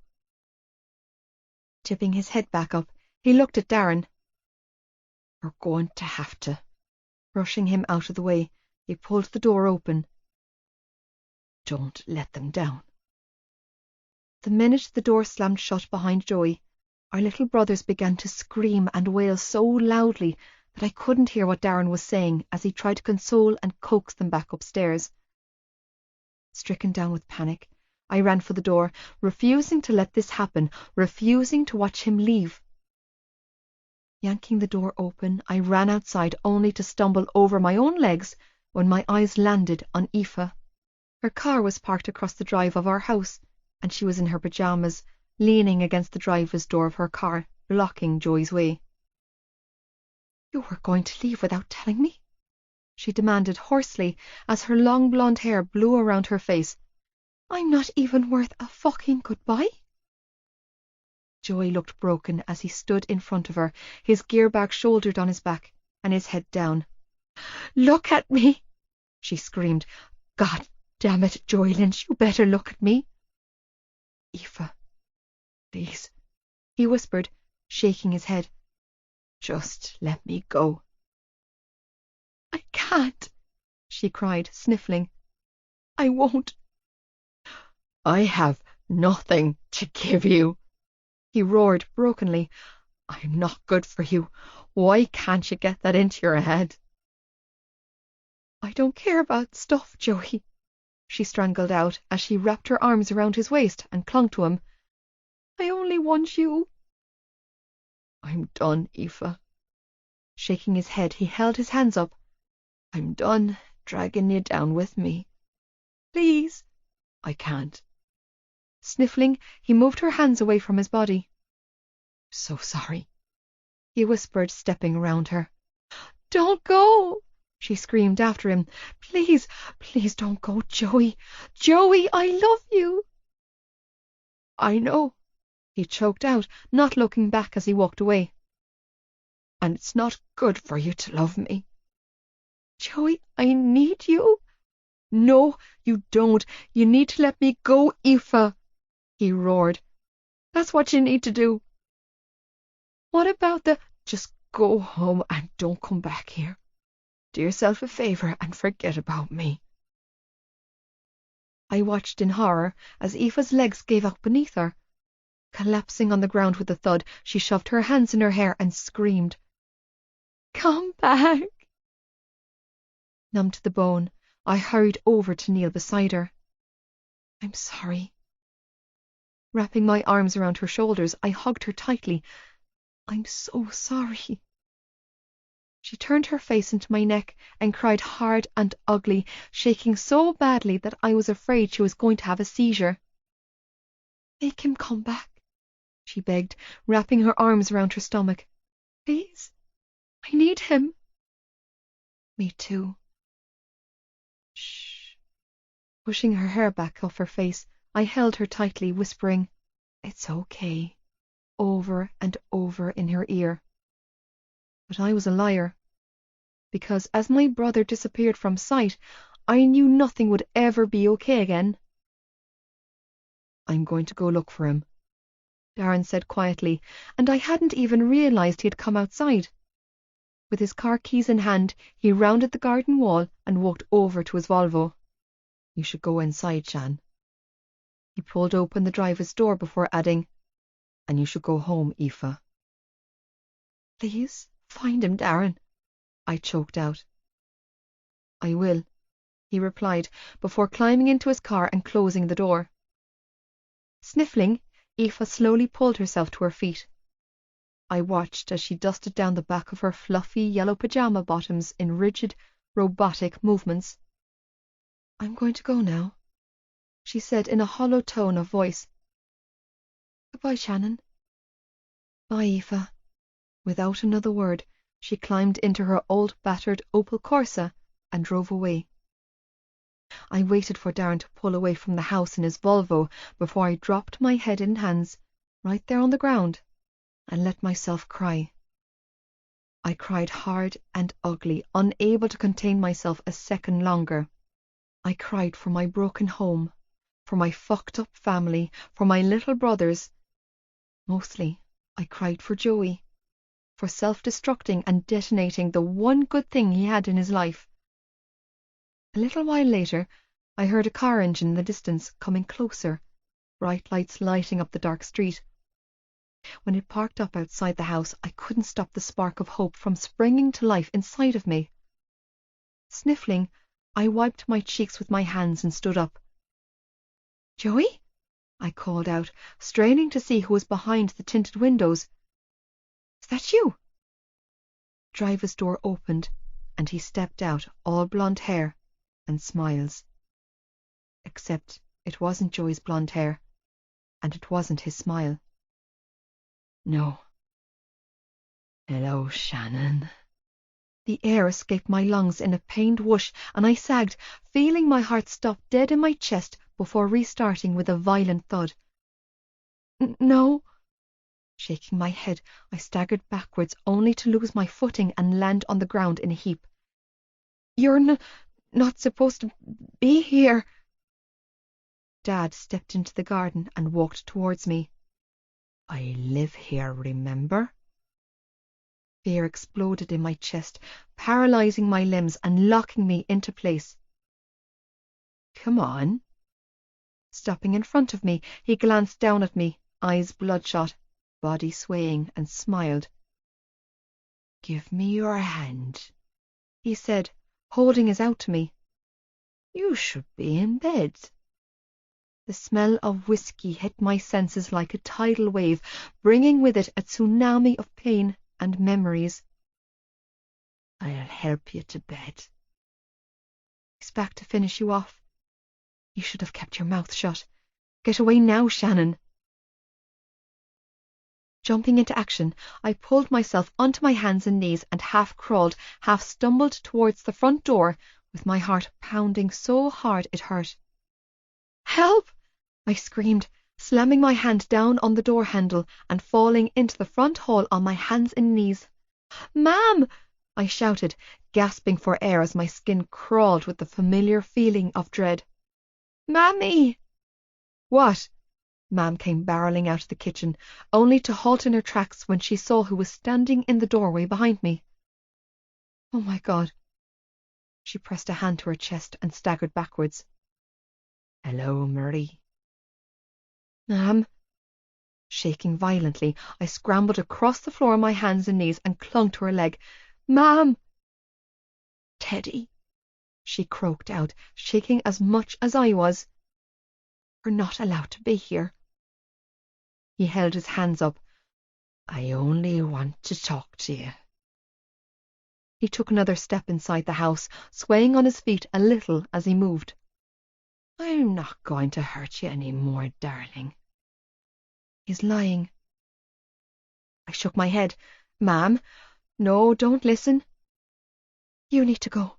Tipping his head back up, he looked at Darren. We're going to have to. Rushing him out of the way, he pulled the door open. Don't let them down. The minute the door slammed shut behind Joey, our little brothers began to scream and wail so loudly that I couldn't hear what Darren was saying as he tried to console and coax them back upstairs. Stricken down with panic, I ran for the door, refusing to let this happen, refusing to watch him leave. Yanking the door open, I ran outside only to stumble over my own legs when my eyes landed on Aoife. Her car was parked across the drive of our house, and she was in her pyjamas, leaning against the driver's door of her car, blocking Joey's way. You were going to leave without telling me? She demanded hoarsely as her long blonde hair blew around her face. I'm not even worth a fucking goodbye? Joey looked broken as he stood in front of her, his gear bag shouldered on his back and his head down. Look at me, she screamed. God damn it, Joey Lynch, you better look at me. Aoife, please, he whispered, shaking his head. Just let me go. I can't, she cried, sniffling. I won't. I have nothing to give you, he roared brokenly. I'm not good for you. Why can't you get that into your head? I don't care about stuff, Joey, she strangled out as she wrapped her arms around his waist and clung to him. I only want you. I'm done, Aoife. Shaking his head, he held his hands up. I'm done dragging you down with me. Please. I can't. Sniffling, he moved her hands away from his body. "So sorry," he whispered, stepping around her. "Don't go!" she screamed after him. "Please, please don't go, Joey. Joey, I love you." "I know," he choked out, not looking back as he walked away. "And it's not good for you to love me." "Joey, I need you." "No, you don't. You need to let me go, Aoife," he roared. "That's what you need to do." "What about the—" "Just go home and don't come back here. Do yourself a favor and forget about me." I watched in horror as Aoife's legs gave out beneath her. Collapsing on the ground with a thud, she shoved her hands in her hair and screamed. "Come back." Numb to the bone, I hurried over to kneel beside her. "I'm sorry." Wrapping my arms around her shoulders, I hugged her tightly. "I'm so sorry." She turned her face into my neck and cried hard and ugly, shaking so badly that I was afraid she was going to have a seizure. "Make him come back," she begged, wrapping her arms around her stomach. "Please, I need him." "Me too." "Shh." Pushing her hair back off her face, I held her tightly, whispering, "It's okay," over and over in her ear. But I was a liar, because as my brother disappeared from sight, I knew nothing would ever be okay again. "I'm going to go look for him," Darren said quietly, and I hadn't even realized he had come outside. With his car keys in hand, he rounded the garden wall and walked over to his Volvo. "You should go inside, Shan." He pulled open the driver's door before adding, "And you should go home, Aoife." "Please, find him, Darren," I choked out. "I will," he replied, before climbing into his car and closing the door. Sniffling, Aoife slowly pulled herself to her feet. I watched as she dusted down the back of her fluffy yellow pajama bottoms in rigid, robotic movements. "I'm going to go now," she said in a hollow tone of voice. "Goodbye, Shannon." "Bye, Aoife." Without another word, she climbed into her old battered Opel Corsa and drove away. I waited for Darren to pull away from the house in his Volvo before I dropped my head in hands, right there on the ground, and let myself cry. I cried hard and ugly, unable to contain myself a second longer. I cried for my broken home, for my fucked up family, for my little brothers. Mostly, I cried for Joey, for self-destructing and detonating the one good thing he had in his life. A little while later, I heard a car engine in the distance, coming closer, bright lights lighting up the dark street. When it parked up outside the house, I couldn't stop the spark of hope from springing to life inside of me. Sniffling, I wiped my cheeks with my hands and stood up. "Joey?" I called out, straining to see who was behind the tinted windows. "Is that you?" The driver's door opened, and he stepped out, all blonde hair and smiles. Except it wasn't Joey's blonde hair, and it wasn't his smile. No. "Hello, Shannon." The air escaped my lungs in a pained whoosh, and I sagged, feeling my heart stop dead in my chest before restarting with a violent thud. "No." Shaking my head, I staggered backwards, only to lose my footing and land on the ground in a heap. "You're not supposed to be here." Dad stepped into the garden and walked towards me. "I live here, remember?" Fear exploded in my chest, paralyzing my limbs and locking me into place. "Come on." Stopping in front of me, he glanced down at me, eyes bloodshot, body swaying, and smiled. "Give me your hand," he said, holding his out to me. "You should be in bed." The smell of whiskey hit my senses like a tidal wave, bringing with it a tsunami of pain and memories. "I'll help you to bed." "He's back to finish you off." "You should have kept your mouth shut." Get away now, Shannon. Jumping into action, I pulled myself onto my hands and knees and half crawled, half stumbled towards the front door, with my heart pounding so hard it hurt. Help! I screamed, slamming my hand down on the door handle and falling into the front hall on my hands and knees. Ma'am! I shouted, gasping for air as my skin crawled with the familiar feeling of dread. Mammy! What? Ma'am came barreling out of the kitchen, only to halt in her tracks when she saw who was standing in the doorway behind me. Oh my God. She pressed a hand to her chest and staggered backwards. Hello, Marie. Ma'am. Shaking violently, I scrambled across the floor on my hands and knees and clung to her leg. Ma'am! Teddy, she croaked out, shaking as much as I was. We're not allowed to be here. He held his hands up. I only want to talk to you. He took another step inside the house, swaying on his feet a little as he moved. I'm not going to hurt you any more, darling. He's lying. I shook my head. Ma'am, no, don't listen. You need to go,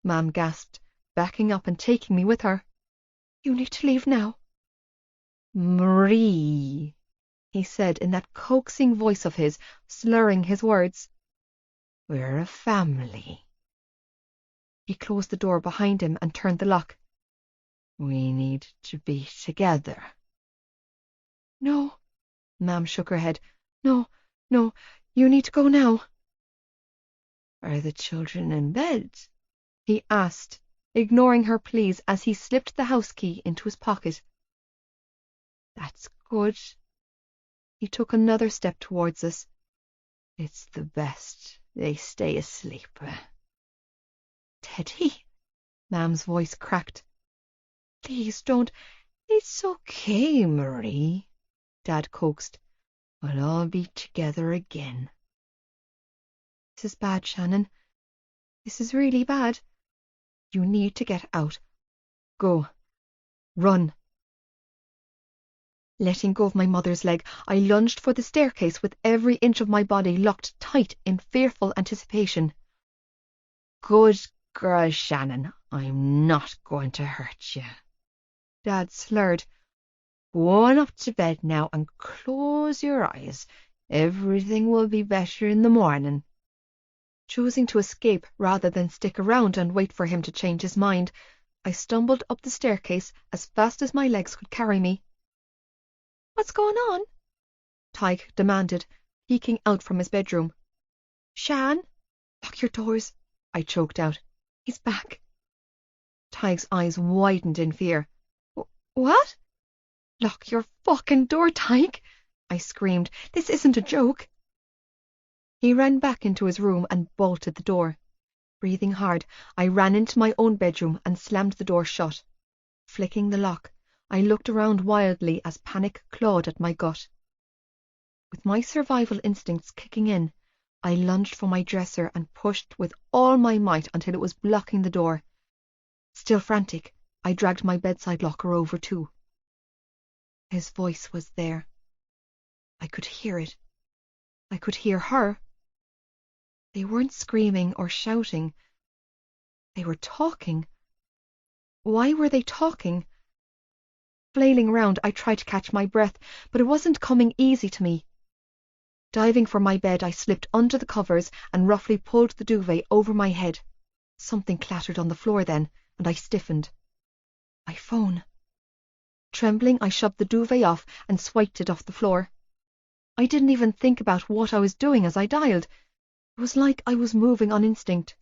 Ma'am gasped, backing up and taking me with her. You need to leave now. Marie, he said in that coaxing voice of his, slurring his words. We're a family. He closed the door behind him and turned the lock. We need to be together. No, Ma'am shook her head. No, you need to go now. Are the children in bed? He asked, ignoring her pleas as he slipped the house key into his pocket. That's good. He took another step towards us. It's the best they stay asleep. Teddy, Ma'am's voice cracked. Please don't. It's okay, Marie, Dad coaxed. We'll all be together again. This is bad, Shannon. This is really bad. You need to get out. Go. Run. Letting go of my mother's leg, I lunged for the staircase with every inch of my body locked tight in fearful anticipation. Good girl, Shannon. I'm not going to hurt you. Dad slurred. Go on up to bed now and close your eyes. Everything will be better in the morning. Choosing to escape rather than stick around and wait for him to change his mind, I stumbled up the staircase as fast as my legs could carry me. What's going on? Tyke demanded, peeking out from his bedroom. Shan, lock your doors, I choked out. He's back. Tyke's eyes widened in fear. What? Lock your fucking door, Tyke, I screamed. This isn't a joke. He ran back into his room and bolted the door. Breathing hard, I ran into my own bedroom and slammed the door shut. Flicking the lock, I looked around wildly as panic clawed at my gut. With my survival instincts kicking in, I lunged for my dresser and pushed with all my might until it was blocking the door. Still frantic, I dragged my bedside locker over too. His voice was there. I could hear it. I could hear her. They weren't screaming or shouting. They were talking. Why were they talking? Flailing around, I tried to catch my breath, but it wasn't coming easy to me. Diving for my bed, I slipped under the covers and roughly pulled the duvet over my head. Something clattered on the floor then, and I stiffened. My phone. Trembling, I shoved the duvet off and swiped it off the floor. I didn't even think about what I was doing as I dialed. It was like I was moving on instinct.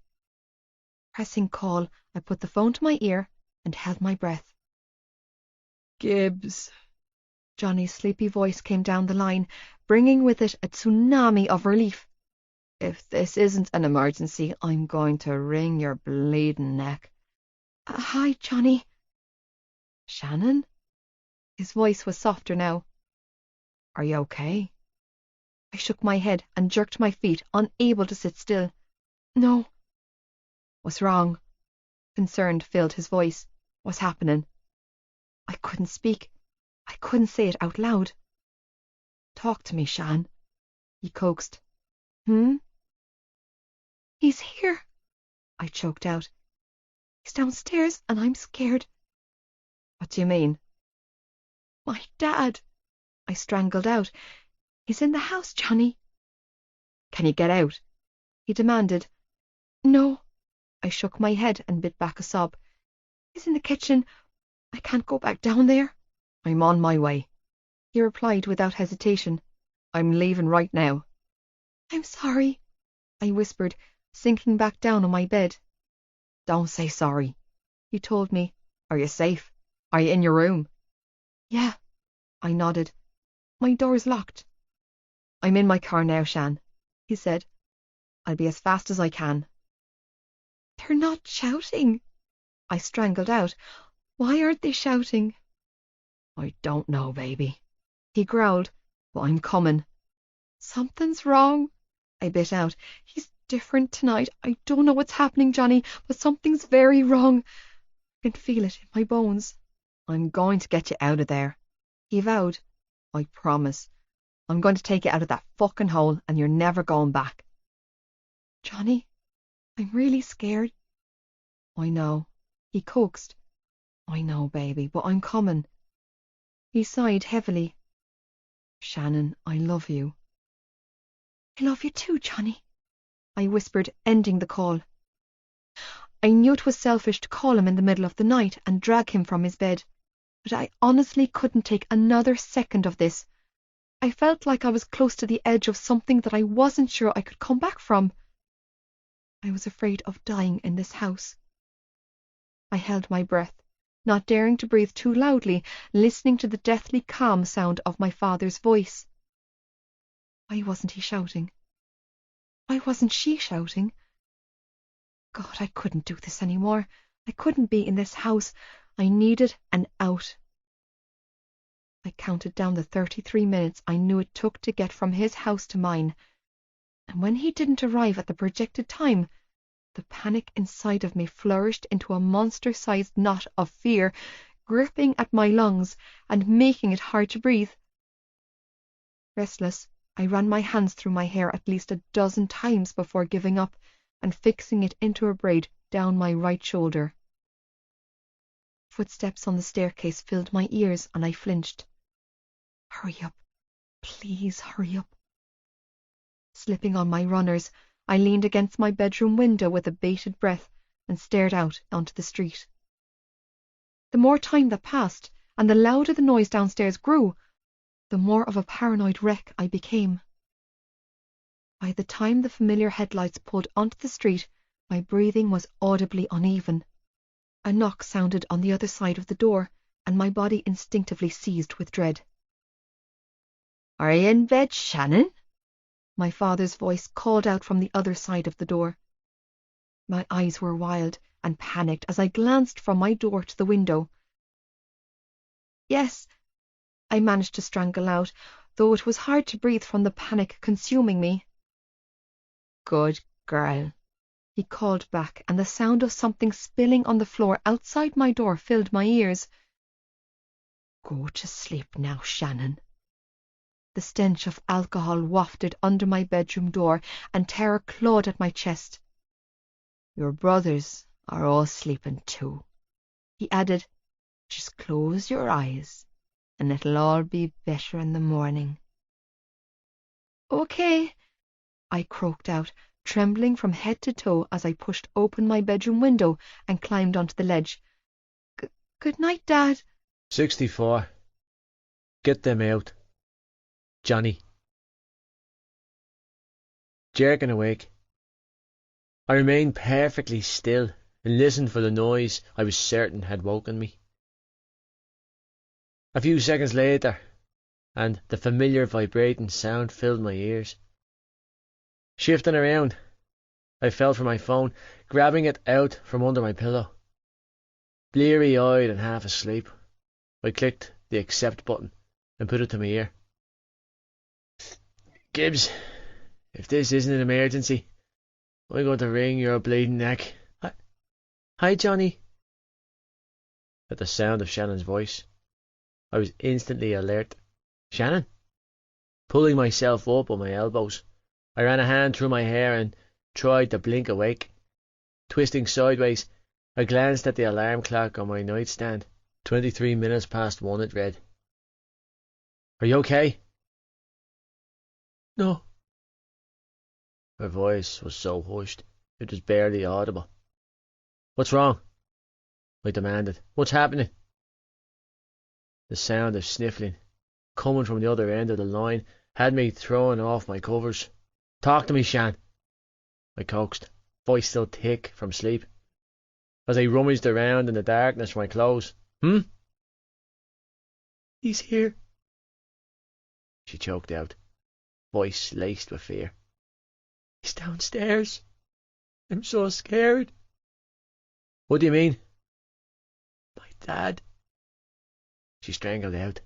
Pressing call, I put the phone to my ear and held my breath. Gibbs. Johnny's sleepy voice came down the line, bringing with it a tsunami of relief. If this isn't an emergency, I'm going to wring your bleeding neck. Hi, Johnny. Shannon? His voice was softer now. Are you okay? I shook my head and jerked my feet, unable to sit still. No. What's wrong? Concern filled his voice. What's happening? I couldn't speak. I couldn't say it out loud. Talk to me, Shan, he coaxed. He's here, I choked out. He's downstairs and I'm scared. What do you mean? My dad, I strangled out. He's in the house, Johnny. Can you get out? He demanded. No, I shook my head and bit back a sob. He's in the kitchen. I can't go back down there. I'm on my way, he replied without hesitation. I'm leaving right now. I'm sorry, I whispered, sinking back down on my bed. Don't say sorry, he told me. Are you safe? Are you in your room? Yeah, I nodded. My door's locked. I'm in my car now, Shan, he said. I'll be as fast as I can. They're not shouting, I strangled out. Why aren't they shouting? I don't know, baby, he growled, but I'm coming. Something's wrong, I bit out. He's different tonight. I don't know what's happening, Johnny, but something's very wrong. I can feel it in my bones. I'm going to get you out of there, he vowed. I promise. I'm going to take you out of that fucking hole and you're never going back. Johnny, I'm really scared. I know, he coaxed. I know, baby, but I'm coming. He sighed heavily. Shannon, I love you. I love you too, Johnny, I whispered, ending the call. I knew it was selfish to call him in the middle of the night and drag him from his bed, but I honestly couldn't take another second of this. I felt like I was close to the edge of something that I wasn't sure I could come back from. I was afraid of dying in this house. I held my breath, not daring to breathe too loudly, listening to the deathly calm sound of my father's voice. Why wasn't he shouting? Why wasn't she shouting? God, I couldn't do this anymore. I couldn't be in this house. I needed an out. I counted down the 33 minutes I knew it took to get from his house to mine, and when he didn't arrive at the projected time, the panic inside of me flourished into a monster-sized knot of fear, gripping at my lungs and making it hard to breathe. Restless, I ran my hands through my hair at least a dozen times before giving up and fixing it into a braid down my right shoulder. Footsteps on the staircase filled my ears and I flinched. Hurry up. Please hurry up. Slipping on my runners, I leaned against my bedroom window with a bated breath and stared out onto the street. The more time that passed, and the louder the noise downstairs grew, the more of a paranoid wreck I became. By the time the familiar headlights pulled onto the street, my breathing was audibly uneven. A knock sounded on the other side of the door, and my body instinctively seized with dread. Are you in bed, Shannon? My father's voice called out from the other side of the door. My eyes were wild and panicked as I glanced from my door to the window. Yes, I managed to strangle out, though it was hard to breathe from the panic consuming me. Good girl, he called back, and the sound of something spilling on the floor outside my door filled my ears. Go to sleep now, Shannon. The stench of alcohol wafted under my bedroom door, and terror clawed at my chest. Your brothers are all sleeping too, he added. Just close your eyes, and it'll all be better in the morning. Okay, I croaked out, trembling from head to toe as I pushed open my bedroom window and climbed onto the ledge. Good night, Dad. 64. Get them out. Johnny. Jerking awake. I remained perfectly still and listened for the noise I was certain had woken me. A few seconds later, and the familiar vibrating sound filled my ears. Shifting around, I felt for my phone, grabbing it out from under my pillow. Bleary-eyed and half asleep, I clicked the accept button and put it to my ear. Gibbs, if this isn't an emergency, I'm going to wring your bleeding neck. Hi, Johnny. At the sound of Shannon's voice, I was instantly alert. Shannon? Pulling myself up on my elbows, I ran a hand through my hair and tried to blink awake. Twisting sideways, I glanced at the alarm clock on my nightstand. 23 minutes past 1 it read. Are you okay? No. Her voice was so hushed, it was barely audible. What's wrong? I demanded. What's happening? The sound of sniffling, coming from the other end of the line, had me throwing off my covers. Talk to me, Shan, I coaxed, voice still thick from sleep, as I rummaged around in the darkness for my clothes. He's here, she choked out, voice laced with fear. He's downstairs. I'm so scared. What do you mean? My dad, she strangled out.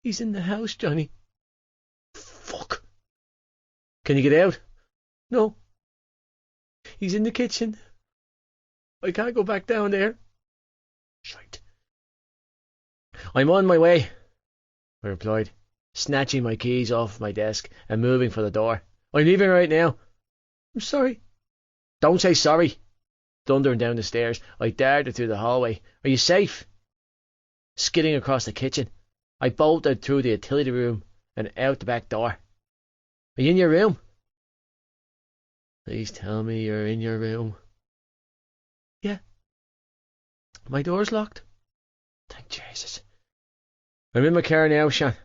He's in the house, Johnny. Fuck. Can you get out? No. He's in the kitchen. I can't go back down there. Shite. I'm on my way, I replied, snatching my keys off my desk and moving for the door. I'm leaving right now. I'm sorry. Don't say sorry. Thundering down the stairs, I darted through the hallway. Are you safe? Skidding across the kitchen, I bolted through the utility room and out the back door. Are you in your room? Please tell me you're in your room. Yeah. My door's locked. Thank Jesus. I'm in my car now, Shan,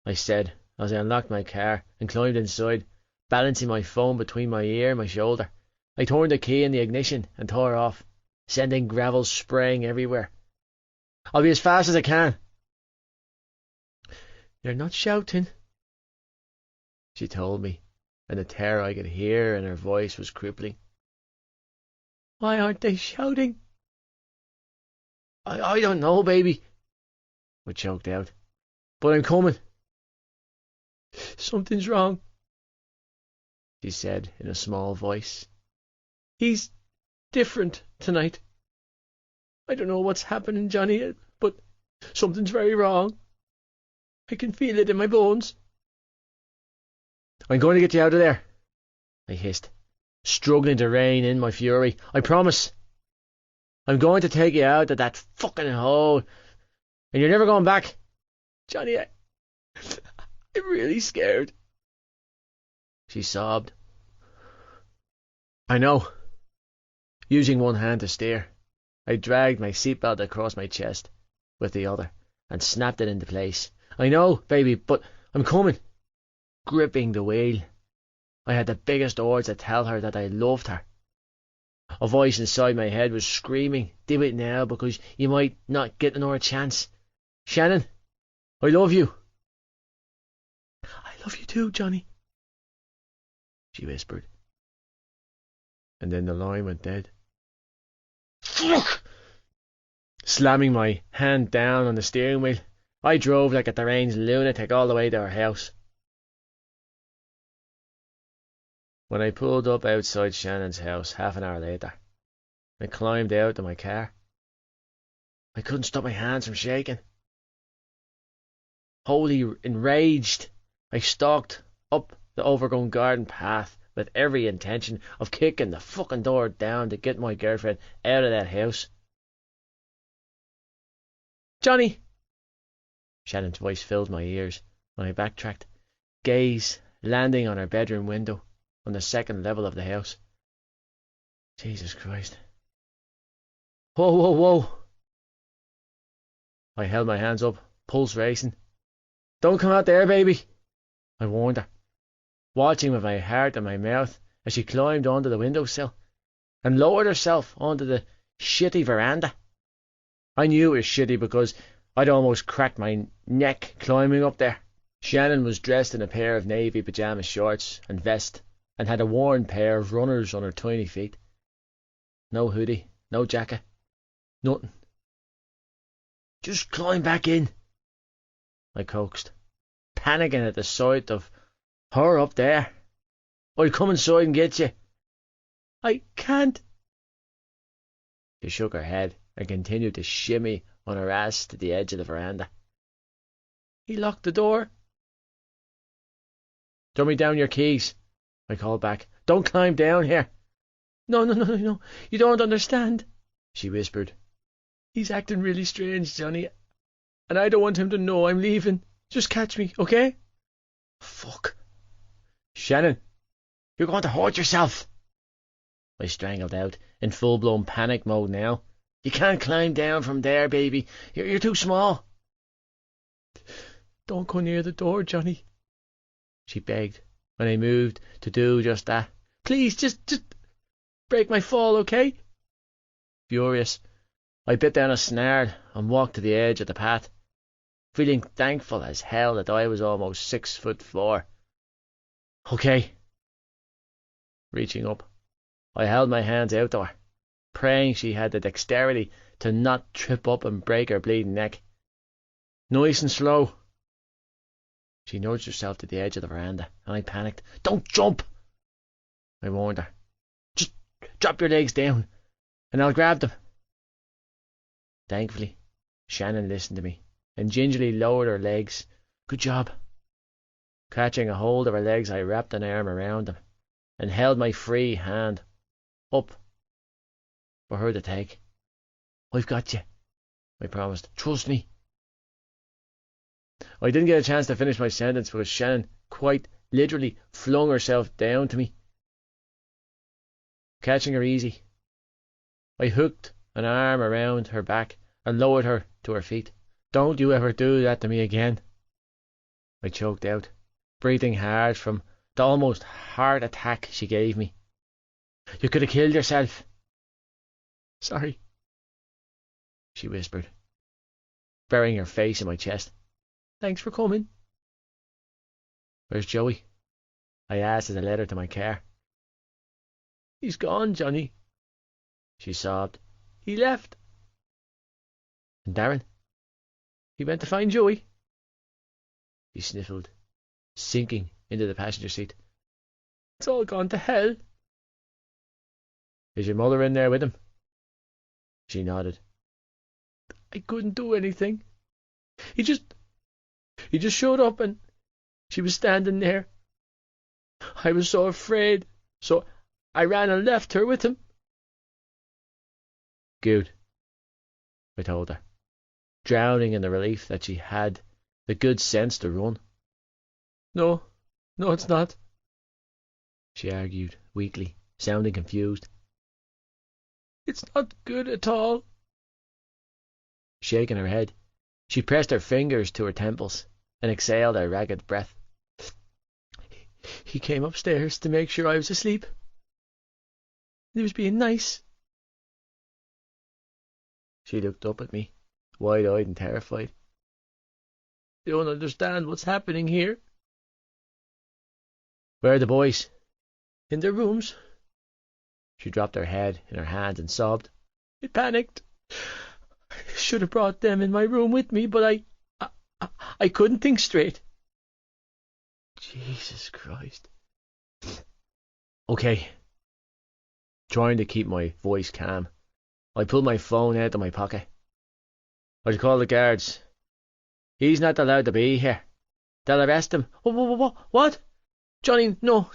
I said as I unlocked my car and climbed inside, balancing my phone between my ear and my shoulder. I turned the key in the ignition and tore off, sending gravel spraying everywhere. I'll be as fast as I can. You're not shouting, she told me, and the terror I could hear in her voice was crippling. Why aren't they shouting? I don't know, baby, I choked out, but I'm coming. Something's wrong, she said in a small voice. He's different tonight. I don't know what's happening, Johnny, but something's very wrong. I can feel it in my bones. I'm going to get you out of there, I hissed, struggling to rein in my fury. I promise. I'm going to take you out of that fucking hole, and you're never going back. Johnny, I'm really scared, she sobbed. I know. Using one hand to steer, I dragged my seatbelt across my chest with the other and snapped it into place. I know, baby, but I'm coming. Gripping the wheel, I had the biggest urge to tell her that I loved her. A voice inside my head was screaming, do it now because you might not get another chance. Shannon, I love you. I love you too, Johnny, she whispered. And then the line went dead. Fuck! Slamming my hand down on the steering wheel, I drove like a deranged lunatic all the way to our house. When I pulled up outside Shannon's house half an hour later, I climbed out of my car. I couldn't stop my hands from shaking. Wholly enraged, I stalked up the overgrown garden path with every intention of kicking the fucking door down to get my girlfriend out of that house. Johnny! Shannon's voice filled my ears when I backtracked, gaze landing on her bedroom window on the second level of the house. Jesus Christ. Whoa, whoa, whoa. I held my hands up, pulse racing. Don't come out there, baby, I warned her, watching with my heart in my mouth as she climbed onto the windowsill and lowered herself onto the shitty veranda. I knew it was shitty because I'd almost cracked my neck climbing up there. Shannon was dressed in a pair of navy pyjama shorts and vest and had a worn pair of runners on her tiny feet. No hoodie, no jacket, nothing. Just climb back in, I coaxed, panicking at the sight of her up there. I'll come inside and get you. I can't. She shook her head and continued to shimmy on her ass to the edge of the veranda. He locked the door. Throw me down your keys, I called back. Don't climb down here. No, you don't understand, she whispered. He's acting really strange, Johnny, and I don't want him to know I'm leaving. Just catch me, okay? Fuck. Shannon, you're going to hurt yourself, I strangled out, in full-blown panic mode now. You can't climb down from there, baby. You're too small. Don't go near the door, Johnny, she begged, when I moved to do just that. Please, just break my fall, okay? Furious, I bit down a snarl and walked to the edge of the path, feeling thankful as hell that I was almost 6'4". Okay. Reaching up, I held my hands out to her, praying she had the dexterity to not trip up and break her bleeding neck. Nice and slow. She nudged herself to the edge of the veranda, and I panicked. Don't jump, I warned her. Just drop your legs down, and I'll grab them. Thankfully, Shannon listened to me, and gingerly lowered her legs. Good job. Catching a hold of her legs, I wrapped an arm around them, and held my free hand up for her to take. I've got you, I promised. Trust me. I didn't get a chance to finish my sentence because Shannon quite literally flung herself down to me. Catching her easy, I hooked an arm around her back and lowered her to her feet. Don't you ever do that to me again, I choked out, breathing hard from the almost heart attack she gave me. You could have killed yourself. Sorry, she whispered, burying her face in my chest. Thanks for coming. Where's Joey? I asked as I led her to my car. He's gone, Johnny, she sobbed. He left. And Darren? He went to find Joey. He sniffled, sinking into the passenger seat. It's all gone to hell. Is your mother in there with him? She nodded. I couldn't do anything. He just showed up and she was standing there. I was so afraid, so I ran and left her with him. Good, I told her, drowning in the relief that she had the good sense to run. No, it's not, she argued weakly, sounding confused. It's not good at all. Shaking her head, she pressed her fingers to her temples and exhaled a ragged breath. He came upstairs to make sure I was asleep. He was being nice. She looked up at me, wide-eyed and terrified. You don't understand what's happening here. Where are the boys? In their rooms. She dropped her head in her hands and sobbed. I panicked. I should have brought them in my room with me, but I couldn't think straight. Jesus Christ. Okay. Trying to keep my voice calm, I pulled my phone out of my pocket. I'll call the guards. He's not allowed to be here. They'll arrest him. What? Johnny, no.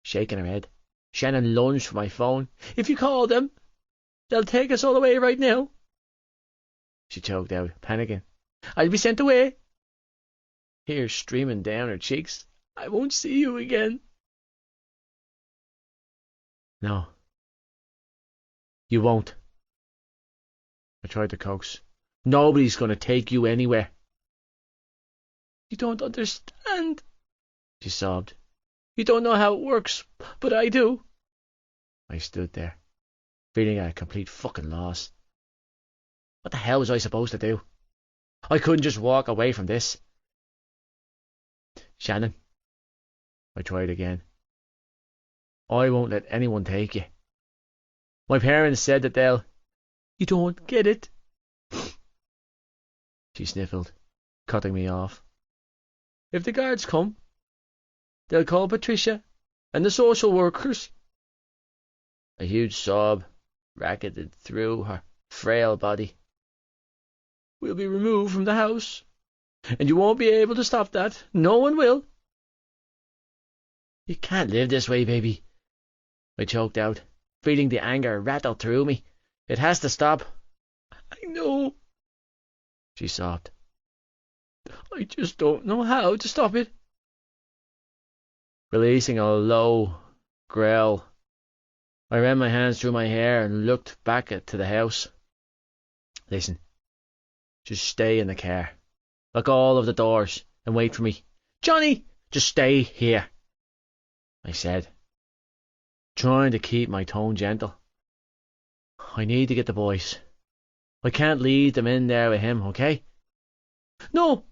Shaking her head, Shannon lunged for my phone. If you call them, they'll take us all away right now. She choked out, panicking. I'll be sent away. Tears streaming down her cheeks. I won't see you again. No. You won't. I tried to coax. Nobody's going to take you anywhere. You don't understand, she sobbed. You don't know how it works, but I do. I stood there, feeling at a complete fucking loss. What the hell was I supposed to do? I couldn't just walk away from this. Shannon, I tried again. I won't let anyone take you. My parents said that they'll... You don't get it. She sniffled, cutting me off. If the guards come, they'll call Patricia and the social workers. A huge sob racketed through her frail body. "We'll be removed from the house, and you won't be able to stop that. No one will." "You can't live this way, baby," I choked out, feeling the anger rattle through me. "It has to stop." "I know," she sobbed. "I just don't know how to stop it." Releasing a low growl, I ran my hands through my hair and looked back to the house. "Listen, just stay in the car. Lock all of the doors and wait for me." "Johnny!" "Just stay here," I said, trying to keep my tone gentle. "I need to get the boys. I can't leave them in there with him, okay?" "No!"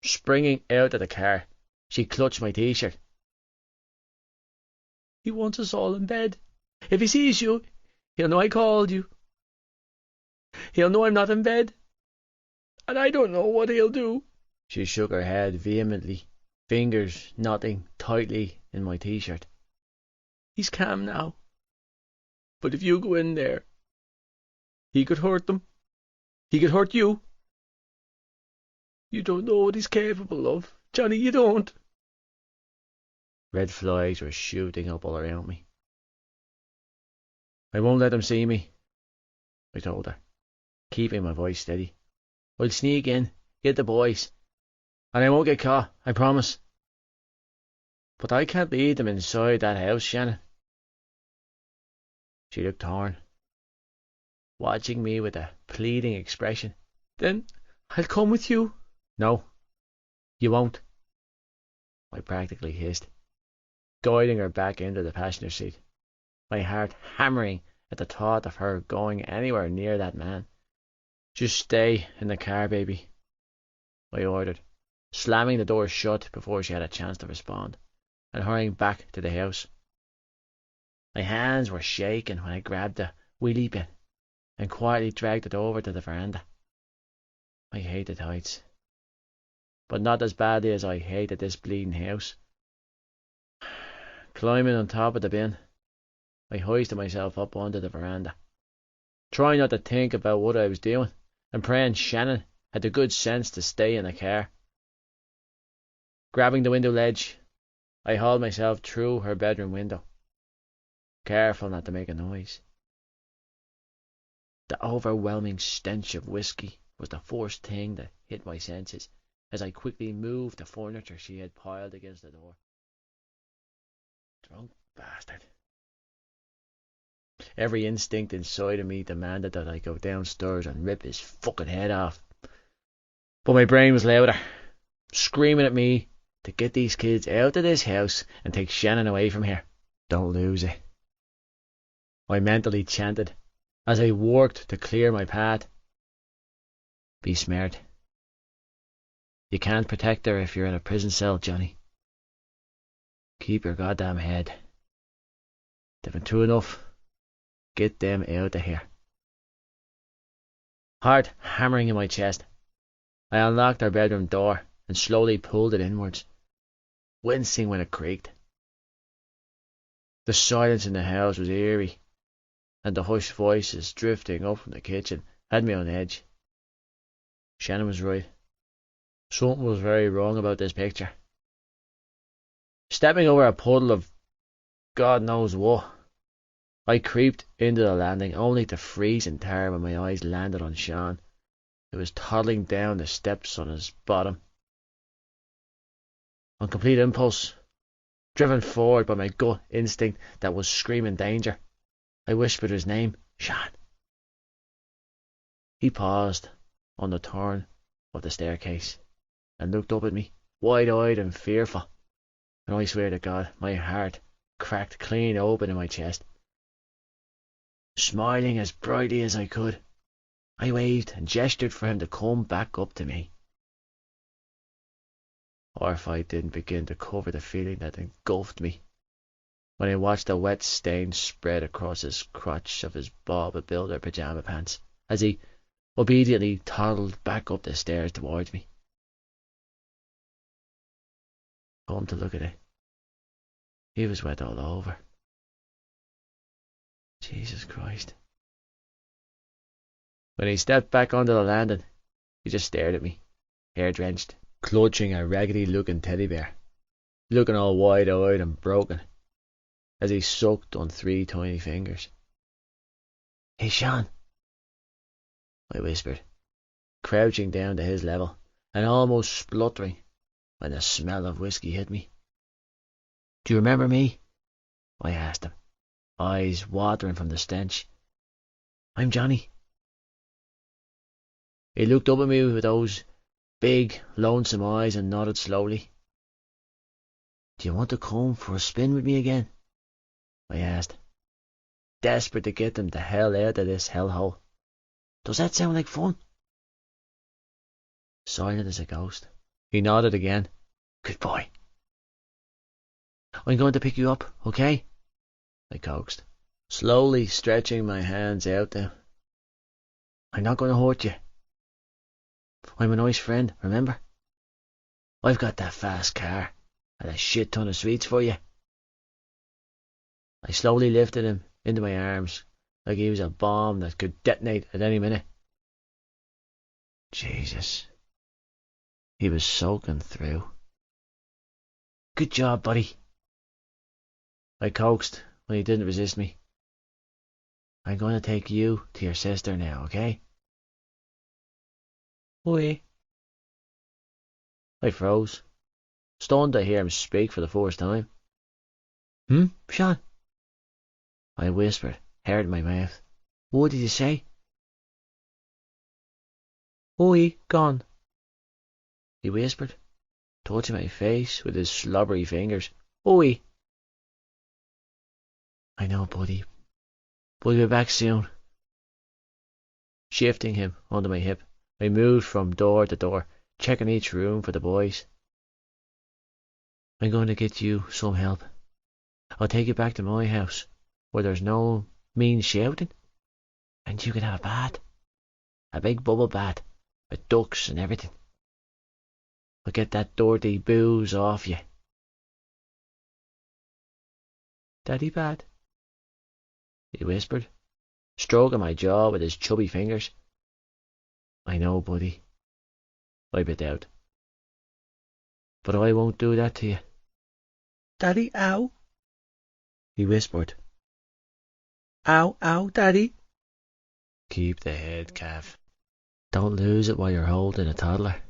Springing out of the car, she clutched my t-shirt. "He wants us all in bed. If he sees you, he'll know I called you. He'll know I'm not in bed. And I don't know what he'll do." She shook her head vehemently, fingers knotting tightly in my t-shirt. "He's calm now. But if you go in there, he could hurt them. He could hurt you. You don't know what he's capable of. Johnny, you don't." Red flies were shooting up all around me. "I won't let them see me," I told her, keeping my voice steady. "I'll sneak in, get the boys, and I won't get caught, I promise." "But I can't leave them inside that house, Shannon." She looked torn, watching me with a pleading expression. "Then I'll come with you." "No, you won't," I practically hissed, guiding her back into the passenger seat, my heart hammering at the thought of her going anywhere near that man. "Just stay in the car, baby," I ordered, slamming the door shut before she had a chance to respond, and hurrying back to the house. My hands were shaking when I grabbed the wheelie bin and quietly dragged it over to the veranda. I hated heights, but not as badly as I hated this bleeding house. Climbing on top of the bin, I hoisted myself up onto the veranda, trying not to think about what I was doing, and praying Shannon had the good sense to stay in the car. Grabbing the window ledge, I hauled myself through her bedroom window, careful not to make a noise. The overwhelming stench of whiskey was the first thing that hit my senses as I quickly moved the furniture she had piled against the door. Drunk bastard. Every instinct inside of me demanded that I go downstairs and rip his fucking head off. But my brain was louder, screaming at me to get these kids out of this house and take Shannon away from here. "Don't lose it," I mentally chanted as I worked to clear my path. "Be smart. You can't protect her if you're in a prison cell, Johnny. Keep your goddamn head. They've been through enough. Get them out of here." Heart hammering in my chest, I unlocked our bedroom door and slowly pulled it inwards, wincing when it creaked. The silence in the house was eerie, and the hushed voices drifting up from the kitchen had me on edge. Shannon was right. Something was very wrong about this picture. Stepping over a puddle of God knows what, I creeped into the landing, only to freeze in terror when my eyes landed on Sean, who was toddling down the steps on his bottom. On complete impulse, driven forward by my gut instinct that was screaming danger, I whispered his name. "Sean." He paused on the turn of the staircase and looked up at me, wide-eyed and fearful, and I swear to God, my heart cracked clean open in my chest. Smiling as brightly as I could, I waved and gestured for him to come back up to me. Horrified didn't begin to cover the feeling that engulfed me when I watched a wet stain spread across his crotch of his Bob Builder pyjama pants as he obediently toddled back up the stairs towards me. Come to look at it, he was wet all over. Jesus Christ. When he stepped back onto the landing, he just stared at me, hair-drenched, clutching a raggedy-looking teddy bear, looking all wide-eyed and broken, as he sucked on 3 tiny fingers. "Hey, Sean," I whispered, crouching down to his level, and almost spluttering when the smell of whiskey hit me. "Do you remember me?" I asked him, eyes watering from the stench. "I'm Johnny." He looked up at me with those big, lonesome eyes and nodded slowly. "Do you want to come for a spin with me again?" I asked, desperate to get them the hell out of this hellhole. "Does that sound like fun?" Silent as a ghost, he nodded again. "Good boy." "I'm going to pick you up, okay?" I coaxed, slowly stretching my hands out to him. "I'm not going to hurt you. I'm a nice friend, remember? I've got that fast car and a shit ton of sweets for you." I slowly lifted him into my arms like he was a bomb that could detonate at any minute. Jesus, he was soaking through. "Good job, buddy," I coaxed when he didn't resist me. "I'm going to take you to your sister now, okay?" "Oui." I froze, stunned to hear him speak for the first time. Sean?" I whispered, hair in my mouth. "What did you say?" "Oui, gone," he whispered, touching my face with his slobbery fingers. "Oui." "I know, buddy, but we'll be back soon." Shifting him onto my hip, I moved from door to door, checking each room for the boys. "I'm going to get you some help. I'll take you back to my house, where there's no mean shouting, and you can have a bath. A big bubble bath, with ducks and everything. I'll get that dirty booze off you." "Daddy bad?" he whispered, stroking my jaw with his chubby fingers. "I know, buddy," I bit out. "But I won't do that to you." "Daddy, ow," he whispered. "Ow, ow, Daddy." "Keep the head, Cav. Don't lose it while you're holding a toddler."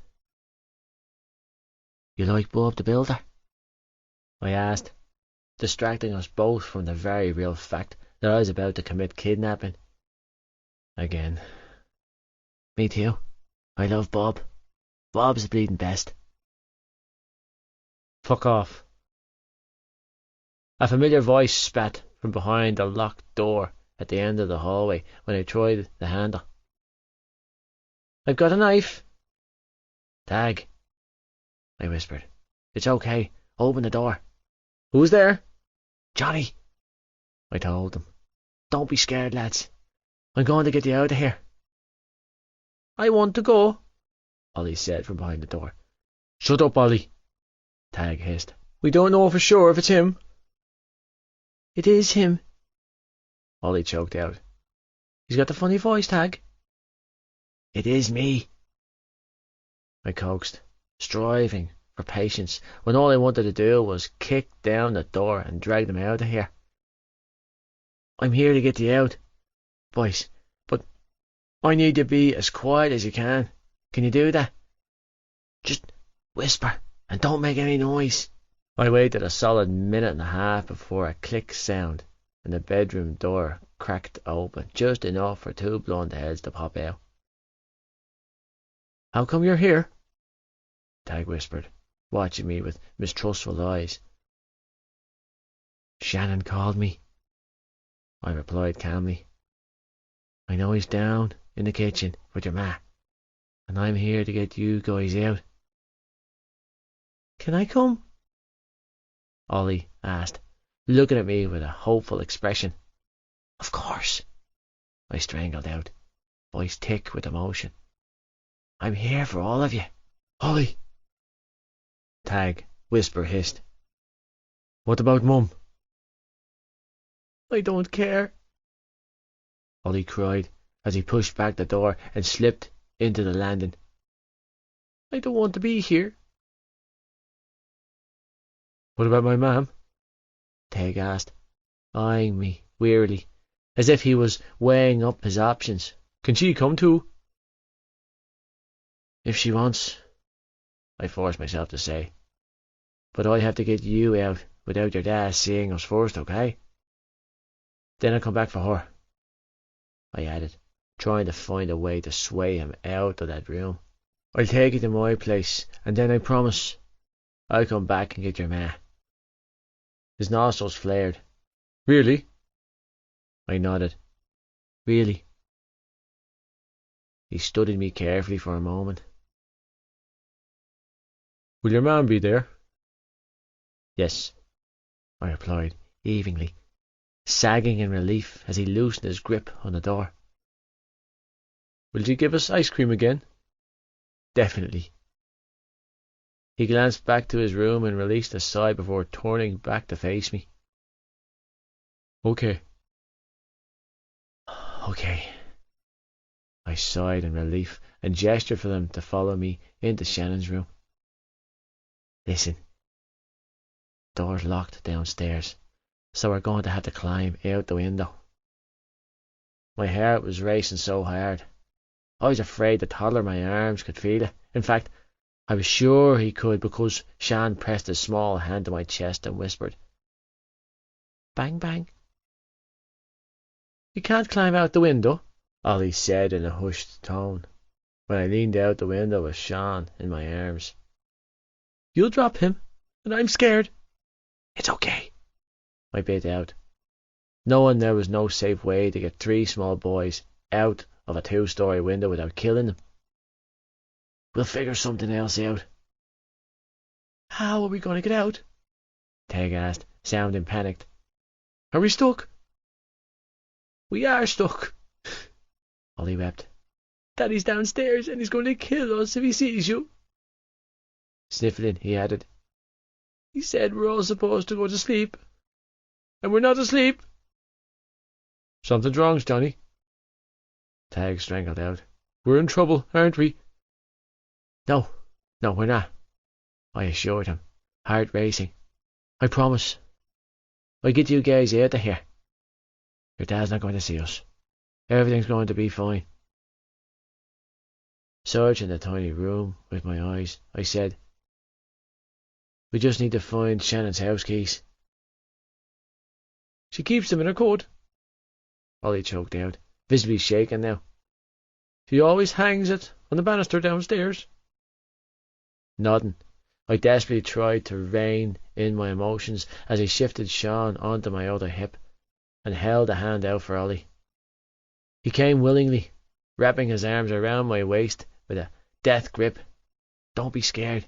"You like Bob the Builder?" I asked, distracting us both from the very real fact that I was about to commit kidnapping. Again. "Me too. I love Bob. Bob's the bleeding best." "Fuck off." A familiar voice spat from behind the locked door at the end of the hallway when I tried the handle. "I've got a knife." "Tag," I whispered. "It's okay. Open the door." "Who's there?" "Johnny," I told them. "Don't be scared, lads. I'm going to get you out of here." "I want to go," Ollie said from behind the door. "Shut up, Ollie," Tag hissed. "We don't know for sure if it's him." It is him, Ollie choked out. "He's got the funny voice, Tag." "It is me," I coaxed, striving for patience when all I wanted to do was kick down the door and drag them out of here. "I'm here to get you out, boys, but I need you to be as quiet as you can. Can you do that? Just whisper and don't make any noise." I waited a solid minute and a half before a click sound and the bedroom door cracked open just enough for 2 blonde heads to pop out. "How come you're here?" Tag whispered, watching me with mistrustful eyes. "Shannon called me," I replied calmly. "I know he's down in the kitchen with your ma, and I'm here to get you guys out." "Can I come?" Ollie asked, looking at me with a hopeful expression. "Of course," I strangled out, voice thick with emotion. "I'm here for all of you." "Ollie," Tag whisper hissed. "What about Mum?" "I don't care," Ollie cried, as he pushed back the door and slipped into the landing. I don't want to be here. What about my mam? Teg asked, eyeing me wearily, as if he was weighing up his options. Can she come too? If she wants, I forced myself to say. But I have to get you out without your dad seeing us first, okay? Then I'll come back for her, I added, trying to find a way to sway him out of that room. I'll take you to my place, and then I promise I'll come back and get your ma. His nostrils flared. Really? I nodded. Really? He studied me carefully for a moment. Will your mam be there? Yes, I replied evenly, sagging in relief as he loosened his grip on the door. Will you give us ice cream again? Definitely. He glanced back to his room and released a sigh before turning back to face me. Okay. Okay. I sighed in relief and gestured for them to follow me into Shannon's room. Listen. Door's locked downstairs, so we're going to have to climb out the window. My heart was racing so hard. I was afraid the toddler in my arms could feel it. In fact, I was sure he could, because Shan pressed his small hand to my chest and whispered, "Bang, bang." You can't climb out the window, Ollie said in a hushed tone, when I leaned out the window with Shan in my arms. You'll drop him, and I'm scared. It's okay, I bit out, knowing there was no safe way to get 3 small boys out of a 2-story window without killing them. We'll figure something else out. How are we going to get out? Teg asked, sounding panicked. Are we stuck? We are stuck, Ollie wept. Daddy's downstairs and he's going to kill us if he sees you. Sniffling, he added, He said we're all supposed to go to sleep. And we're not asleep. Something's wrong, Johnny. Tag strangled out. We're in trouble, aren't we? No, we're not, I assured him, heart racing. I promise. I'll get you guys out of here. Your dad's not going to see us. Everything's going to be fine. Searching the tiny room with my eyes, I said, We just need to find Shannon's house keys. She keeps them in her coat, Ollie choked out, visibly shaken now. She always hangs it on the banister downstairs. Nodding, I desperately tried to rein in my emotions as I shifted Sean onto my other hip and held a hand out for Ollie. He came willingly, wrapping his arms around my waist with a death grip. Don't be scared,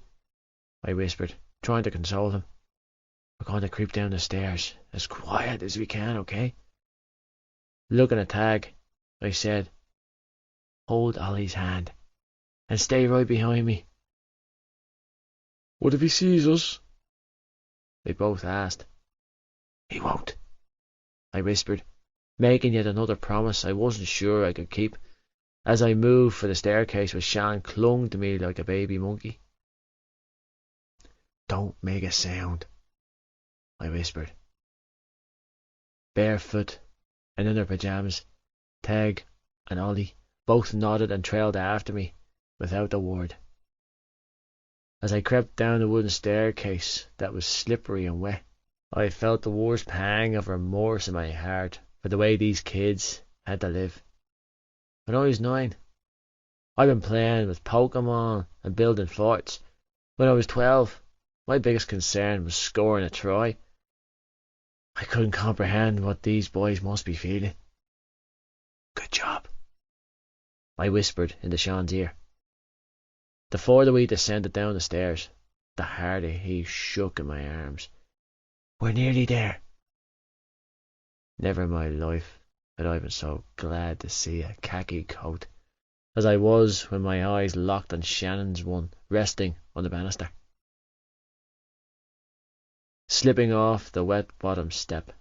I whispered, trying to console him. We're going to creep down the stairs as quiet as we can, okay? Looking at Tag, I said, Hold Ollie's hand and stay right behind me. What if he sees us? They both asked. He won't, I whispered, making yet another promise I wasn't sure I could keep, as I moved for the staircase where Shan clung to me like a baby monkey. Don't make a sound, I whispered. Barefoot and in their pyjamas, Teg and Ollie both nodded and trailed after me without a word. As I crept down the wooden staircase that was slippery and wet, I felt the worst pang of remorse in my heart for the way these kids had to live. When I was 9, I'd been playing with Pokemon and building forts. When I was 12, my biggest concern was scoring a try. I couldn't comprehend what these boys must be feeling. Good job, I whispered into Sean's ear. The further we descended down the stairs, the harder he shook in my arms. We're nearly there. Never in my life had I been so glad to see a khaki coat as I was when my eyes locked on Shannon's one resting on the banister. Slipping off the wet bottom step,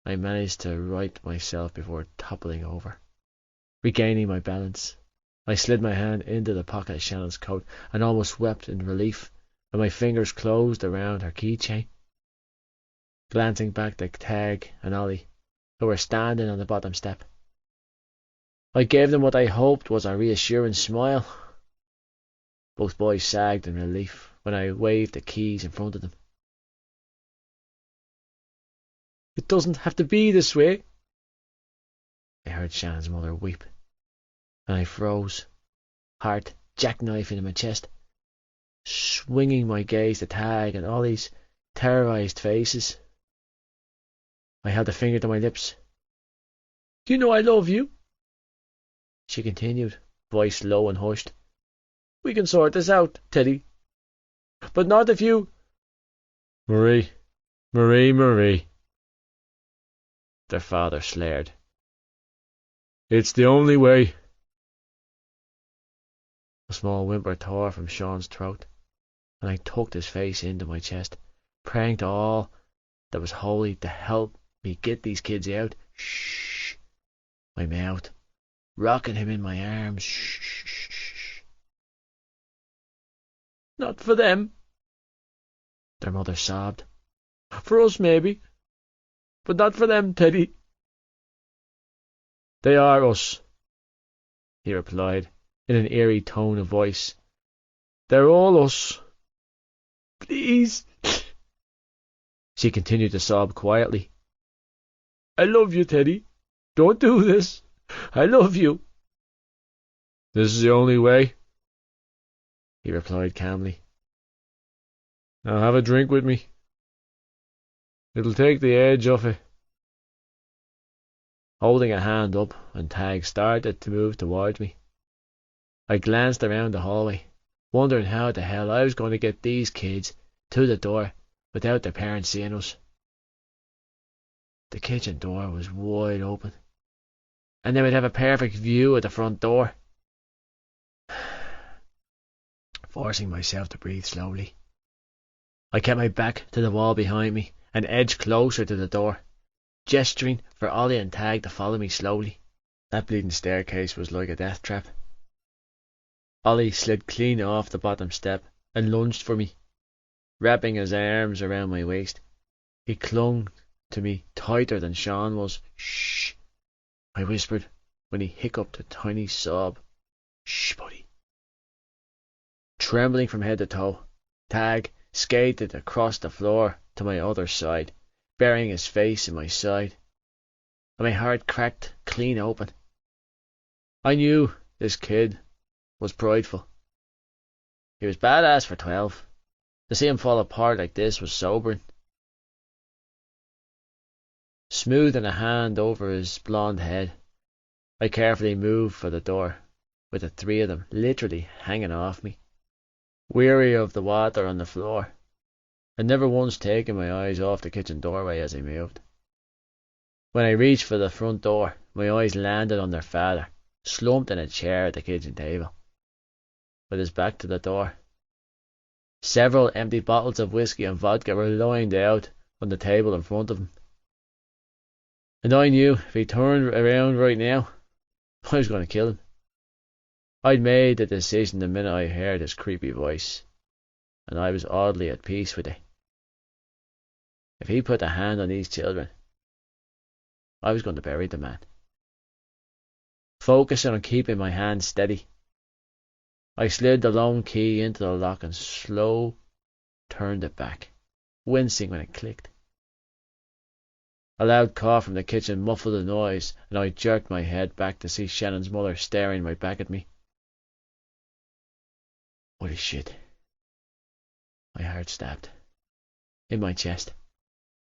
I managed to right myself before toppling over. Regaining my balance, I slid my hand into the pocket of Shannon's coat and almost wept in relief when my fingers closed around her keychain. Glancing back at Tag and Ollie, who were standing on the bottom step, I gave them what I hoped was a reassuring smile. Both boys sagged in relief when I waved the keys in front of them. "It doesn't have to be this way," I heard Shannon's mother weep, and I froze, heart jackknifing in my chest, swinging my gaze to Tag and Ollie's terrorised faces. I held a finger to my lips. "You know I love you," she continued, voice low and hushed. "We can sort this out, Teddy. But not if you—" "Marie, Marie," their father slared. "It's the only way." A small whimper tore from Sean's throat, and I tucked his face into my chest, praying to all that was holy to help me get these kids out. "Shh," my mouth, rocking him in my arms. "Shh. Not for them," their mother sobbed. "For us, maybe, but not for them, Teddy." "They are us," he replied in an eerie tone of voice. "They're all us. Please," she continued to sob quietly. "I love you, Teddy. Don't do this. I love you." "This is the only way," he replied calmly. "Now have a drink with me. It'll take the edge off it." Holding a hand up when Tag started to move towards me, I glanced around the hallway, wondering how the hell I was going to get these kids to the door without their parents seeing us. The kitchen door was wide open, and they would have a perfect view of the front door. Forcing myself to breathe slowly, I kept my back to the wall behind me and edged closer to the door, gesturing for Ollie and Tag to follow me slowly. That bleeding staircase was like a death trap. Ollie slid clean off the bottom step and lunged for me, wrapping his arms around my waist. He clung to me tighter than Sean was. "Shh," I whispered when he hiccuped a tiny sob. "Shh, buddy." Trembling from head to toe, Tag skated across the floor to my other side, burying his face in my side, and my heart cracked clean open. I knew this kid was prideful. He was badass for 12. To see him fall apart like this was sobering. Smoothing a hand over his blonde head, I carefully moved for the door, with the three of them literally hanging off me, weary of the water on the floor, and never once taking my eyes off the kitchen doorway as I moved. When I reached for the front door, my eyes landed on their father, slumped in a chair at the kitchen table, with his back to the door. Several empty bottles of whiskey and vodka were lined out on the table in front of him, and I knew if he turned around right now, I was going to kill him. I'd made the decision the minute I heard his creepy voice, and I was oddly at peace with it. If he put a hand on these children, I was going to bury the man. Focusing on keeping my hand steady, I slid the lone key into the lock and slow turned it back, wincing when it clicked. A loud cough from the kitchen muffled the noise, and I jerked my head back to see Shannon's mother staring right back at me. Holy shit. My heart stabbed in my chest,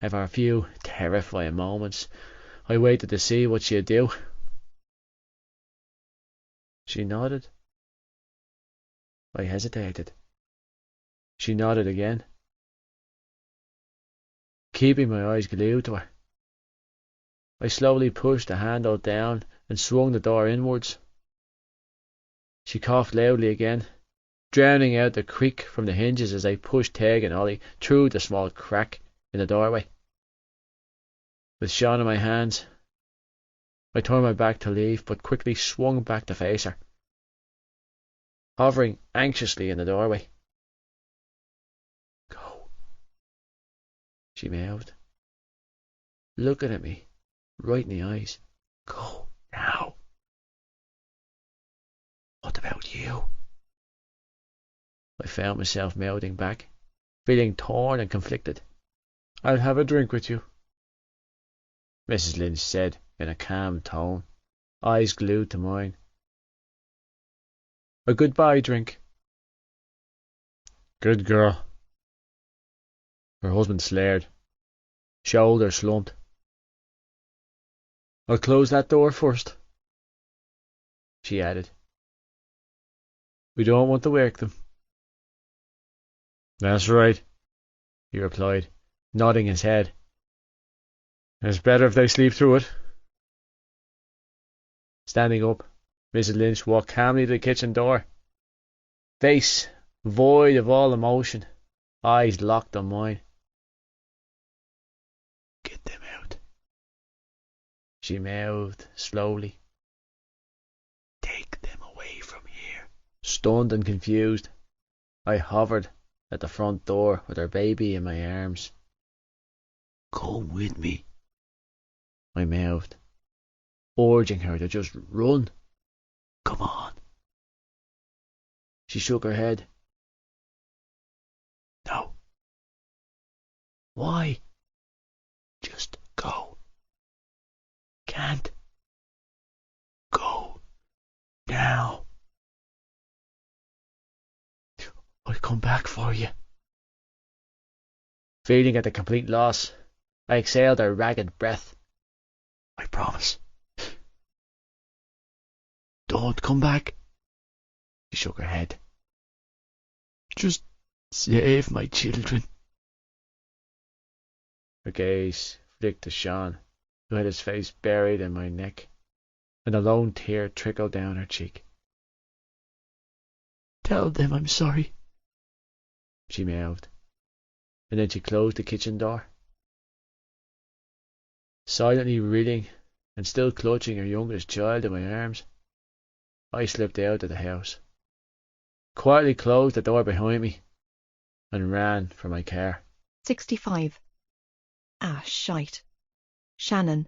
and for a few terrifying moments I waited to see what she'd do. She nodded. I hesitated. She nodded again. Keeping my eyes glued to her, I slowly pushed the handle down and swung the door inwards. She coughed loudly again, drowning out the creak from the hinges as I pushed Tag and Ollie through the small crack in the doorway. With Sean in my hands, I turned my back to leave, but quickly swung back to face her, hovering anxiously in the doorway. Go, she mouthed, looking at me right in the eyes. Go now. What about you? I found myself mouthing back, feeling torn and conflicted. I'll have a drink with you, Mrs. Lynch said in a calm tone, eyes glued to mine. A goodbye drink. Good girl. Her husband slared, shoulders slumped. I'll close that door first, she added. We don't want to wake them. That's right, he replied, nodding his head. It's better if they sleep through it. Standing up, Mrs. Lynch walked calmly to the kitchen door, face void of all emotion, eyes locked on mine. Get them out, she mouthed slowly. Take them away from here. Stunned and confused, I hovered at the front door with her baby in my arms. Come with me, I mouthed, urging her to just run. Come on. She shook her head. No. Why? Just go. Can't. Go. Now. I'll come back for you. Feeling at a complete loss, I exhaled a ragged breath. I promise. Don't come back. She shook her head. Just save my children. Her gaze flicked to Sean, who had his face buried in my neck, and a lone tear trickled down her cheek. Tell them I'm sorry, she mouthed, and then she closed the kitchen door. Silently reeling and still clutching her youngest child in my arms, I slipped out of the house, quietly closed the door behind me, and ran for my car. 65. Ah, shite. Shannon.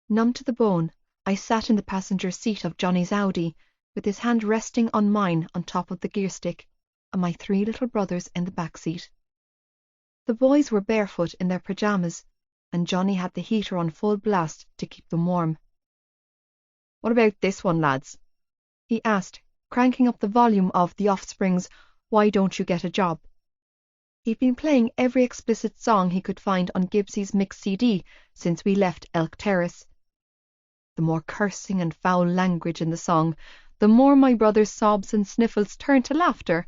Numb to the bone, I sat in the passenger seat of Johnny's Audi, with his hand resting on mine on top of the gear stick, and my 3 little brothers in the back seat. The boys were barefoot in their pyjamas, and Johnny had the heater on full blast to keep them warm. What about this one, lads? He asked, cranking up the volume of The Offspring's Why Don't You Get a Job? He'd been playing every explicit song he could find on Gibbsy's mixed CD since we left Elk Terrace. The more cursing and foul language in the song, the more my brother's sobs and sniffles turned to laughter.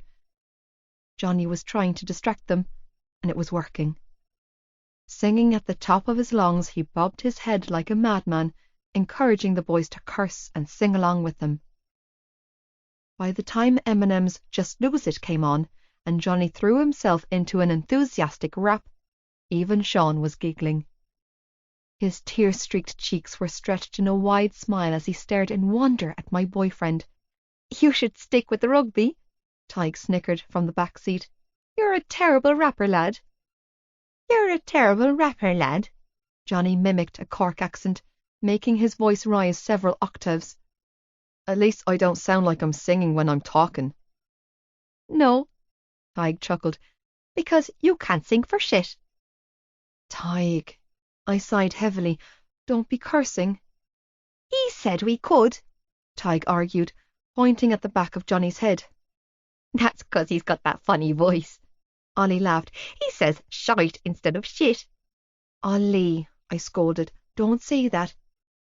Johnny was trying to distract them, and it was working. Singing at the top of his lungs, he bobbed his head like a madman, encouraging the boys to curse and sing along with him. By the time Eminem's Just Lose It came on, and Johnny threw himself into an enthusiastic rap, even Sean was giggling. His tear-streaked cheeks were stretched in a wide smile as he stared in wonder at my boyfriend. You should stick with the rugby, Tig snickered from the back seat. You're a terrible rapper, lad. You're a terrible rapper, lad. Johnny mimicked a Cork accent, making his voice rise several octaves. At least I don't sound like I'm singing when I'm talking. No, Tig chuckled, because you can't sing for shit. Tig, I sighed heavily. Don't be cursing. He said we could, Tig argued, pointing at the back of Johnny's head. That's 'cause he's got that funny voice. Ollie laughed. He says shite instead of shit. Ollie, I scolded, don't say that.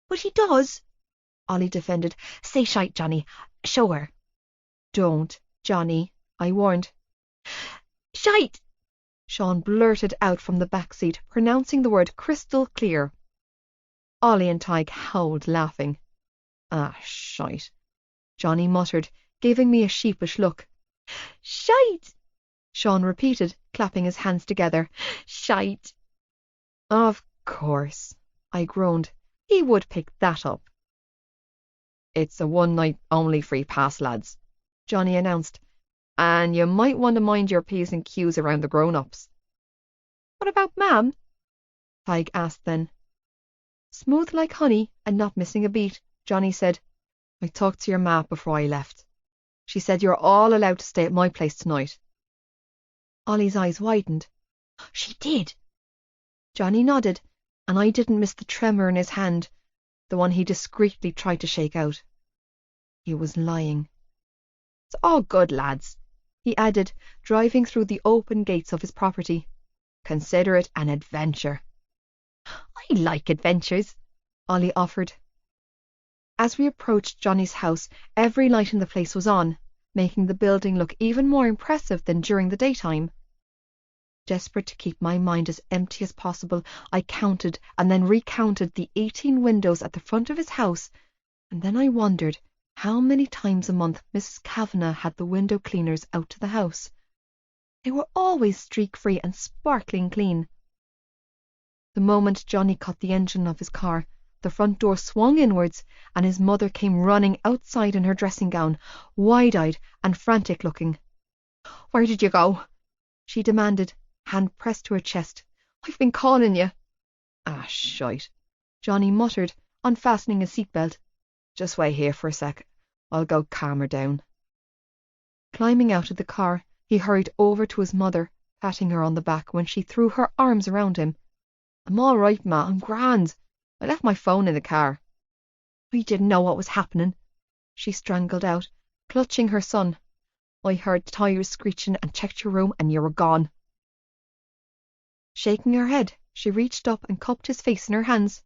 But he does, Ollie defended. Say shite, Johnny. Show her. Don't, Johnny, I warned. Shite! Sean blurted out from the back seat, pronouncing the word crystal clear. Ollie and Tig howled, laughing. Ah, shite, Johnny muttered, giving me a sheepish look. Shite! Sean repeated, clapping his hands together. Shite! Of course, I groaned, He would pick that up. It's a one-night only free pass, lads, Johnny announced, and you might want to mind your P's and Q's around the grown-ups. What about Mam? Tig asked then. Smooth like honey and not missing a beat, Johnny said, I talked to your ma before I left. She said you're all allowed to stay at my place tonight. Ollie's eyes widened. She did. Johnny nodded, and I didn't miss the tremor in his hand, the one he discreetly tried to shake out. He was lying. It's all good, lads, he added, driving through the open gates of his property. Consider it an adventure. I like adventures, Ollie offered. As we approached Johnny's house, every light in the place was on, making the building look even more impressive than during the daytime. Desperate to keep my mind as empty as possible, I counted and then recounted the 18 windows at the front of his house, and then I wondered how many times a month Mrs. Kavanagh had the window cleaners out to the house. They were always streak-free and sparkling clean. The moment Johnny caught the engine of his car, the front door swung inwards, and his mother came running outside in her dressing gown, wide-eyed and frantic-looking. Where did you go? She demanded, hand pressed to her chest. I've been calling you. Ah, shite, Johnny muttered, unfastening his seatbelt. Just wait here for a sec. I'll go calm her down. Climbing out of the car, he hurried over to his mother, patting her on the back when she threw her arms around him. I'm all right, Ma. I'm grand. I left my phone in the car. I didn't know what was happening, she strangled out, clutching her son. I heard the tires screeching and checked your room and you were gone. Shaking her head, she reached up and cupped his face in her hands.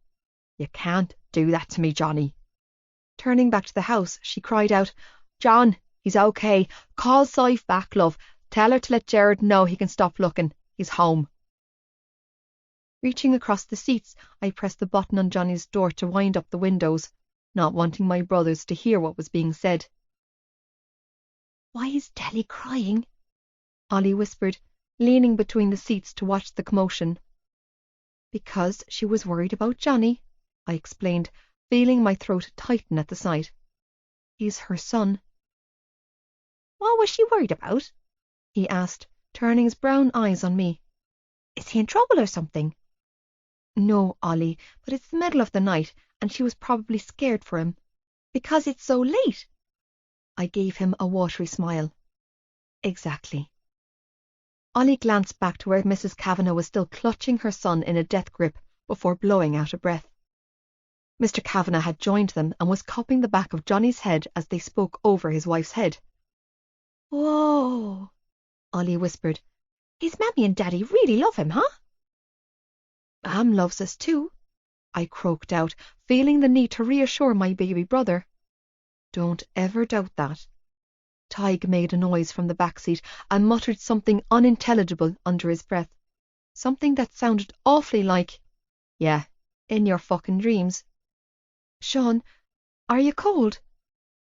You can't do that to me, Johnny. Turning back to the house, she cried out, John, he's okay. Call Sife back, love. Tell her to let Gerard know he can stop looking. He's home. Reaching across the seats, I pressed the button on Johnny's door to wind up the windows, not wanting my brothers to hear what was being said. Why is Telly crying? Ollie whispered, leaning between the seats to watch the commotion. Because she was worried about Johnny, I explained, feeling my throat tighten at the sight. He's her son. What was she worried about? He asked, turning his brown eyes on me. Is he in trouble or something? No, Ollie, but it's the middle of the night, and she was probably scared for him. Because it's so late. I gave him a watery smile. Exactly. Ollie glanced back to where Mrs. Kavanagh was still clutching her son in a death grip before blowing out a breath. Mr. Kavanagh had joined them and was cupping the back of Johnny's head as they spoke over his wife's head. Whoa, Ollie whispered. His mammy and daddy really love him, huh? Mam loves us too, I croaked out, feeling the need to reassure my baby brother. Don't ever doubt that. Tig made a noise from the back seat and muttered something unintelligible under his breath. Something that sounded awfully like, yeah, in your fucking dreams. Sean, are you cold?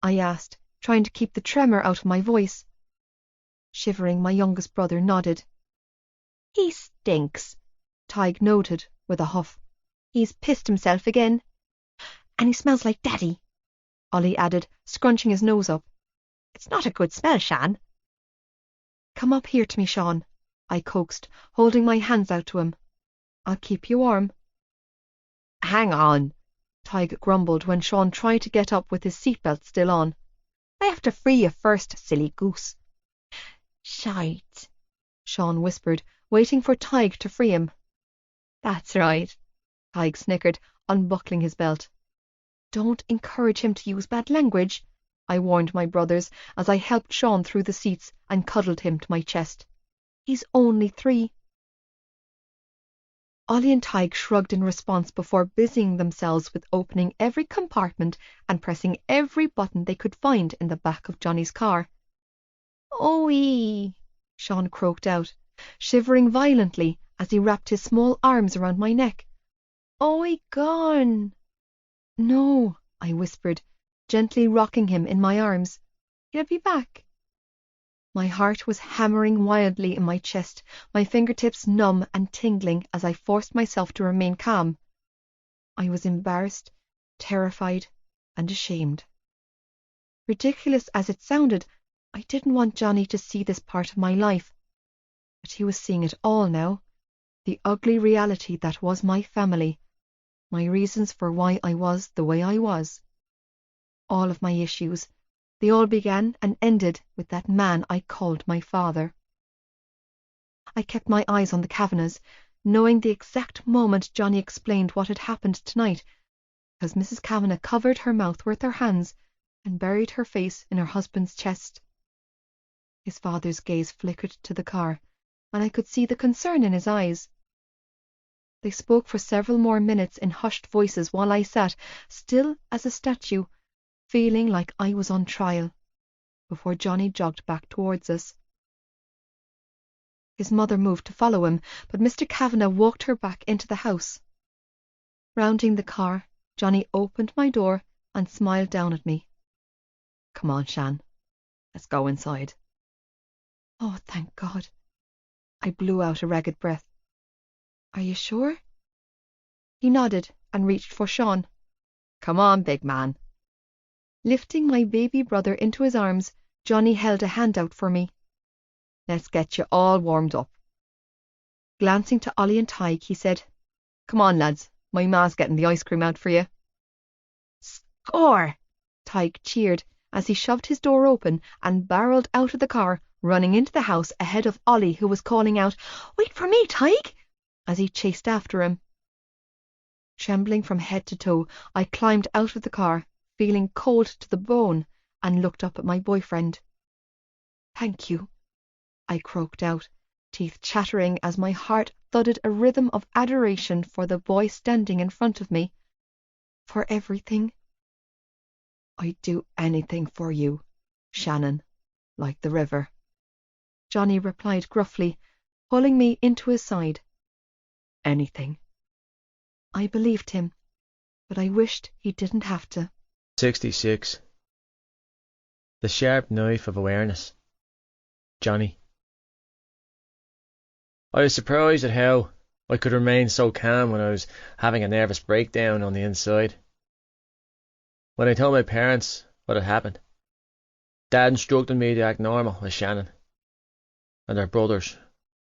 I asked, trying to keep the tremor out of my voice. Shivering, my youngest brother nodded. He stinks, Tig noted with a huff. He's pissed himself again. And he smells like Daddy, Ollie added, scrunching his nose up. It's not a good smell, Shan. Come up here to me, Sean, I coaxed, holding my hands out to him. I'll keep you warm. Hang on, Tig grumbled when Sean tried to get up with his seatbelt still on. I have to free you first, silly goose. Shite, Sean whispered, waiting for Tig to free him. That's right, Tig snickered, unbuckling his belt. Don't encourage him to use bad language, I warned my brothers as I helped Sean through the seats and cuddled him to my chest. He's only 3. Ollie and Tig shrugged in response before busying themselves with opening every compartment and pressing every button they could find in the back of Johnny's car. "Oh-ee," Sean croaked out, shivering violently as he wrapped his small arms around my neck. "Oh-ee gone." "No," I whispered, gently rocking him in my arms. "He'll be back." My heart was hammering wildly in my chest, my fingertips numb and tingling as I forced myself to remain calm. I was embarrassed, terrified, and ashamed. Ridiculous as it sounded, I didn't want Johnny to see this part of my life, but he was seeing it all now, the ugly reality that was my family, my reasons for why I was the way I was. All of my issues, they all began and ended with that man I called my father. I kept my eyes on the Kavanaghs, knowing the exact moment Johnny explained what had happened tonight, because Mrs. Kavanagh covered her mouth with her hands and buried her face in her husband's chest. His father's gaze flickered to the car, and I could see the concern in his eyes. They spoke for several more minutes in hushed voices while I sat, still as a statue, feeling like I was on trial, before Johnny jogged back towards us. His mother moved to follow him, but Mr. Kavanagh walked her back into the house. Rounding the car, Johnny opened my door and smiled down at me. "Come on, Shan. Let's go inside." Oh, thank God. I blew out a ragged breath. "Are you sure?" He nodded and reached for Sean. "Come on, big man." Lifting my baby brother into his arms, Johnny held a hand out for me. "Let's get you all warmed up." Glancing to Ollie and Tige, he said, "Come on, lads, my ma's getting the ice cream out for you." "Score!" Tige cheered as he shoved his door open and barreled out of the car, running into the house ahead of Ollie, who was calling out, "Wait for me, Tige!" as he chased after him. Trembling from head to toe, I climbed out of the car, feeling cold to the bone, and looked up at my boyfriend. "Thank you," I croaked out, teeth chattering as my heart thudded a rhythm of adoration for the boy standing in front of me. "For everything." "I'd do anything for you, Shannon, like the river," Johnny replied gruffly, pulling me into his side. "Anything." I believed him, but I wished he didn't have to. 66. The sharp knife of awareness. Johnny. I was surprised at how I could remain so calm when I was having a nervous breakdown on the inside. When I told my parents what had happened, Dad instructed me to act normal with Shannon and their brothers,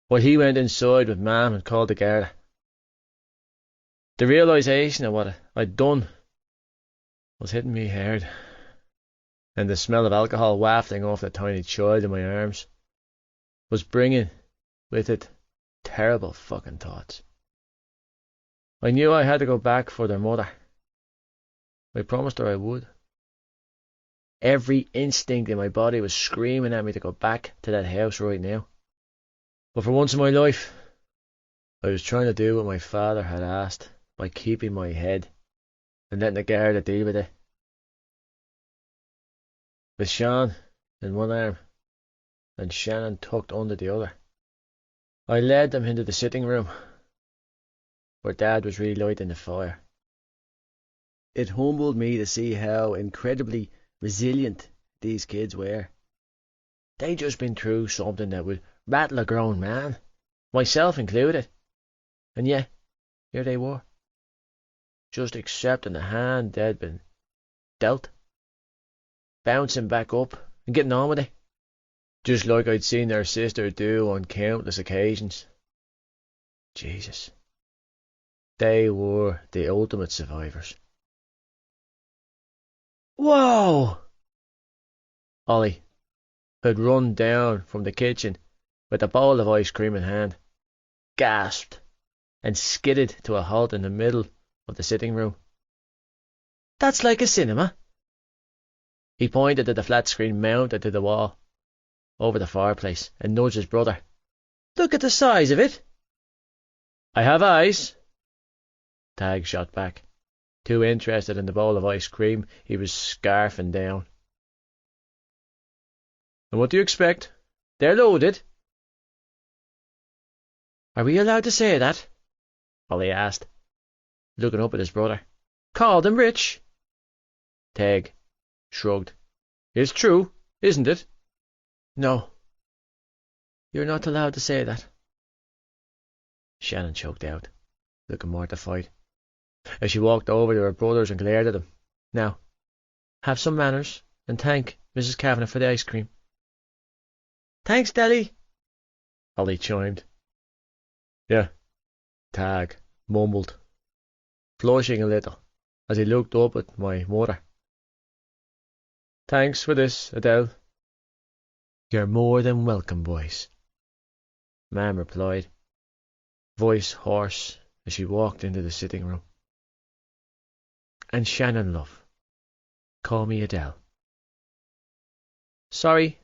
while he went inside with Mam and called the Garda. The realisation of what I'd done was hitting me hard, and the smell of alcohol wafting off the tiny child in my arms was bringing with it terrible fucking thoughts. I knew I had to go back for their mother. I promised her I would. Every instinct in my body was screaming at me to go back to that house right now. But for once in my life, I was trying to do what my father had asked by keeping my head and letting the Garda deal with it. With Sean in one arm and Shannon tucked under the other, I led them into the sitting room where Dad was relighting the fire. It humbled me to see how incredibly resilient these kids were. They'd just been through something that would rattle a grown man, myself included, and yet here they were, just accepting the hand they'd been dealt, bouncing back up and getting on with it, just like I'd seen their sister do on countless occasions. Jesus, they were the ultimate survivors. Whoa! Ollie, who'd run down from the kitchen with a bowl of ice cream in hand, gasped and skidded to a halt in the middle of the sitting room. "That's like a cinema." He pointed at the flat screen mounted to the wall over the fireplace and nudged his brother. "Look at the size of it." "I have eyes," Tag shot back, too interested in the bowl of ice cream he was scarfing down. "And what do you expect? They're loaded." "Are we allowed to say that?" Ollie asked, looking up at his brother. "Call them rich." Teg shrugged. "It's true, isn't it?" "No, you're not allowed to say that." Shannon choked out, looking mortified. as she walked over to her brothers and glared at them. "Now, have some manners, and thank Mrs. Kavanagh for the ice cream." "Thanks, Daddy," Ollie chimed. "Yeah," Tag mumbled, flushing a little as he looked up at my mother. "Thanks for this, Adele." "You're more than welcome, boys," Mam replied, voice hoarse as she walked into the sitting room. "And Shannon, love, call me Adele." "Sorry,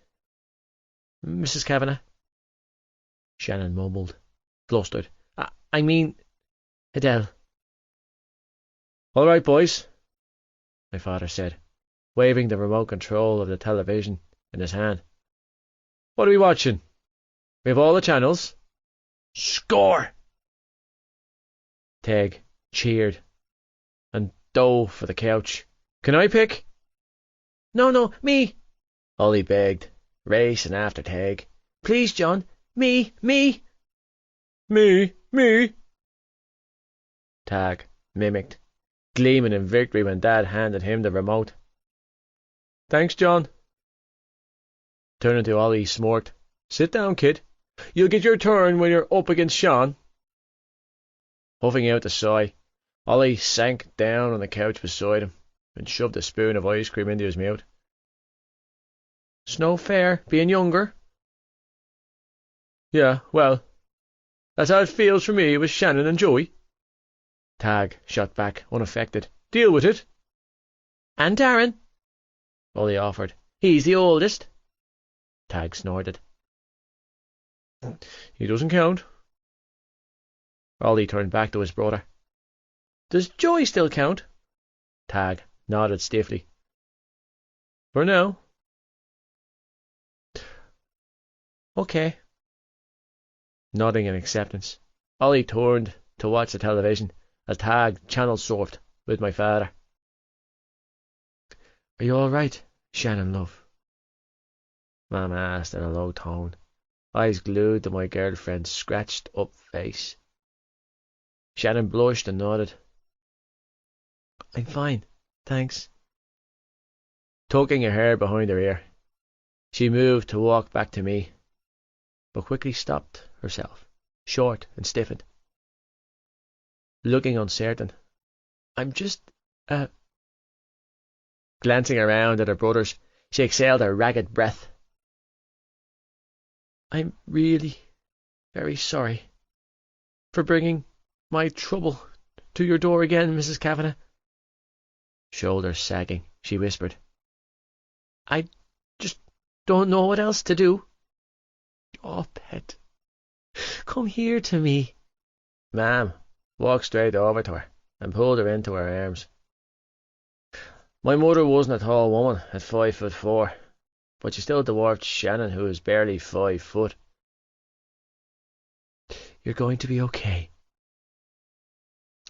Mrs. Kavanagh," Shannon mumbled, flustered. I mean, Adele." "All right, boys," my father said, waving the remote control of the television in his hand. "What are we watching? We have all the channels." "Score!" Teg cheered and dove for the couch. "Can I pick?" No, me," Ollie begged, racing after Teg. "Please, John, me. Me." Tag mimicked, gleaming in victory when Dad handed him the remote. "Thanks, John." Turning to Ollie, he smirked. "Sit down, kid. You'll get your turn when you're up against Sean." Huffing out a sigh, Ollie sank down on the couch beside him and shoved a spoon of ice cream into his mouth. "It's no fair, being younger." "Yeah, well, that's how it feels for me with Shannon and Joey." Tag shot back, unaffected. "Deal with it." "And Darren," Ollie offered. "He's the oldest." Tag snorted. "He doesn't count." Ollie turned back to his brother. "Does Joey still count?" Tag nodded stiffly. "For now." "Okay." Nodding in acceptance, Ollie turned to watch the television as Tag channel surfed with my father. "Are you all right, Shannon, love?" Mam asked in a low tone, eyes glued to my girlfriend's scratched up face. Shannon blushed and nodded. "I'm fine, thanks." Tucking her hair behind her ear, she moved to walk back to me, but quickly stopped herself, short and stiffened. Looking uncertain, "I'm just, Glancing around at her brothers, she exhaled a ragged breath. "I'm really very sorry for bringing my trouble to your door again, Mrs. Kavanagh." Shoulders sagging, she whispered, "I just don't know what else to do." "Oh, pet, come here to me." Mam walked straight over to her and pulled her into her arms. My mother wasn't a tall woman at 5'4", but she still dwarfed Shannon, who was barely 5 foot. "You're going to be okay,"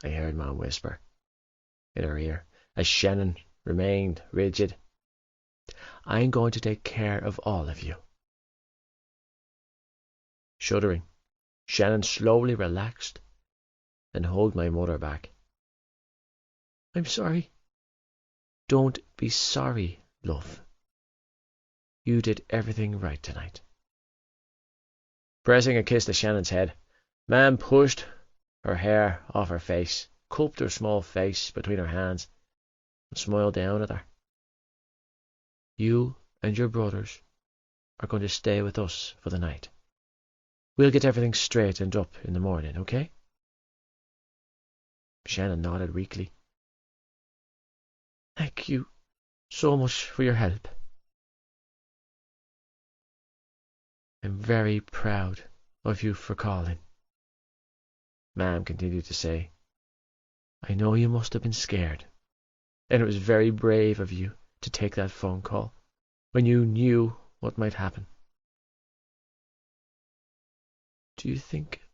I heard Mam whisper in her ear as Shannon remained rigid. "I'm going to take care of all of you." Shuddering, Shannon slowly relaxed and hugged my mother back. "I'm sorry." "Don't be sorry, love. You did everything right tonight." Pressing a kiss to Shannon's head, Mam pushed her hair off her face, cupped her small face between her hands, and smiled down at her. "You and your brothers are going to stay with us for the night. We'll get everything straightened up in the morning, okay?" Shannon nodded weakly. "Thank you so much for your help. I'm very proud of you for calling," Mam continued to say. "I know you must have been scared, and it was very brave of you to take that phone call when you knew what might happen. Do you think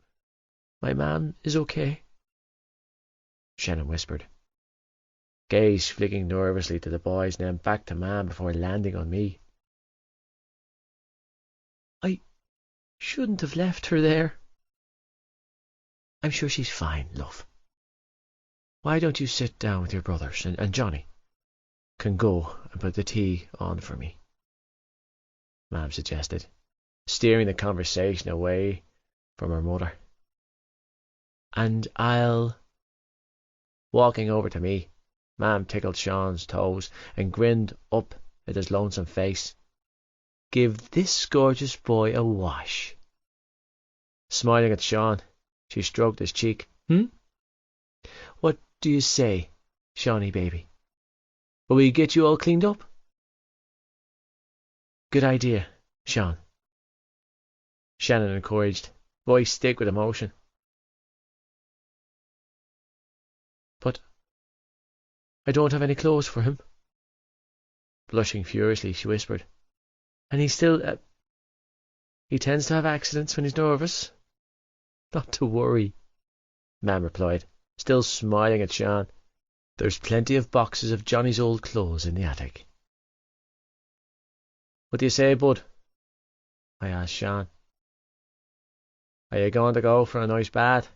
my man is okay?" Shannon whispered, gaze flicking nervously to the boys, then back to Mam before landing on me. "I shouldn't have left her there." "I'm sure she's fine, love." Why don't you sit down with your brothers, and Johnny can go and put the tea on for me?" Mam suggested, steering the conversation away from her mother. "And I'll—" Walking over to me, Mam tickled Sean's toes and grinned up at his lonesome face. "Give this gorgeous boy a wash." Smiling at Sean, she stroked his cheek. "What do you say, Shawnee baby? Will we get you all cleaned up?" "Good idea, Sean," Shannon encouraged, voice thick with emotion. "But I don't have any clothes for him." Blushing furiously, she whispered. "And he still... he tends to have accidents when he's nervous." "Not to worry," Mam replied, still smiling at Sean. "There's plenty of boxes of Johnny's old clothes in the attic." "What do you say, bud?" I asked Sean. "Are you going to go for a nice bath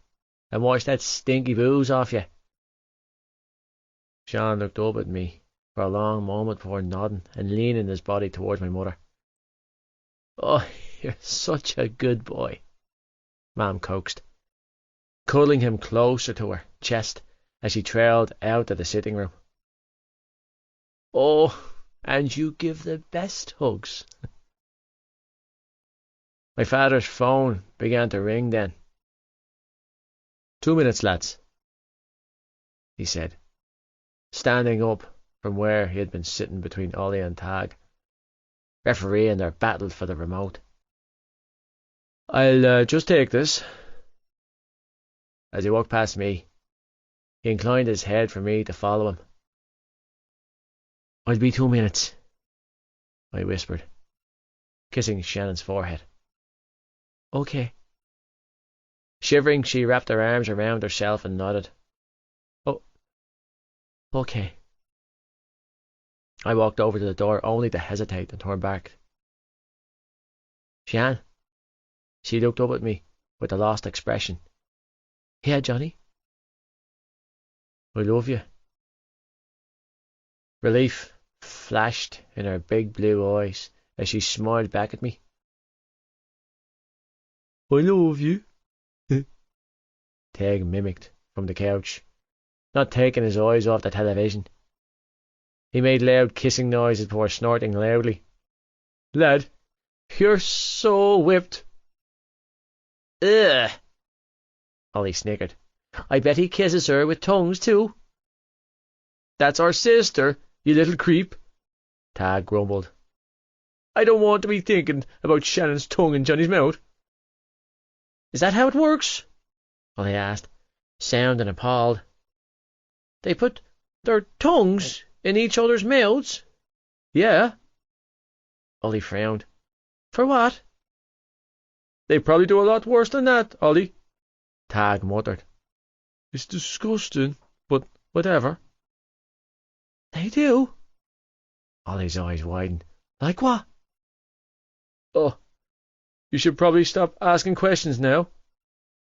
and wash that stinky booze off you?" Sean looked up at me for a long moment before nodding and leaning his body towards my mother. "Oh, you're such a good boy," Mam coaxed, cuddling him closer to her chest as she trailed out of the sitting room. "Oh, and you give the best hugs." My father's phone began to ring then. "2 minutes, lads," he said, standing up from where he had been sitting between Ollie and Tag, refereeing their battle for the remote. "I'll just take this." As he walked past me, he inclined his head for me to follow him. "I'll be 2 minutes," I whispered, kissing Shannon's forehead. "Okay." Shivering, she wrapped her arms around herself and nodded. "Oh, okay." I walked over to the door only to hesitate and turn back. "Shan?" She looked up at me with a lost expression. "Yeah, Johnny?" "I love you." Relief flashed in her big blue eyes as she smiled back at me. "I love you," Teg mimicked from the couch, not taking his eyes off the television. He made loud kissing noises before snorting loudly. "Lad, you're so whipped." "Ugh," Ollie snickered. "I bet he kisses her with tongues too." "That's our sister, you little creep," Tag grumbled. "I don't want to be thinking about Shannon's tongue in Johnny's mouth." "Is that how it works?" Ollie asked, sounding appalled. "They put their tongues in each other's mouths?" "Yeah." Ollie frowned. "For what?" "They probably do a lot worse than that, Ollie," Tag muttered. "It's disgusting, but whatever." "They do?" Ollie's eyes widened. "Like what?" "Oh, you should probably stop asking questions now,"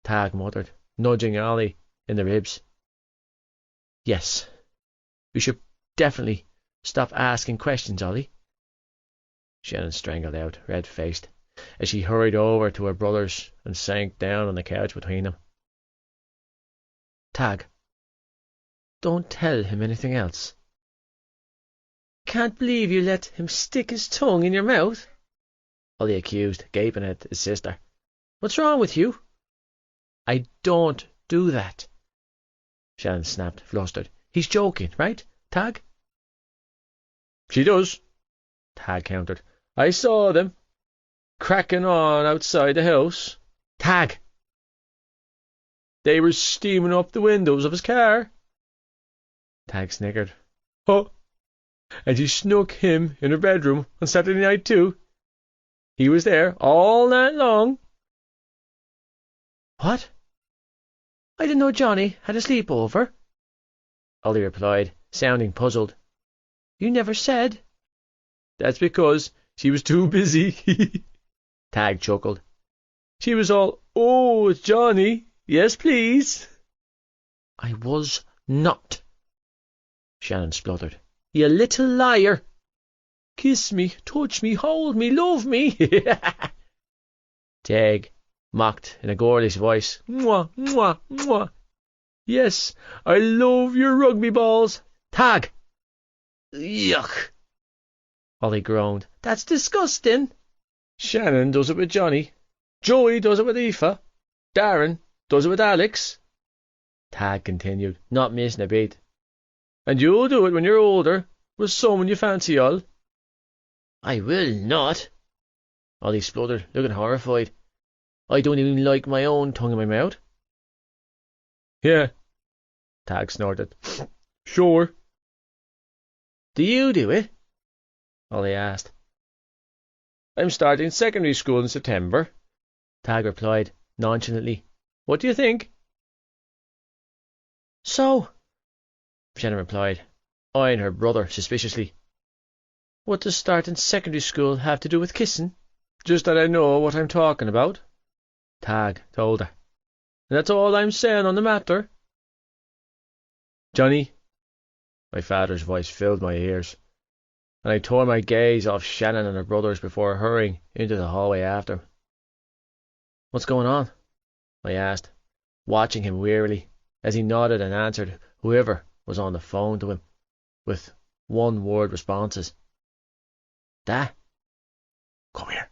Tag muttered, nudging Ollie in the ribs. "Yes, we should definitely stop asking questions, Ollie," Shannon strangled out, red-faced, as she hurried over to her brothers and sank down on the couch between them. "Tag, don't tell him anything else." "Can't believe you let him stick his tongue in your mouth," Ollie accused, gaping at his sister. "What's wrong with you?" "I don't do that," Shannon snapped, flustered. "He's joking, right, Tag?" "She does," Tag countered. "I saw them cracking on outside the house." "Tag!" "They were steaming up the windows of his car." Tag snickered. "Oh, and she snuck him in her bedroom on Saturday night too. He was there all night long." "What? I didn't know Johnny had a sleepover," Ollie replied, sounding puzzled. "You never said." "That's because she was too busy," Tag chuckled. "She was all, 'Oh, it's Johnny. Yes, please.'" "I was Not, Shannon spluttered. You little liar. Kiss me, touch me, hold me, love me. Teg mocked in a girlish voice. Mwah, mwah, mwah. Yes, I love your rugby balls. Tag! Yuck! Ollie groaned. That's disgusting. Shannon does it with Johnny. Joey does it with Aoife. Darren does it with Alex. Tag continued, not missing a beat. And you'll do it when you're older, with someone you fancy all. I will not, Ollie spluttered, looking horrified. I don't even like my own tongue in my mouth. Yeah, Tag snorted. Sure. Do you do it? Ollie asked. I'm starting secondary school in September, Tag replied nonchalantly. What do you think? So, Shannon replied, eyeing her brother suspiciously. What does starting secondary school have to do with kissing? Just that I know what I'm talking about, Tag told her. And that's all I'm saying on the matter. Johnny, my father's voice filled my ears, and I tore my gaze off Shannon and her brothers before hurrying into the hallway after him. What's going on? I asked, watching him wearily as he nodded and answered whoever was on the phone to him with one-word responses. Dad? Come here,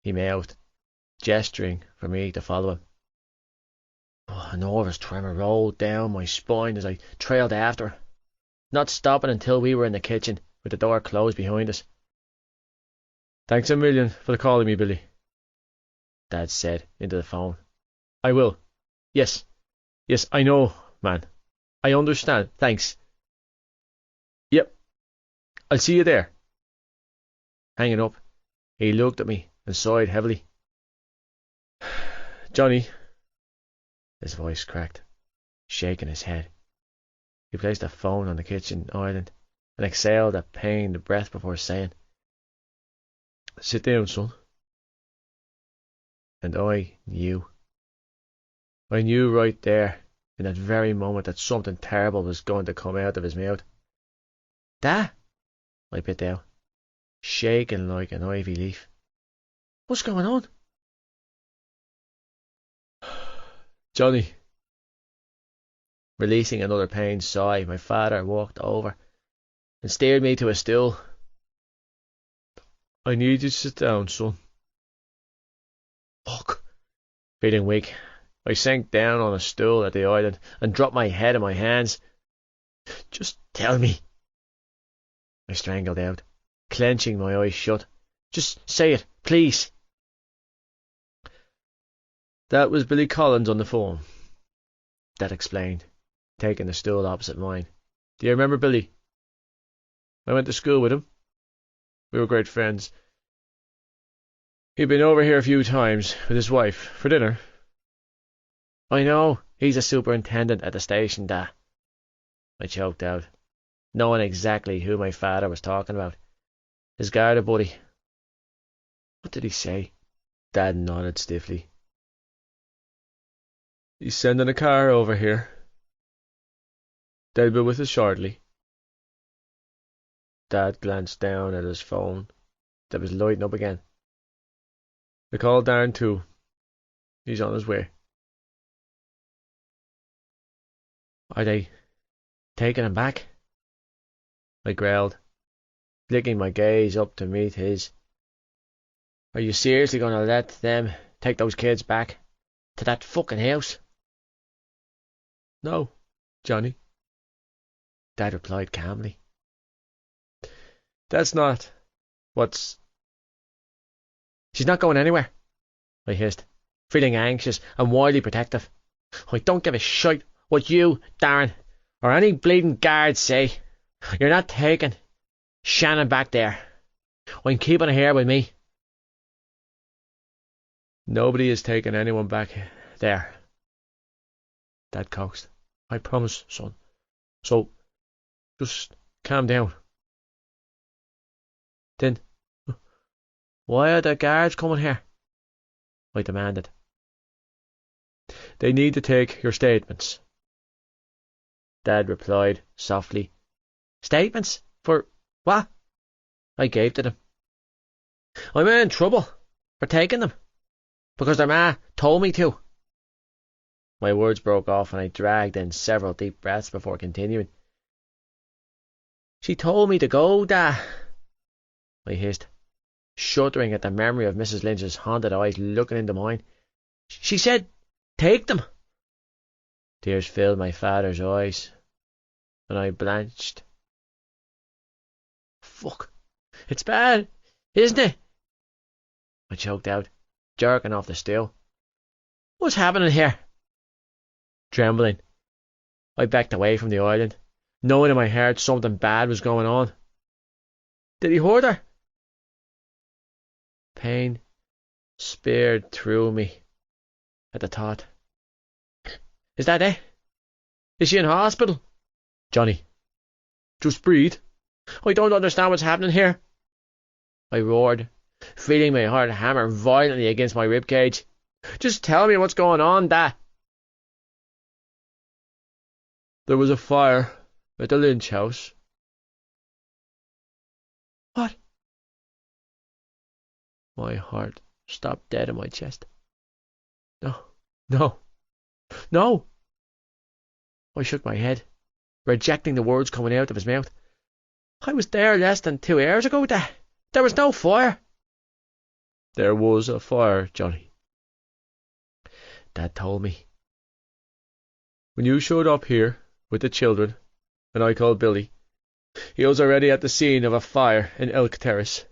he mouthed, gesturing for me to follow him. A nervous tremor rolled down my spine as I trailed after her, not stopping until we were in the kitchen with the door closed behind us. Thanks a million for calling me, Billy, Dad said into the phone. I will. Yes, I know, man. I understand. Thanks. Yep, I'll see you there. Hanging up, he looked at me and sighed heavily. Johnny, his voice cracked, shaking his head. He placed the phone on the kitchen island and exhaled a pained breath before saying, sit down, son. And I knew right there in that very moment that something terrible was going to come out of his mouth. Dad, I bit out, shaking like an ivy leaf. What's going on? Johnny. Releasing another pained sigh, my father walked over and steered me to a stool. I need you to sit down, son. Fuck. Feeling weak, I sank down on a stool at the island and dropped my head in my hands. Just tell me, I strangled out, clenching my eyes shut. Just say it, please. That was Billy Collins on the phone, Dad explained, taking the stool opposite mine. Do you remember Billy? I went to school with him. We were great friends. He'd been over here a few times with his wife for dinner. I know, he's a superintendent at the station, Dad. I choked out, knowing exactly who my father was talking about. His Garda buddy. What did he say? Dad nodded stiffly. He's sending a car over here. They'll be with us shortly. Dad glanced down at his phone that was lighting up again. I called Darren too. He's on his way. Are they taking him back? I growled, flicking my gaze up to meet his. Are you seriously going to let them take those kids back to that fucking house? No, Johnny, Dad replied calmly. That's not what's... She's not going anywhere, I hissed, feeling anxious and wildly protective. I don't give a shite what you, Darren, or any bleeding guards say. You're not taking Shannon back there. I'm keeping her here with me. Nobody is taking anyone back there, Dad coaxed. I promise, son. So, just calm down. Then, why are the guards coming here? I demanded. They need to take your statements. Dad replied softly. Statements? For what? I gaped at him. I'm in trouble for taking them, because their ma told me to. My words broke off and I dragged in several deep breaths before continuing. She told me to go, Dad, I hissed, shuddering at the memory of Mrs. Lynch's haunted eyes looking into mine. She said, take them. Tears filled my father's eyes, and I blanched. Fuck. It's bad, isn't it? I choked out, jerking off the stool. What's happening here? Trembling, I backed away from the island, knowing in my heart something bad was going on. Did he hurt her? Pain speared through me at the thought. Is that it? Is she in hospital? Johnny, just breathe. I don't understand what's happening here, I roared, feeling my heart hammer violently against my ribcage. Just tell me what's going on, Dad. There was a fire at the Lynch house. What? My heart stopped dead in my chest. No. I shook my head, rejecting the words coming out of his mouth. I was there less than 2 hours ago, Dad. There was no fire. There was a fire, Johnny. Dad told me. When you showed up here with the children, and I called Billy, he was already at the scene of a fire in Elk Terrace.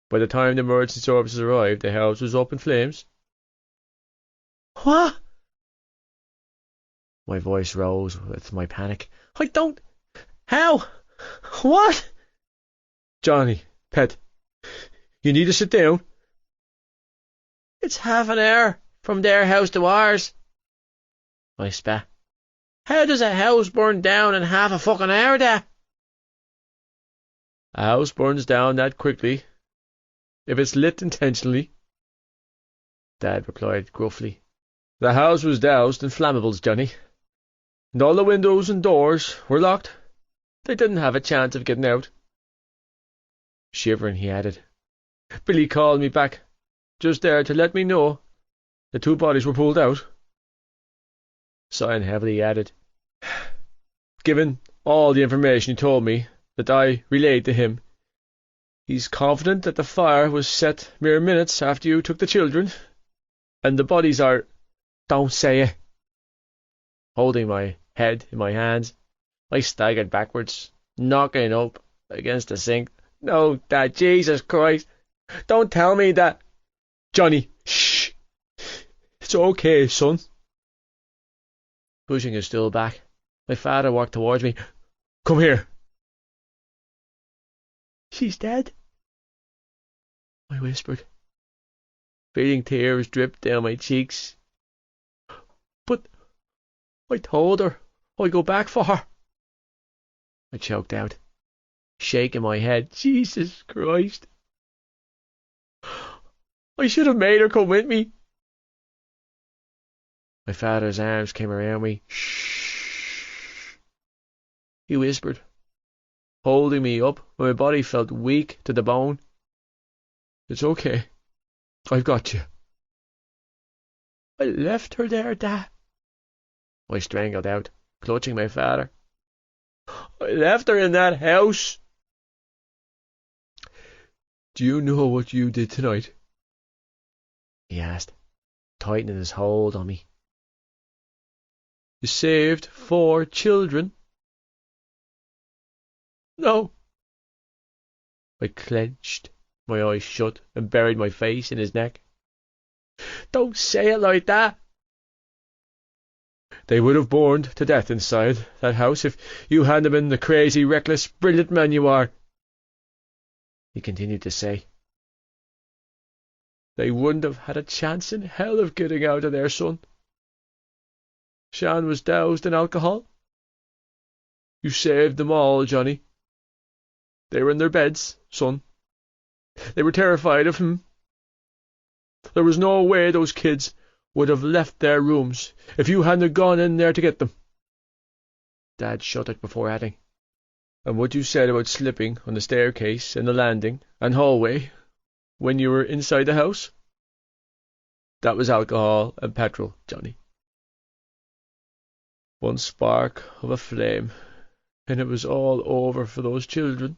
By the time the emergency services arrived, the house was up in flames. What? My voice rose with my panic. I don't... How? What? Johnny, pet, you need to sit down. It's half an hour from their house to ours, I spat. How does a house burn down in half a fucking hour, Dad? A house burns down that quickly if it's lit intentionally, Dad replied gruffly. The house was doused in flammables, Johnny, and all the windows and doors were locked. They didn't have a chance of getting out. Shivering, he added, Billy called me back just there to let me know the 2 bodies were pulled out. Sighing heavily, he added, Given all the information he told me that I relayed to him, he's confident that the fire was set mere minutes after you took the children, and the bodies are... Don't say it. Holding my head in my hands, I staggered backwards, knocking up against the sink. No, Dad, Jesus Christ, don't tell me that. Johnny, shh. It's okay, son. Pushing his stool back, my father walked towards me. Come here. She's dead, I whispered, feeling tears drip down my cheeks. But I told her I'd go back for her, I choked out, shaking my head. Jesus Christ. I should have made her come with me. My father's arms came around me. Shh, he whispered, holding me up when my body felt weak to the bone. It's okay. I've got you. I left her there, Dad, I strangled out, clutching my father. I left her in that house. Do you know what you did tonight? He asked, tightening his hold on me. You saved 4 children. No. I clenched, my eyes shut, and buried my face in his neck. Don't say it like that. They would have burned to death inside that house if you hadn't been the crazy, reckless, brilliant man you are, he continued to say. They wouldn't have had a chance in hell of getting out of there, son. Shan was doused in alcohol. You saved them all, Johnny. They were in their beds, son. They were terrified of him. There was no way those kids would have left their rooms if you hadn't gone in there to get them. Dad shuddered before adding, "And what you said about slipping on the staircase and the landing and hallway when you were inside the house? That was alcohol and petrol, Johnny. One spark of a flame, and it was all over for those children.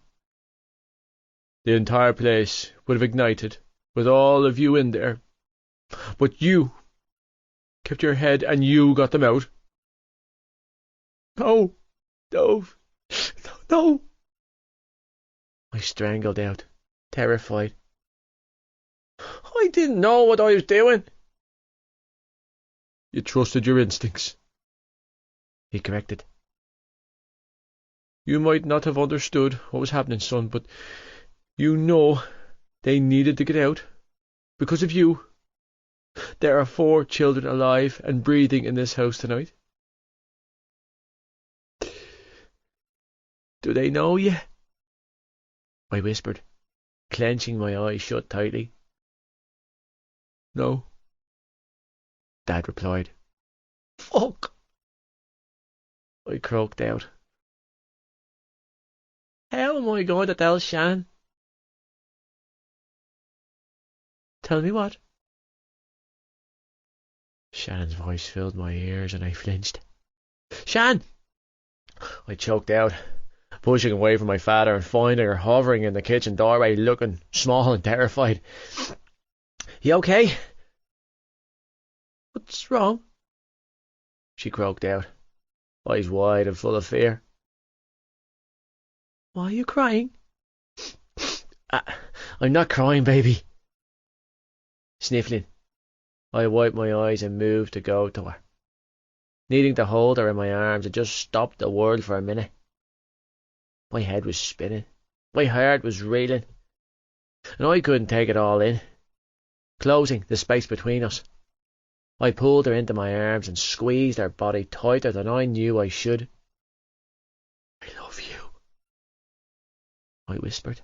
The entire place would have ignited with all of you in there. But you kept your head and you got them out." "No, no, no." I strangled out, terrified. "I didn't know what I was doing." "You trusted your instincts," he corrected. "You might not have understood what was happening, son, but you know they needed to get out. Because of you. There are 4 children alive and breathing in this house tonight." "Do they know you?" I whispered, clenching my eyes shut tightly. "No," Dad replied. "Fuck," I croaked out. "How am I going to tell Shan?" "Tell me what?" Shannon's voice filled my ears and I flinched. "Shan!" I choked out, pushing away from my father and finding her hovering in the kitchen doorway, looking small and terrified. "You okay?" "What's wrong?" she croaked out, eyes wide and full of fear. "Why are you crying?" "I'm not crying, baby." Sniffling, I wiped my eyes and moved to go to her. Needing to hold her in my arms, I just stopped the world for a minute. My head was spinning, my heart was reeling, and I couldn't take it all in. Closing the space between us, I pulled her into my arms and squeezed her body tighter than I knew I should. "I love you," I whispered,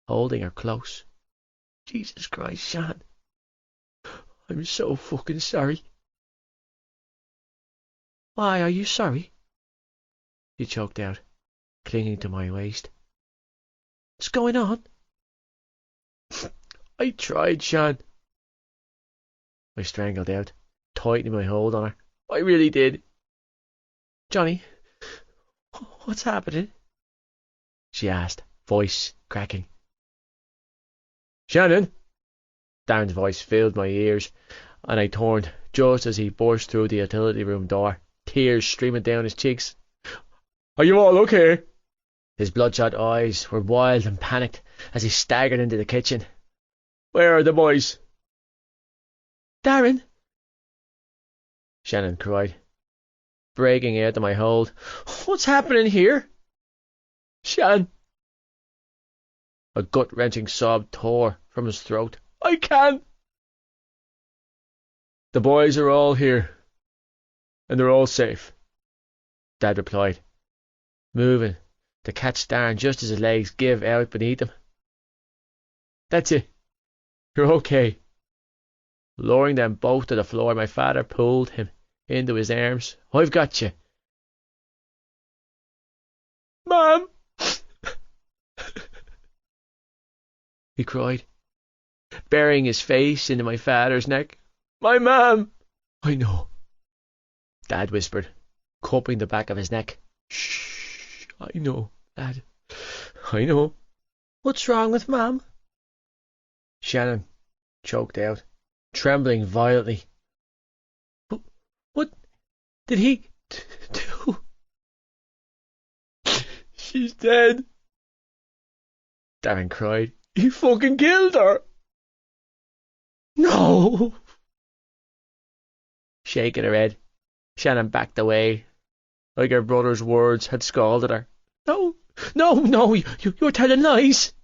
holding her close. "Jesus Christ, Shan. I'm so fucking sorry." "Why are you sorry?" she choked out, clinging to my waist. "What's going on?" "I tried, Shan," I strangled out, tightening my hold on her. "I really did." "Johnny, what's happening?" she asked, voice cracking. "Shannon!" Darren's voice filled my ears, and I turned just as he burst through the utility room door, tears streaming down his cheeks. "Are you all okay?" His bloodshot eyes were wild and panicked as he staggered into the kitchen. "Where are the boys?" "Darren!" Shannon cried, breaking out of my hold. "What's happening here?" "Shan!" A gut-wrenching sob tore from his throat. "I can't." "The boys are all here, and they're all safe," Dad replied, moving to catch Darren just as his legs gave out beneath him. "That's it. You're okay." Lowering them both to the floor, my father pulled him into his arms. "I've got you." "Mom!" he cried, burying his face into my father's neck. "My mom!" "I know," Dad whispered, cupping the back of his neck. "Shh, I know, Dad. I know." "What's wrong with Mom?" Shannon choked out, trembling violently. "What did he do?" "She's dead," Darren cried. "He fucking killed her." "No!" Shaking her head, Shannon backed away, like her brother's words had scalded her. "No, no, no, you're telling lies."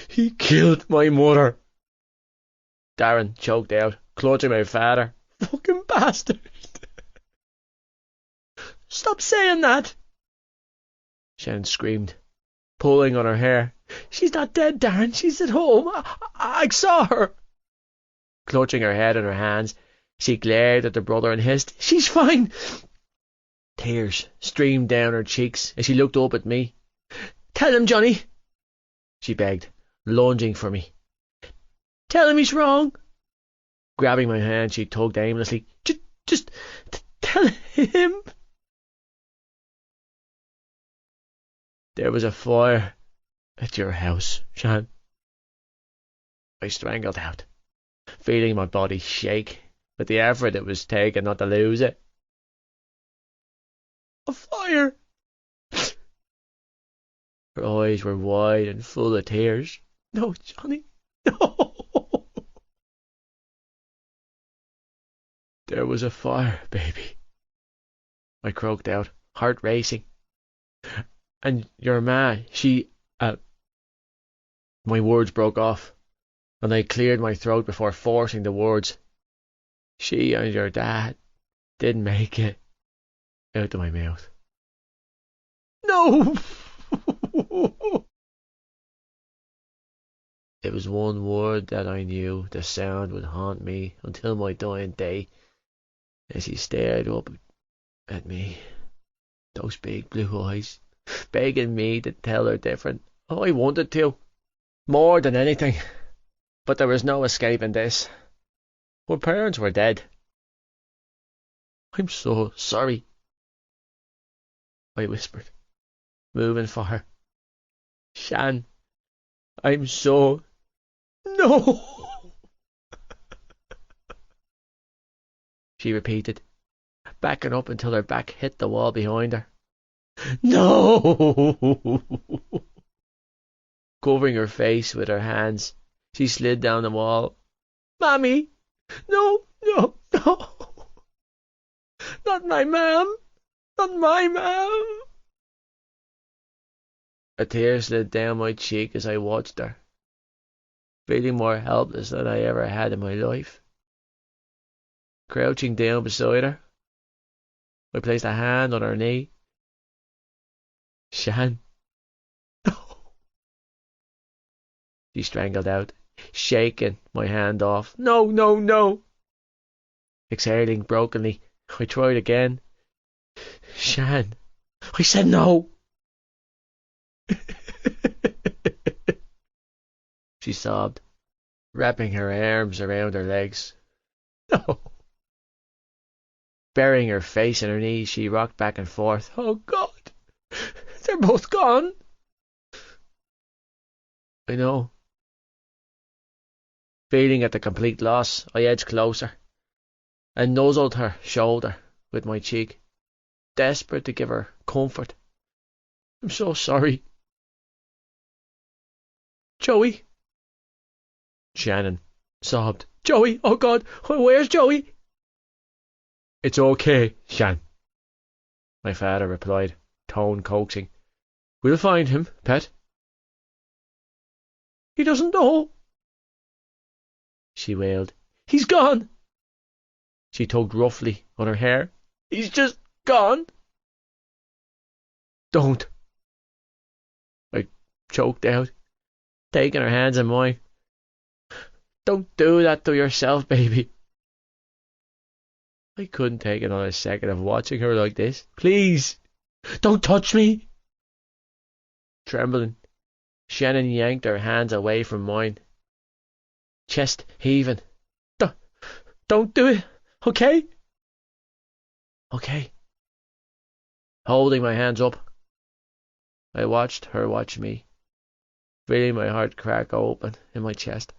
"He killed my mother," Darren choked out, clutching my father. "Fucking bastard." "Stop saying that," Shannon screamed, pulling on her hair. "She's not dead, Darren. She's at home. I saw her." Clutching her head in her hands, she glared at her brother and hissed, "She's fine. Tears streamed down her cheeks as she looked up at me. "Tell him, Johnny," she begged, lunging for me. "Tell him he's wrong." Grabbing my hand, she tugged aimlessly. Just tell him." "There was a fire at your house, Shan," I strangled out, feeling my body shake with the effort it was taking not to lose it. "A fire?" Her eyes were wide and full of tears. "No, Johnny, no." "There was a fire, baby," I croaked out, heart racing. "And your ma, she, My words broke off, and I cleared my throat before forcing the words "she and your dad didn't make it" out of my mouth. "No!" It was one word that I knew the sound would haunt me until my dying day, as she stared up at me, those big blue eyes, begging me to tell her different. I wanted to, more than anything, but there was no escaping this. Her parents were dead. "I'm so sorry," I whispered, moving for her. "Shan, I'm so..." "No!" she repeated, backing up until her back hit the wall behind her. "No!" Covering her face with her hands, she slid down the wall. "Mommy! No, no, no! Not my mom! Not my mom!" A tear slid down my cheek as I watched her, feeling more helpless than I ever had in my life. Crouching down beside her, I placed a hand on her knee. "Shan, no!" she strangled out, shaking my hand off. "No, no, no!" Exhaling brokenly, I tried again. "Shan, I said no!" she sobbed, wrapping her arms around her legs. "No!" Burying her face in her knees, she rocked back and forth. "Oh God, they're both gone." I know. Feeling at the complete loss, I edged closer and nuzzled her shoulder with my cheek, desperate to give her comfort. "I'm so sorry." "Joey?" Shannon sobbed. "Joey, oh God, where's Joey?" "It's okay, Shan," my father replied, tone coaxing. "We'll find him, pet." "He doesn't know," she wailed. "He's gone." She tugged roughly on her hair. "He's just gone." "Don't," I choked out, taking her hands in mine. "Don't do that to yourself, baby." I couldn't take another second of watching her like this. "Please, don't touch me." Trembling, Shannon yanked her hands away from mine, chest heaving. Don't do it, okay?" "Okay." Holding my hands up, I watched her watch me, feeling my heart crack open in my chest.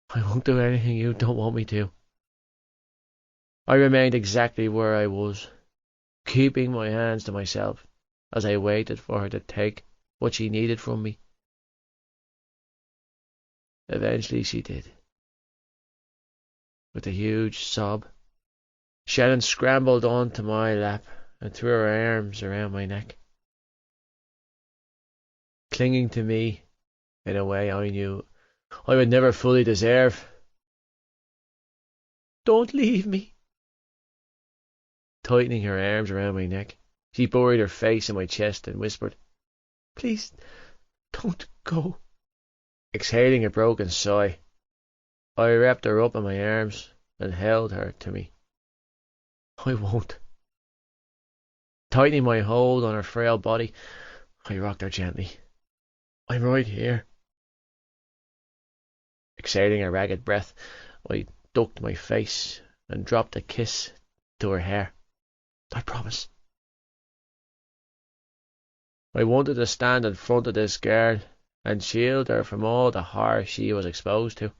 "I won't do anything you don't want me to." I remained exactly where I was, keeping my hands to myself as I waited for her to take what she needed from me. Eventually she did. With a huge sob, Shannon scrambled onto my lap and threw her arms around my neck, clinging to me in a way I knew I would never fully deserve. "Don't leave me." Tightening her arms around my neck, she buried her face in my chest and whispered, "Please, don't go." Exhaling a broken sigh, I wrapped her up in my arms and held her to me. "I won't. Tightening my hold on her frail body, I rocked her gently. I'm right here. Exhaling a ragged breath, I ducked my face and dropped a kiss to her hair. I promise. I wanted to stand in front of this girl and shield her from all the horror she was exposed to.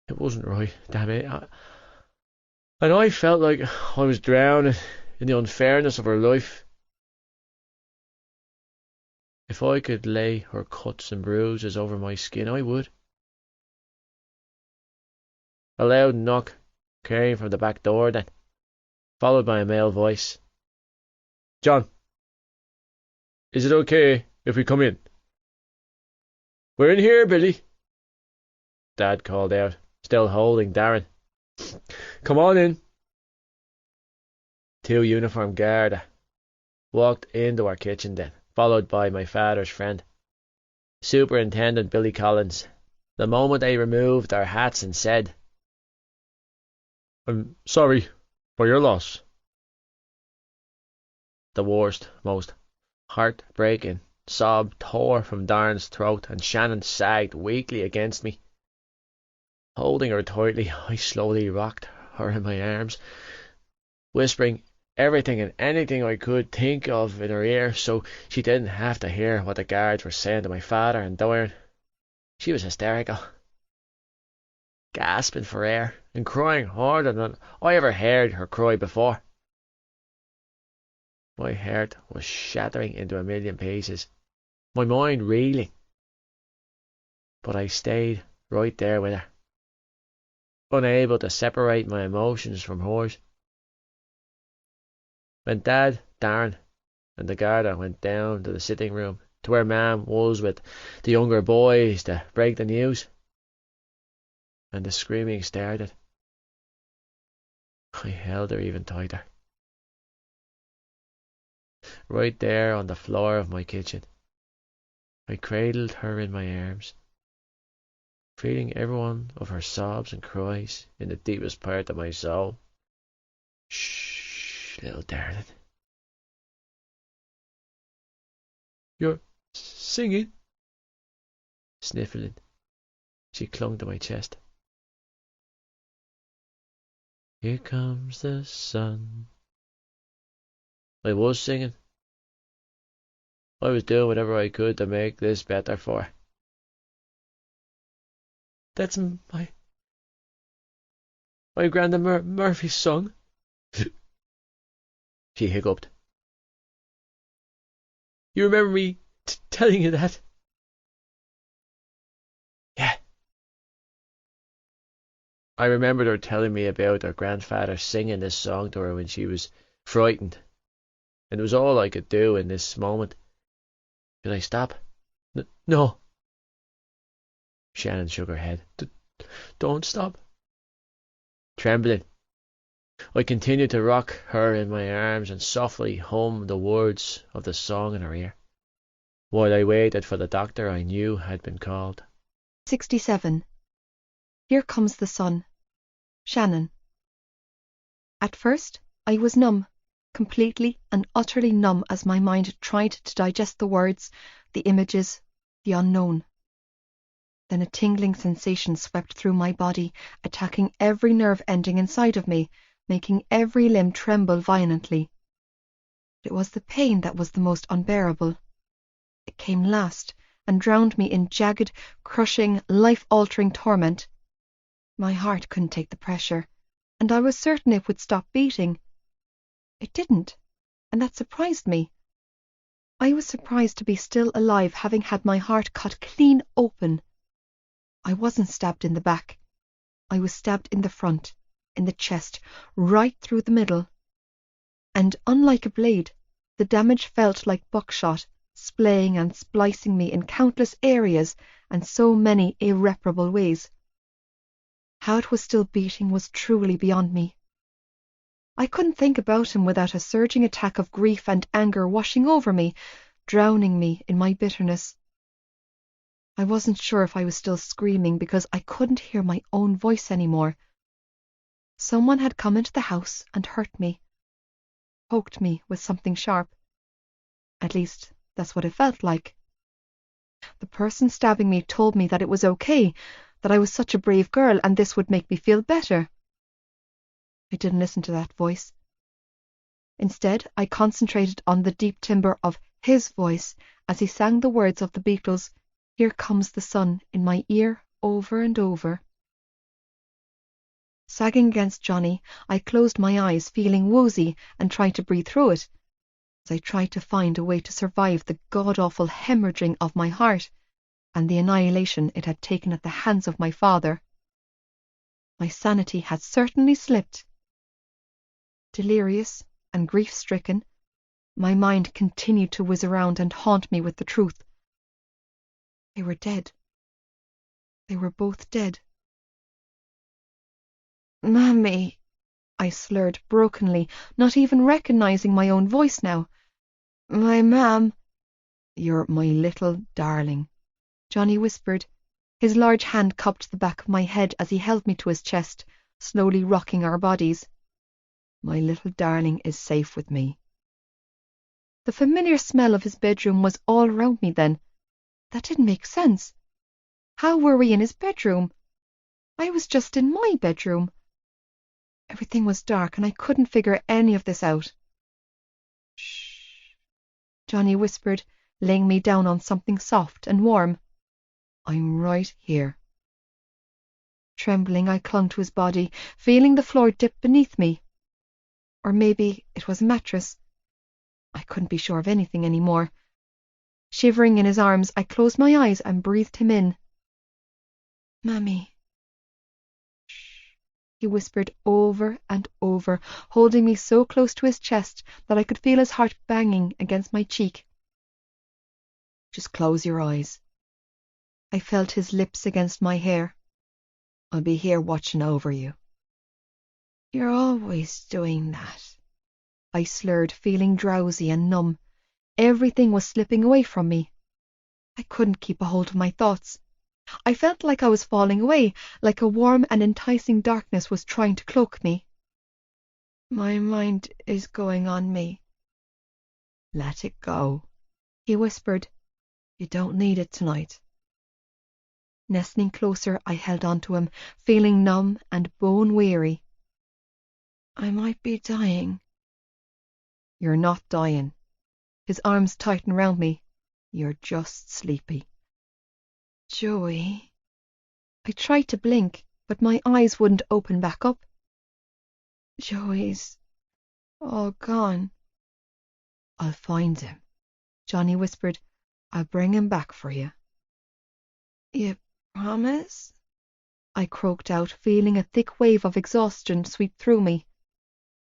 It wasn't right, damn it. And I felt like I was drowning in the unfairness of her life. If I could lay her cuts and bruises over my skin, I would. A loud knock came from the back door then, followed by a male voice. John, is it okay if we come in? We're in here, Billy, Dad called out, still holding Darren. Come on in. Two uniformed guards walked into our kitchen then, followed by my father's friend, Superintendent Billy Collins. The moment they removed their hats and said, I'm sorry for your loss. The worst, most heart-breaking sob tore from Darren's throat, and Shannon sagged weakly against me. Holding her tightly, I slowly rocked her in my arms, whispering everything and anything I could think of in her ear so she didn't have to hear what the guards were saying to my father and Darren. She was hysterical, gasping for air and crying harder than I ever heard her cry before. My heart was shattering into a million pieces, my mind reeling. But I stayed right there with her, unable to separate my emotions from hers. When Dad, Darren, and the Garda went down to the sitting room, to where Mam was with the younger boys to break the news, and the screaming started, I held her even tighter. Right there on the floor of my kitchen, I cradled her in my arms, feeling every one of her sobs and cries in the deepest part of my soul. Shh, little darling. You're singing? Sniffling, she clung to my chest. Here comes the sun. I was singing. I was doing whatever I could to make this better for her. That's my Granda Murphy's song, she hiccuped. You remember me telling you that? Yeah. I remembered her telling me about her grandfather singing this song to her when she was frightened, and it was all I could do in this moment. Should I stop? No. Shannon shook her head. Don't stop. Trembling, I continued to rock her in my arms and softly hum the words of the song in her ear, while I waited for the doctor I knew had been called. 67. Here comes the sun. Shannon. At first, I was numb, completely and utterly numb, as my mind tried to digest the words, the images, the unknown. Then a tingling sensation swept through my body, attacking every nerve ending inside of me, making every limb tremble violently. It was the pain that was the most unbearable. It came last and drowned me in jagged, crushing, life-altering torment. My heart couldn't take the pressure, and I was certain it would stop beating. It didn't, and that surprised me. I was surprised to be still alive, having had my heart cut clean open. I wasn't stabbed in the back. I was stabbed in the front, in the chest, right through the middle. And unlike a blade, the damage felt like buckshot, splaying and splicing me in countless areas and so many irreparable ways. How it was still beating was truly beyond me. I couldn't think about him without a surging attack of grief and anger washing over me, drowning me in my bitterness. I wasn't sure if I was still screaming because I couldn't hear my own voice anymore. Someone had come into the house and hurt me. poked me with something sharp. At least, that's what it felt like. The person stabbing me told me that it was okay, that I was such a brave girl and this would make me feel better. I didn't listen to that voice. Instead, I concentrated on the deep timbre of his voice as he sang the words of the Beatles' "Here Comes the Sun" in my ear over and over. Sagging against Johnny, I closed my eyes, feeling woozy, and tried to breathe through it, as I tried to find a way to survive the god-awful hemorrhaging of my heart and the annihilation it had taken at the hands of my father. My sanity had certainly slipped. Delirious and grief-stricken, my mind continued to whiz around and haunt me with the truth. They were dead. They were both dead. "Mammy," I slurred brokenly, not even recognizing my own voice now. "My mam—" "You're my little darling," Johnny whispered, his large hand cupped the back of my head as he held me to his chest, slowly rocking our bodies. "My little darling is safe with me." The familiar smell of his bedroom was all around me then. That didn't make sense. How were we in his bedroom? I was just in my bedroom. Everything was dark and I couldn't figure any of this out. "Shh," Johnny whispered, laying me down on something soft and warm. "I'm right here." Trembling, I clung to his body, feeling the floor dip beneath me. Or maybe it was a mattress. I couldn't be sure of anything anymore. Shivering in his arms, I closed my eyes and breathed him in. "Mammy." "Shh," he whispered over and over, holding me so close to his chest that I could feel his heart banging against my cheek. "Just close your eyes." I felt his lips against my hair. "I'll be here watching over you." "You're always doing that," I slurred, feeling drowsy and numb. Everything was slipping away from me. I couldn't keep a hold of my thoughts. I felt like I was falling away, like a warm and enticing darkness was trying to cloak me. "My mind is going on me." "Let it go," he whispered. "You don't need it tonight." Nestling closer, I held on to him, feeling numb and bone-weary. "I might be dying." "You're not dying." His arms tightened round me. "You're just sleepy." "Joey." I tried to blink, but my eyes wouldn't open back up. "Joey's all gone." "I'll find him," Johnny whispered. "I'll bring him back for you." "You promise?" I croaked out, feeling a thick wave of exhaustion sweep through me.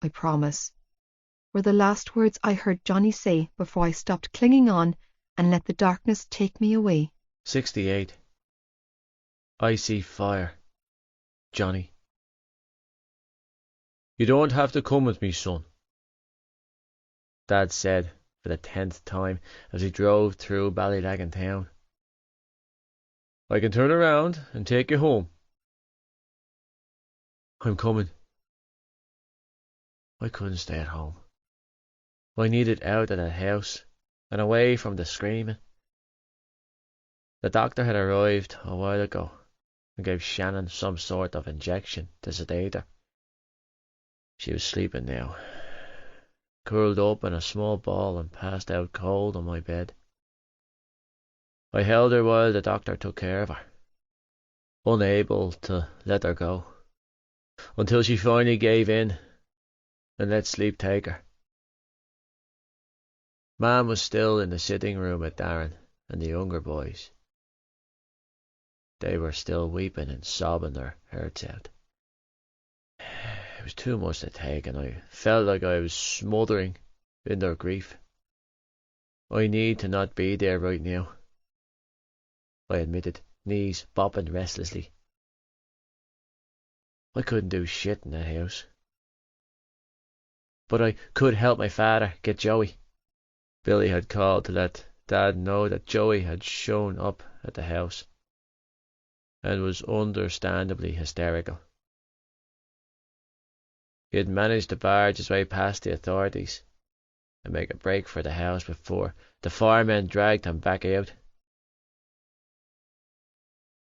"I promise," were the last words I heard Johnny say before I stopped clinging on and let the darkness take me away. 68. I see fire. Johnny. "You don't have to come with me, son," Dad said for the 10th time as he drove through Ballylagan town. "I can turn around and take you home." I'm coming. I couldn't stay at home. I needed out of that house and away from the screaming. The doctor had arrived a while ago and gave Shannon some sort of injection to sedate her. She was sleeping now, curled up in a small ball and passed out cold on my bed. I held her while the doctor took care of her, unable to let her go, until she finally gave in and let sleep take her. Mam was still in the sitting room with Darren and the younger boys. They were still weeping and sobbing their hearts out. It was too much to take, and I felt like I was smothering in their grief. "I need to not be there right now," I admitted, knees bopping restlessly. I couldn't do shit in that house. But I could help my father get Joey. Billy had called to let Dad know that Joey had shown up at the house and was understandably hysterical. He had managed to barge his way past the authorities and make a break for the house before the firemen dragged him back out.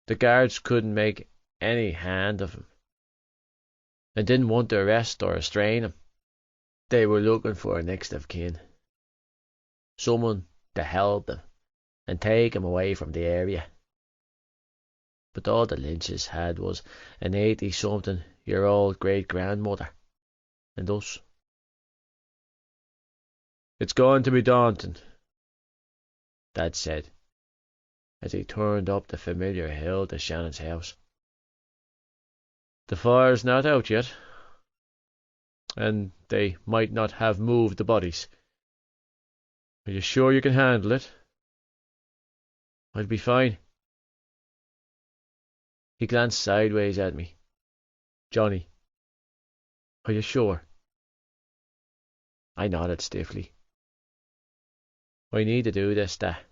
The guards couldn't make any hand of him, and didn't want to arrest or restrain him. They were looking for a next of kin, someone to help them and take him away from the area. But all the Lynches had was an 80-something-year-old great-grandmother, and us. "It's going to be daunting," Dad said, as he turned up the familiar hill to Shannon's house. "The fire's not out yet, and they might not have moved the bodies. Are you sure you can handle it?" "I'll be fine." He glanced sideways at me. "Johnny, are you sure?" I nodded stiffly. "I need to do this, Dad."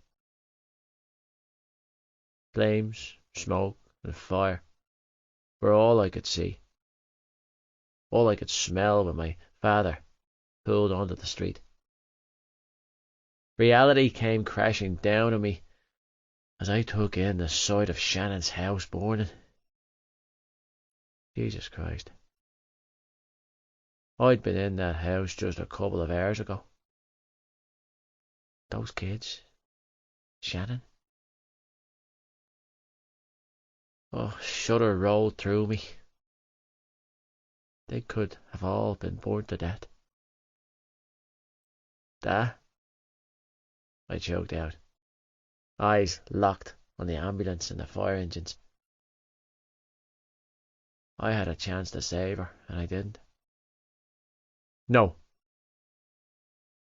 Flames, smoke, and fire were all I could see, all I could smell when my father pulled onto the street. Reality came crashing down on me as I took in the sight of Shannon's house burning. Jesus Christ. I'd been in that house just a couple of hours ago. Those kids. Shannon. Oh, shudder rolled through me. They could have all been burnt to death. "Dad," I choked out, eyes locked on the ambulance and the fire engines. I had a chance to save her, and I didn't. "No,"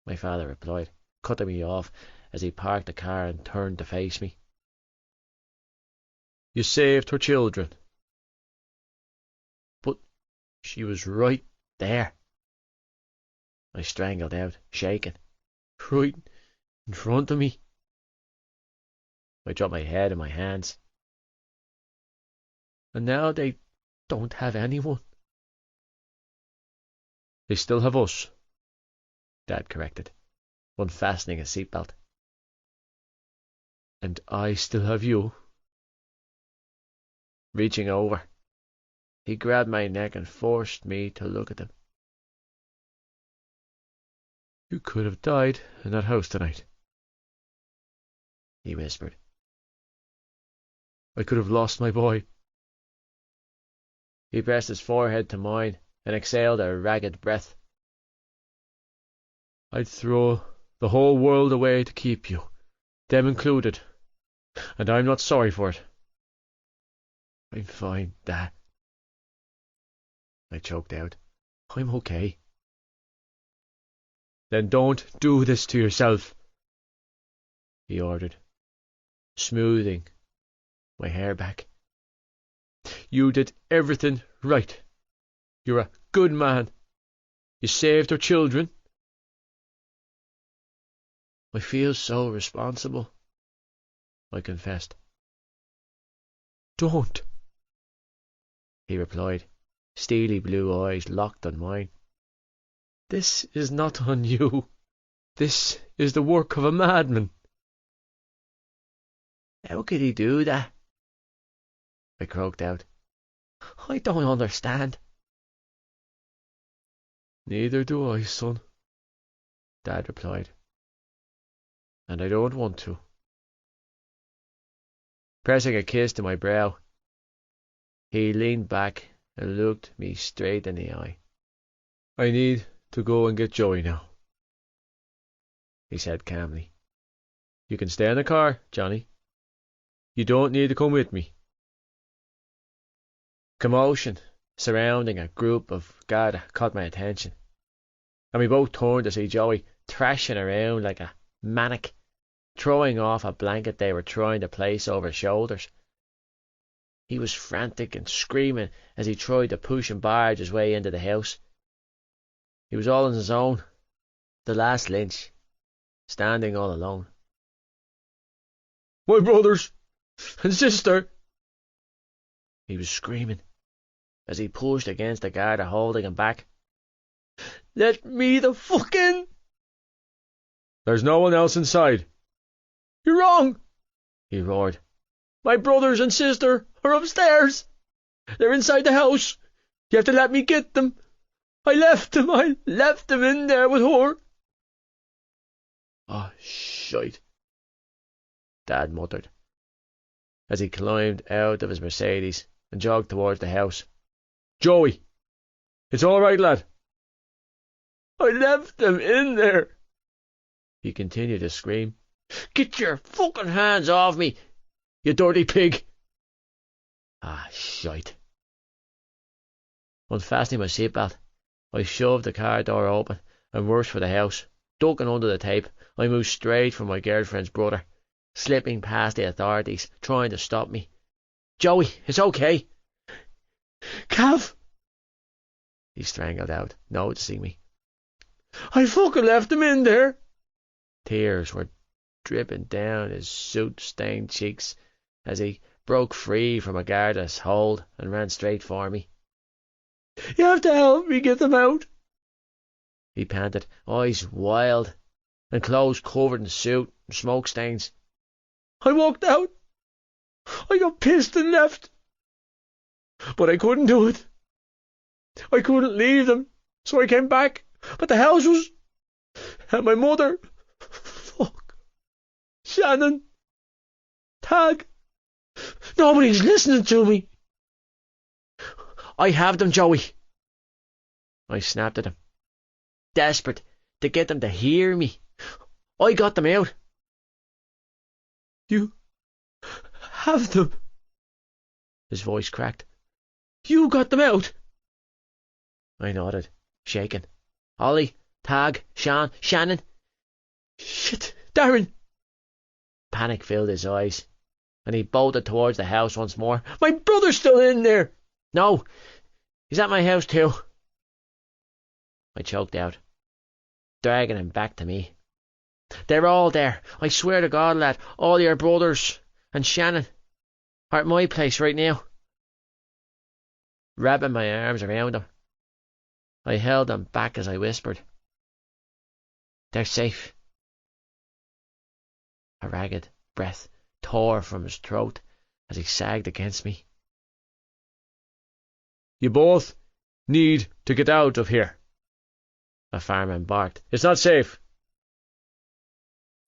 my father replied, cutting me off as he parked the car and turned to face me. "You saved her children." "But she was right there," I strangled out, shaking. "Right in front of me." I dropped my head in my hands. "And now they don't have anyone." "They still have us," Dad corrected, unfastening his seatbelt. "And I still have you." Reaching over, he grabbed my neck and forced me to look at him. "You could have died in that house tonight," he whispered. "I could have lost my boy." He pressed his forehead to mine and exhaled a ragged breath. "I'd throw the whole world away to keep you, them included, and I'm not sorry for it." "I'm fine, Dad," I choked out. "I'm okay." "Then don't do this to yourself," he ordered, smoothing my hair back. "You did everything right. You're a good man. You saved her children." "I feel so responsible," I confessed. "Don't," he replied, steely blue eyes locked on mine. "This is not on you. This is the work of a madman." "How could he do that?" I croaked out. "I don't understand." "Neither do I, son," Dad replied. "And I don't want to." Pressing a kiss to my brow, he leaned back and looked me straight in the eye. "I need to go and get Joey now," he said calmly. "You can stay in the car, Johnny. You don't need to come with me." Commotion surrounding a group of Garda caught my attention, and we both turned to see Joey thrashing around like a maniac, throwing off a blanket they were trying to place over his shoulders. He was frantic and screaming as he tried to push and barge his way into the house. He was all on his own, the last Lynch, standing all alone. "My brothers and sister," he was screaming as he pushed against the Garda holding him back. "Let me the fuck in!" There's no one else inside. You're wrong, he roared. My brothers and sister are upstairs. They're inside the house. You have to let me get them. I left them in there with her. Oh, shite, Dad muttered, as he climbed out of his Mercedes and jogged towards the house. Joey, it's all right, lad. I left them in there, he continued to scream. Get your fucking hands off me, you dirty pig. Ah, shite. Unfastening my seatbelt, I shoved the car door open and rushed for the house. Ducking under the tape, I moved straight for my girlfriend's brother, slipping past the authorities, trying to stop me. Joey, it's okay. Cav, he strangled out, noticing me. I fucking left them in there. Tears were dripping down his soot-stained cheeks as he broke free from a guardless hold and ran straight for me. You have to help me get them out, he panted, eyes wild and clothes covered in soot and smoke stains. I walked out. I got pissed and left. But I couldn't do it. I couldn't leave them, so I came back. But the house was... and my mother... Fuck. Shannon. Tag. Nobody's listening to me. I have them, Joey. I snapped at him, desperate to get them to hear me. I got them out. You have them? His voice cracked. You got them out? I nodded, shaking. Ollie, Tag, Shannon. Shit, Darren. Panic filled his eyes, and he bolted towards the house once more. My brother's still in there. No, he's at my house too. I choked out, dragging him back to me. They're all there. I swear to God, lad, all your brothers and Shannon are at my place right now. Wrapping my arms around him, I held him back as I whispered, they're safe. A ragged breath tore from his throat as he sagged against me. You both need to get out of here, a fireman barked. It's not safe.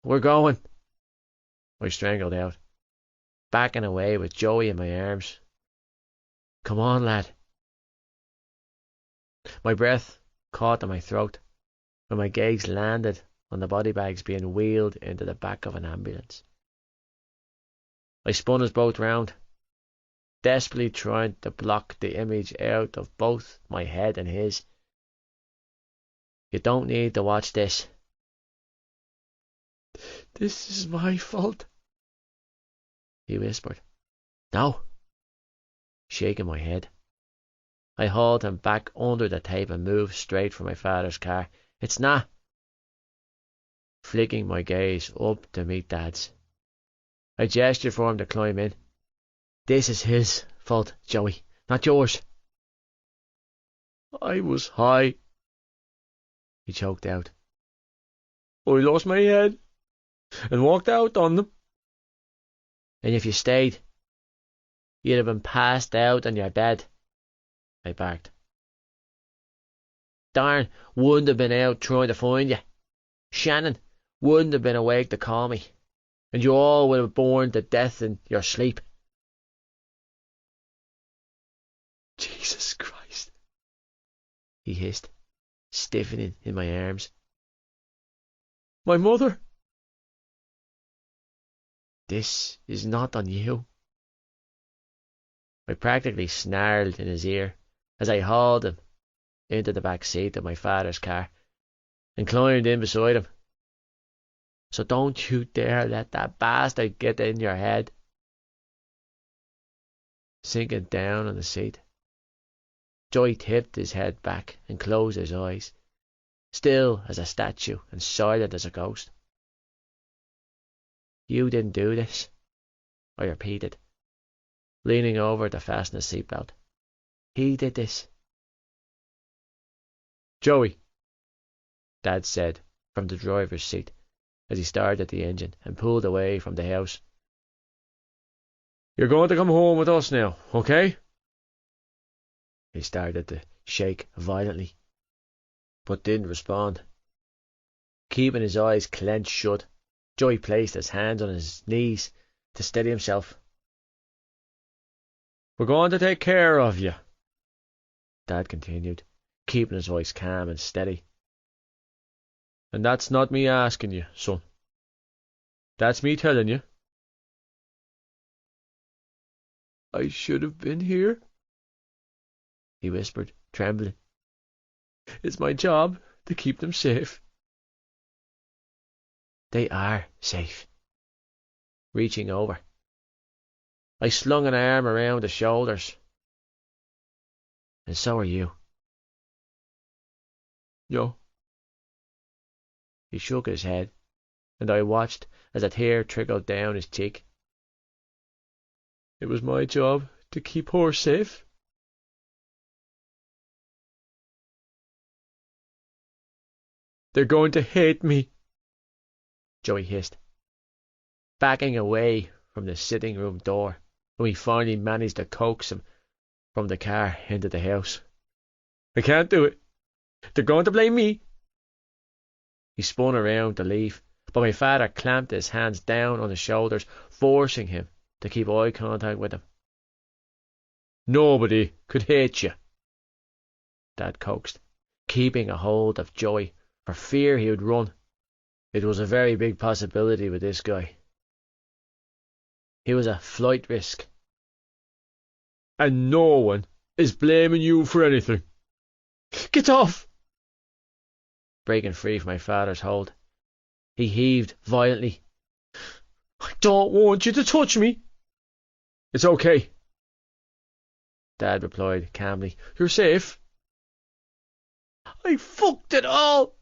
We're going, I strangled out, backing away with Joey in my arms. Come on, lad. My breath caught in my throat when my gaze landed on the body bags being wheeled into the back of an ambulance. I spun us both round, desperately trying to block the image out of both my head and his. You don't need to watch this. This is my fault, he whispered. No, shaking my head. I hauled him back under the tape and moved straight for my father's car. It's not. Flicking my gaze up to meet Dad's, I gestured for him to climb in. This is his fault, Joey, not yours. I was high, he choked out. I lost my head and walked out on them. And if you stayed, you'd have been passed out on your bed, I barked. Darren wouldn't have been out trying to find you. Shannon wouldn't have been awake to call me. And you all would have burned to death in your sleep. Jesus Christ, he hissed, stiffening in my arms. My mother? This is not on you. I practically snarled in his ear as I hauled him into the back seat of my father's car and climbed in beside him. So don't you dare let that bastard get in your head. Sinking down on the seat, Joey tipped his head back and closed his eyes, still as a statue and silent as a ghost. You didn't do this, I repeated, leaning over to fasten his seatbelt. He did this. Joey, Dad said from the driver's seat, as he started the engine and pulled away from the house. "You're going to come home with us now, okay?" He started to shake violently, but didn't respond. Keeping his eyes clenched shut, Joey placed his hands on his knees to steady himself. "We're going to take care of you," Dad continued, keeping his voice calm and steady. "And that's not me asking you, son. That's me telling you." "I should have been here," he whispered, trembling. "It's my job to keep them safe." They are safe. Reaching over, I slung an arm around his shoulders. And so are you. "No." He shook his head, and I watched as a tear trickled down his cheek. "It was my job to keep her safe." "They're going to hate me," Joey hissed, backing away from the sitting room door when we finally managed to coax him from the car into the house. "I can't do it. They're going to blame me." He spun around to leave, but my father clamped his hands down on his shoulders, forcing him to keep eye contact with him. "Nobody could hate you," Dad coaxed, keeping a hold of Joey for fear he would run. It was a very big possibility with this guy. He was a flight risk. "And no one is blaming you for anything. Get off!" Breaking free from my father's hold, he heaved violently. "I don't want you to touch me." "It's okay," Dad replied calmly. "You're safe." "I fucked it all,"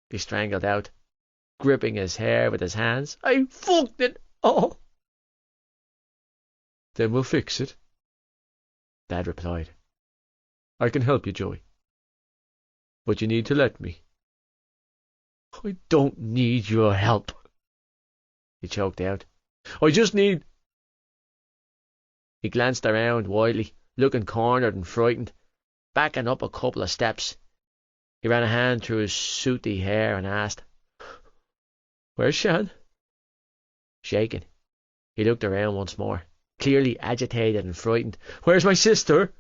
he strangled out, gripping his hair with his hands. "I fucked it all." "Then we'll fix it," Dad replied. "I can help you, Joey. But you need to let me." "I don't need your help," he choked out. "I just need—" He glanced around wildly, looking cornered and frightened, backing up a couple of steps. He ran a hand through his sooty hair and asked, "Where's Shan?" Shaking, he looked around once more, clearly agitated and frightened. "Where's my sister?"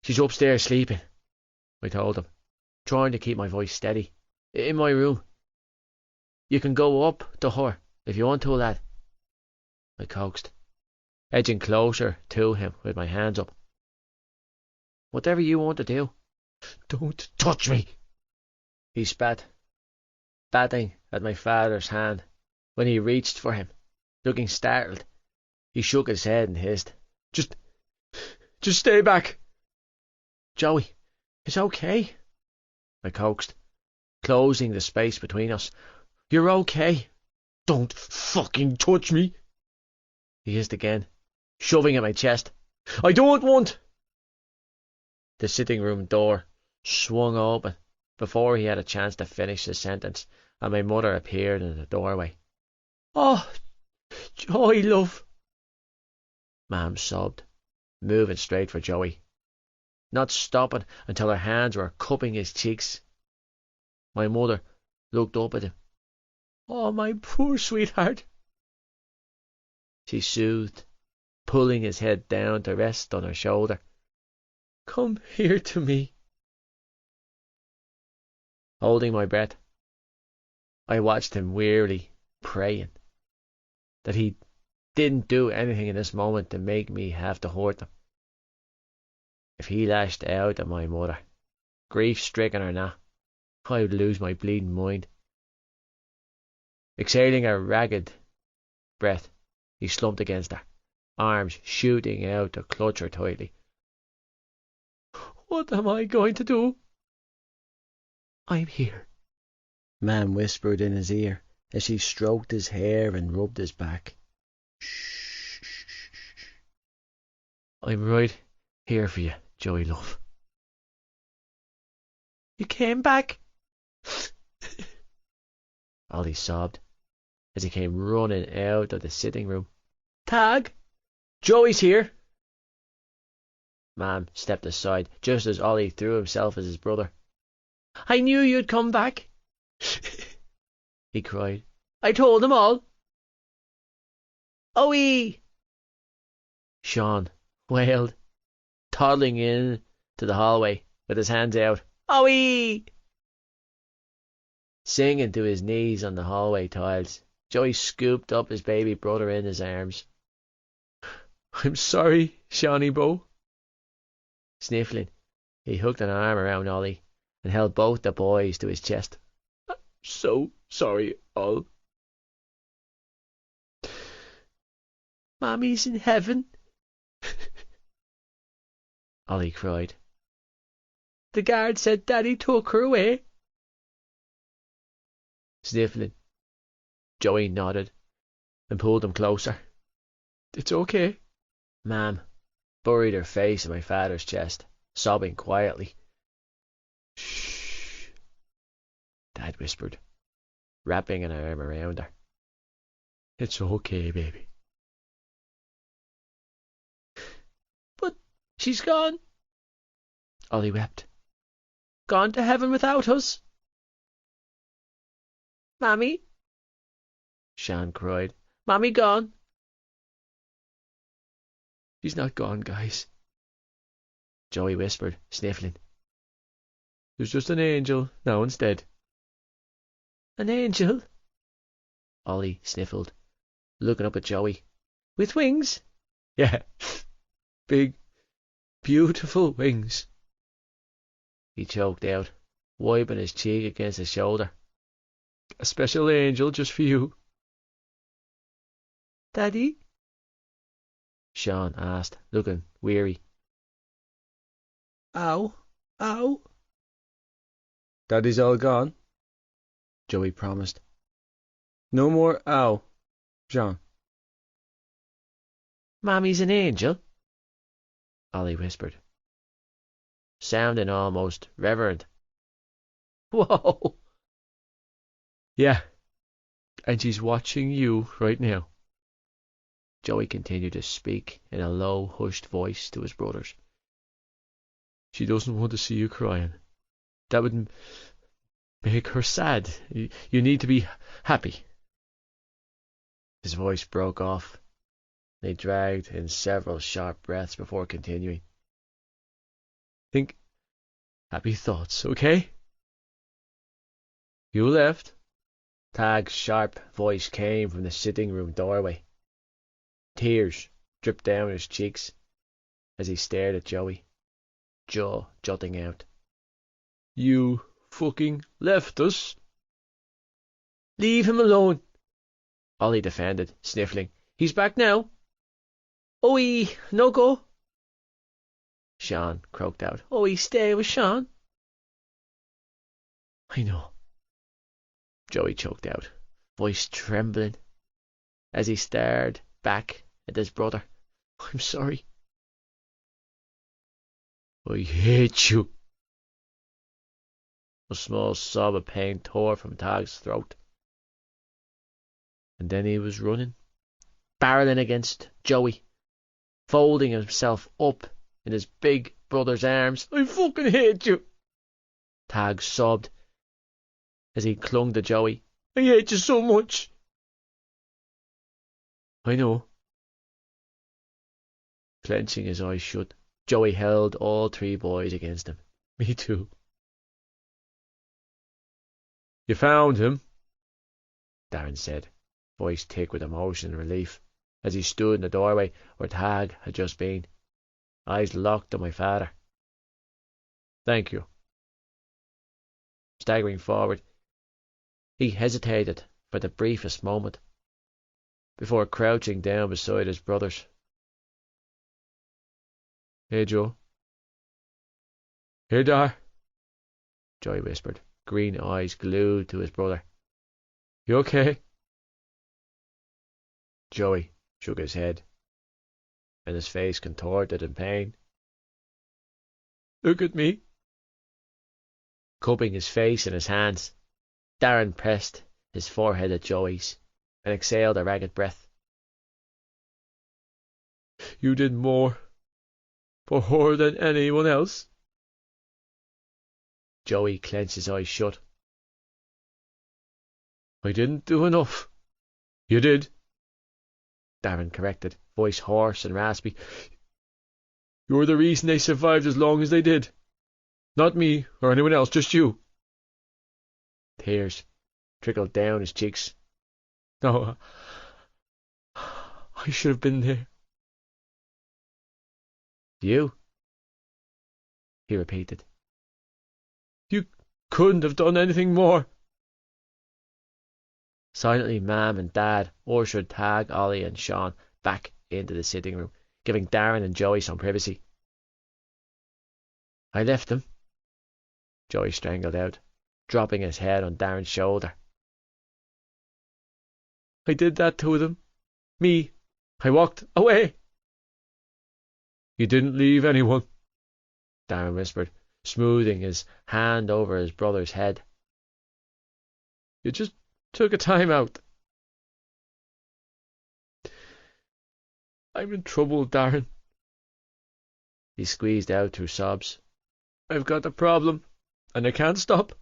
"She's upstairs sleeping," I told him, trying to keep my voice steady. "In my room. You can go up to her if you want to, lad," I coaxed, edging closer to him with my hands up. "Whatever you want to do." "Don't touch me," he spat, batting at my father's hand. When he reached for him, looking startled, he shook his head and hissed, Just stay back." "Joey, it's okay," I coaxed, closing the space between us. "You're okay." "Don't fucking touch me," he hissed again, shoving at my chest. "I don't want—" The sitting room door swung open before he had a chance to finish his sentence, and my mother appeared in the doorway. "Oh, Joey, love," Mam sobbed, moving straight for Joey, not stopping until her hands were cupping his cheeks. My mother looked up at him. "Oh, my poor sweetheart," she soothed, pulling his head down to rest on her shoulder. "Come here to me." Holding my breath, I watched him wearily, praying that he didn't do anything in this moment to make me have to hurt him. If he lashed out at my mother, grief-stricken or not, I would lose my bleeding mind. Exhaling a ragged breath, he slumped against her, arms shooting out to clutch her tightly. "What am I going to do?" "I'm here," Mam whispered in his ear as she stroked his hair and rubbed his back. "Shh. I'm right here for you, Joey love." "You came back?" Ollie sobbed as he came running out of the sitting room. Tag! Joey's here! Mam stepped aside just as Ollie threw himself at his brother. I knew you'd come back, he cried. I told them all. Owie! Sean wailed, toddling in to the hallway with his hands out. Owie! Singing to his knees on the hallway tiles, Joey scooped up his baby brother in his arms. I'm sorry, Shawnee Bo. Sniffling, he hooked an arm around Ollie and held both the boys to his chest. I'm so sorry, Ol. Mommy's in heaven, Ollie cried. The guard said Daddy took her away. Sniffling, Joey nodded and pulled him closer. It's okay. Mam buried her face in my father's chest, sobbing quietly. Shh, Dad whispered, wrapping an arm around her. It's okay, baby. But she's gone, Ollie wept. Gone to heaven without us. Mammy, Sean cried. Mammy gone. She's not gone, guys, Joey whispered, sniffling. There's just an angel now instead. An angel? Ollie sniffled, looking up at Joey. With wings? Yeah, big, beautiful wings. He choked out, wiping his cheek against his shoulder. A special angel just for you. Daddy? Sean asked, looking weary. Ow, ow. Daddy's all gone, Joey promised. No more ow, Jean. Mammy's an angel, Ollie whispered, sounding almost reverent. Whoa! Yeah, and she's watching you right now. Joey continued to speak in a low, hushed voice to his brothers. She doesn't want to see you crying. That would make her sad. You need to be happy. His voice broke off. They dragged in several sharp breaths before continuing. Think happy thoughts, okay? You left. Tag's sharp voice came from the sitting room doorway. Tears dripped down his cheeks as he stared at Joey, jaw jutting out. You fucking left us. Leave him alone, Ollie defended, sniffling. He's back now. Owie, no go. Sean croaked out. Owie, stay with Sean. I know, Joey choked out, voice trembling, as he stared back at his brother. I'm sorry. I hate you. A small sob of pain tore from Tag's throat. And then he was running, barreling against Joey, folding himself up in his big brother's arms. I fucking hate you, Tag sobbed as he clung to Joey. I hate you so much. I know. Clenching his eyes shut, Joey held all three boys against him. Me too. You found him? Darren said, voice thick with emotion and relief, as he stood in the doorway where Tag had just been, eyes locked on my father. Thank you. Staggering forward, he hesitated for the briefest moment, before crouching down beside his brothers. Hey, Joe. Hey, Dar, Joey whispered, green eyes glued to his brother. You okay? Joey shook his head, and his face contorted in pain. Look at me. Cupping his face in his hands, Darren pressed his forehead at Joey's, and exhaled a ragged breath. You did more for her than anyone else? Joey clenched his eyes shut. I didn't do enough. You did, Darren corrected, voice hoarse and raspy. You're the reason they survived as long as they did. Not me or anyone else, just you. Tears trickled down his cheeks. No, I should have been there. You? He repeated. You couldn't have done anything more. Silently, Mam and Dad ushered Tag, Ollie and Sean back into the sitting room, giving Darren and Joey some privacy. I left them, Joey strangled out, dropping his head on Darren's shoulder. I did that to them. Me. I walked away. You didn't leave anyone, Darren whispered, smoothing his hand over his brother's head. You just took a time out. I'm in trouble, Darren. He squeezed out through sobs. I've got a problem, and I can't stop.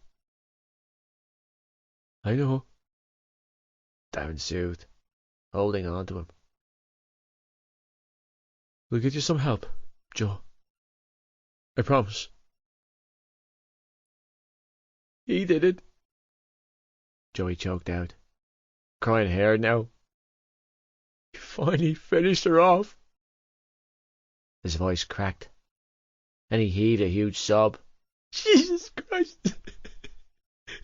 I know, Darren soothed, holding on to him. We'll get you some help, Joe. I promise. He did it, Joey choked out, crying hard now. He finally finished her off. His voice cracked, and he heaved a huge sob. Jesus Christ!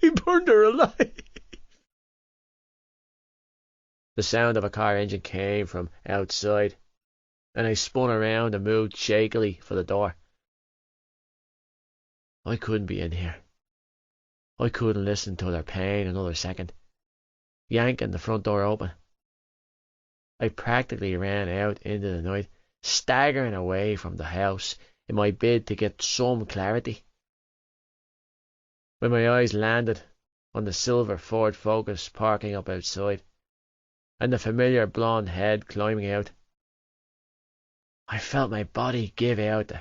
He burned her alive. The sound of a car engine came from outside, and I spun around and moved shakily for the door. I couldn't be in here. I couldn't listen to their pain another second, yanking the front door open. I practically ran out into the night, staggering away from the house in my bid to get some clarity. When my eyes landed on the silver Ford Focus parking up outside, and the familiar blonde head climbing out, I felt my body give out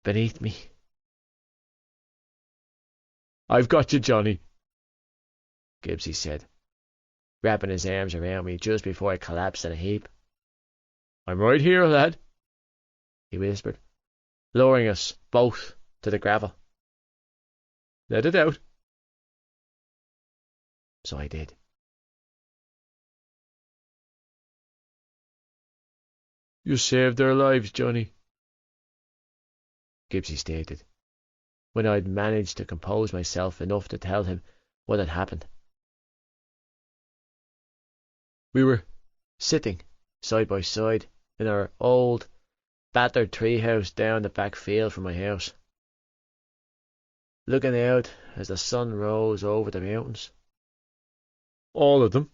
beneath me. I've got you, Johnny, Gibbsy said, wrapping his arms around me just before I collapsed in a heap. I'm right here, lad, he whispered, lowering us both to the gravel. Let it out. So I did. You saved their lives, Johnny, Gibbsy stated, when I'd managed to compose myself enough to tell him what had happened. We were sitting side by side in our old, battered treehouse down the back field from my house, looking out as the sun rose over the mountains. All of them.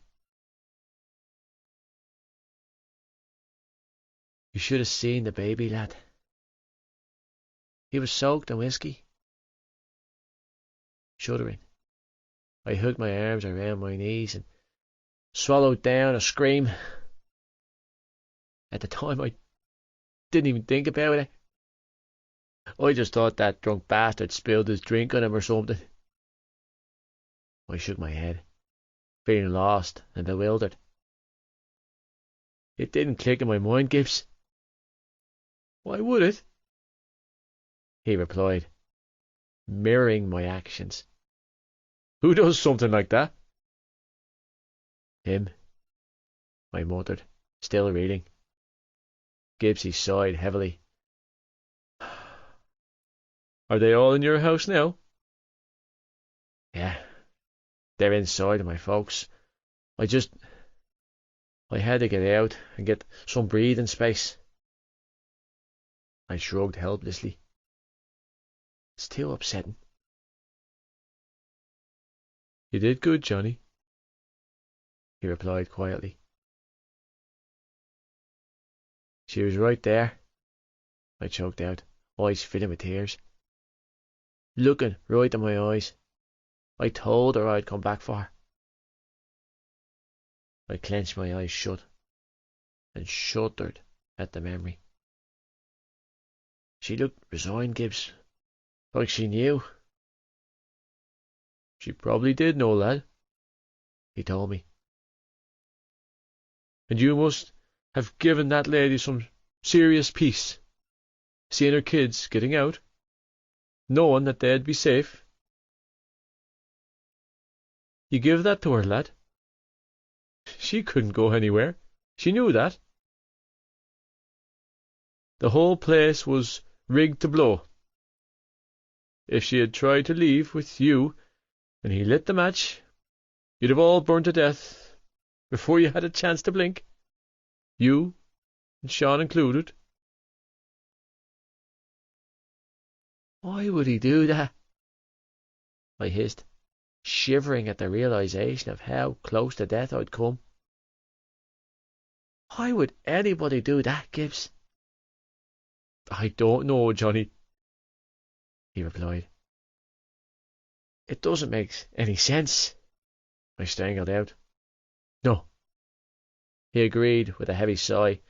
You should have seen the baby, lad. He was soaked in whiskey. Shuddering, I hooked my arms around my knees and swallowed down a scream. At the time, I didn't even think about it. I just thought that drunk bastard spilled his drink on him or something. I shook my head, feeling lost and bewildered. It didn't click in my mind, Gibbs. Why would it? He replied, mirroring my actions. Who does something like that? Him, I muttered, still reading. Gibbsy sighed heavily. Are they all in your house now? Yeah, they're inside with my folks. I had to get out and get some breathing space. I shrugged helplessly. It's too upsetting. You did good, Johnny, he replied quietly. She was right there, I choked out, eyes filling with tears, looking right in my eyes. I told her I'd come back for her. I clenched my eyes shut and shuddered at the memory. She looked resigned, Gibbs, like she knew. She probably did know, lad, he told me. and you must have given that lady some serious peace, seeing her kids getting out, knowing that they'd be safe. You give that to her, lad. She couldn't go anywhere. She knew that. The whole place was rigged to blow. If she had tried to leave with you, and he lit the match, you'd have all burned to death before you had a chance to blink. You, and Sean included. Why would he do that? I hissed, shivering at the realization of how close to death I'd come. Why would anybody do that, Gibbs? I don't know, Johnny, he replied. It doesn't make any sense, I strangled out. No, he agreed with a heavy sigh.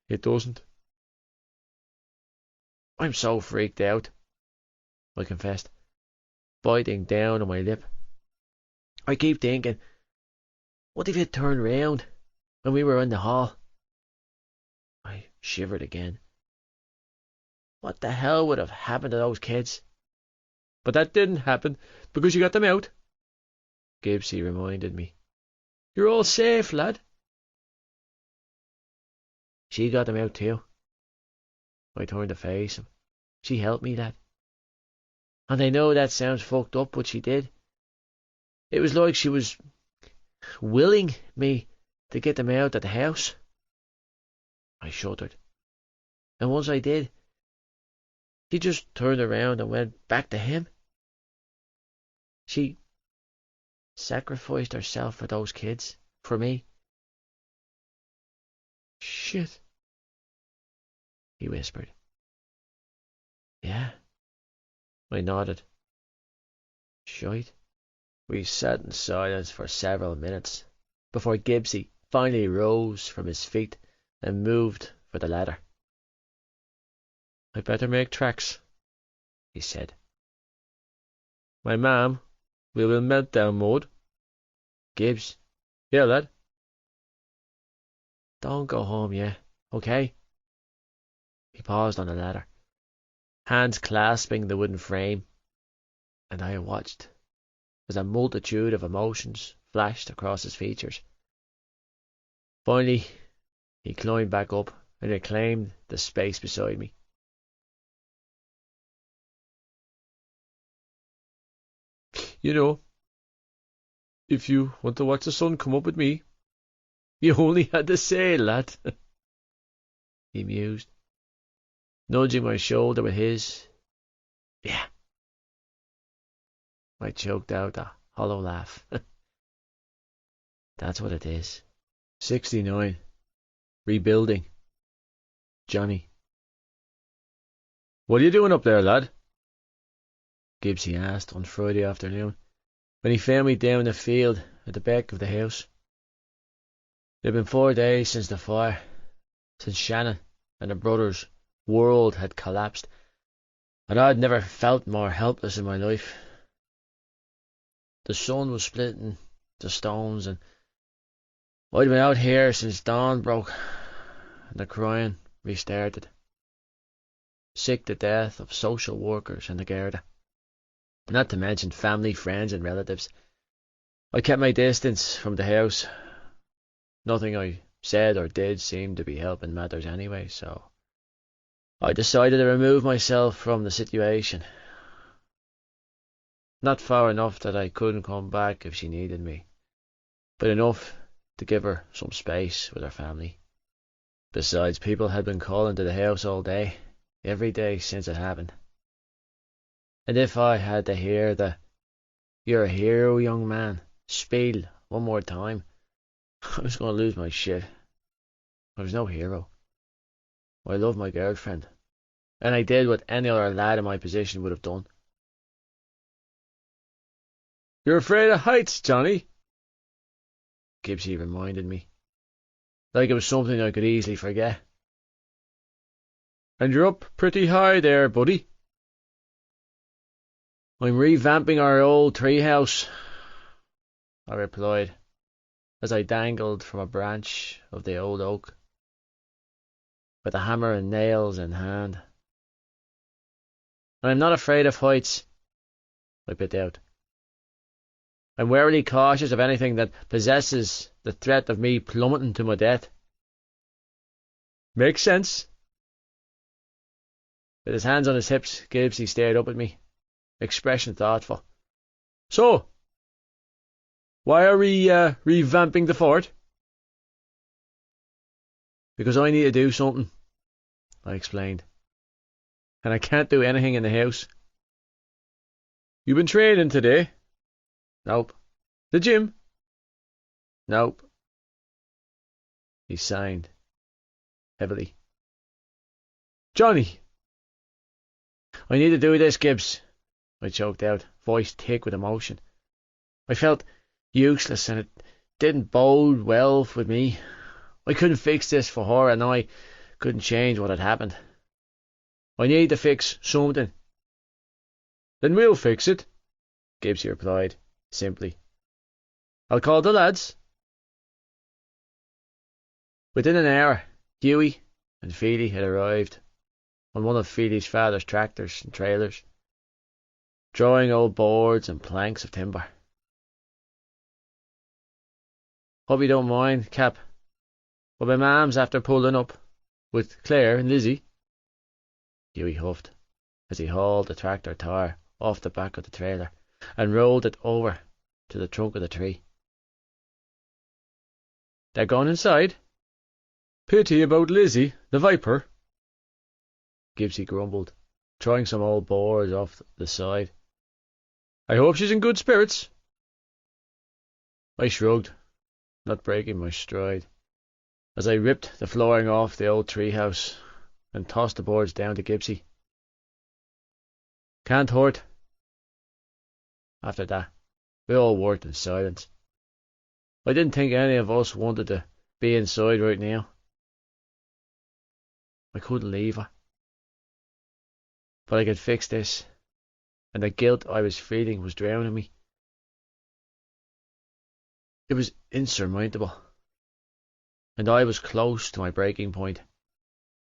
it doesn't. I'm so freaked out, I confessed, biting down on my lip. I keep thinking, what if you turned round when we were in the hall? I shivered again. What the hell would have happened to those kids? But that didn't happen because you got them out, Gibbsy reminded me. You're all safe, lad. She got them out too. I turned to face him. She helped me, lad. And I know that sounds fucked up, but she did. It was like she was willing me to get them out of the house. I shuddered. And once I did, she just turned around and went back to him. She sacrificed herself for those kids, for me. Shit, he whispered. Yeah, I nodded. Shite. We sat in silence for several minutes before Gibbsy finally rose from his feet and moved for the ladder. I better make tracks, he said. My mam will in meltdown mode. Gibbs, Yeah, lad. don't go home yet, okay? He paused on the ladder, hands clasping the wooden frame, and I watched as a multitude of emotions flashed across his features. Finally, he climbed back up and reclaimed the space beside me. You know, if you want to watch the sun come up with me, you only had to say, lad. He mused, nudging my shoulder with his. Yeah. I choked out a hollow laugh. That's what it is. 69. Rebuilding. Johnny. What are you doing up there, lad? Gibbsy asked on Friday afternoon, when he found me down the field at the back of the house. It had been 4 days since the fire, since Shannon and her brother's world had collapsed, and I'd never felt more helpless in my life. The sun was splitting the stones, and I'd been out here since dawn broke, and the crying restarted. Sick to death of social workers and the Garda, not to mention family, friends and relatives. I kept my distance from the house. Nothing I said or did seemed to be helping matters anyway, so I decided to remove myself from the situation. Not far enough that I couldn't come back if she needed me, but enough to give her some space with her family. Besides, people had been calling to the house all day, every day since it happened. And if I had to hear the "You're a hero, young man" spiel one more time, I was going to lose my shit. I was no hero. I loved my girlfriend, and I did what any other lad in my position would have done. You're afraid of heights, Johnny? Gibbsy reminded me, like it was something I could easily forget. And you're up pretty high there, buddy. I'm revamping our old treehouse, I replied, as I dangled from a branch of the old oak, with a hammer and nails in hand. And I'm not afraid of heights, I bit out. I'm warily cautious of anything that possesses the threat of me plummeting to my death. Makes sense. With his hands on his hips, Gibbsy stared up at me, expression thoughtful. So, why are we revamping the fort? Because I need to do something, I explained. And I can't do anything in the house. You been training today? Nope. The gym? Nope. He signed heavily. Johnny! I need to do this, Gibbs, I choked out, voice thick with emotion. I felt useless, and it didn't bode well with me. I couldn't fix this for her, and I couldn't change what had happened. I need to fix something. Then we'll fix it, Gibbsy replied, simply. I'll call the lads. Within an hour, Hughie and Feely had arrived on one of Feely's father's tractors and trailers, drawing old boards and planks of timber. Hope you don't mind, Cap, but my mam's after pulling up with Claire and Lizzie, Hughie huffed, as he hauled the tractor tire off the back of the trailer and rolled it over to the trunk of the tree. They're gone inside? Pity about Lizzie, the viper, Gibbsy grumbled, throwing some old boards off the side. I hope she's in good spirits. I shrugged, not breaking my stride, as I ripped the flooring off the old treehouse and tossed the boards down to Gibbsy. Can't hurt. After that, we all worked in silence. I didn't think any of us wanted to be inside right now. I couldn't leave her. But I could fix this, and the guilt I was feeling was drowning me. It was insurmountable, and I was close to my breaking point.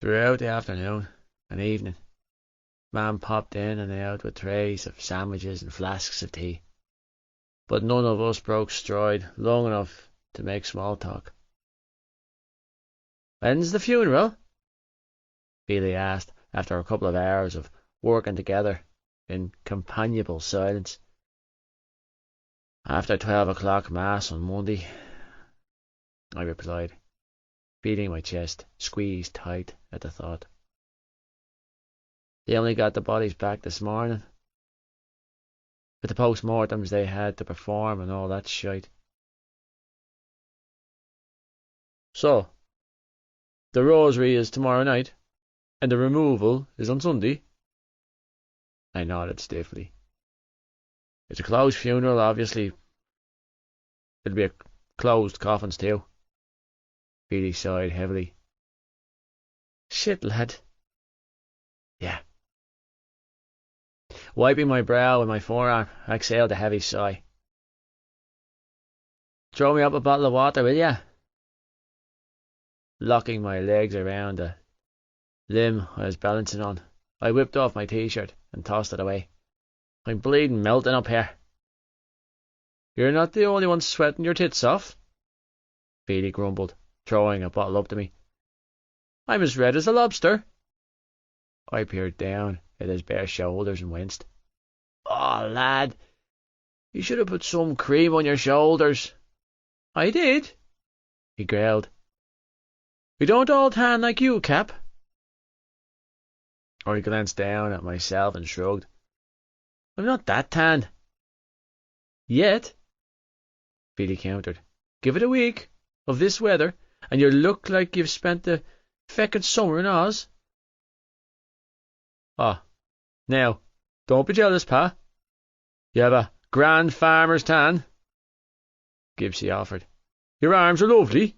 Throughout the afternoon and evening, Mam popped in and out with trays of sandwiches and flasks of tea, but none of us broke stride long enough to make small talk. "When's the funeral?" Feely asked, after a couple of hours of working together in companionable silence. "After 12 o'clock Mass on Monday," I replied, feeling my chest squeezed tight at the thought. "They only got the bodies back this morning, with the post-mortems they had to perform and all that shite." "So, the rosary is tomorrow night, and the removal is on Sunday?" I nodded stiffly. "It's a closed funeral, obviously. It'll be a closed coffins too." Feely sighed heavily. "Shit, lad." "Yeah." Wiping my brow with my forearm, I exhaled a heavy sigh. "Throw me up a bottle of water, will ya?" Locking my legs around the limb I was balancing on, I whipped off my t-shirt and tossed it away. "I'm bleeding melting up here." "You're not the only one sweating your tits off," Feely grumbled, throwing a bottle up to me. "I'm as red as a lobster." I peered down at his bare shoulders and winced. "Oh, lad, you should have put some cream on your shoulders." "I did," he growled. "We don't all tan like you, Cap." I glanced down at myself and shrugged. "I'm not that tanned." "Yet," Feely countered. "Give it a week of this weather, and you'll look like you've spent the feckin' summer in Oz." "Ah, "Now, don't be jealous, Pa. You have a grand farmer's tan, Gibbsy offered. Your arms are lovely.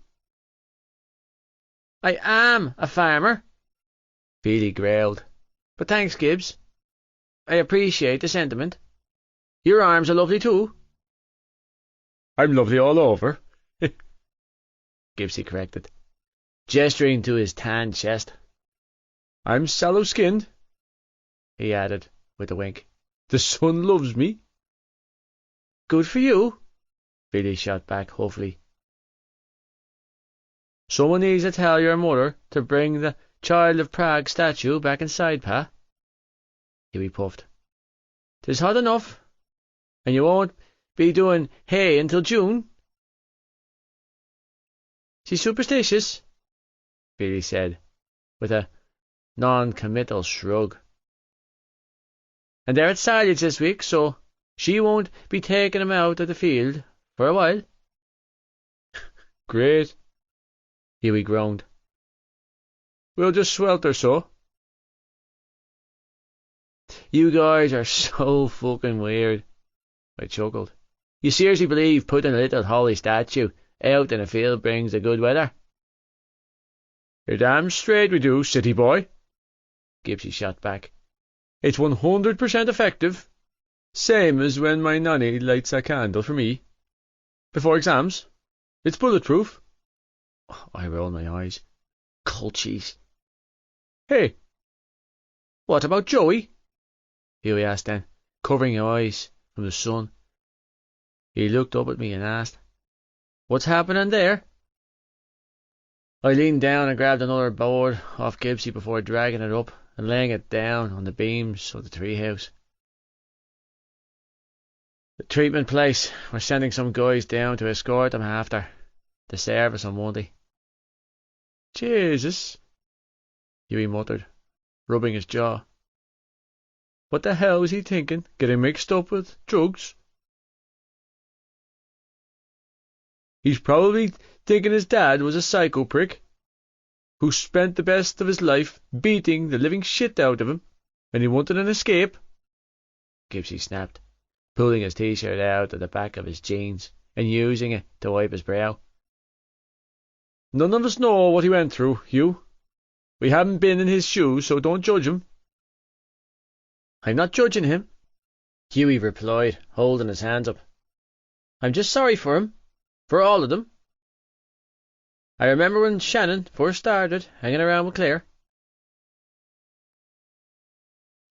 I am a farmer, Feely growled. But thanks, Gibbs. I appreciate the sentiment. Your arms are lovely too. I'm lovely all over, Gibbsy corrected, gesturing to his tan chest. I'm sallow-skinned, he added with a wink. The sun loves me. Good for you, Feely shot back hopefully. Someone needs to tell your mother to bring the Child of Prague statue back inside, Pa, Hughie puffed. 'Tis hot enough, and you won't be doing hay until June. She's superstitious, Feely said, with a non-committal shrug. And they're at silage this week, so she won't be taking 'em out of the field for a while. Great, Hughie groaned. We'll just swelter so. You guys are so fucking weird, I chuckled. You seriously believe putting a little holy statue out in a field brings the good weather? You're damn straight we do, city boy, Gibbsy shot back. It's 100% effective. Same as when my nanny lights a candle for me. Before exams. It's bulletproof. I rolled my eyes. Culchies. Hey. What about Joey? Hughie asked then, covering his eyes from the sun. He looked up at me and asked, What's happening there? I leaned down and grabbed another board off Gibbsy before dragging it up and laying it down on the beams of the treehouse. The treatment place. We're sending some guys down to escort them after the service on Monday. Jesus, Hughie muttered, rubbing his jaw. What the hell was he thinking? Getting mixed up with drugs? He's probably thinking his dad was a psycho prick who spent the best of his life beating the living shit out of him, and he wanted an escape. Gibbsy snapped, pulling his t-shirt out of the back of his jeans and using it to wipe his brow. None of us know what he went through, Hugh. We haven't been in his shoes, so don't judge him. I'm not judging him, Hughie replied, holding his hands up. I'm just sorry for him. For all of them. I remember when Shannon first started hanging around with Claire.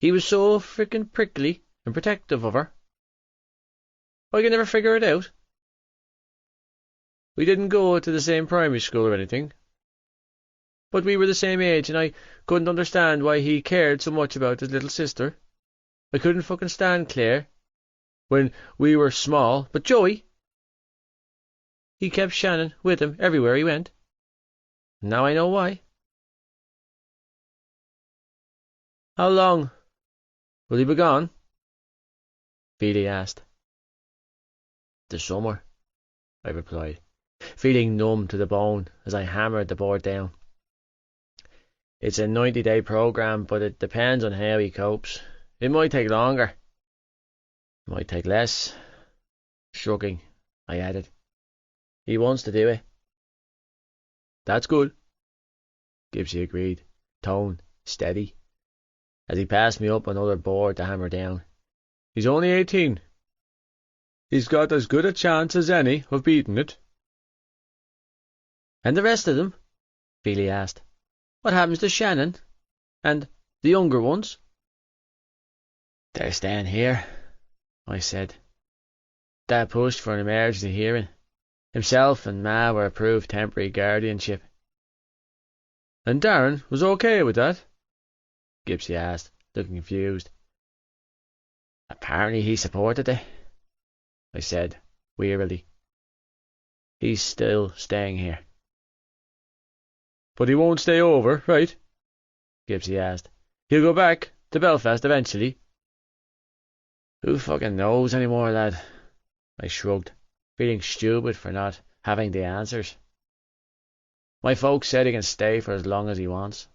He was so frickin' prickly and protective of her. I could never figure it out. We didn't go to the same primary school or anything, but we were the same age, and I couldn't understand why he cared so much about his little sister. I couldn't fucking stand Claire when we were small, but Joey, he kept Shannon with him everywhere he went. Now I know why. How long will he be gone? Feely asked. The summer, I replied, feeling numb to the bone as I hammered the board down. It's a 90-day program, but it depends on how he copes. It might take longer. It might take less. Shrugging, I added. He wants to do it. That's good, Gibbsy agreed, tone steady, as he passed me up another board to hammer down. He's only 18. He's got as good a chance as any of beating it. And the rest of them? Feely asked. What happens to Shannon? And the younger ones? They're staying here, I said. Dad pushed for an emergency hearing. Himself and Ma were approved temporary guardianship. And Darren was okay with that? Gibbsy asked, looking confused. Apparently he supported it, I said, wearily. He's still staying here. But he won't stay over, right? Gibbsy asked. He'll go back to Belfast eventually. Who fucking knows anymore, lad? I shrugged, feeling stupid for not having the answers. My folks said he can stay for as long as he wants.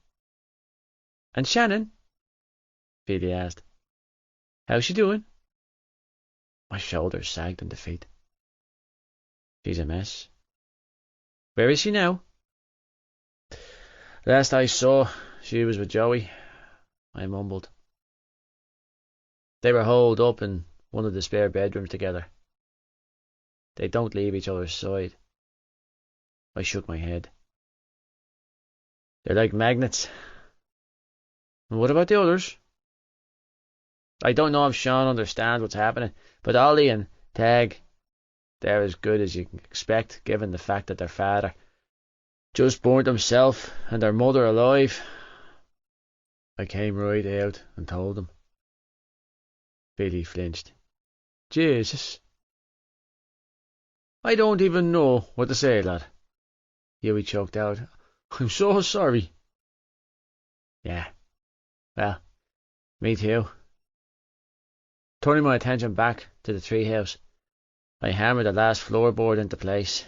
And Shannon? Feely asked. How's she doing? My shoulders sagged in defeat. She's a mess. Where is she now? Last I saw, she was with Joey, I mumbled. They were holed up in one of the spare bedrooms together. They don't leave each other's side. I shook my head. They're like magnets. And what about the others? I don't know if Sean understands what's happening, but Ollie and Tag, they're as good as you can expect, given the fact that their father just burnt himself and their mother alive. I came right out and told them. Billy flinched. Jesus. I don't even know what to say, lad. Hughie choked out. I'm so sorry. Yeah. Well, me too. Turning my attention back to the treehouse, I hammered the last floorboard into place.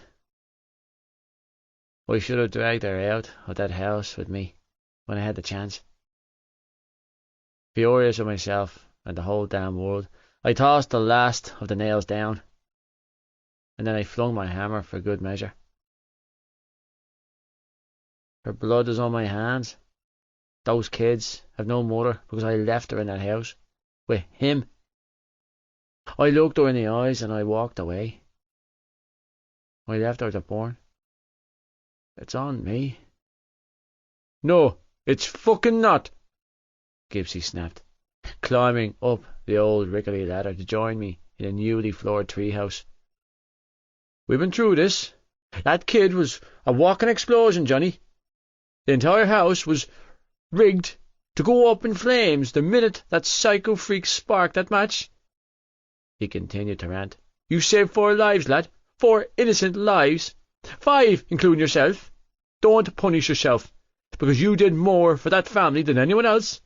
I should have dragged her out of that house with me when I had the chance. Furious with myself and the whole damn world, I tossed the last of the nails down, and then I flung my hammer for good measure. Her blood is on my hands. Those kids have no mother because I left her in that house with him. I looked her in the eyes and I walked away. I left her to burn. It's on me. No, it's fucking not, Gibbsy snapped, climbing up the old rickety ladder to join me in a newly floored treehouse. We've been through this. That kid was a walking explosion, Johnny. The entire house was rigged to go up in flames the minute that psycho freak sparked that match. He continued to rant. You saved 4 lives, lad. 4 innocent lives. 5, including yourself. Don't punish yourself, because you did more for that family than anyone else.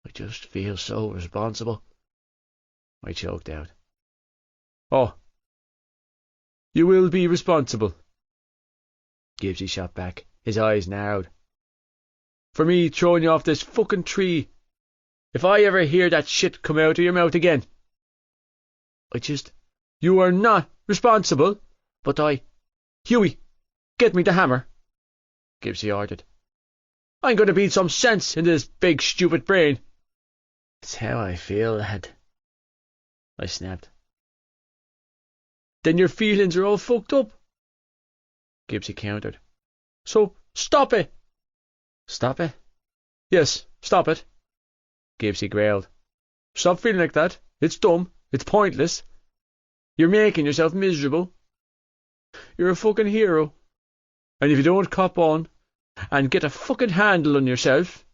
I just feel so responsible, I choked out. Oh, you will be responsible, Gibbsy shot back, his eyes narrowed. For me throwing you off this fucking tree. If I ever hear that shit come out of your mouth again. You are not responsible, but Hughie, get me the hammer, Gibbsy ordered. I'm going to beat some sense into this big stupid brain. It's how I feel, lad, I snapped. Then your feelings are all fucked up, Gibbsy countered. So stop it. Stop it? Yes, stop it, Gibbsy growled. Stop feeling like that. It's dumb. It's pointless. You're making yourself miserable. You're a fucking hero. And if you don't cop on and get a fucking handle on yourself,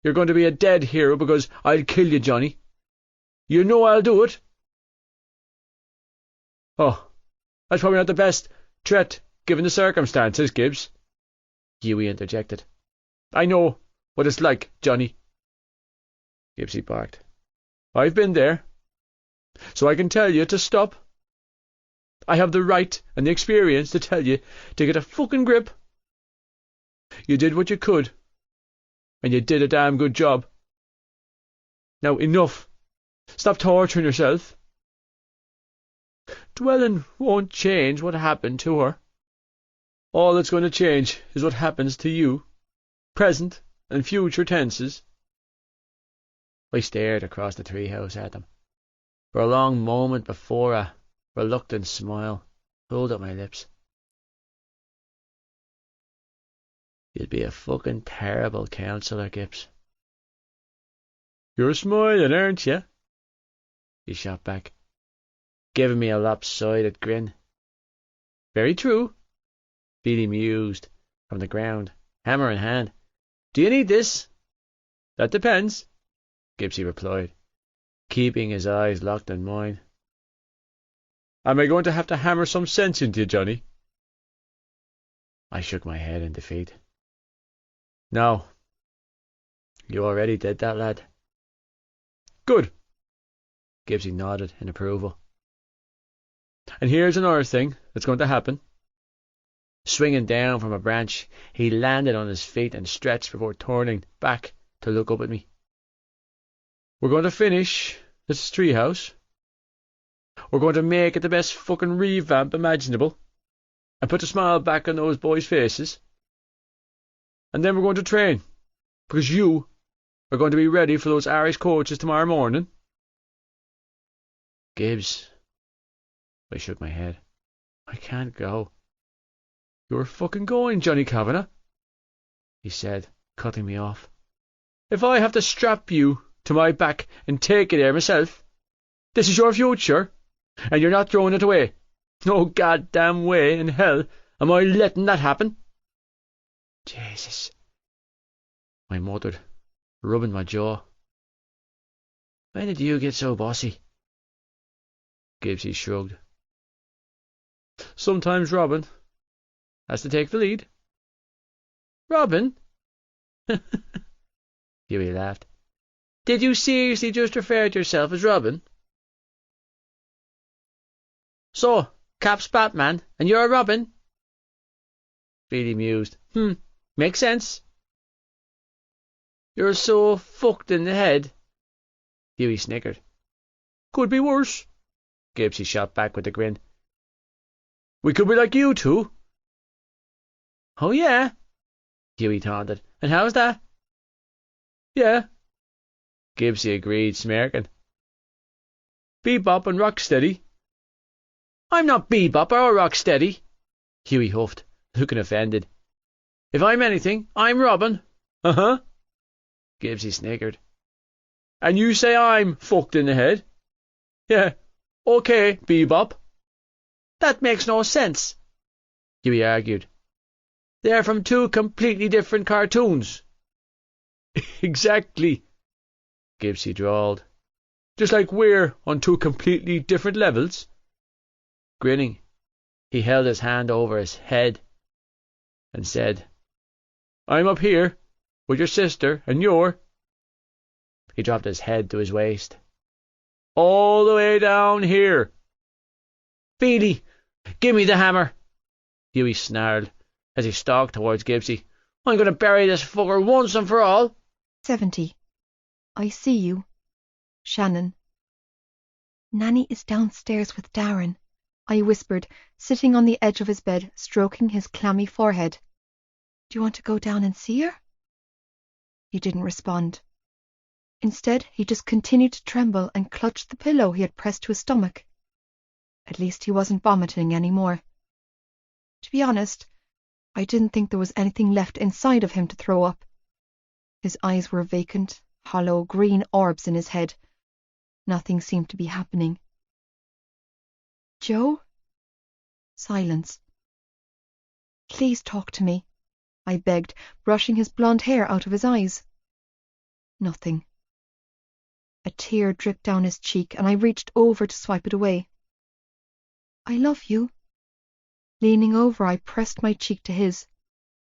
you're going to be a dead hero because I'll kill you, Johnny. You know I'll do it. Oh, that's probably not the best threat given the circumstances, Gibbs, Hughie interjected. I know what it's like, Johnny, Gibbsy barked. I've been there, so I can tell you to stop. I have the right and the experience to tell you to get a fucking grip. You did what you could, and you did a damn good job. Now enough. Stop torturing yourself. Dwelling won't change what happened to her. All that's going to change is what happens to you, present and future tenses. I stared across the treehouse at them. For a long moment before a reluctant smile pulled at my lips. You'd be a fucking terrible counsellor, Gibbs. You're smiling, aren't you? He shot back, giving me a lopsided grin. Very true, Beatty mused from the ground, hammer in hand. Do you need this? That depends, Gibbsy replied, keeping his eyes locked on mine. Am I going to have to hammer some sense into you, Johnny? I shook my head in defeat. No. You already did that, lad. Good. Gibbsy nodded in approval. And here's another thing that's going to happen. Swinging down from a branch, he landed on his feet and stretched before turning back to look up at me. We're going to finish It's a treehouse. We're going to make it the best fucking revamp imaginable, and put a smile back on those boys' faces. And then we're going to train, because you are going to be ready for those Irish coaches tomorrow morning. Gibbs. I shook my head. I can't go. You're fucking going, Johnny Kavanagh, he said, cutting me off. If I have to strap you to my back and take you there myself, this is your future, and you're not throwing it away. No goddamn way in hell am I letting that happen. Jesus. I muttered, rubbing my jaw. When did you get so bossy? Gibbsy shrugged. Sometimes Robin has to take the lead. Robin? Hughie laughed. Did you seriously just refer to yourself as Robin? So, Cap's Batman, and you're Robin? Beatty mused. Makes sense. You're so fucked in the head. Hughie snickered. Could be worse, Gibbsy shot back with a grin. We could be like you two. Oh yeah? Hughie taunted. And how's that? Yeah, Gibbsy agreed, smirking. Bebop and Rocksteady. I'm not Bebop or Rocksteady, Hughie huffed, looking offended. If I'm anything, I'm Robin. Uh-huh, Gibbsy snickered. And you say I'm fucked in the head? Yeah, okay, Bebop. That makes no sense, Hughie argued. They're from two completely different cartoons. Exactly, Gibbsy drawled. Just like we're on two completely different levels. Grinning, he held his hand over his head and said, I'm up here with your sister, and you're... He dropped his head to his waist. All the way down here. Beatty, give me the hammer, Hughie snarled as he stalked towards Gibbsy. I'm going to bury this fucker once and for all. 70. I see you. Shannon. Nanny is downstairs with Darren, I whispered, sitting on the edge of his bed, stroking his clammy forehead. Do you want to go down and see her? He didn't respond. Instead, he just continued to tremble and clutched the pillow he had pressed to his stomach. At least he wasn't vomiting anymore. To be honest, I didn't think there was anything left inside of him to throw up. His eyes were vacant, hollow green orbs in his head. Nothing seemed to be happening. Joe? Silence. Please talk to me, I begged, brushing his blonde hair out of his eyes. Nothing. A tear dripped down his cheek, and I reached over to swipe it away. I love you. Leaning over, I pressed my cheek to his.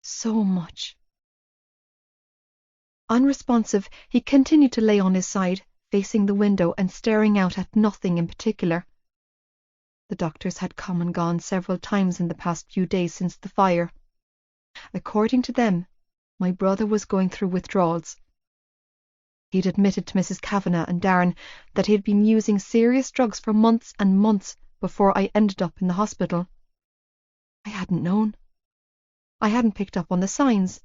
So much. Unresponsive, he continued to lay on his side, facing the window and staring out at nothing in particular. The doctors had come and gone several times in the past few days since the fire. According to them, my brother was going through withdrawals. He'd admitted to Mrs. Kavanagh and Darren that he had been using serious drugs for months and months before I ended up in the hospital. I hadn't known. I hadn't picked up on the signs.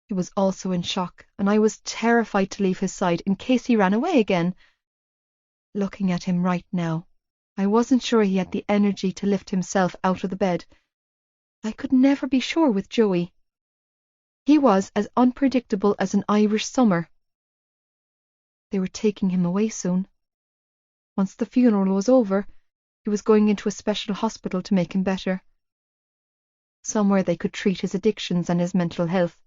He was also in shock, and I was terrified to leave his side in case he ran away again. Looking at him right now, I wasn't sure he had the energy to lift himself out of the bed. I could never be sure with Joey. He was as unpredictable as an Irish summer. They were taking him away soon. Once the funeral was over, he was going into a special hospital to make him better. Somewhere they could treat his addictions and his mental health.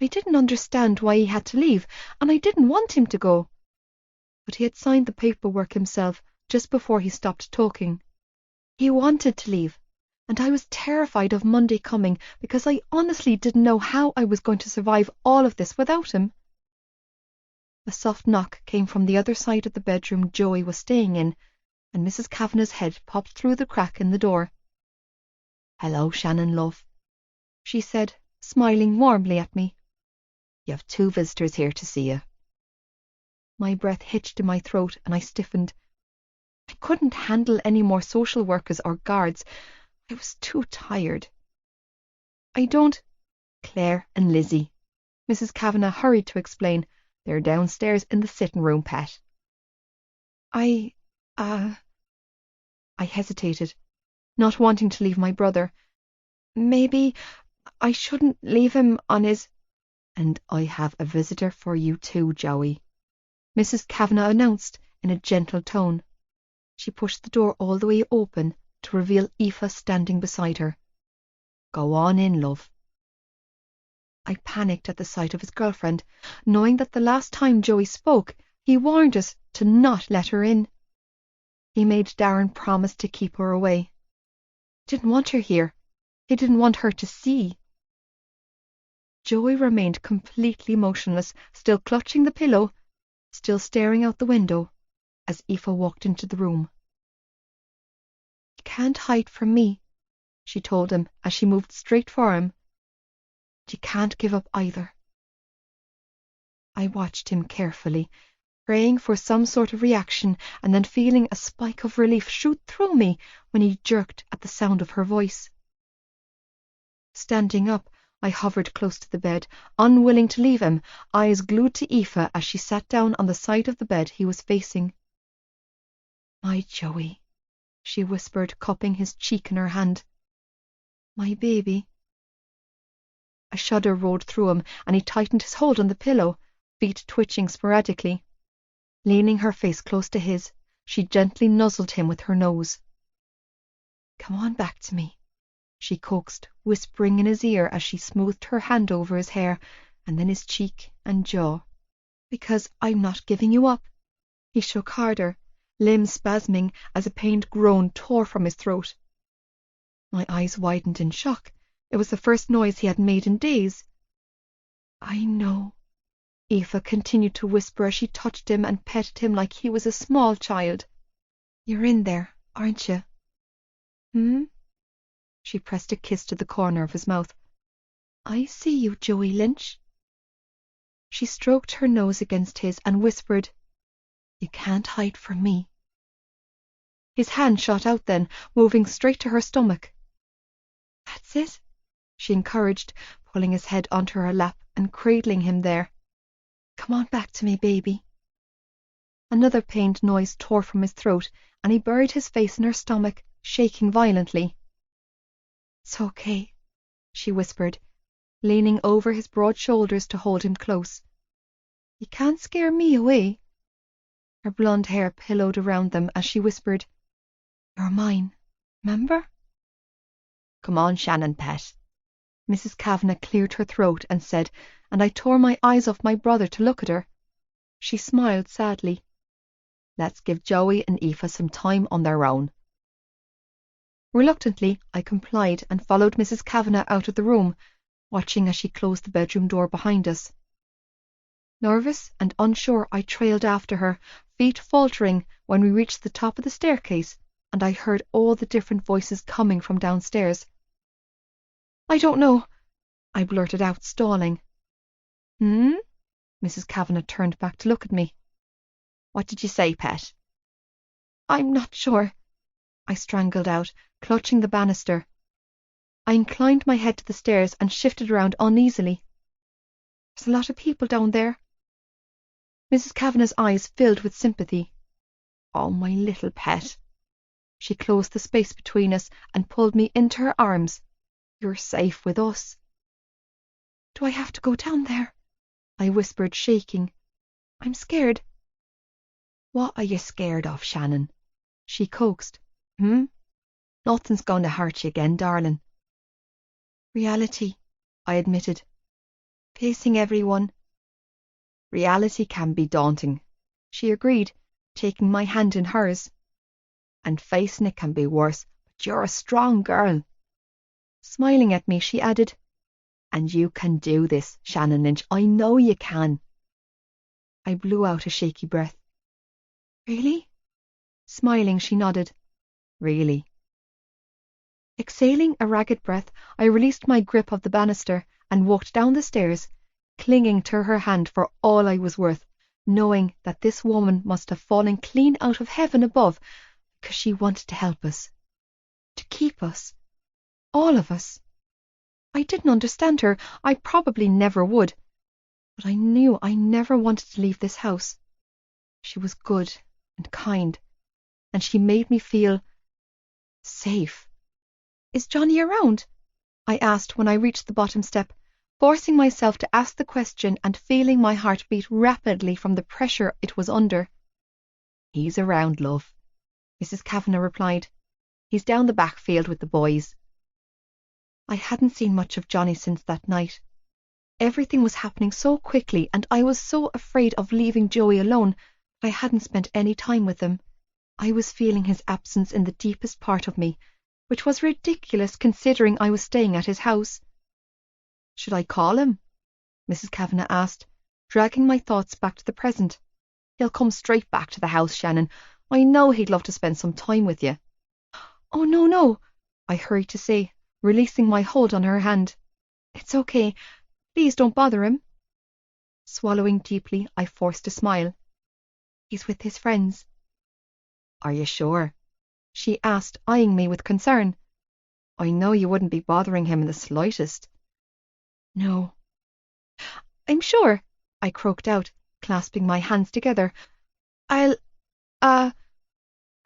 I didn't understand why he had to leave, and I didn't want him to go. But he had signed the paperwork himself just before he stopped talking. He wanted to leave, and I was terrified of Monday coming because I honestly didn't know how I was going to survive all of this without him. A soft knock came from the other side of the bedroom Joey was staying in, and Mrs. Kavanagh's head popped through the crack in the door. "Hello, Shannon, love," she said, smiling warmly at me. "You have 2 visitors here to see you." My breath hitched in my throat and I stiffened. I couldn't handle any more social workers or guards. I was too tired. I don't... Claire and Lizzie. Mrs. Kavanagh hurried to explain. They're downstairs in the sitting room, Pet. I hesitated, not wanting to leave my brother. Maybe I shouldn't leave him on his... And I have a visitor for you too, Joey, Mrs. Kavanagh announced in a gentle tone. She pushed the door all the way open to reveal Aoife standing beside her. Go on in, love. I panicked at the sight of his girlfriend, knowing that the last time Joey spoke, he warned us to not let her in. He made Darren promise to keep her away. He didn't want her here. He didn't want her to see. Joey remained completely motionless, still clutching the pillow, still staring out the window, as Aoife walked into the room. You can't hide from me, she told him as she moved straight for him. You can't give up either. I watched him carefully, praying for some sort of reaction and then feeling a spike of relief shoot through me when he jerked at the sound of her voice. Standing up, I hovered close to the bed, unwilling to leave him, eyes glued to Aoife as she sat down on the side of the bed he was facing. My Joey, she whispered, cupping his cheek in her hand. My baby. A shudder rolled through him, and he tightened his hold on the pillow, feet twitching sporadically. Leaning her face close to his, she gently nuzzled him with her nose. Come on back to me, she coaxed, whispering in his ear as she smoothed her hand over his hair and then his cheek and jaw. Because I'm not giving you up. He shook harder, limbs spasming as a pained groan tore from his throat. My eyes widened in shock. It was the first noise he had made in days. I know, Aoife continued to whisper as she touched him and petted him like he was a small child. You're in there, aren't you? She pressed a kiss to the corner of his mouth. I see you, Joey Lynch. She stroked her nose against his and whispered, You can't hide from me. His hand shot out then, moving straight to her stomach. That's it, she encouraged, pulling his head onto her lap and cradling him there. Come on back to me, baby. Another pained noise tore from his throat, and he buried his face in her stomach, shaking violently. It's okay, she whispered, leaning over his broad shoulders to hold him close. You can't scare me away. Her blonde hair pillowed around them as she whispered, You're mine, remember? Come on, Shannon, pet. Mrs. Kavanagh cleared her throat and said, and I tore my eyes off my brother to look at her. She smiled sadly. Let's give Joey and Aoife some time on their own. Reluctantly, I complied and followed Mrs. Kavanagh out of the room, watching as she closed the bedroom door behind us. Nervous and unsure, I trailed after her, feet faltering when we reached the top of the staircase, and I heard all the different voices coming from downstairs. I don't know, I blurted out, stalling. Mrs. Kavanagh turned back to look at me. What did you say, pet? I'm not sure, I strangled out, clutching the banister. I inclined my head to the stairs and shifted around uneasily. There's a lot of people down there. Mrs. Kavanagh's eyes filled with sympathy. Oh, my little pet. She closed the space between us and pulled me into her arms. You're safe with us. Do I have to go down there? I whispered, shaking. I'm scared. What are you scared of, Shannon? She coaxed. Nothing's going to hurt you again, darling. Reality, I admitted. Facing everyone. Reality can be daunting, she agreed, taking my hand in hers. And facing it can be worse, but you're a strong girl. Smiling at me, she added, And you can do this, Shannon Lynch. I know you can. I blew out a shaky breath. Really? Smiling, she nodded. Really. Exhaling a ragged breath, I released my grip of the banister and walked down the stairs, clinging to her hand for all I was worth, knowing that this woman must have fallen clean out of heaven above because she wanted to help us, to keep us, all of us. I didn't understand her. I probably never would. But I knew I never wanted to leave this house. She was good and kind, and she made me feel safe. Is Johnny around? I asked when I reached the bottom step, forcing myself to ask the question and feeling my heart beat rapidly from the pressure it was under. He's around, love, Mrs. Kavanagh replied. He's down the backfield with the boys. I hadn't seen much of Johnny since that night. Everything was happening so quickly, and I was so afraid of leaving Joey alone that I hadn't spent any time with him. I was feeling his absence in the deepest part of me, which was ridiculous considering I was staying at his house. Should I call him? Mrs. Kavanagh asked, dragging my thoughts back to the present. He'll come straight back to the house, Shannon. I know he'd love to spend some time with you. Oh, no, no, I hurried to say, releasing my hold on her hand. It's okay. Please don't bother him. Swallowing deeply, I forced a smile. He's with his friends. Are you sure? She asked, eyeing me with concern. I know you wouldn't be bothering him in the slightest. No. I'm sure, I croaked out, clasping my hands together.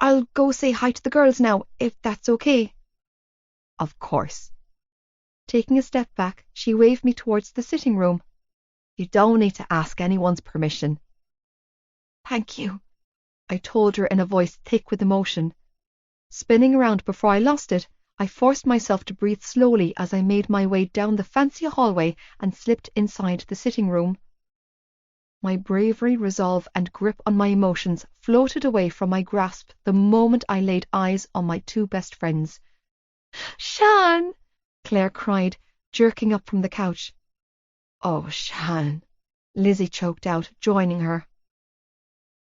I'll go say hi to the girls now, if that's okay. Of course. Taking a step back, she waved me towards the sitting room. You don't need to ask anyone's permission. Thank you, I told her in a voice thick with emotion. Spinning around before I lost it, I forced myself to breathe slowly as I made my way down the fancy hallway and slipped inside the sitting room. My bravery, resolve, and grip on my emotions floated away from my grasp the moment I laid eyes on my two best friends. Shan! Claire cried, jerking up from the couch. Oh, Shan! Lizzie choked out, joining her.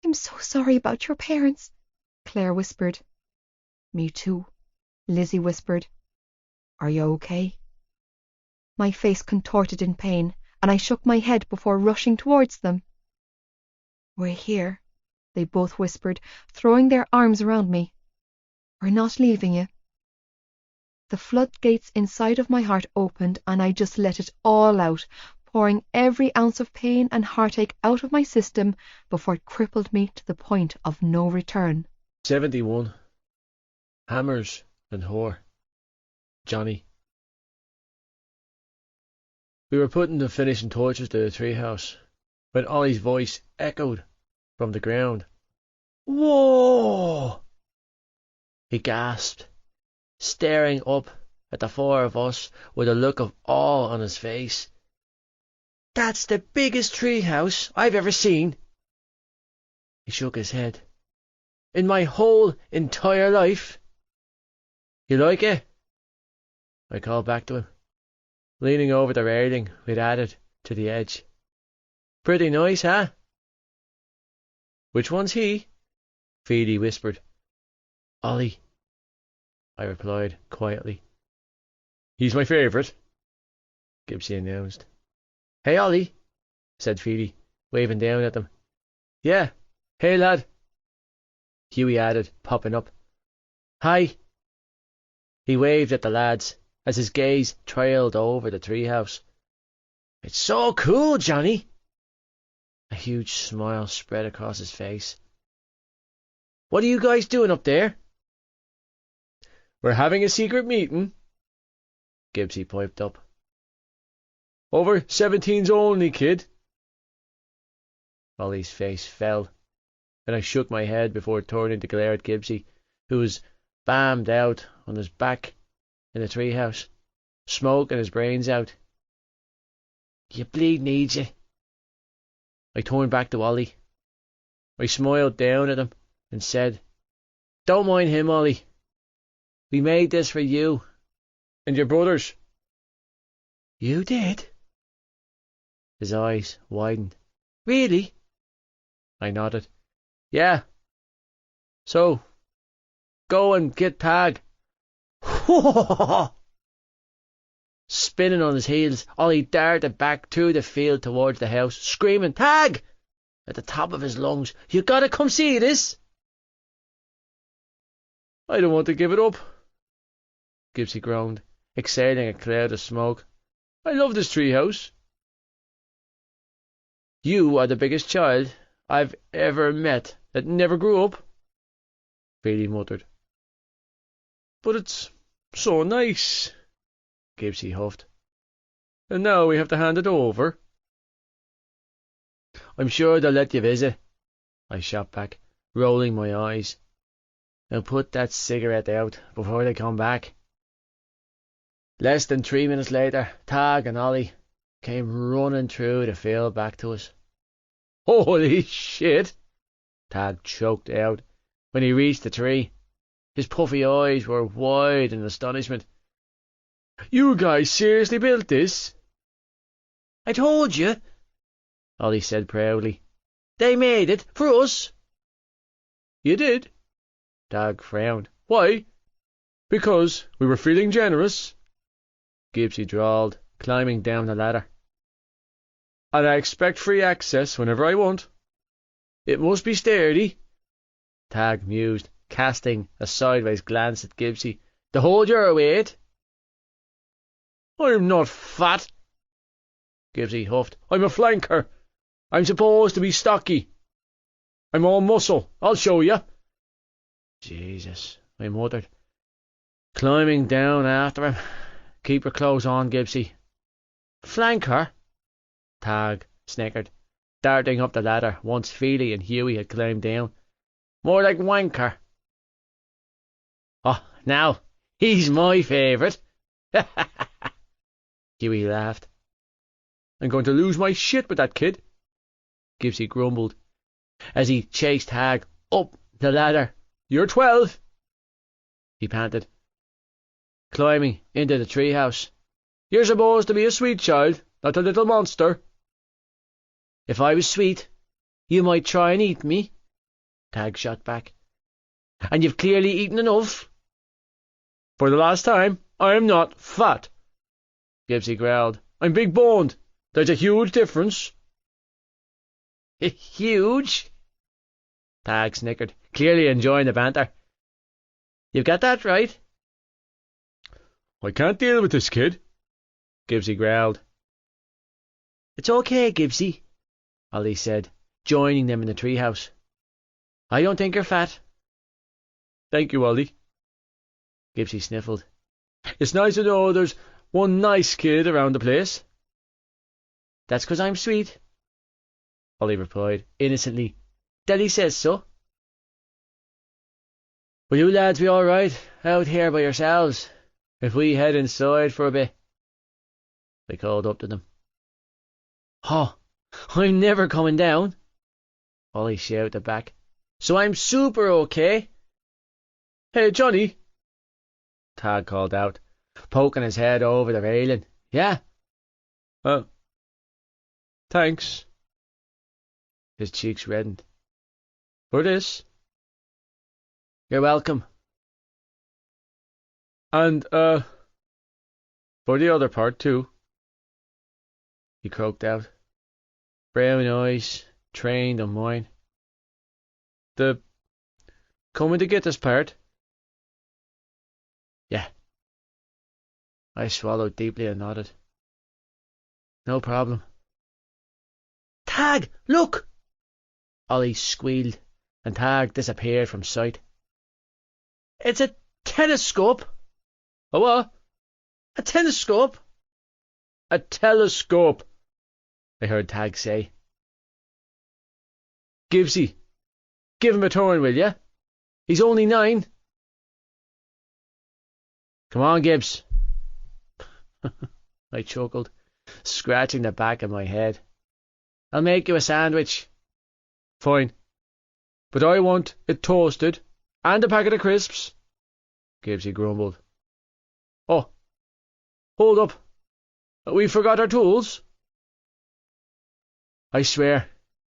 I'm so sorry about your parents, Claire whispered. Me too, Lizzie whispered. Are you okay? My face contorted in pain, and I shook my head before rushing towards them. We're here, they both whispered, throwing their arms around me. We're not leaving you. The floodgates inside of my heart opened, and I just let it all out, pouring every ounce of pain and heartache out of my system before it crippled me to the point of no return. 71. Hammers and whore. Johnny. We were putting the finishing touches to the treehouse when Ollie's voice echoed from the ground. Whoa! He gasped, staring up at the four of us with a look of awe on his face. That's the biggest treehouse I've ever seen. He shook his head. In my whole entire life. You like it? I called back to him, leaning over the railing we'd added to the edge. Pretty nice, huh? Which one's he? Phoebe whispered. Ollie, I replied quietly. He's my favourite, Gibbsy announced. Hey, Ollie, said Phoebe, waving down at them. Yeah, hey, lad, Hughie added, popping up. Hi. He waved at the lads as his gaze trailed over the treehouse. It's so cool, Johnny. A huge smile spread across his face. What are you guys doing up there? We're having a secret meeting, Gibbsy piped up. Over 17s only, kid. Ollie's face fell, and I shook my head before turning to glare at Gibbsy, who was bammed out on his back in the treehouse, smoking his brains out. You bleed needs you. I turned back to Ollie. I smiled down at him and said, Don't mind him, Ollie. We made this for you and your brothers. You did? His eyes widened. Really? I nodded. Yeah. So, go and get Tag. Spinning on his heels, Ollie darted back through the field towards the house, screaming, Tag! at the top of his lungs. "You gotta come see this." "I don't want to give it up," Gibbsy groaned, exhaling a cloud of smoke. "I love this treehouse." "You are the biggest child I've ever met that never grew up," Bailey muttered. "But it's so nice," Gibbsy huffed. "And now we have to hand it over." "I'm sure they'll let you visit," I shot back, rolling my eyes. "Now put that cigarette out before they come back." Less than 3 minutes later, Tag and Ollie came running through the field back to us. "Holy shit!" Tag choked out when he reached the tree. His puffy eyes were wide in astonishment. "You guys seriously built this?" "I told you," Ollie said proudly. "They made it for us." "You did?" Tag frowned. "Why? Because we were feeling generous?" Gibbsy drawled, climbing down the ladder. "And I expect free access whenever I want." "It must be sturdy," Tag mused, casting a sideways glance at Gibbsy. "To hold your weight." "I'm not fat," Gibbsy huffed. "I'm a flanker. I'm supposed to be stocky. I'm all muscle. I'll show you." "Jesus," I muttered, climbing down after him. "Keep your clothes on, Gibbsy." "Flanker?" Tag snickered, darting up the ladder once Feely and Hughie had climbed down. "More like wanker." "Oh, now, he's my favourite." Hughie laughed. "I'm going to lose my shit with that kid," Gibbsy grumbled, as he chased Tag up the ladder. "You're 12. He panted, climbing into the treehouse. "You're supposed to be a sweet child, not a little monster." "If I was sweet, you might try and eat me," Tag shot back. "And you've clearly eaten enough." "For the last time, I'm not fat," Gibbsy growled. "I'm big-boned. There's a huge difference." "Huge?" Tag snickered, clearly enjoying the banter. "You've got that right." "I can't deal with this kid," Gibbsy growled. "It's okay, Gibbsy," Ollie said, joining them in the treehouse. "I don't think you're fat." "Thank you, Ollie." Gibbsy sniffled. "It's nice to know there's one nice kid around the place." "That's 'cause I'm sweet," Ollie replied, innocently. "Daddy says so." "Will you lads be all right out here by yourselves if we head inside for a bit?" I called up to them. "Oh, I'm never coming down," Ollie shouted back. "So I'm super okay." "Hey, Johnny," Tag called out, poking his head over the railing. "Yeah?" Thanks." His cheeks reddened. "For this?" "You're welcome." "And, for the other part, too," he croaked out, brown eyes trained on mine. "The coming to get us part?" "Yeah." I swallowed deeply and nodded. "No problem." "Tag, look!" Ollie squealed, and Tag disappeared from sight. "It's a telescope." "A what?" "A telescope." "A telescope," I heard Tag say. "Gibbsy, give him a turn, will ya? He's only 9. "Come on, Gibbs." I chuckled, scratching the back of my head. "I'll make you a sandwich." "Fine. But I want it toasted, and a packet of crisps," Gibbsy grumbled. "Oh, hold up. We forgot our tools." I swear,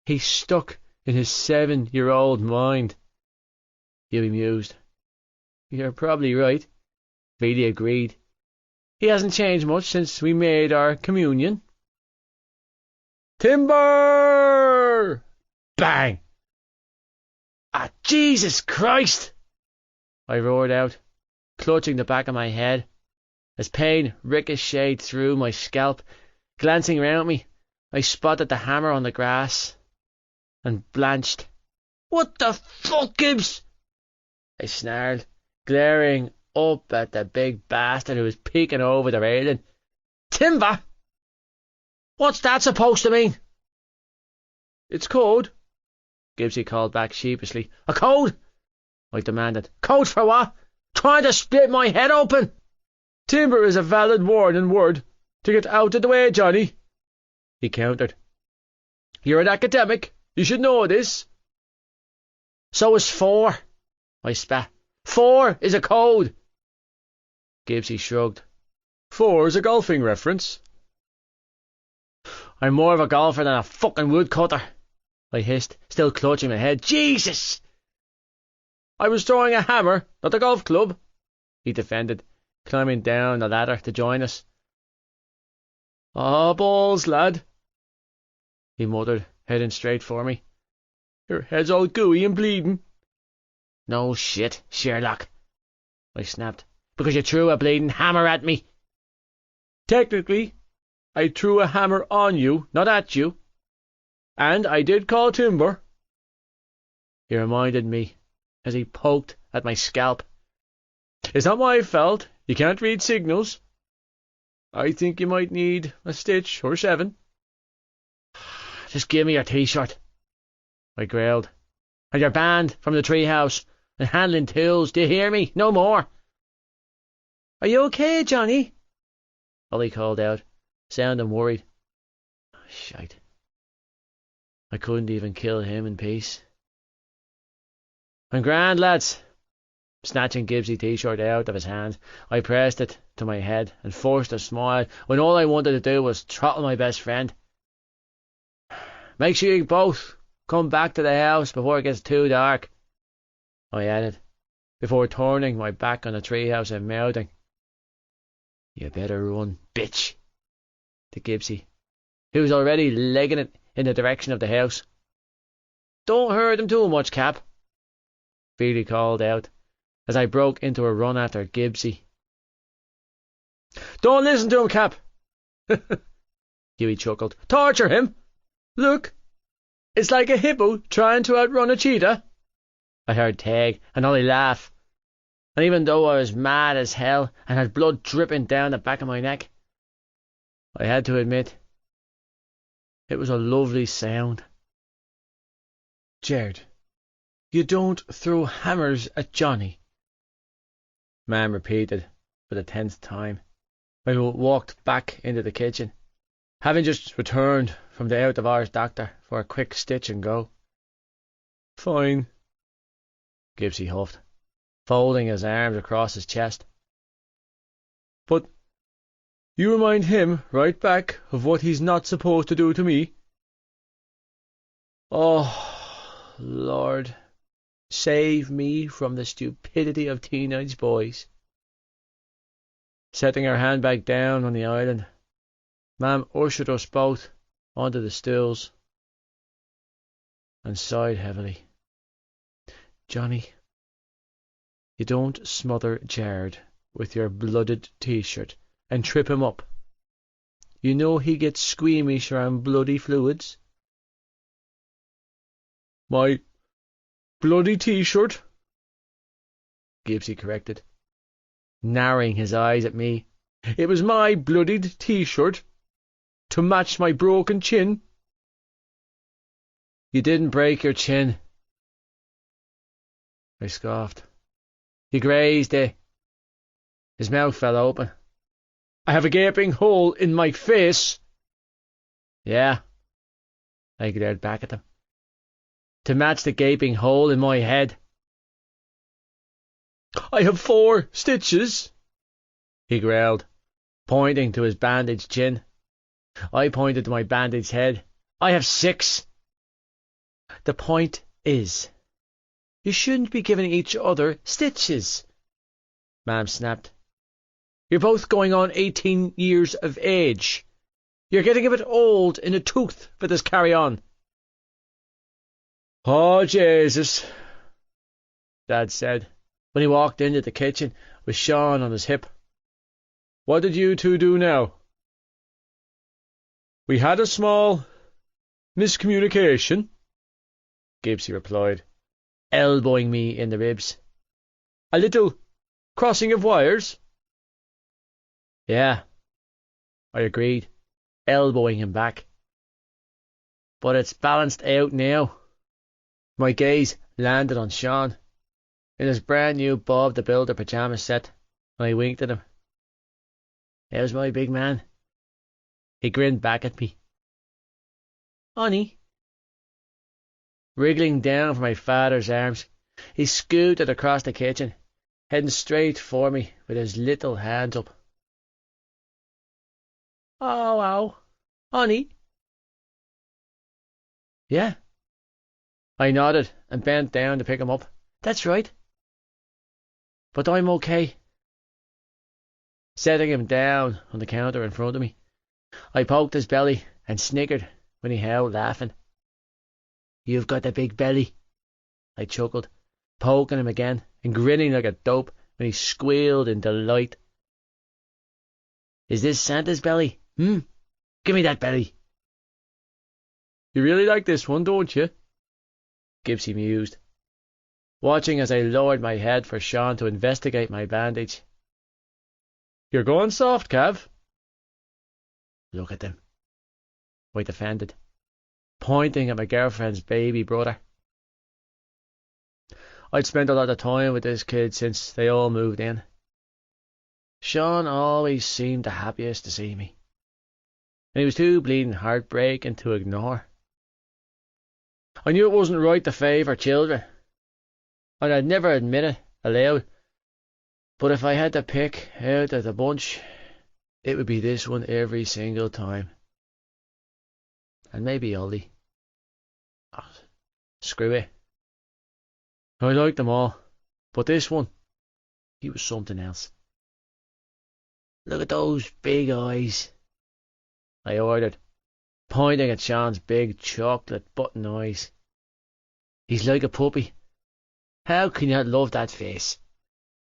he's stuck in his 7-year-old mind. Hughie mused. "You're probably right," Feely agreed. "He hasn't changed much since we made our communion." "Timber!" Bang! Ah, Jesus Christ! I roared out, clutching the back of my head, as pain ricocheted through my scalp. Glancing round me, I spotted the hammer on the grass, and blanched. "What the fuck, Gibbs?" I snarled, glaring up at the big bastard who was peeking over the railing. "Timber? What's that supposed to mean?" "It's code," Gibbsy called back sheepishly. "A code?" I demanded. "Code for what? Trying to split my head open?" "Timber is a valid warning word to get out of the way, Johnny," he countered. "You're an academic. You should know this." "So is 4, I spat. 4 is a code." Gibbsy shrugged. 4 is a golfing reference. "I'm more of a golfer than a fucking woodcutter," I hissed, still clutching my head. "Jesus!" "I was throwing a hammer, not a golf club," he defended, climbing down the ladder to join us. "Ah, balls, lad," he muttered, heading straight for me. "Your head's all gooey and bleeding." "No shit, Sherlock," I snapped, "because you threw a bleeding hammer at me." "Technically, I threw a hammer on you, not at you. And I did call timber," he reminded me as he poked at my scalp. "It's not my fault you can't read signals. I think you might need a stitch or 7. "Just give me your T-shirt," I growled, "and your band from the treehouse, and handling tools, do you hear me? No more." "Are you okay, Johnny?" Ollie called out, sounding worried. Shite. I couldn't even kill him in peace. "I'm grand, lads." Snatching Gibbsy's T-shirt out of his hand, I pressed it to my head and forced a smile when all I wanted to do was throttle my best friend. "Make sure you both come back to the house before it gets too dark," I added, before turning my back on the treehouse and mouthing, "You better run, bitch," to Gibbsy, who was already legging it in the direction of the house. "Don't hurt him too much, Cap," Feely called out, as I broke into a run after Gibbsy. "Don't listen to him, Cap," Huey chuckled. "Torture him. Look, it's like a hippo trying to outrun a cheetah." I heard Teg and Ollie laugh, and even though I was mad as hell and had blood dripping down the back of my neck, I had to admit it was a lovely sound. "Jared, you don't throw hammers at Johnny," Mam repeated for the 10th time. I walked back into the kitchen, having just returned from the out-of-hours doctor for a quick stitch and go. "Fine," Gibbsy huffed, folding his arms across his chest. "But you remind him right back of what he's not supposed to do to me." Oh, Lord, save me from the stupidity of teenage boys. Setting her handbag down on the island, Mam ushered us both onto the stools and sighed heavily. "Johnny, you don't smother Jared with your blooded T-shirt and trip him up. You know he gets squeamish around bloody fluids." "My bloody T-shirt," Gibbsy corrected, narrowing his eyes at me. "It was my bloodied T-shirt to match my broken chin." "You didn't break your chin," I scoffed. "You grazed it." His mouth fell open. "I have a gaping hole in my face." "Yeah," I glared back at him, "to match the gaping hole in my head." "I have 4 stitches," he growled, pointing to his bandaged chin. I pointed to my bandaged head. "I have 6. "The point is, you shouldn't be giving each other stitches," Mam snapped. "You're both going on 18 years of age. You're getting a bit old in the tooth for this carry-on." "Oh, Jesus," Dad said, when he walked into the kitchen with Sean on his hip. "What did you two do now?" "We had a small miscommunication," Gibbsy replied, elbowing me in the ribs. "A little crossing of wires." "Yeah," I agreed, elbowing him back. "But it's balanced out now." My gaze landed on Sean, in his brand new Bob the Builder pyjama set, and I winked at him. "How's my big man?" He grinned back at me. "Honey." Wriggling down from my father's arms, he scooted across the kitchen, heading straight for me with his little hands up. "Oh, honey." "Yeah." I nodded and bent down to pick him up. "That's right. But I'm okay." Setting him down on the counter in front of me, I poked his belly and snickered when he howled, laughing. "You've got a big belly," I chuckled, poking him again and grinning like a dope when he squealed in delight. "Is this Santa's belly? Give me that belly." "You really like this one, don't you?" Gibbsy mused, watching as I lowered my head for Sean to investigate my bandage. "You're going soft, Cav." "Look at them," I defended, pointing at my girlfriend's baby brother. I'd spent a lot of time with this kid since they all moved in. Sean always seemed the happiest to see me, and he was too bleeding heartbreaking to ignore. I knew it wasn't right to favour children, and I'd never admit it aloud, but if I had to pick out of the bunch, it would be this one every single time. And maybe Ollie. Oh, screw it. I liked them all, but this one, he was something else. "Look at those big eyes," I ordered, pointing at Sean's big chocolate button eyes. "He's like a puppy. How can you not love that face?"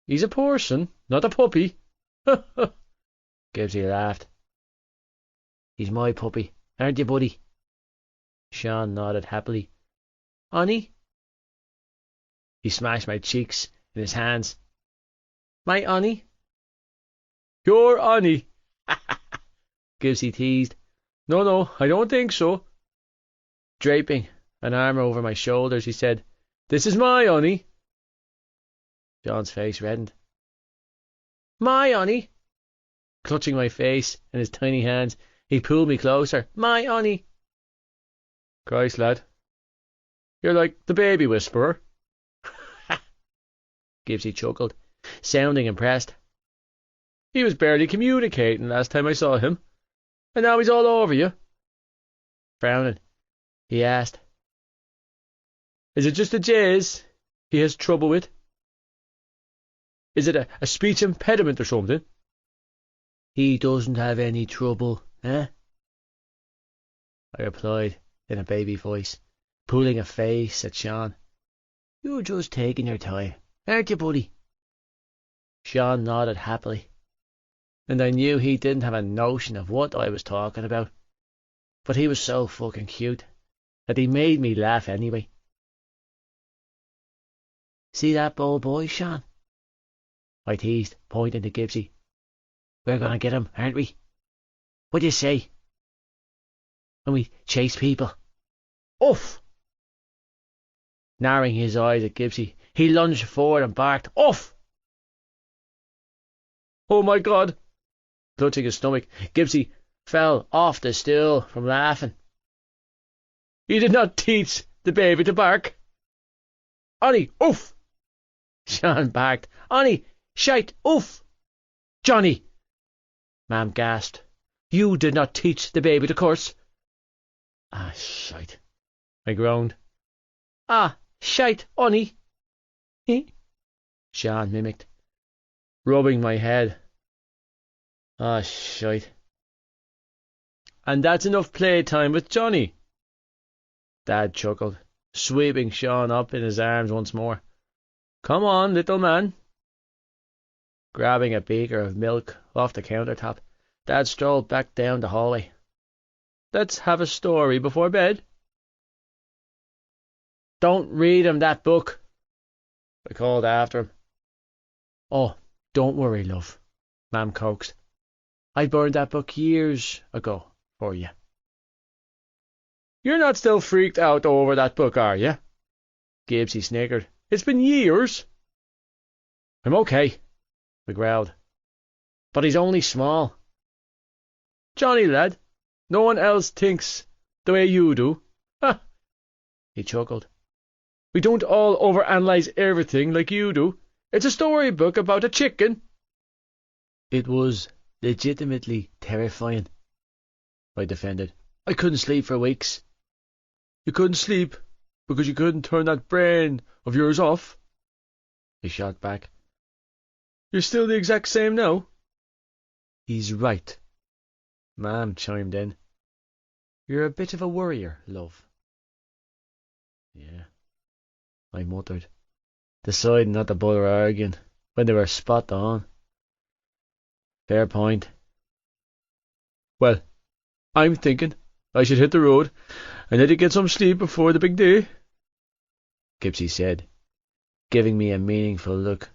"He's a person, not a puppy." Gibbsy laughed. "He's my puppy, aren't you, buddy?" Sean nodded happily. "Honey?" He smashed my cheeks in his hands. "My honey?" "Your honey." Gibbsy teased. No, I don't think so." Draping an arm over my shoulders, he said, "This is my honey." John's face reddened. "My honey?" Clutching my face in his tiny hands, he pulled me closer. "My honey?" "Christ, lad, you're like the baby whisperer." Gibbsy chuckled, sounding impressed. "He was barely communicating last time I saw him, and now he's all over you." Frowning, he asked, "Is it just a J's he has trouble with? Is it a speech impediment or something?" "He doesn't have any trouble, eh?" I replied in a baby voice, pulling a face at Sean. "You're just taking your time, aren't you, buddy?" Sean nodded happily, and I knew he didn't have a notion of what I was talking about, but he was so fucking cute that he made me laugh anyway. "See that bold boy, Sean?" I teased, pointing to Gibbsy. "We're gonna get him, aren't we? What do you say? When we chase people?" "Oof!" Narrowing his eyes at Gibbsy, he lunged forward and barked, "Oof!" "Oh my God!" Clutching his stomach, Gibbsy fell off the stool from laughing. "You did not teach the baby to bark." "Ollie, oof!" Sean barked. "Ollie, shite, oof!" "Johnny!" Mam gasped. "You did not teach the baby to curse." "Ah, shite," I groaned. "Ah, shite, Ollie." Sean mimicked, rubbing my head. "Ah, shite." "And that's enough playtime with Johnny." Dad chuckled. sweeping Sean up in his arms once more. "Come on, little man." Grabbing a beaker of milk off the countertop, Dad strolled back down the hallway. "Let's have a story before bed." "Don't read him that book," I called after him. "Oh, don't worry, love," Mam coaxed. "I burned that book years ago for you." "You're not still freaked out over that book, are you?" Gibbsy snickered. "It's been years." "I'm okay," I growled. "But he's only small." "Johnny, lad, no one else thinks the way you do." "Ha!" He chuckled. "We don't all overanalyze everything like you do. It's a storybook about a chicken." "It was legitimately terrifying," I defended. "I couldn't sleep for weeks." "You couldn't sleep because you couldn't turn that brain of yours off?" He shot back. "You're still the exact same now?" "He's right," Mam chimed in. "You're a bit of a worrier, love." "Yeah," I muttered, deciding not to bother arguing when they were spot on. Fair point. "Well, I'm thinking I should hit the road and let you get some sleep before the big day," Gibbsy said, giving me a meaningful look.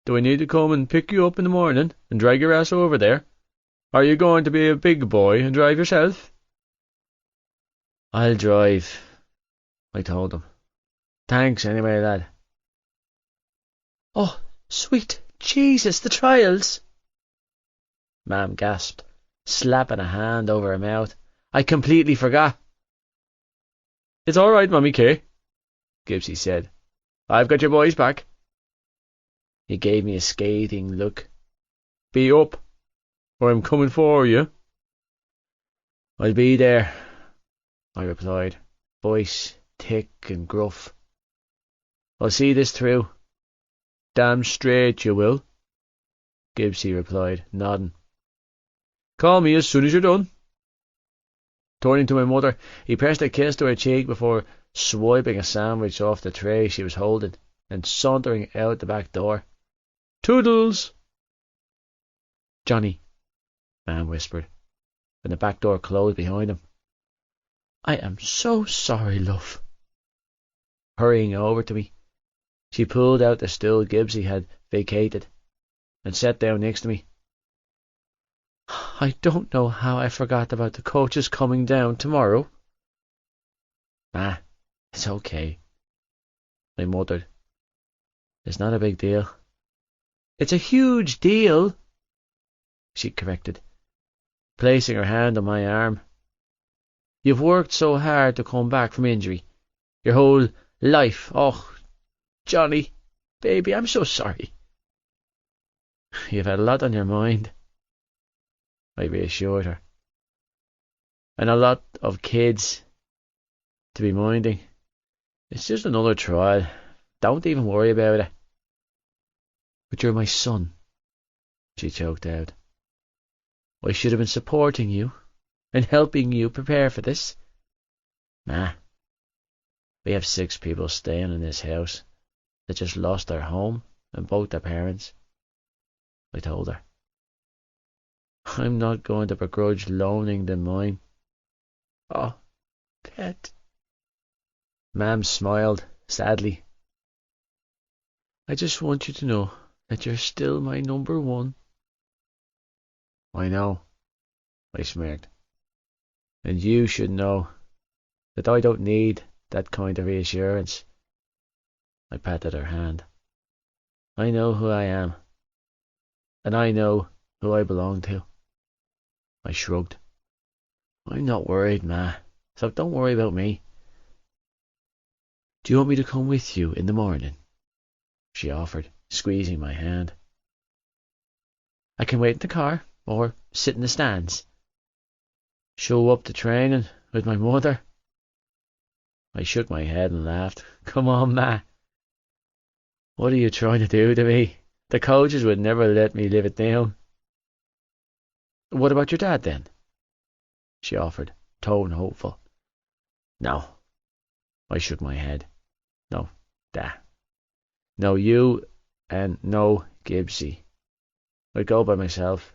"Do I need to come and pick you up in the morning and drag your ass over there? Are you going to be a big boy and drive yourself?" "I'll drive," I told him. "Thanks anyway, lad." "Oh, sweet Jesus, the trials!" Mam gasped, slapping a hand over her mouth. "I completely forgot." "It's all right, Mummy Kay," Gibbsy said. "I've got your boys back." He gave me a scathing look. "Be up, or I'm coming for you." "I'll be there," I replied, voice thick and gruff. "I'll see this through." "Damn straight you will," Gibbsy replied, nodding. "Call me as soon as you're done." Turning to my mother, he pressed a kiss to her cheek before swiping a sandwich off the tray she was holding and sauntering out the back door. "Toodles!" "Johnny," Mam whispered, when the back door closed behind him. "I am so sorry, love." Hurrying over to me, she pulled out the stool Gibbsy had vacated and sat down next to me. "I don't know how I forgot about the coaches coming down tomorrow." "Ah, it's okay," I muttered. "It's not a big deal." "It's a huge deal," she corrected, placing her hand on my arm. "You've worked so hard to come back from injury. Your whole life. Oh, Johnny, baby, I'm so sorry." "You've had a lot on your mind," I reassured her. "And a lot of kids to be minding. It's just another trial. Don't even worry about it." "But you're my son," she choked out. "I should have been supporting you and helping you prepare for this." "Nah. We have 6 people staying in this house that just lost their home and both their parents," I told her. "I'm not going to begrudge loaning them mine." "Oh, pet." Mam smiled sadly. "I just want you to know that you're still my number one." "I know," I smirked. "And you should know that I don't need that kind of reassurance." I patted her hand. "I know who I am, and I know who I belong to." I shrugged. "I'm not worried, Ma, so don't worry about me." "Do you want me to come with you in the morning?" she offered, squeezing my hand. "I can wait in the car, or sit in the stands." "Show up to training with my mother?" I shook my head and laughed. "Come on, Ma. What are you trying to do to me? The coaches would never let me live it down." "What about your dad, then?" she offered, tone hopeful. "No, I shook my head. No, no you and no Gibbsy. I'd go by myself.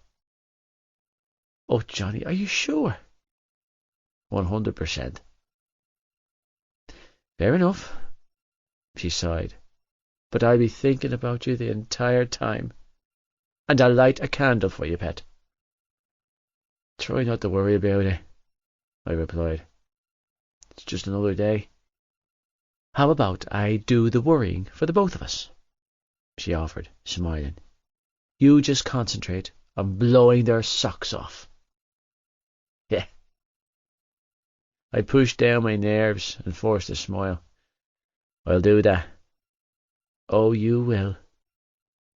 Oh, Johnny, are you sure? 100%. Fair enough, she sighed. But I'll be thinking about you the entire time. And I'll light a candle for you, pet. Try not to worry about it, I replied. It's just another day. How about I do the worrying for the both of us? She offered, smiling. You just concentrate on blowing their socks off. Yeah. I pushed down my nerves and forced a smile. I'll do that. Oh, you will,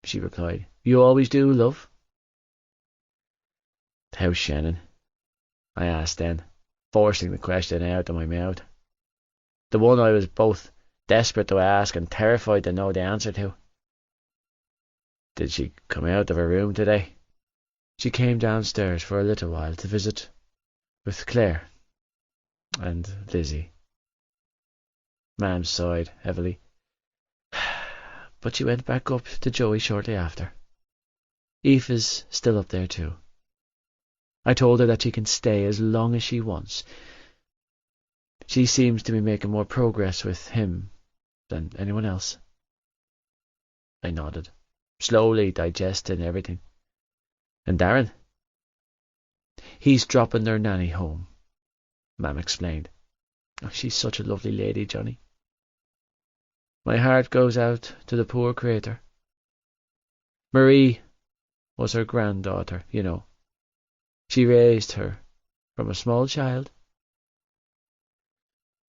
she replied. You always do, love. How's Shannon? I asked then, forcing the question out of my mouth. The one I was both desperate to ask and terrified to know the answer to. Did she come out of her room today? She came downstairs for a little while to visit with Claire and Lizzie. Ma'am sighed heavily. But she went back up to Joey shortly after. Aoife's still up there too. I told her that she can stay as long as she wants. She seems to be making more progress with him than anyone else. I nodded, slowly digesting everything. And Darren? He's dropping their nanny home, Ma'am explained. Oh, she's such a lovely lady, Johnny. My heart goes out to the poor creature. Marie was her granddaughter, you know. She raised her from a small child.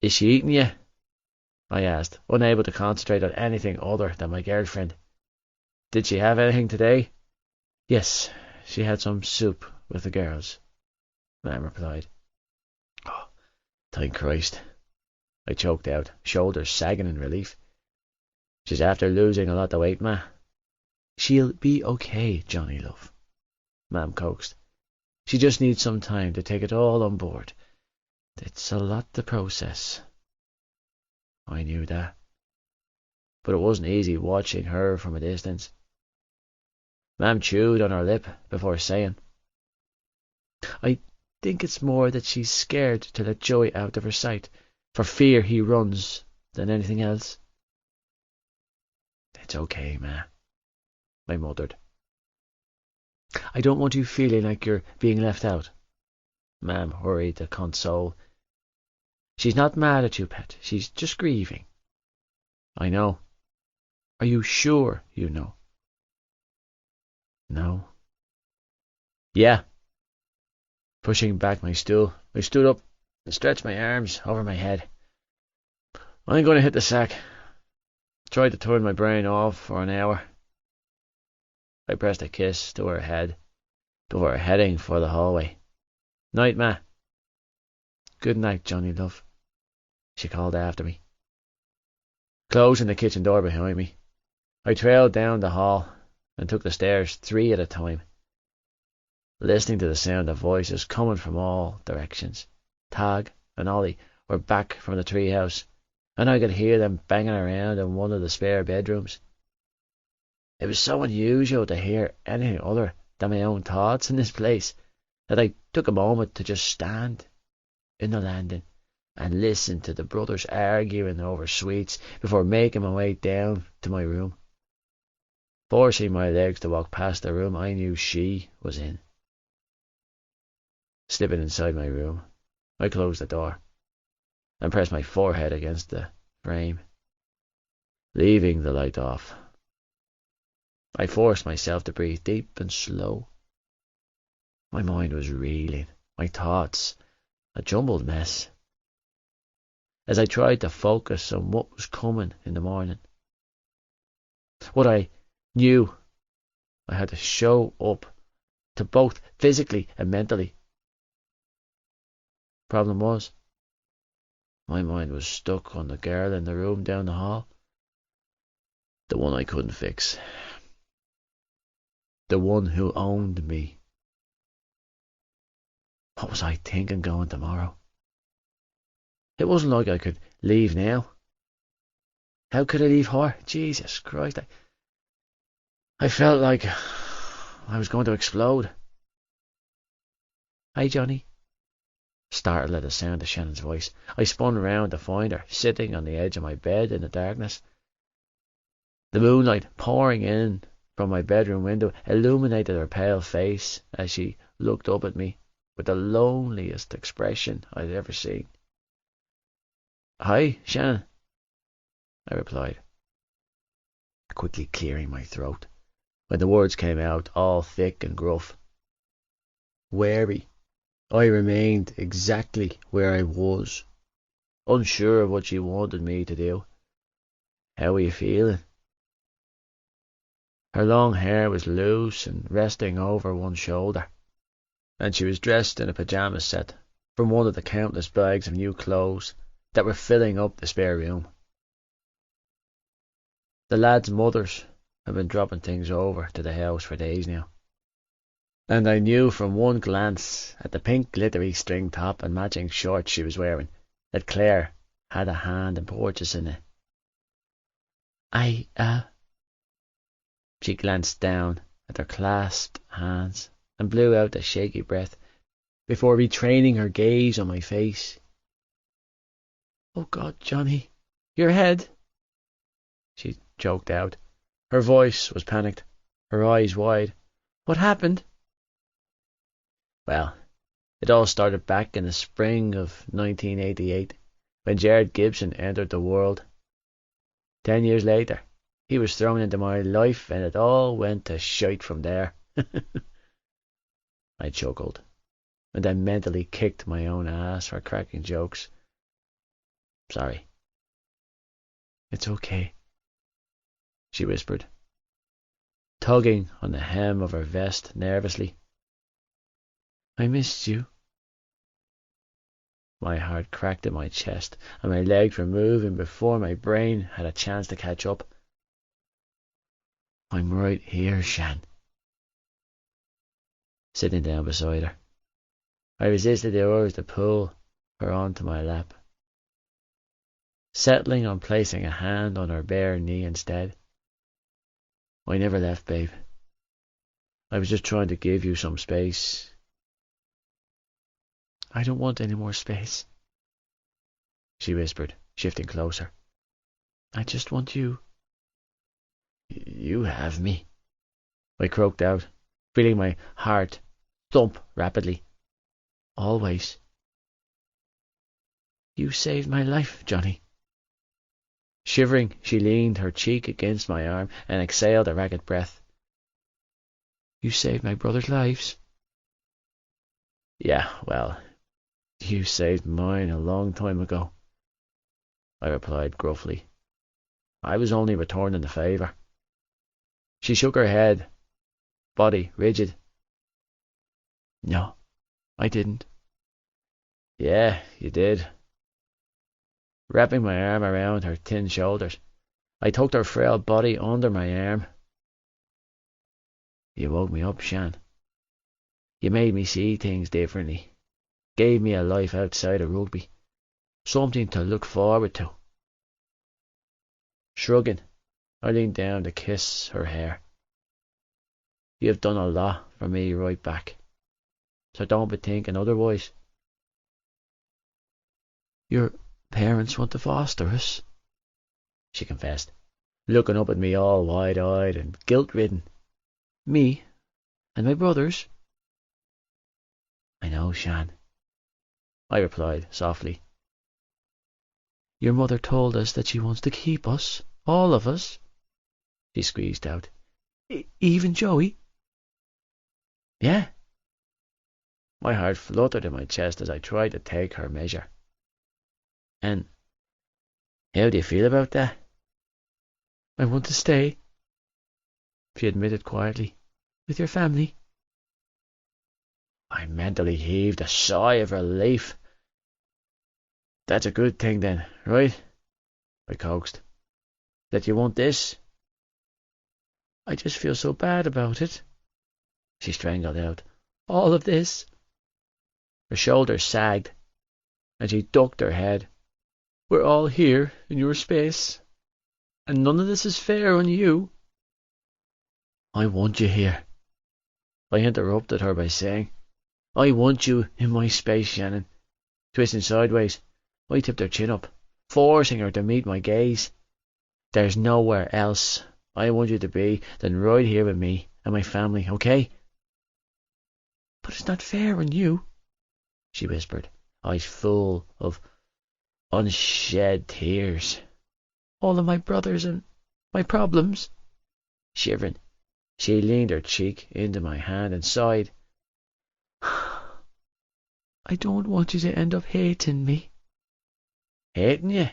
Is she eating you? I asked, unable to concentrate on anything other than my girlfriend. Did she have anything today? Yes, she had some soup with the girls, Ma'am replied. Oh, thank Christ, I choked out, shoulders sagging in relief. She's after losing a lot of weight, Ma. She'll be okay, Johnny love, Ma'am coaxed. She just needs some time to take it all on board. It's a lot to process. I knew that. But it wasn't easy watching her from a distance. Ma'am chewed on her lip before saying, I think it's more that she's scared to let Joey out of her sight, for fear he runs, than anything else. It's okay, Ma, I muttered. I don't want you feeling like you're being left out, Ma'am hurried to console. She's not mad at you, pet. She's just grieving. I know. Are you sure you know? No. Yeah. Pushing back my stool, I stood up and stretched my arms over my head. I'm going to hit the sack. Tried to turn my brain off for an hour. I pressed a kiss to her head before heading for the hallway. Night, Ma. Good night, Johnny love, she called after me. Closing the kitchen door behind me, I trailed down the hall and took the stairs 3 at a time, listening to the sound of voices coming from all directions. Tag and Ollie were back from the treehouse, and I could hear them banging around in one of the spare bedrooms. It was so unusual to hear anything other than my own thoughts in this place that I took a moment to just stand in the landing and listen to the brothers arguing over sweets before making my way down to my room. Forcing my legs to walk past the room I knew she was in. Slipping inside my room, I closed the door and pressed my forehead against the frame, leaving the light off. I forced myself to breathe deep and slow. My mind was reeling, my thoughts a jumbled mess, as I tried to focus on what was coming in the morning. What I knew I had to show up to both physically and mentally. Problem was, my mind was stuck on the girl in the room down the hall. The one I couldn't fix. The one who owned me. What was I thinking going tomorrow? It wasn't like I could leave now. How could I leave her? Jesus Christ. I felt like I was going to explode. Hey, Johnny. Startled at the sound of Shannon's voice, I spun round to find her, sitting on the edge of my bed in the darkness. The moonlight pouring in from my bedroom window illuminated her pale face as she looked up at me with the loneliest expression I'd ever seen. Hi, Shannon, I replied, quickly clearing my throat when the words came out all thick and gruff. Wary, I remained exactly where I was, unsure of what she wanted me to do. How were you feeling? Her long hair was loose and resting over one shoulder, and she was dressed in a pyjama set from one of the countless bags of new clothes that were filling up the spare room. The lads' mothers had been dropping things over to the house for days now, and I knew from one glance at the pink glittery string top and matching shorts she was wearing that Claire had a hand in purchasing it. She glanced down at her clasped hands and blew out a shaky breath before retraining her gaze on my face. Oh God, Johnny, your head, she choked out. Her voice was panicked, her eyes wide. What happened? Well, it all started back in the spring of 1988 when Jared Gibson entered the world. 10 years later, he was thrown into my life and it all went to shite from there. I chuckled, and then mentally kicked my own ass for cracking jokes. Sorry. It's okay, she whispered, tugging on the hem of her vest nervously. I missed you. My heart cracked in my chest, and my legs were moving before my brain had a chance to catch up. I'm right here, Shan. Sitting down beside her, I resisted the urge to pull her onto my lap, settling on placing a hand on her bare knee instead. I never left, babe. I was just trying to give you some space. I don't want any more space, she whispered, shifting closer. I just want you. You have me, I croaked out, feeling my heart thump rapidly. Always. You saved my life, Johnny. Shivering, she leaned her cheek against my arm and exhaled a ragged breath. You saved my brother's lives. Yeah, well, you saved mine a long time ago, I replied gruffly. I was only returning the favour. She shook her head, body rigid. No, I didn't. Yeah, you did. Wrapping my arm around her thin shoulders, I tucked her frail body under my arm. You woke me up, Shan. You made me see things differently. Gave me a life outside of rugby. Something to look forward to. Shrugging, I leaned down to kiss her hair. You've done a lot for me right back, so don't be thinking otherwise. Your parents want to foster us, she confessed, looking up at me all wide-eyed and guilt-ridden. Me and my brothers. I know, Shan, I replied softly. Your mother told us that she wants to keep us, all of us, she squeezed out. Even Joey? Yeah. My heart fluttered in my chest as I tried to take her measure. And how do you feel about that? I want to stay, she admitted quietly, with your family. I mentally heaved a sigh of relief. That's a good thing then, right? I coaxed. That you want this? I just feel so bad about it, she strangled out. All of this. Her shoulders sagged, and she ducked her head, We're all here in your space, and none of this is fair on you. I want you here, I interrupted her by saying. I want you in my space, Shannon. Twisting sideways, I tipped her chin up, forcing her to meet my gaze. There's nowhere else I want you to be than right here with me and my family, okay? But it's not fair on you, she whispered, eyes full of unshed tears. All of my brothers and my problems. Shivering, she leaned her cheek into my hand and sighed. I don't want you to end up hating me. Hating you?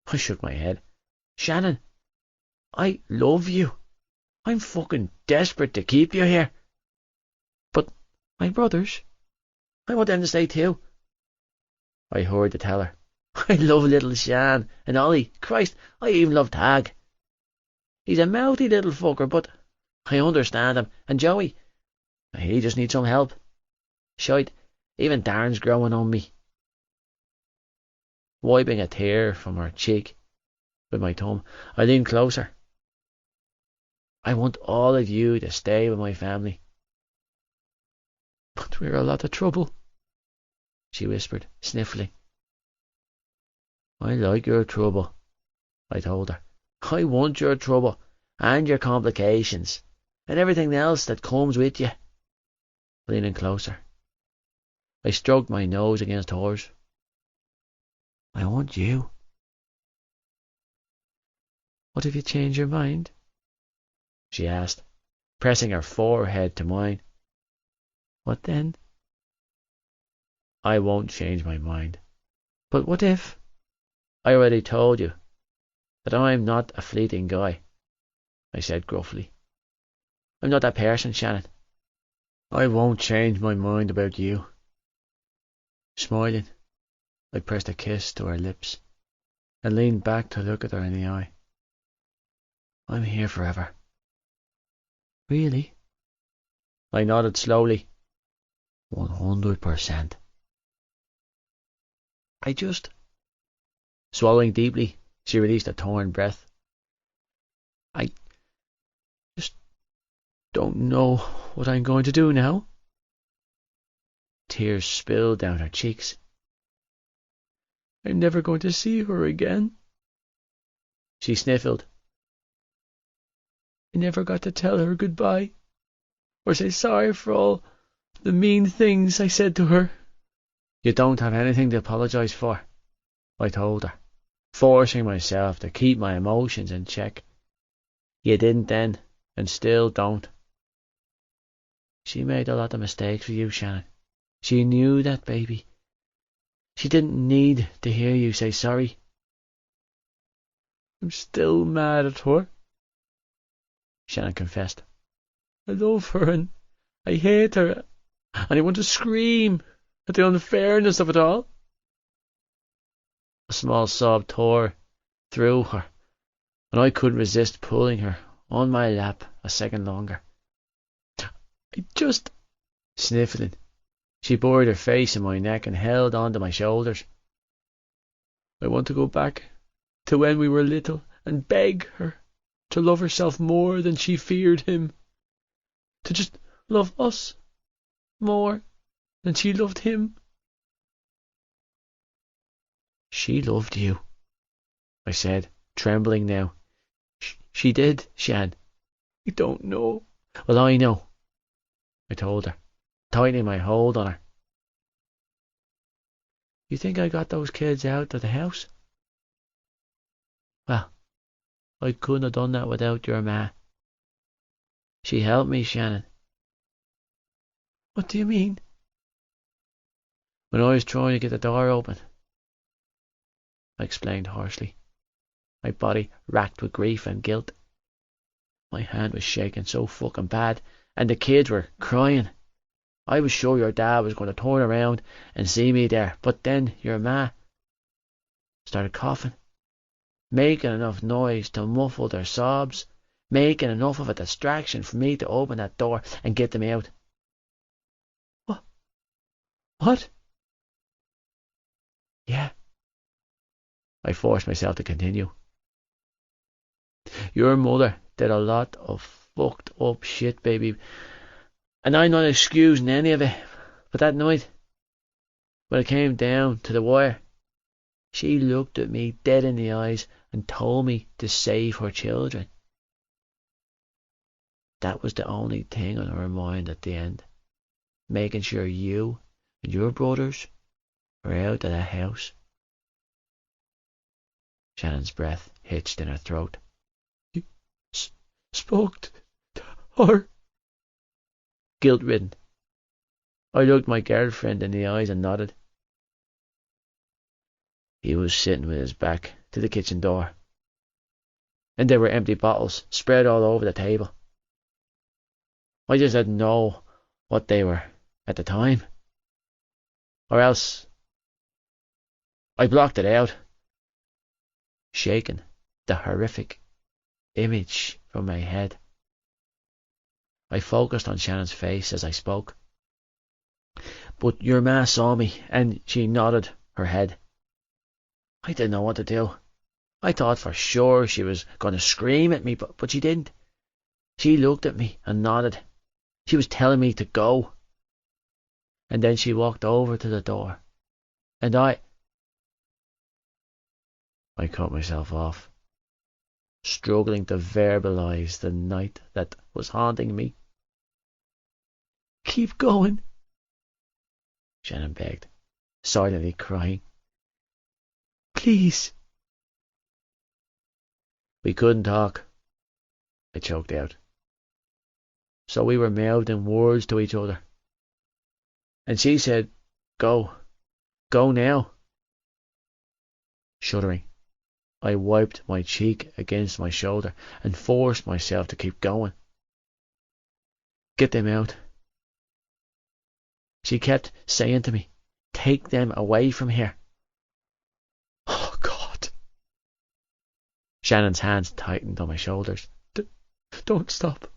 I shook my head. Shannon, I love you. I'm fucking desperate to keep you here. But my brothers, I want them to stay too. I hurried to tell her. I love little Shan and Ollie. Christ, I even love Tag. He's a mouthy little fucker, but I understand him. And Joey, he just needs some help. Shite, even Darren's growing on me. Wiping a tear from her cheek with my thumb, I leaned closer. I want all of you to stay with my family. But we're a lot of trouble, she whispered, sniffling. I like your trouble, I told her. I want your trouble, and your complications, and everything else that comes with you. Leaning closer, I stroked my nose against hers. I want you. What if you change your mind? She asked, pressing her forehead to mine. What then? I won't change my mind. But what if? I already told you that I'm not a fleeting guy, I said gruffly. I'm not that person, Shannon. I won't change my mind about you. Smiling, I pressed a kiss to her lips and leaned back to look at her in the eye. I'm here forever. Really? I nodded slowly. 100%. I just... Swallowing deeply, she released a torn breath. I just don't know what I'm going to do now. Tears spilled down her cheeks. I'm never going to see her again. She sniffled. I never got to tell her goodbye, or say sorry for all the mean things I said to her. You don't have anything to apologize for, I told her, forcing myself to keep my emotions in check. You didn't then, and still don't. She made a lot of mistakes with you, Shannon. She knew that, baby. She didn't need to hear you say sorry. I'm still mad at her, Shannon confessed. I love her and I hate her, and I want to scream at the unfairness of it all. A small sob tore through her, and I couldn't resist pulling her on my lap a second longer. I just... Sniffling, she buried her face in my neck and held onto my shoulders. I want to go back to when we were little and beg her to love herself more than she feared him. To just love us more than she loved him. She loved you, I said, trembling now. She did, Shan. I don't know. Well, I know, I told her, tightening my hold on her. You think I got those kids out of the house? Well, I couldn't have done that without your ma. She helped me, Shannon. What do you mean? When I was trying to get the door open, I explained harshly, my body racked with grief and guilt. My hand was shaking so fucking bad, and the kids were crying. I was sure your dad was going to turn around and see me there, but then your ma started coughing, making enough noise to muffle their sobs, making enough of a distraction for me to open that door and get them out. What? Yeah. I forced myself to continue. Your mother did a lot of fucked up shit, baby, and I'm not excusing any of it, but that night, when it came down to the wire, she looked at me dead in the eyes and told me to save her children. That was the only thing on her mind at the end, making sure you and your brothers were out of that house. Shannon's breath hitched in her throat. You spoke to her? Guilt-ridden, I looked my girlfriend in the eyes and nodded. He was sitting with his back to the kitchen door, and there were empty bottles spread all over the table. I just didn't know what they were at the time, or else I blocked it out, shaking the horrific image from my head. I focused on Shannon's face as I spoke. But your ma saw me, and she nodded her head. I didn't know what to do. I thought for sure she was going to scream at me, but she didn't. She looked at me and nodded. She was telling me to go. And then she walked over to the door. And I cut myself off, struggling to verbalise the night that was haunting me. Keep going, Shannon begged, silently crying. Please. We couldn't talk, I choked out. So we were mouthing words to each other. And she said, go now. Shuddering, I wiped my cheek against my shoulder and forced myself to keep going. Get them out. She kept saying to me, take them away from here. Oh, God. Shannon's hands tightened on my shoulders. Don't stop.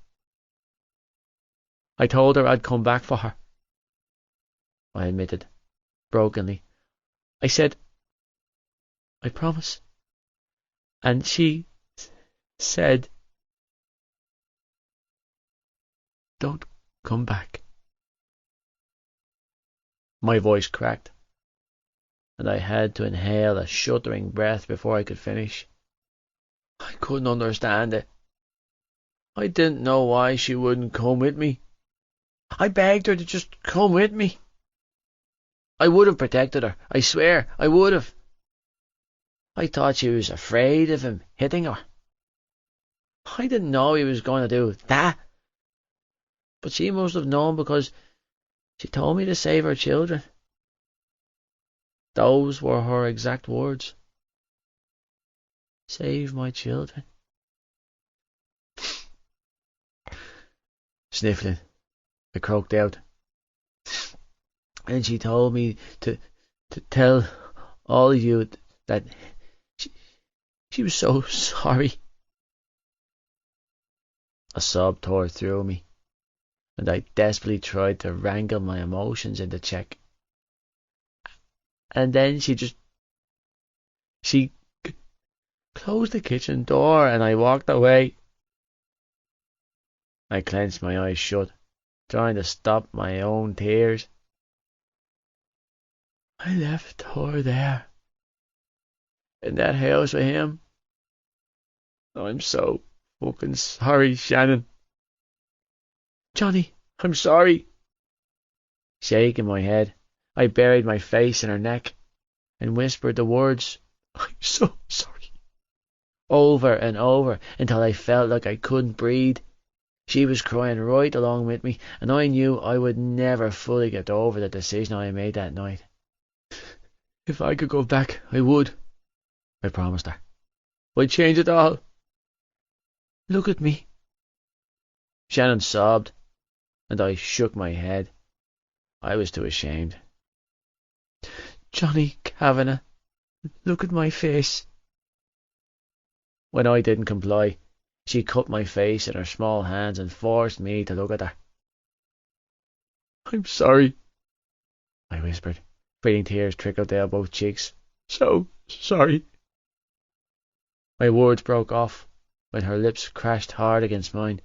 I told her I'd come back for her, I admitted, brokenly. I said, I promise. And she said, don't come back. My voice cracked, and I had to inhale a shuddering breath before I could finish. I couldn't understand it. I didn't know why she wouldn't come with me. I begged her to just come with me. I would have protected her, I swear, I would have. I thought she was afraid of him hitting her. I didn't know he was going to do that. But she must have known because she told me to save her children. Those were her exact words. Save my children. Sniffling, I croaked out. And she told me to tell all of you that she was so sorry. A sob tore through me, and I desperately tried to wrangle my emotions into check. And then she closed the kitchen door and I walked away. I clenched my eyes shut, trying to stop my own tears. I left her there, in that house with him. I'm so fucking sorry, Shannon. Johnny, I'm sorry. Shaking my head, I buried my face in her neck and whispered the words, I'm so sorry, over and over until I felt like I couldn't breathe. She was crying right along with me, and I knew I would never fully get over the decision I made that night. If I could go back, I would, I promised her. I'd change it all. Look at me. Shannon sobbed, and I shook my head. I was too ashamed. Johnny Kavanagh, look at my face. When I didn't comply, she cut my face in her small hands and forced me to look at her. I'm sorry, I whispered, feeling tears trickle down both cheeks. So sorry. My words broke off when her lips crashed hard against mine.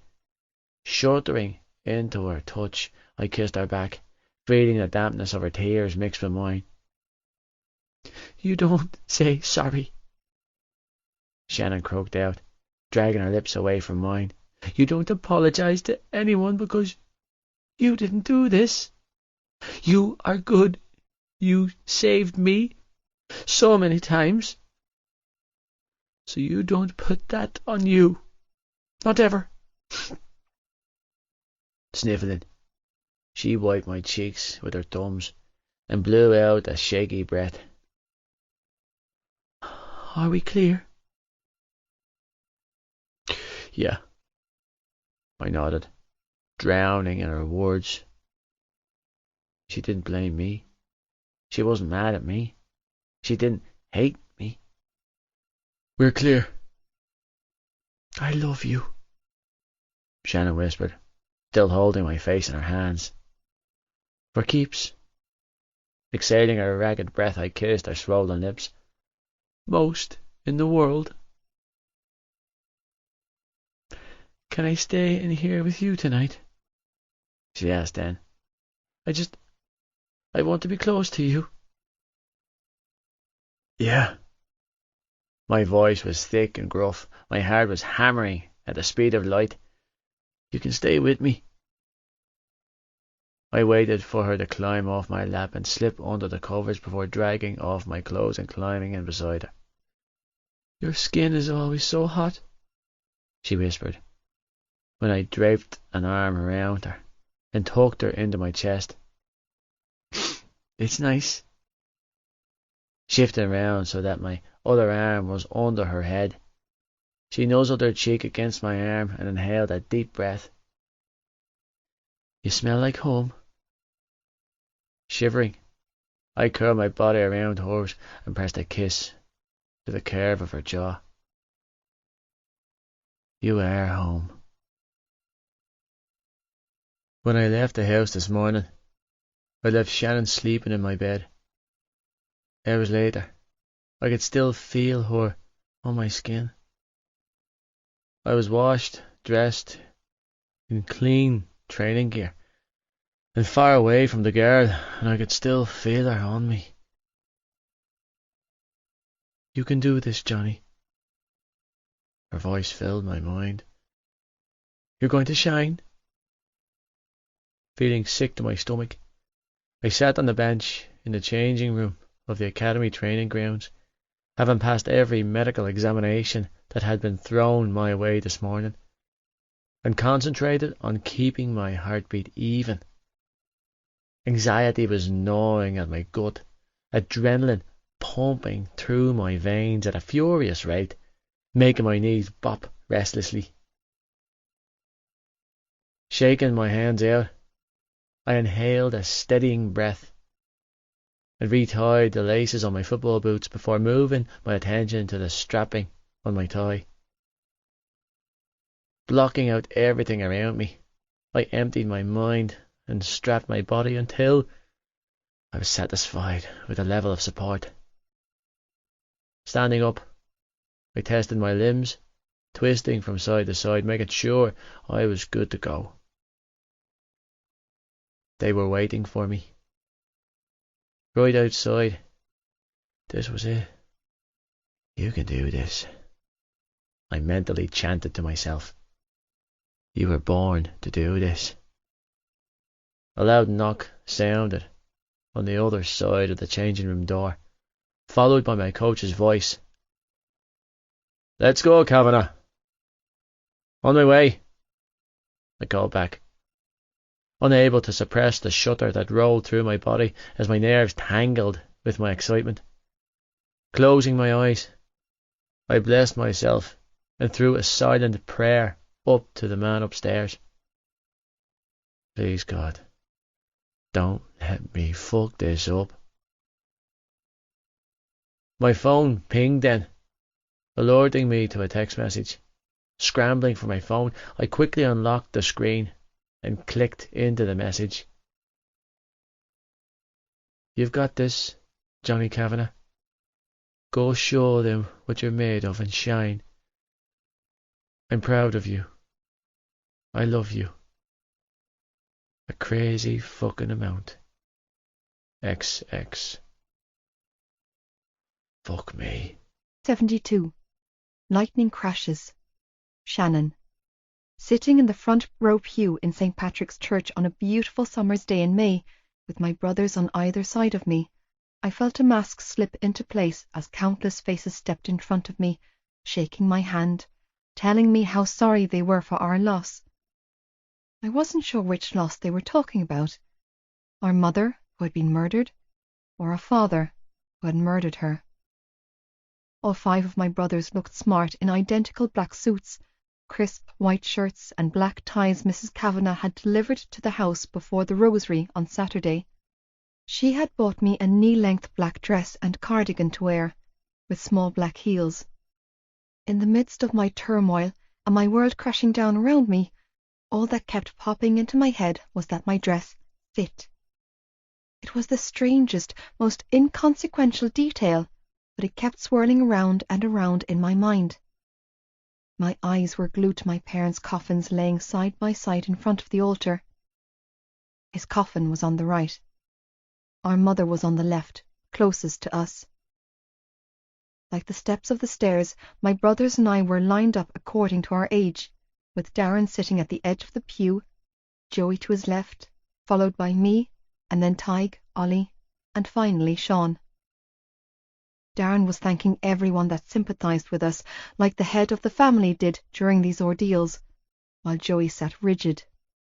Shuddering into her touch, I kissed her back, feeling the dampness of her tears mixed with mine. "You don't say sorry," Shannon croaked out, dragging her lips away from mine. "You don't apologize to anyone because you didn't do this. You are good. You saved me so many times. So you don't put that on you. Not ever." Sniffling, she wiped my cheeks with her thumbs and blew out a shaky breath. "Are we clear?" "Yeah," I nodded, drowning in her words. She didn't blame me. She wasn't mad at me. She didn't hate me. "We're clear." "I love you," Shannon whispered, still holding my face in her hands. "For keeps." Exhaling a ragged breath, I kissed her swollen lips. "Most in the world." "Can I stay in here with you tonight?" she asked then. I want to be close to you." "Yeah." My voice was thick and gruff. My heart was hammering at the speed of light. "You can stay with me." I waited for her to climb off my lap and slip under the covers before dragging off my clothes and climbing in beside her. "Your skin is always so hot," she whispered, when I draped an arm around her and tucked her into my chest. "It's nice." Shifting around so that my other arm was under her head, she nuzzled her cheek against my arm and inhaled a deep breath. "You smell like home." Shivering, I curled my body around hers and pressed a kiss to the curve of her jaw. "You are home." When I left the house this morning, I left Shannon sleeping in my bed. Hours later, I could still feel her on my skin. I was washed, dressed, in clean training gear, and far away from the girl, and I could still feel her on me. "You can do this, Johnny." Her voice filled my mind. "You're going to shine." Feeling sick to my stomach, I sat on the bench in the changing room of the academy training grounds, having passed every medical examination that had been thrown my way this morning, and concentrated on keeping my heartbeat even. Anxiety was gnawing at my gut, adrenaline pumping through my veins at a furious rate, making my knees bop restlessly. Shaking my hands out, I inhaled a steadying breath and retied the laces on my football boots before moving my attention to the strapping on my tie. Blocking out everything around me, I emptied my mind and strapped my body until I was satisfied with the level of support. Standing up, I tested my limbs, twisting from side to side, making sure I was good to go. They were waiting for me. Right outside. This was it. "You can do this," I mentally chanted to myself. "You were born to do this." A loud knock sounded on the other side of the changing room door, followed by my coach's voice. "Let's go, Kavanagh." "On my way," I called back, unable to suppress the shudder that rolled through my body as my nerves tangled with my excitement. Closing my eyes, I blessed myself and threw a silent prayer up to the man upstairs. "Please, God, don't let me fuck this up." My phone pinged then, alerting me to a text message. Scrambling for my phone, I quickly unlocked the screen and clicked into the message. "You've got this, Johnny Kavanagh. Go show them what you're made of and shine. I'm proud of you. I love you. A crazy fucking amount. XX. Fuck me. 72. Lightning crashes. Shannon. Sitting in the front row pew in St. Patrick's Church on a beautiful summer's day in May, with my brothers on either side of me, I felt a mask slip into place as countless faces stepped in front of me, shaking my hand, telling me how sorry they were for our loss. I wasn't sure which loss they were talking about. Our mother, who had been murdered, or our father, who had murdered her. All 5 of my brothers looked smart in identical black suits, crisp white shirts and black ties Mrs. Kavanagh had delivered to the house before the Rosary on Saturday. She had bought me a knee-length black dress and cardigan to wear, with small black heels. In the midst of my turmoil and my world crashing down around me, all that kept popping into my head was that my dress fit. It was the strangest, most inconsequential detail, but it kept swirling around and around in my mind. My eyes were glued to my parents' coffins laying side by side in front of the altar. His coffin was on the right. Our mother was on the left, closest to us. Like the steps of the stairs, my brothers and I were lined up according to our age, with Darren sitting at the edge of the pew, Joey to his left, followed by me, and then Tig, Ollie, and finally Sean. Darren was thanking everyone that sympathized with us, like the head of the family did during these ordeals, while Joey sat rigid,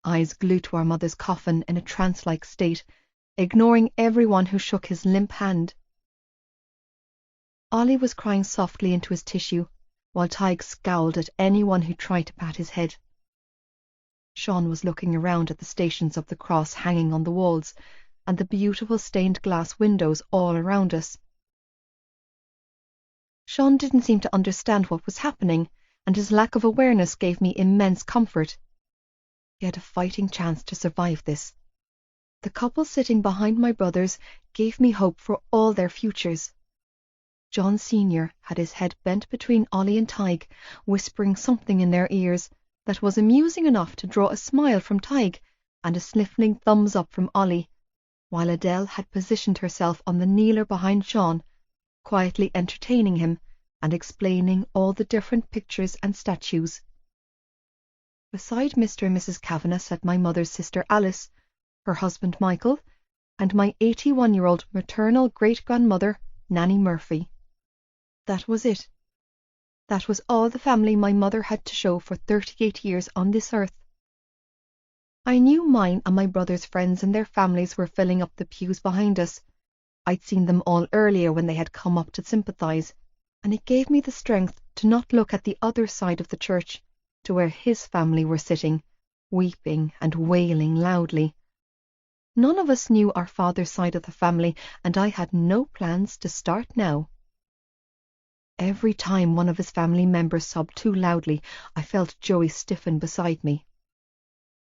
eyes glued to our mother's coffin in a trance-like state, ignoring everyone who shook his limp hand. Ollie was crying softly into his tissue, while Tig scowled at anyone who tried to pat his head. Sean was looking around at the stations of the cross hanging on the walls, and the beautiful stained glass windows all around us. Sean didn't seem to understand what was happening, and his lack of awareness gave me immense comfort. He had a fighting chance to survive this. The couple sitting behind my brothers gave me hope for all their futures. John Sr. had his head bent between Ollie and Tig, whispering something in their ears that was amusing enough to draw a smile from Tig and a sniffling thumbs up from Ollie, while Adele had positioned herself on the kneeler behind Sean, quietly entertaining him and explaining all the different pictures and statues. Beside Mr. and Mrs. Kavanagh sat my mother's sister Alice, her husband Michael, and my 81-year-old maternal great-grandmother, Nanny Murphy. That was it. That was all the family my mother had to show for 38 years on this earth. I knew mine and my brother's friends and their families were filling up the pews behind us. I'd seen them all earlier when they had come up to sympathize, and it gave me the strength to not look at the other side of the church, to where his family were sitting, weeping and wailing loudly. None of us knew our father's side of the family, and I had no plans to start now. Every time one of his family members sobbed too loudly, I felt Joey stiffen beside me.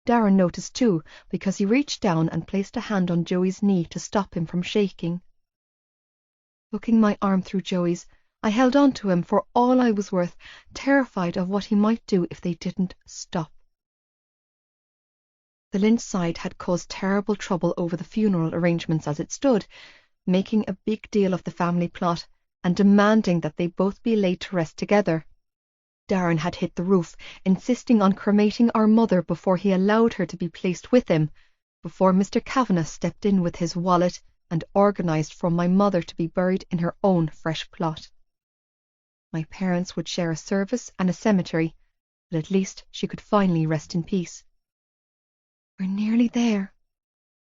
Darren noticed too, because he reached down and placed a hand on Joey's knee to stop him from shaking. Hooking my arm through Joey's, I held on to him for all I was worth, terrified of what he might do if they didn't stop. The Lynch side had caused terrible trouble over the funeral arrangements as it stood, making a big deal of the family plot and demanding that they both be laid to rest together. Darren had hit the roof, insisting on cremating our mother before he allowed her to be placed with him, before Mr. Kavanagh stepped in with his wallet and organised for my mother to be buried in her own fresh plot. My parents would share a service and a cemetery, but at least she could finally rest in peace. "We're nearly there,"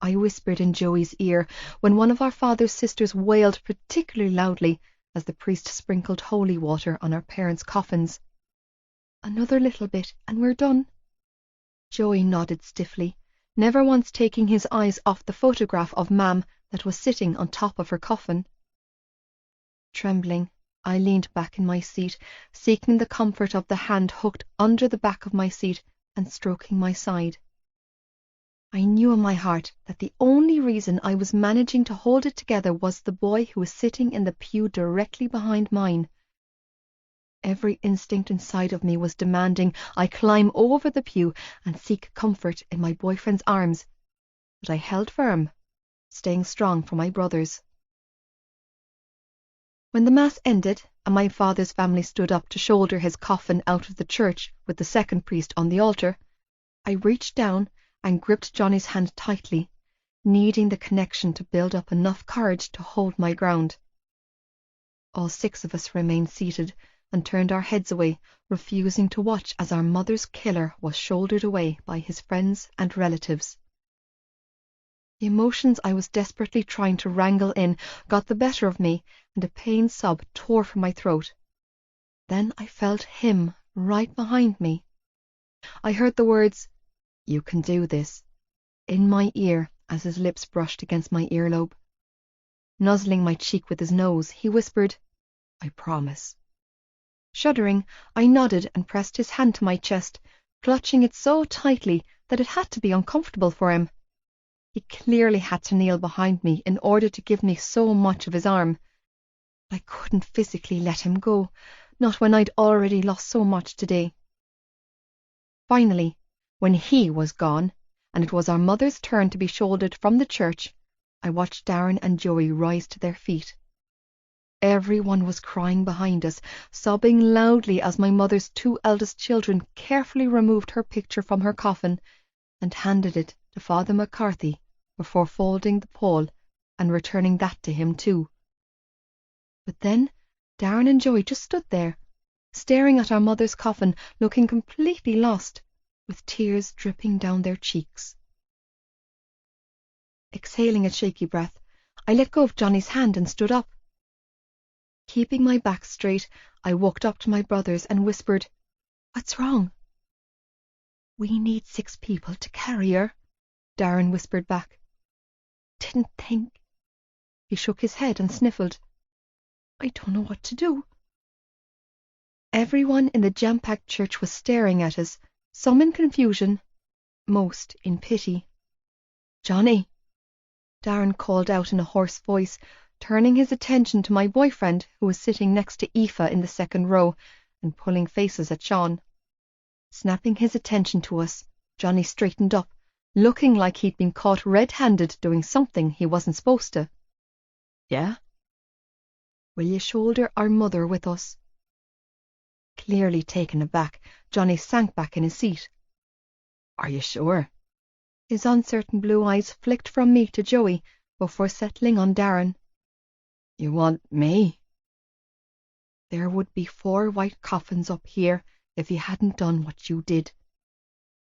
I whispered in Joey's ear when one of our father's sisters wailed particularly loudly as the priest sprinkled holy water on our parents' coffins. "Another little bit and we're done." Joey nodded stiffly, never once taking his eyes off the photograph of Mam that was sitting on top of her coffin. Trembling, I leaned back in my seat, seeking the comfort of the hand hooked under the back of my seat and stroking my side. I knew in my heart that the only reason I was managing to hold it together was the boy who was sitting in the pew directly behind mine. Every instinct inside of me was demanding I climb over the pew and seek comfort in my boyfriend's arms, but I held firm, staying strong for my brothers. When the Mass ended and my father's family stood up to shoulder his coffin out of the church with the second priest on the altar, I reached down and gripped Johnny's hand tightly, needing the connection to build up enough courage to hold my ground. All 6 of us remained seated and turned our heads away, refusing to watch as our mother's killer was shouldered away by his friends and relatives. The emotions I was desperately trying to wrangle in got the better of me, and a pained sob tore from my throat. Then I felt him right behind me. I heard the words, "You can do this," in my ear as his lips brushed against my earlobe. Nuzzling my cheek with his nose, he whispered, "I promise." Shuddering, I nodded and pressed his hand to my chest, clutching it so tightly that it had to be uncomfortable for him. He clearly had to kneel behind me in order to give me so much of his arm. I couldn't physically let him go, not when I'd already lost so much today. Finally, when he was gone, and it was our mother's turn to be shouldered from the church, I watched Darren and Joey rise to their feet. Everyone was crying behind us, sobbing loudly as my mother's 2 eldest children carefully removed her picture from her coffin and handed it to Father McCarthy before folding the pole and returning that to him too. But then Darren and Joey just stood there, staring at our mother's coffin, looking completely lost, with tears dripping down their cheeks. Exhaling a shaky breath, I let go of Johnny's hand and stood up. Keeping my back straight, I walked up to my brothers and whispered, "What's wrong?" "We need 6 people to carry her," Darren whispered back. "Didn't think." He shook his head and sniffled. "I don't know what to do." Everyone in the jam-packed church was staring at us, some in confusion, most in pity. "Johnny," Darren called out in a hoarse voice, turning his attention to my boyfriend, who was sitting next to Aoife in the second row and pulling faces at Sean. Snapping his attention to us, Johnny straightened up, looking like he'd been caught red-handed doing something he wasn't supposed to. "Yeah?" "Will you shoulder our mother with us?" Clearly taken aback, Johnny sank back in his seat. "Are you sure?" His uncertain blue eyes flicked from me to Joey before settling on Darren. "You want me?" "There would be 4 white coffins up here if you hadn't done what you did,"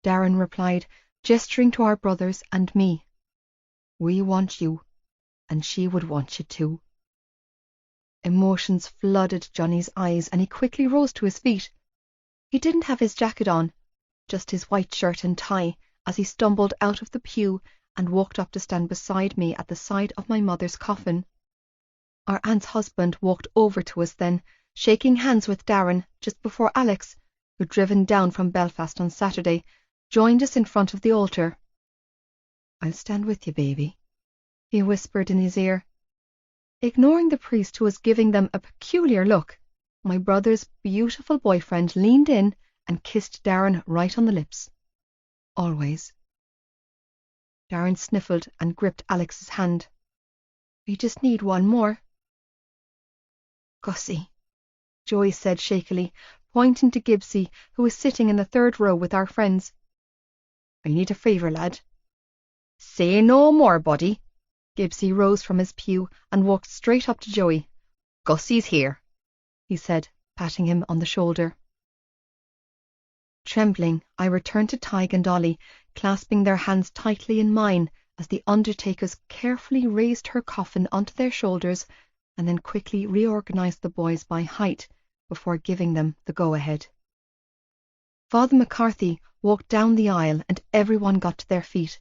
Darren replied, gesturing to our brothers and me. "We want you, and she would want you too." Emotions flooded Johnny's eyes, and he quickly rose to his feet. He didn't have his jacket on, just his white shirt and tie, as he stumbled out of the pew and walked up to stand beside me at the side of my mother's coffin. Our aunt's husband walked over to us then, shaking hands with Darren just before Alex, who'd driven down from Belfast on Saturday, joined us in front of the altar. "I'll stand with you, baby," he whispered in his ear. Ignoring the priest, who was giving them a peculiar look, my brother's beautiful boyfriend leaned in and kissed Darren right on the lips. "Always." Darren sniffled and gripped Alex's hand. "We just need 1 more." "Gussie," Joey said shakily, pointing to Gibbsy, who was sitting in the 3rd row with our friends. "I need a favour, lad." "Say no more, buddy." Gibbsy rose from his pew and walked straight up to Joey. "Gussie's here," he said, patting him on the shoulder. Trembling, I returned to Tig and Ollie, clasping their hands tightly in mine as the undertakers carefully raised her coffin onto their shoulders and then quickly reorganized the boys by height before giving them the go-ahead. Father McCarthy walked down the aisle and everyone got to their feet.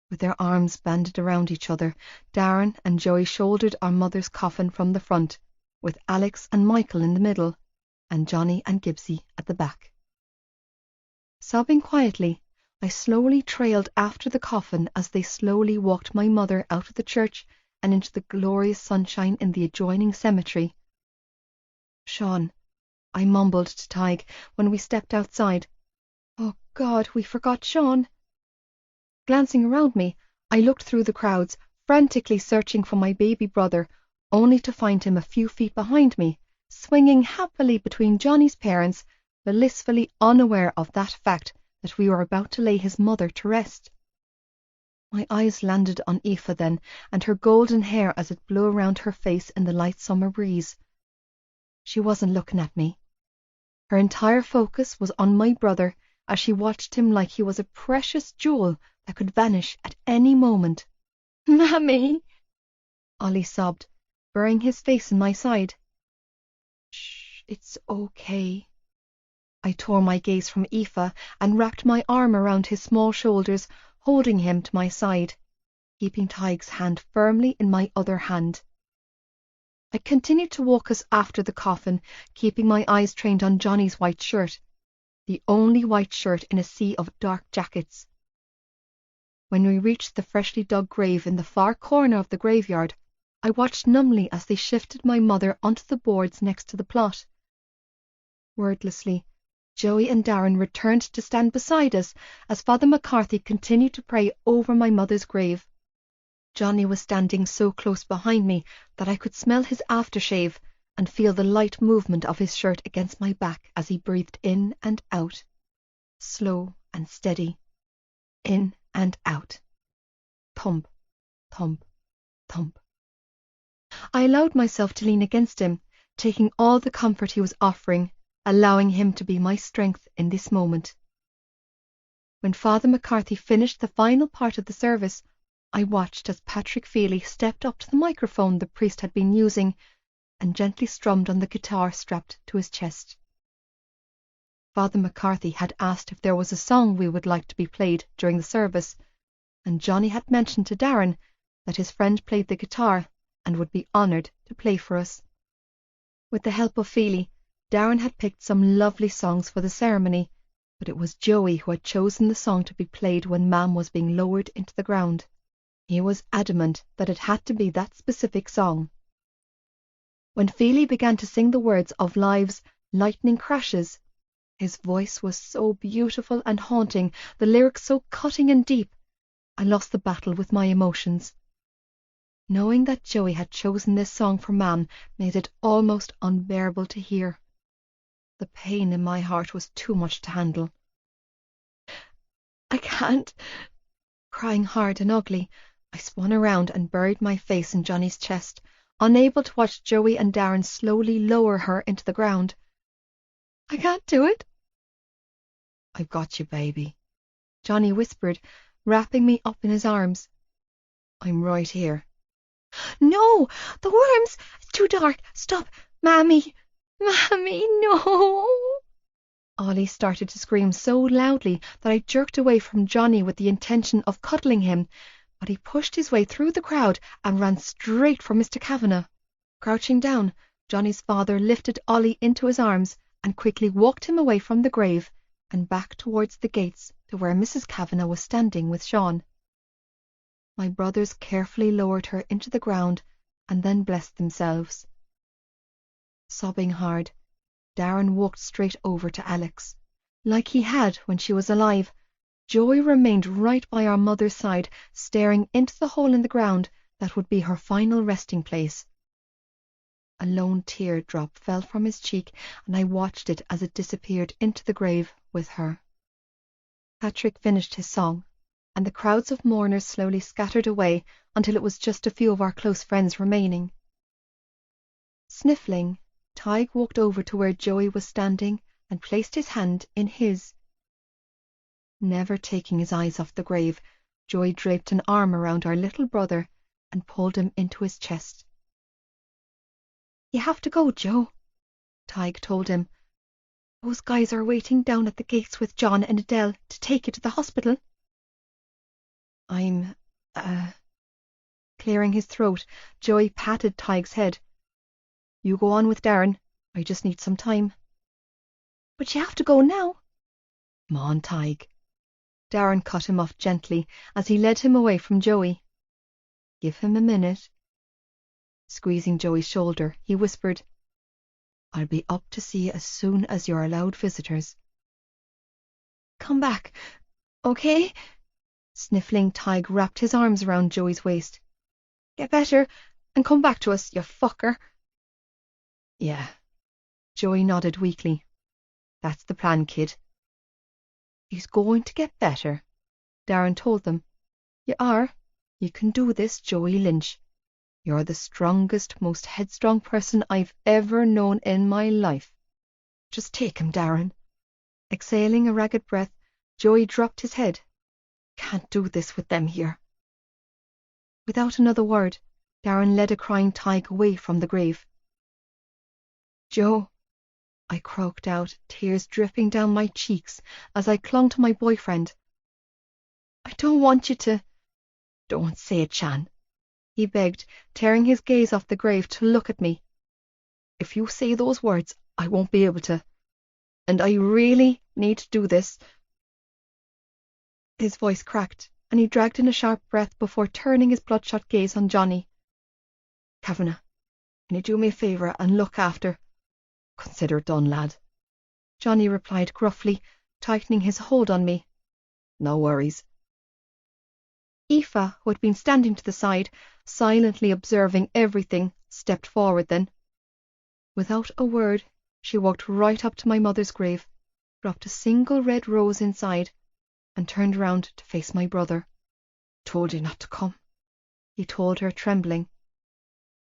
With their arms banded around each other, Darren and Joey shouldered our mother's coffin from the front, with Alex and Michael in the middle, and Johnny and Gibbsy at the back. Sobbing quietly, I slowly trailed after the coffin as they slowly walked my mother out of the church and into the glorious sunshine in the adjoining cemetery. "Sean," I mumbled to Tig when we stepped outside. "Oh God, we forgot Sean." Glancing around me, I looked through the crowds, frantically searching for my baby brother, only to find him a few feet behind me, swinging happily between Johnny's parents, blissfully unaware of that fact that we were about to lay his mother to rest. My eyes landed on Aoife then, and her golden hair as it blew around her face in the light summer breeze. She wasn't looking at me. Her entire focus was on my brother as she watched him like he was a precious jewel that could vanish at any moment. "Mammy!" Ollie sobbed, burying his face in my side. "Shh, it's okay." I tore my gaze from Aoife and wrapped my arm around his small shoulders, holding him to my side, keeping Tig's hand firmly in my other hand. I continued to walk us after the coffin, keeping my eyes trained on Johnny's white shirt, the only white shirt in a sea of dark jackets. When we reached the freshly dug grave in the far corner of the graveyard, I watched numbly as they shifted my mother onto the boards next to the plot. Wordlessly, Joey and Darren returned to stand beside us as Father McCarthy continued to pray over my mother's grave. Johnny was standing so close behind me that I could smell his aftershave and feel the light movement of his shirt against my back as he breathed in and out, slow and steady, in and out. Thump, thump, thump. I allowed myself to lean against him, taking all the comfort he was offering, allowing him to be my strength in this moment. When Father McCarthy finished the final part of the service, I watched as Patrick Feely stepped up to the microphone the priest had been using and gently strummed on the guitar strapped to his chest. Father McCarthy had asked if there was a song we would like to be played during the service, and Johnny had mentioned to Darren that his friend played the guitar and would be honoured to play for us. With the help of Feely, Darren had picked some lovely songs for the ceremony, but it was Joey who had chosen the song to be played when Mam was being lowered into the ground. He was adamant that it had to be that specific song. When Feely began to sing the words of Live's Lightning Crashes, his voice was so beautiful and haunting, the lyrics so cutting and deep, I lost the battle with my emotions. Knowing that Joey had chosen this song for Mam made it almost unbearable to hear. The pain in my heart was too much to handle. "I can't." Crying hard and ugly, I spun around and buried my face in Johnny's chest, unable to watch Joey and Darren slowly lower her into the ground. "I can't do it." "I've got you, baby," Johnny whispered, wrapping me up in his arms. "I'm right here." "No, the worms! It's too dark. Stop, Mammy! Mammy, no!" Ollie started to scream so loudly that I jerked away from Johnny with the intention of cuddling him, but he pushed his way through the crowd and ran straight for Mr. Kavanagh. Crouching down, Johnny's father lifted Ollie into his arms and quickly walked him away from the grave and back towards the gates to where Mrs. Kavanagh was standing with Sean. My brothers carefully lowered her into the ground and then blessed themselves. Sobbing hard, Darren walked straight over to Alex. Like he had when she was alive, Joey remained right by our mother's side, staring into the hole in the ground that would be her final resting place. A lone teardrop fell from his cheek, and I watched it as it disappeared into the grave with her. Patrick finished his song, and the crowds of mourners slowly scattered away until it was just a few of our close friends remaining. Sniffling, Tig walked over to where Joey was standing and placed his hand in his. Never taking his eyes off the grave, Joey draped an arm around our little brother and pulled him into his chest. "You have to go, Joe," Tig told him. "Those guys are waiting down at the gates with John and Adele to take you to the hospital." I'm, Clearing his throat, Joey patted Tig's head. "You go on with Darren. I just need some time." "But you have to go now." "Come on, Tig." Darren cut him off gently as he led him away from Joey. Give him a minute. Squeezing Joey's shoulder, he whispered, I'll be up to see you as soon as you're allowed visitors. Come back, okay? Sniffling, Tig wrapped his arms around Joey's waist. Get better and come back to us, you fucker. Yeah. Joey nodded weakly. That's the plan, kid. He's going to get better, Darren told them. You are. You can do this, Joey Lynch. You're the strongest, most headstrong person I've ever known in my life. Just take him, Darren. Exhaling a ragged breath, Joey dropped his head. Can't do this with them here. Without another word, Darren led a crying Tig away from the grave. Joe, I croaked out, tears dripping down my cheeks as I clung to my boyfriend. I don't want you to. Don't say it, Shan, he begged, tearing his gaze off the grave to look at me. If you say those words, I won't be able to. And I really need to do this. His voice cracked, and he dragged in a sharp breath before turning his bloodshot gaze on Johnny. Kavanagh, can you do me a favour and look after? Consider it done, lad. Johnny replied gruffly, tightening his hold on me. No worries. Aoife, who had been standing to the side, silently observing everything, stepped forward then. Without a word, she walked right up to my mother's grave, dropped a single red rose inside, and turned round to face my brother. Told you not to come, he told her, trembling.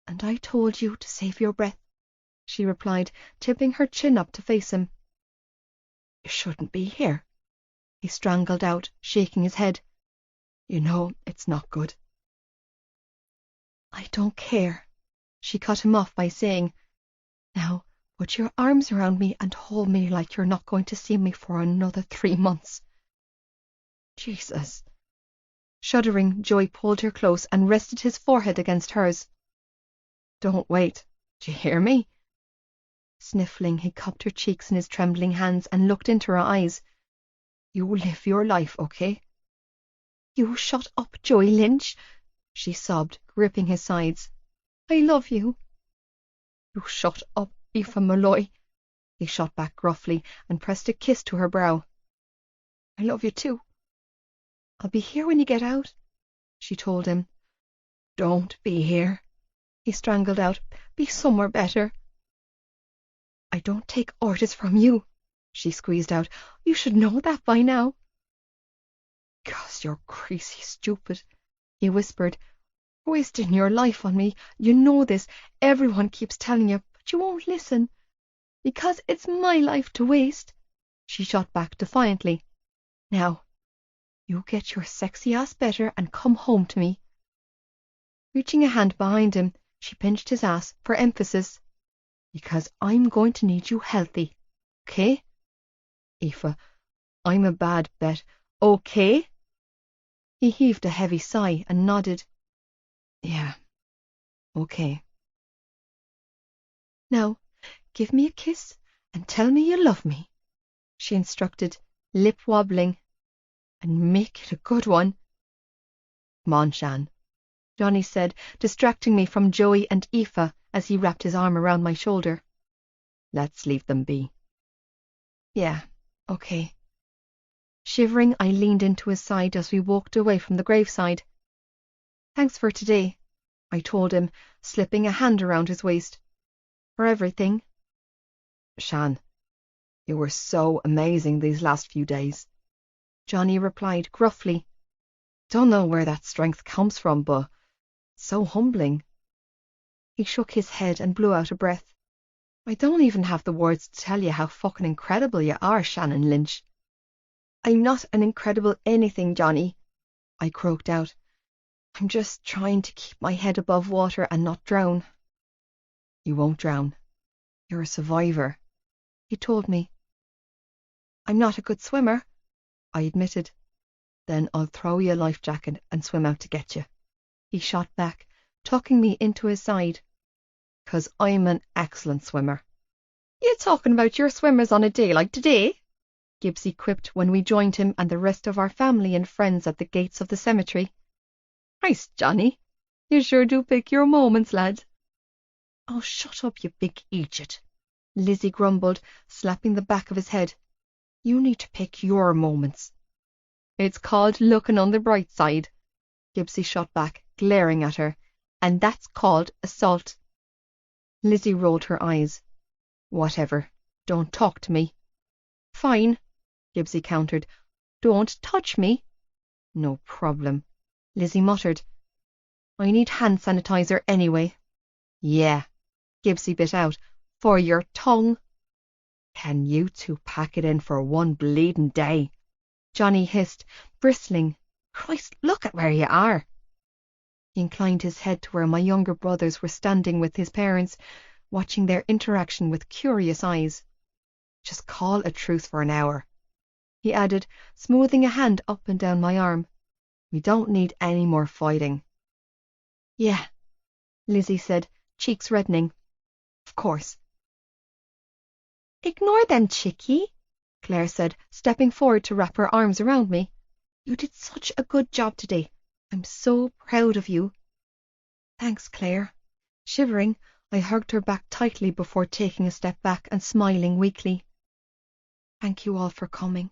And I told you to save your breath, she replied, tipping her chin up to face him. You shouldn't be here, he strangled out, shaking his head. You know it's not good. I don't care, she cut him off by saying, Now put your arms around me and hold me like you're not going to see me for another 3 months. Jesus. Shuddering, Joey pulled her close and rested his forehead against hers. Don't wait. Do you hear me? Sniffling, he cupped her cheeks in his trembling hands and looked into her eyes. You live your life, okay? You shut up, Joey Lynch, she sobbed, gripping his sides. I love you. You shut up, Aoife Malloy, he shot back gruffly and pressed a kiss to her brow. I love you too. I'll be here when you get out, she told him. Don't be here, he strangled out. Be somewhere better. I don't take orders from you, she squeezed out. You should know that by now. 'Cause you're crazy stupid, he whispered. Wasting your life on me. You know this. Everyone keeps telling you, but you won't listen. Because it's my life to waste, she shot back defiantly. Now, you get your sexy ass better and come home to me. Reaching a hand behind him, she pinched his ass for emphasis. Because I'm going to need you healthy, okay? Aoife, I'm a bad bet, okay? He heaved a heavy sigh and nodded. Yeah, okay. Now, give me a kiss and tell me you love me, she instructed, lip wobbling. And make it a good one. Come on, Shan, Johnny said, distracting me from Joey and Aoife as he wrapped his arm around my shoulder. Let's leave them be. Yeah, okay. Shivering, I leaned into his side as we walked away from the graveside. Thanks for today, I told him, slipping a hand around his waist. For everything. Shan, you were so amazing these last few days, Johnny replied gruffly. Don't know where that strength comes from, but it's so humbling. He shook his head and blew out a breath. I don't even have the words to tell you how fucking incredible you are, Shannon Lynch. I'm not an incredible anything, Johnny, I croaked out. I'm just trying to keep my head above water and not drown. You won't drown. You're a survivor, he told me. I'm not a good swimmer, I admitted. Then I'll throw you a life jacket and swim out to get you, he shot back, tucking me into his side. 'Cause I'm an excellent swimmer. You talking about your swimmers on a day like today? Gibbsy quipped when we joined him and the rest of our family and friends at the gates of the cemetery. Christ, Johnny, you sure do pick your moments, lad. Oh, shut up, you big idiot, Lizzie grumbled, slapping the back of his head. You need to pick your moments. It's called looking on the bright side, Gibbsy shot back, glaring at her, and that's called assault. Lizzie rolled her eyes. Whatever, don't talk to me. Fine, Gibbsy countered. Don't touch me. No problem, Lizzie muttered. I need hand sanitizer anyway. Yeah, Gibbsy bit out, for your tongue. Can you two pack it in for one bleeding day? Johnny hissed, bristling. Christ, look at where you are. He inclined his head to where my younger brothers were standing with his parents, watching their interaction with curious eyes. Just call a truce for an hour, he added, smoothing a hand up and down my arm. We don't need any more fighting. Yeah, Lizzie said, cheeks reddening. Of course. Ignore them, Chickie, Claire said, stepping forward to wrap her arms around me. You did such a good job today. I'm so proud of you. Thanks, Claire. Shivering, I hugged her back tightly before taking a step back and smiling weakly. Thank you all for coming.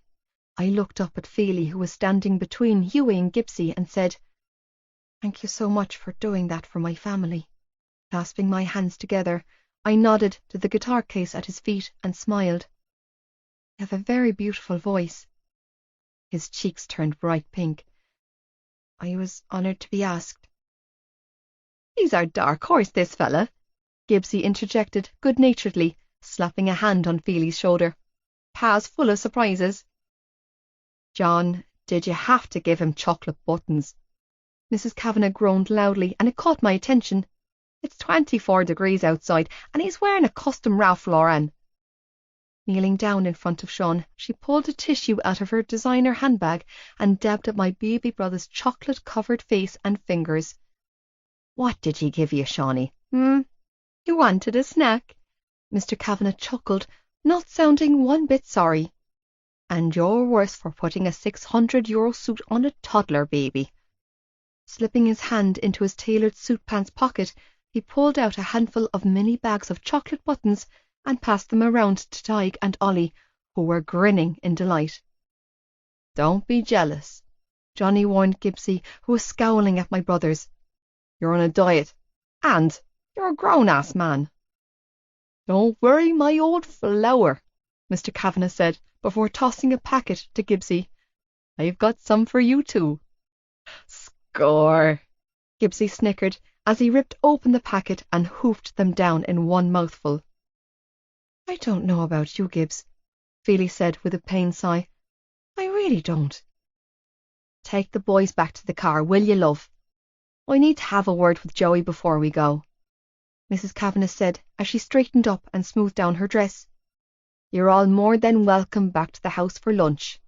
I looked up at Feely, who was standing between Hughie and Gibbsy, and said, Thank you so much for doing that for my family. Clasping my hands together, I nodded to the guitar case at his feet and smiled. You have a very beautiful voice. His cheeks turned bright pink. I was honoured to be asked. He's our dark horse, this fella, Gibbsy interjected good-naturedly, slapping a hand on Feely's shoulder. Pa's full of surprises. John, did you have to give him chocolate buttons? Mrs. Kavanagh groaned loudly, and it caught my attention. It's 24 degrees outside, and he's wearing a custom Ralph Lauren. Kneeling down in front of Sean, she pulled a tissue out of her designer handbag and dabbed at my baby brother's chocolate-covered face and fingers. What did he give you, Shawnee? You wanted a snack? Mr. Kavanagh chuckled, not sounding one bit sorry. And you're worse for putting a €600 suit on a toddler baby. Slipping his hand into his tailored suit pants pocket, he pulled out a handful of mini bags of chocolate buttons and passed them around to Tig and Ollie, who were grinning in delight. Don't be jealous, Johnny warned Gibbsy, who was scowling at my brothers. You're on a diet, and you're a grown-ass man. Don't worry, my old flower, Mr. Kavanagh said, before tossing a packet to Gibbsy. I've got some for you too. Score, Gibbsy snickered as he ripped open the packet and hoofed them down in one mouthful. I don't know about you, Gibbs, Feely said with a pained sigh. I really don't. Take the boys back to the car, will you, love? I need to have a word with Joey before we go, Mrs. Kavanagh said as she straightened up and smoothed down her dress. You're all more than welcome back to the house for lunch.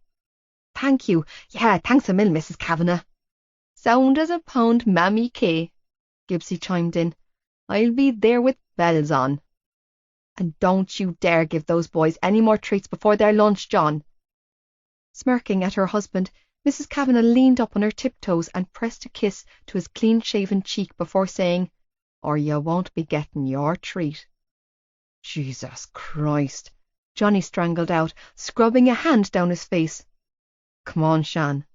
Thank you. Yeah, thanks a mil, Mrs. Kavanagh. Sound as a pound, Mammy K, Gibbsy chimed in. I'll be there with bells on. And don't you dare give those boys any more treats before their lunch, John. Smirking at her husband, Mrs. Kavanagh leaned up on her tiptoes and pressed a kiss to his clean-shaven cheek before saying, Or you won't be getting your treat. Jesus Christ, Johnny strangled out, scrubbing a hand down his face. Come on, Shan.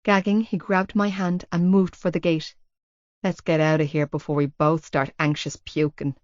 Gagging, he grabbed my hand and moved for the gate. Let's get out of here before we both start anxious puking.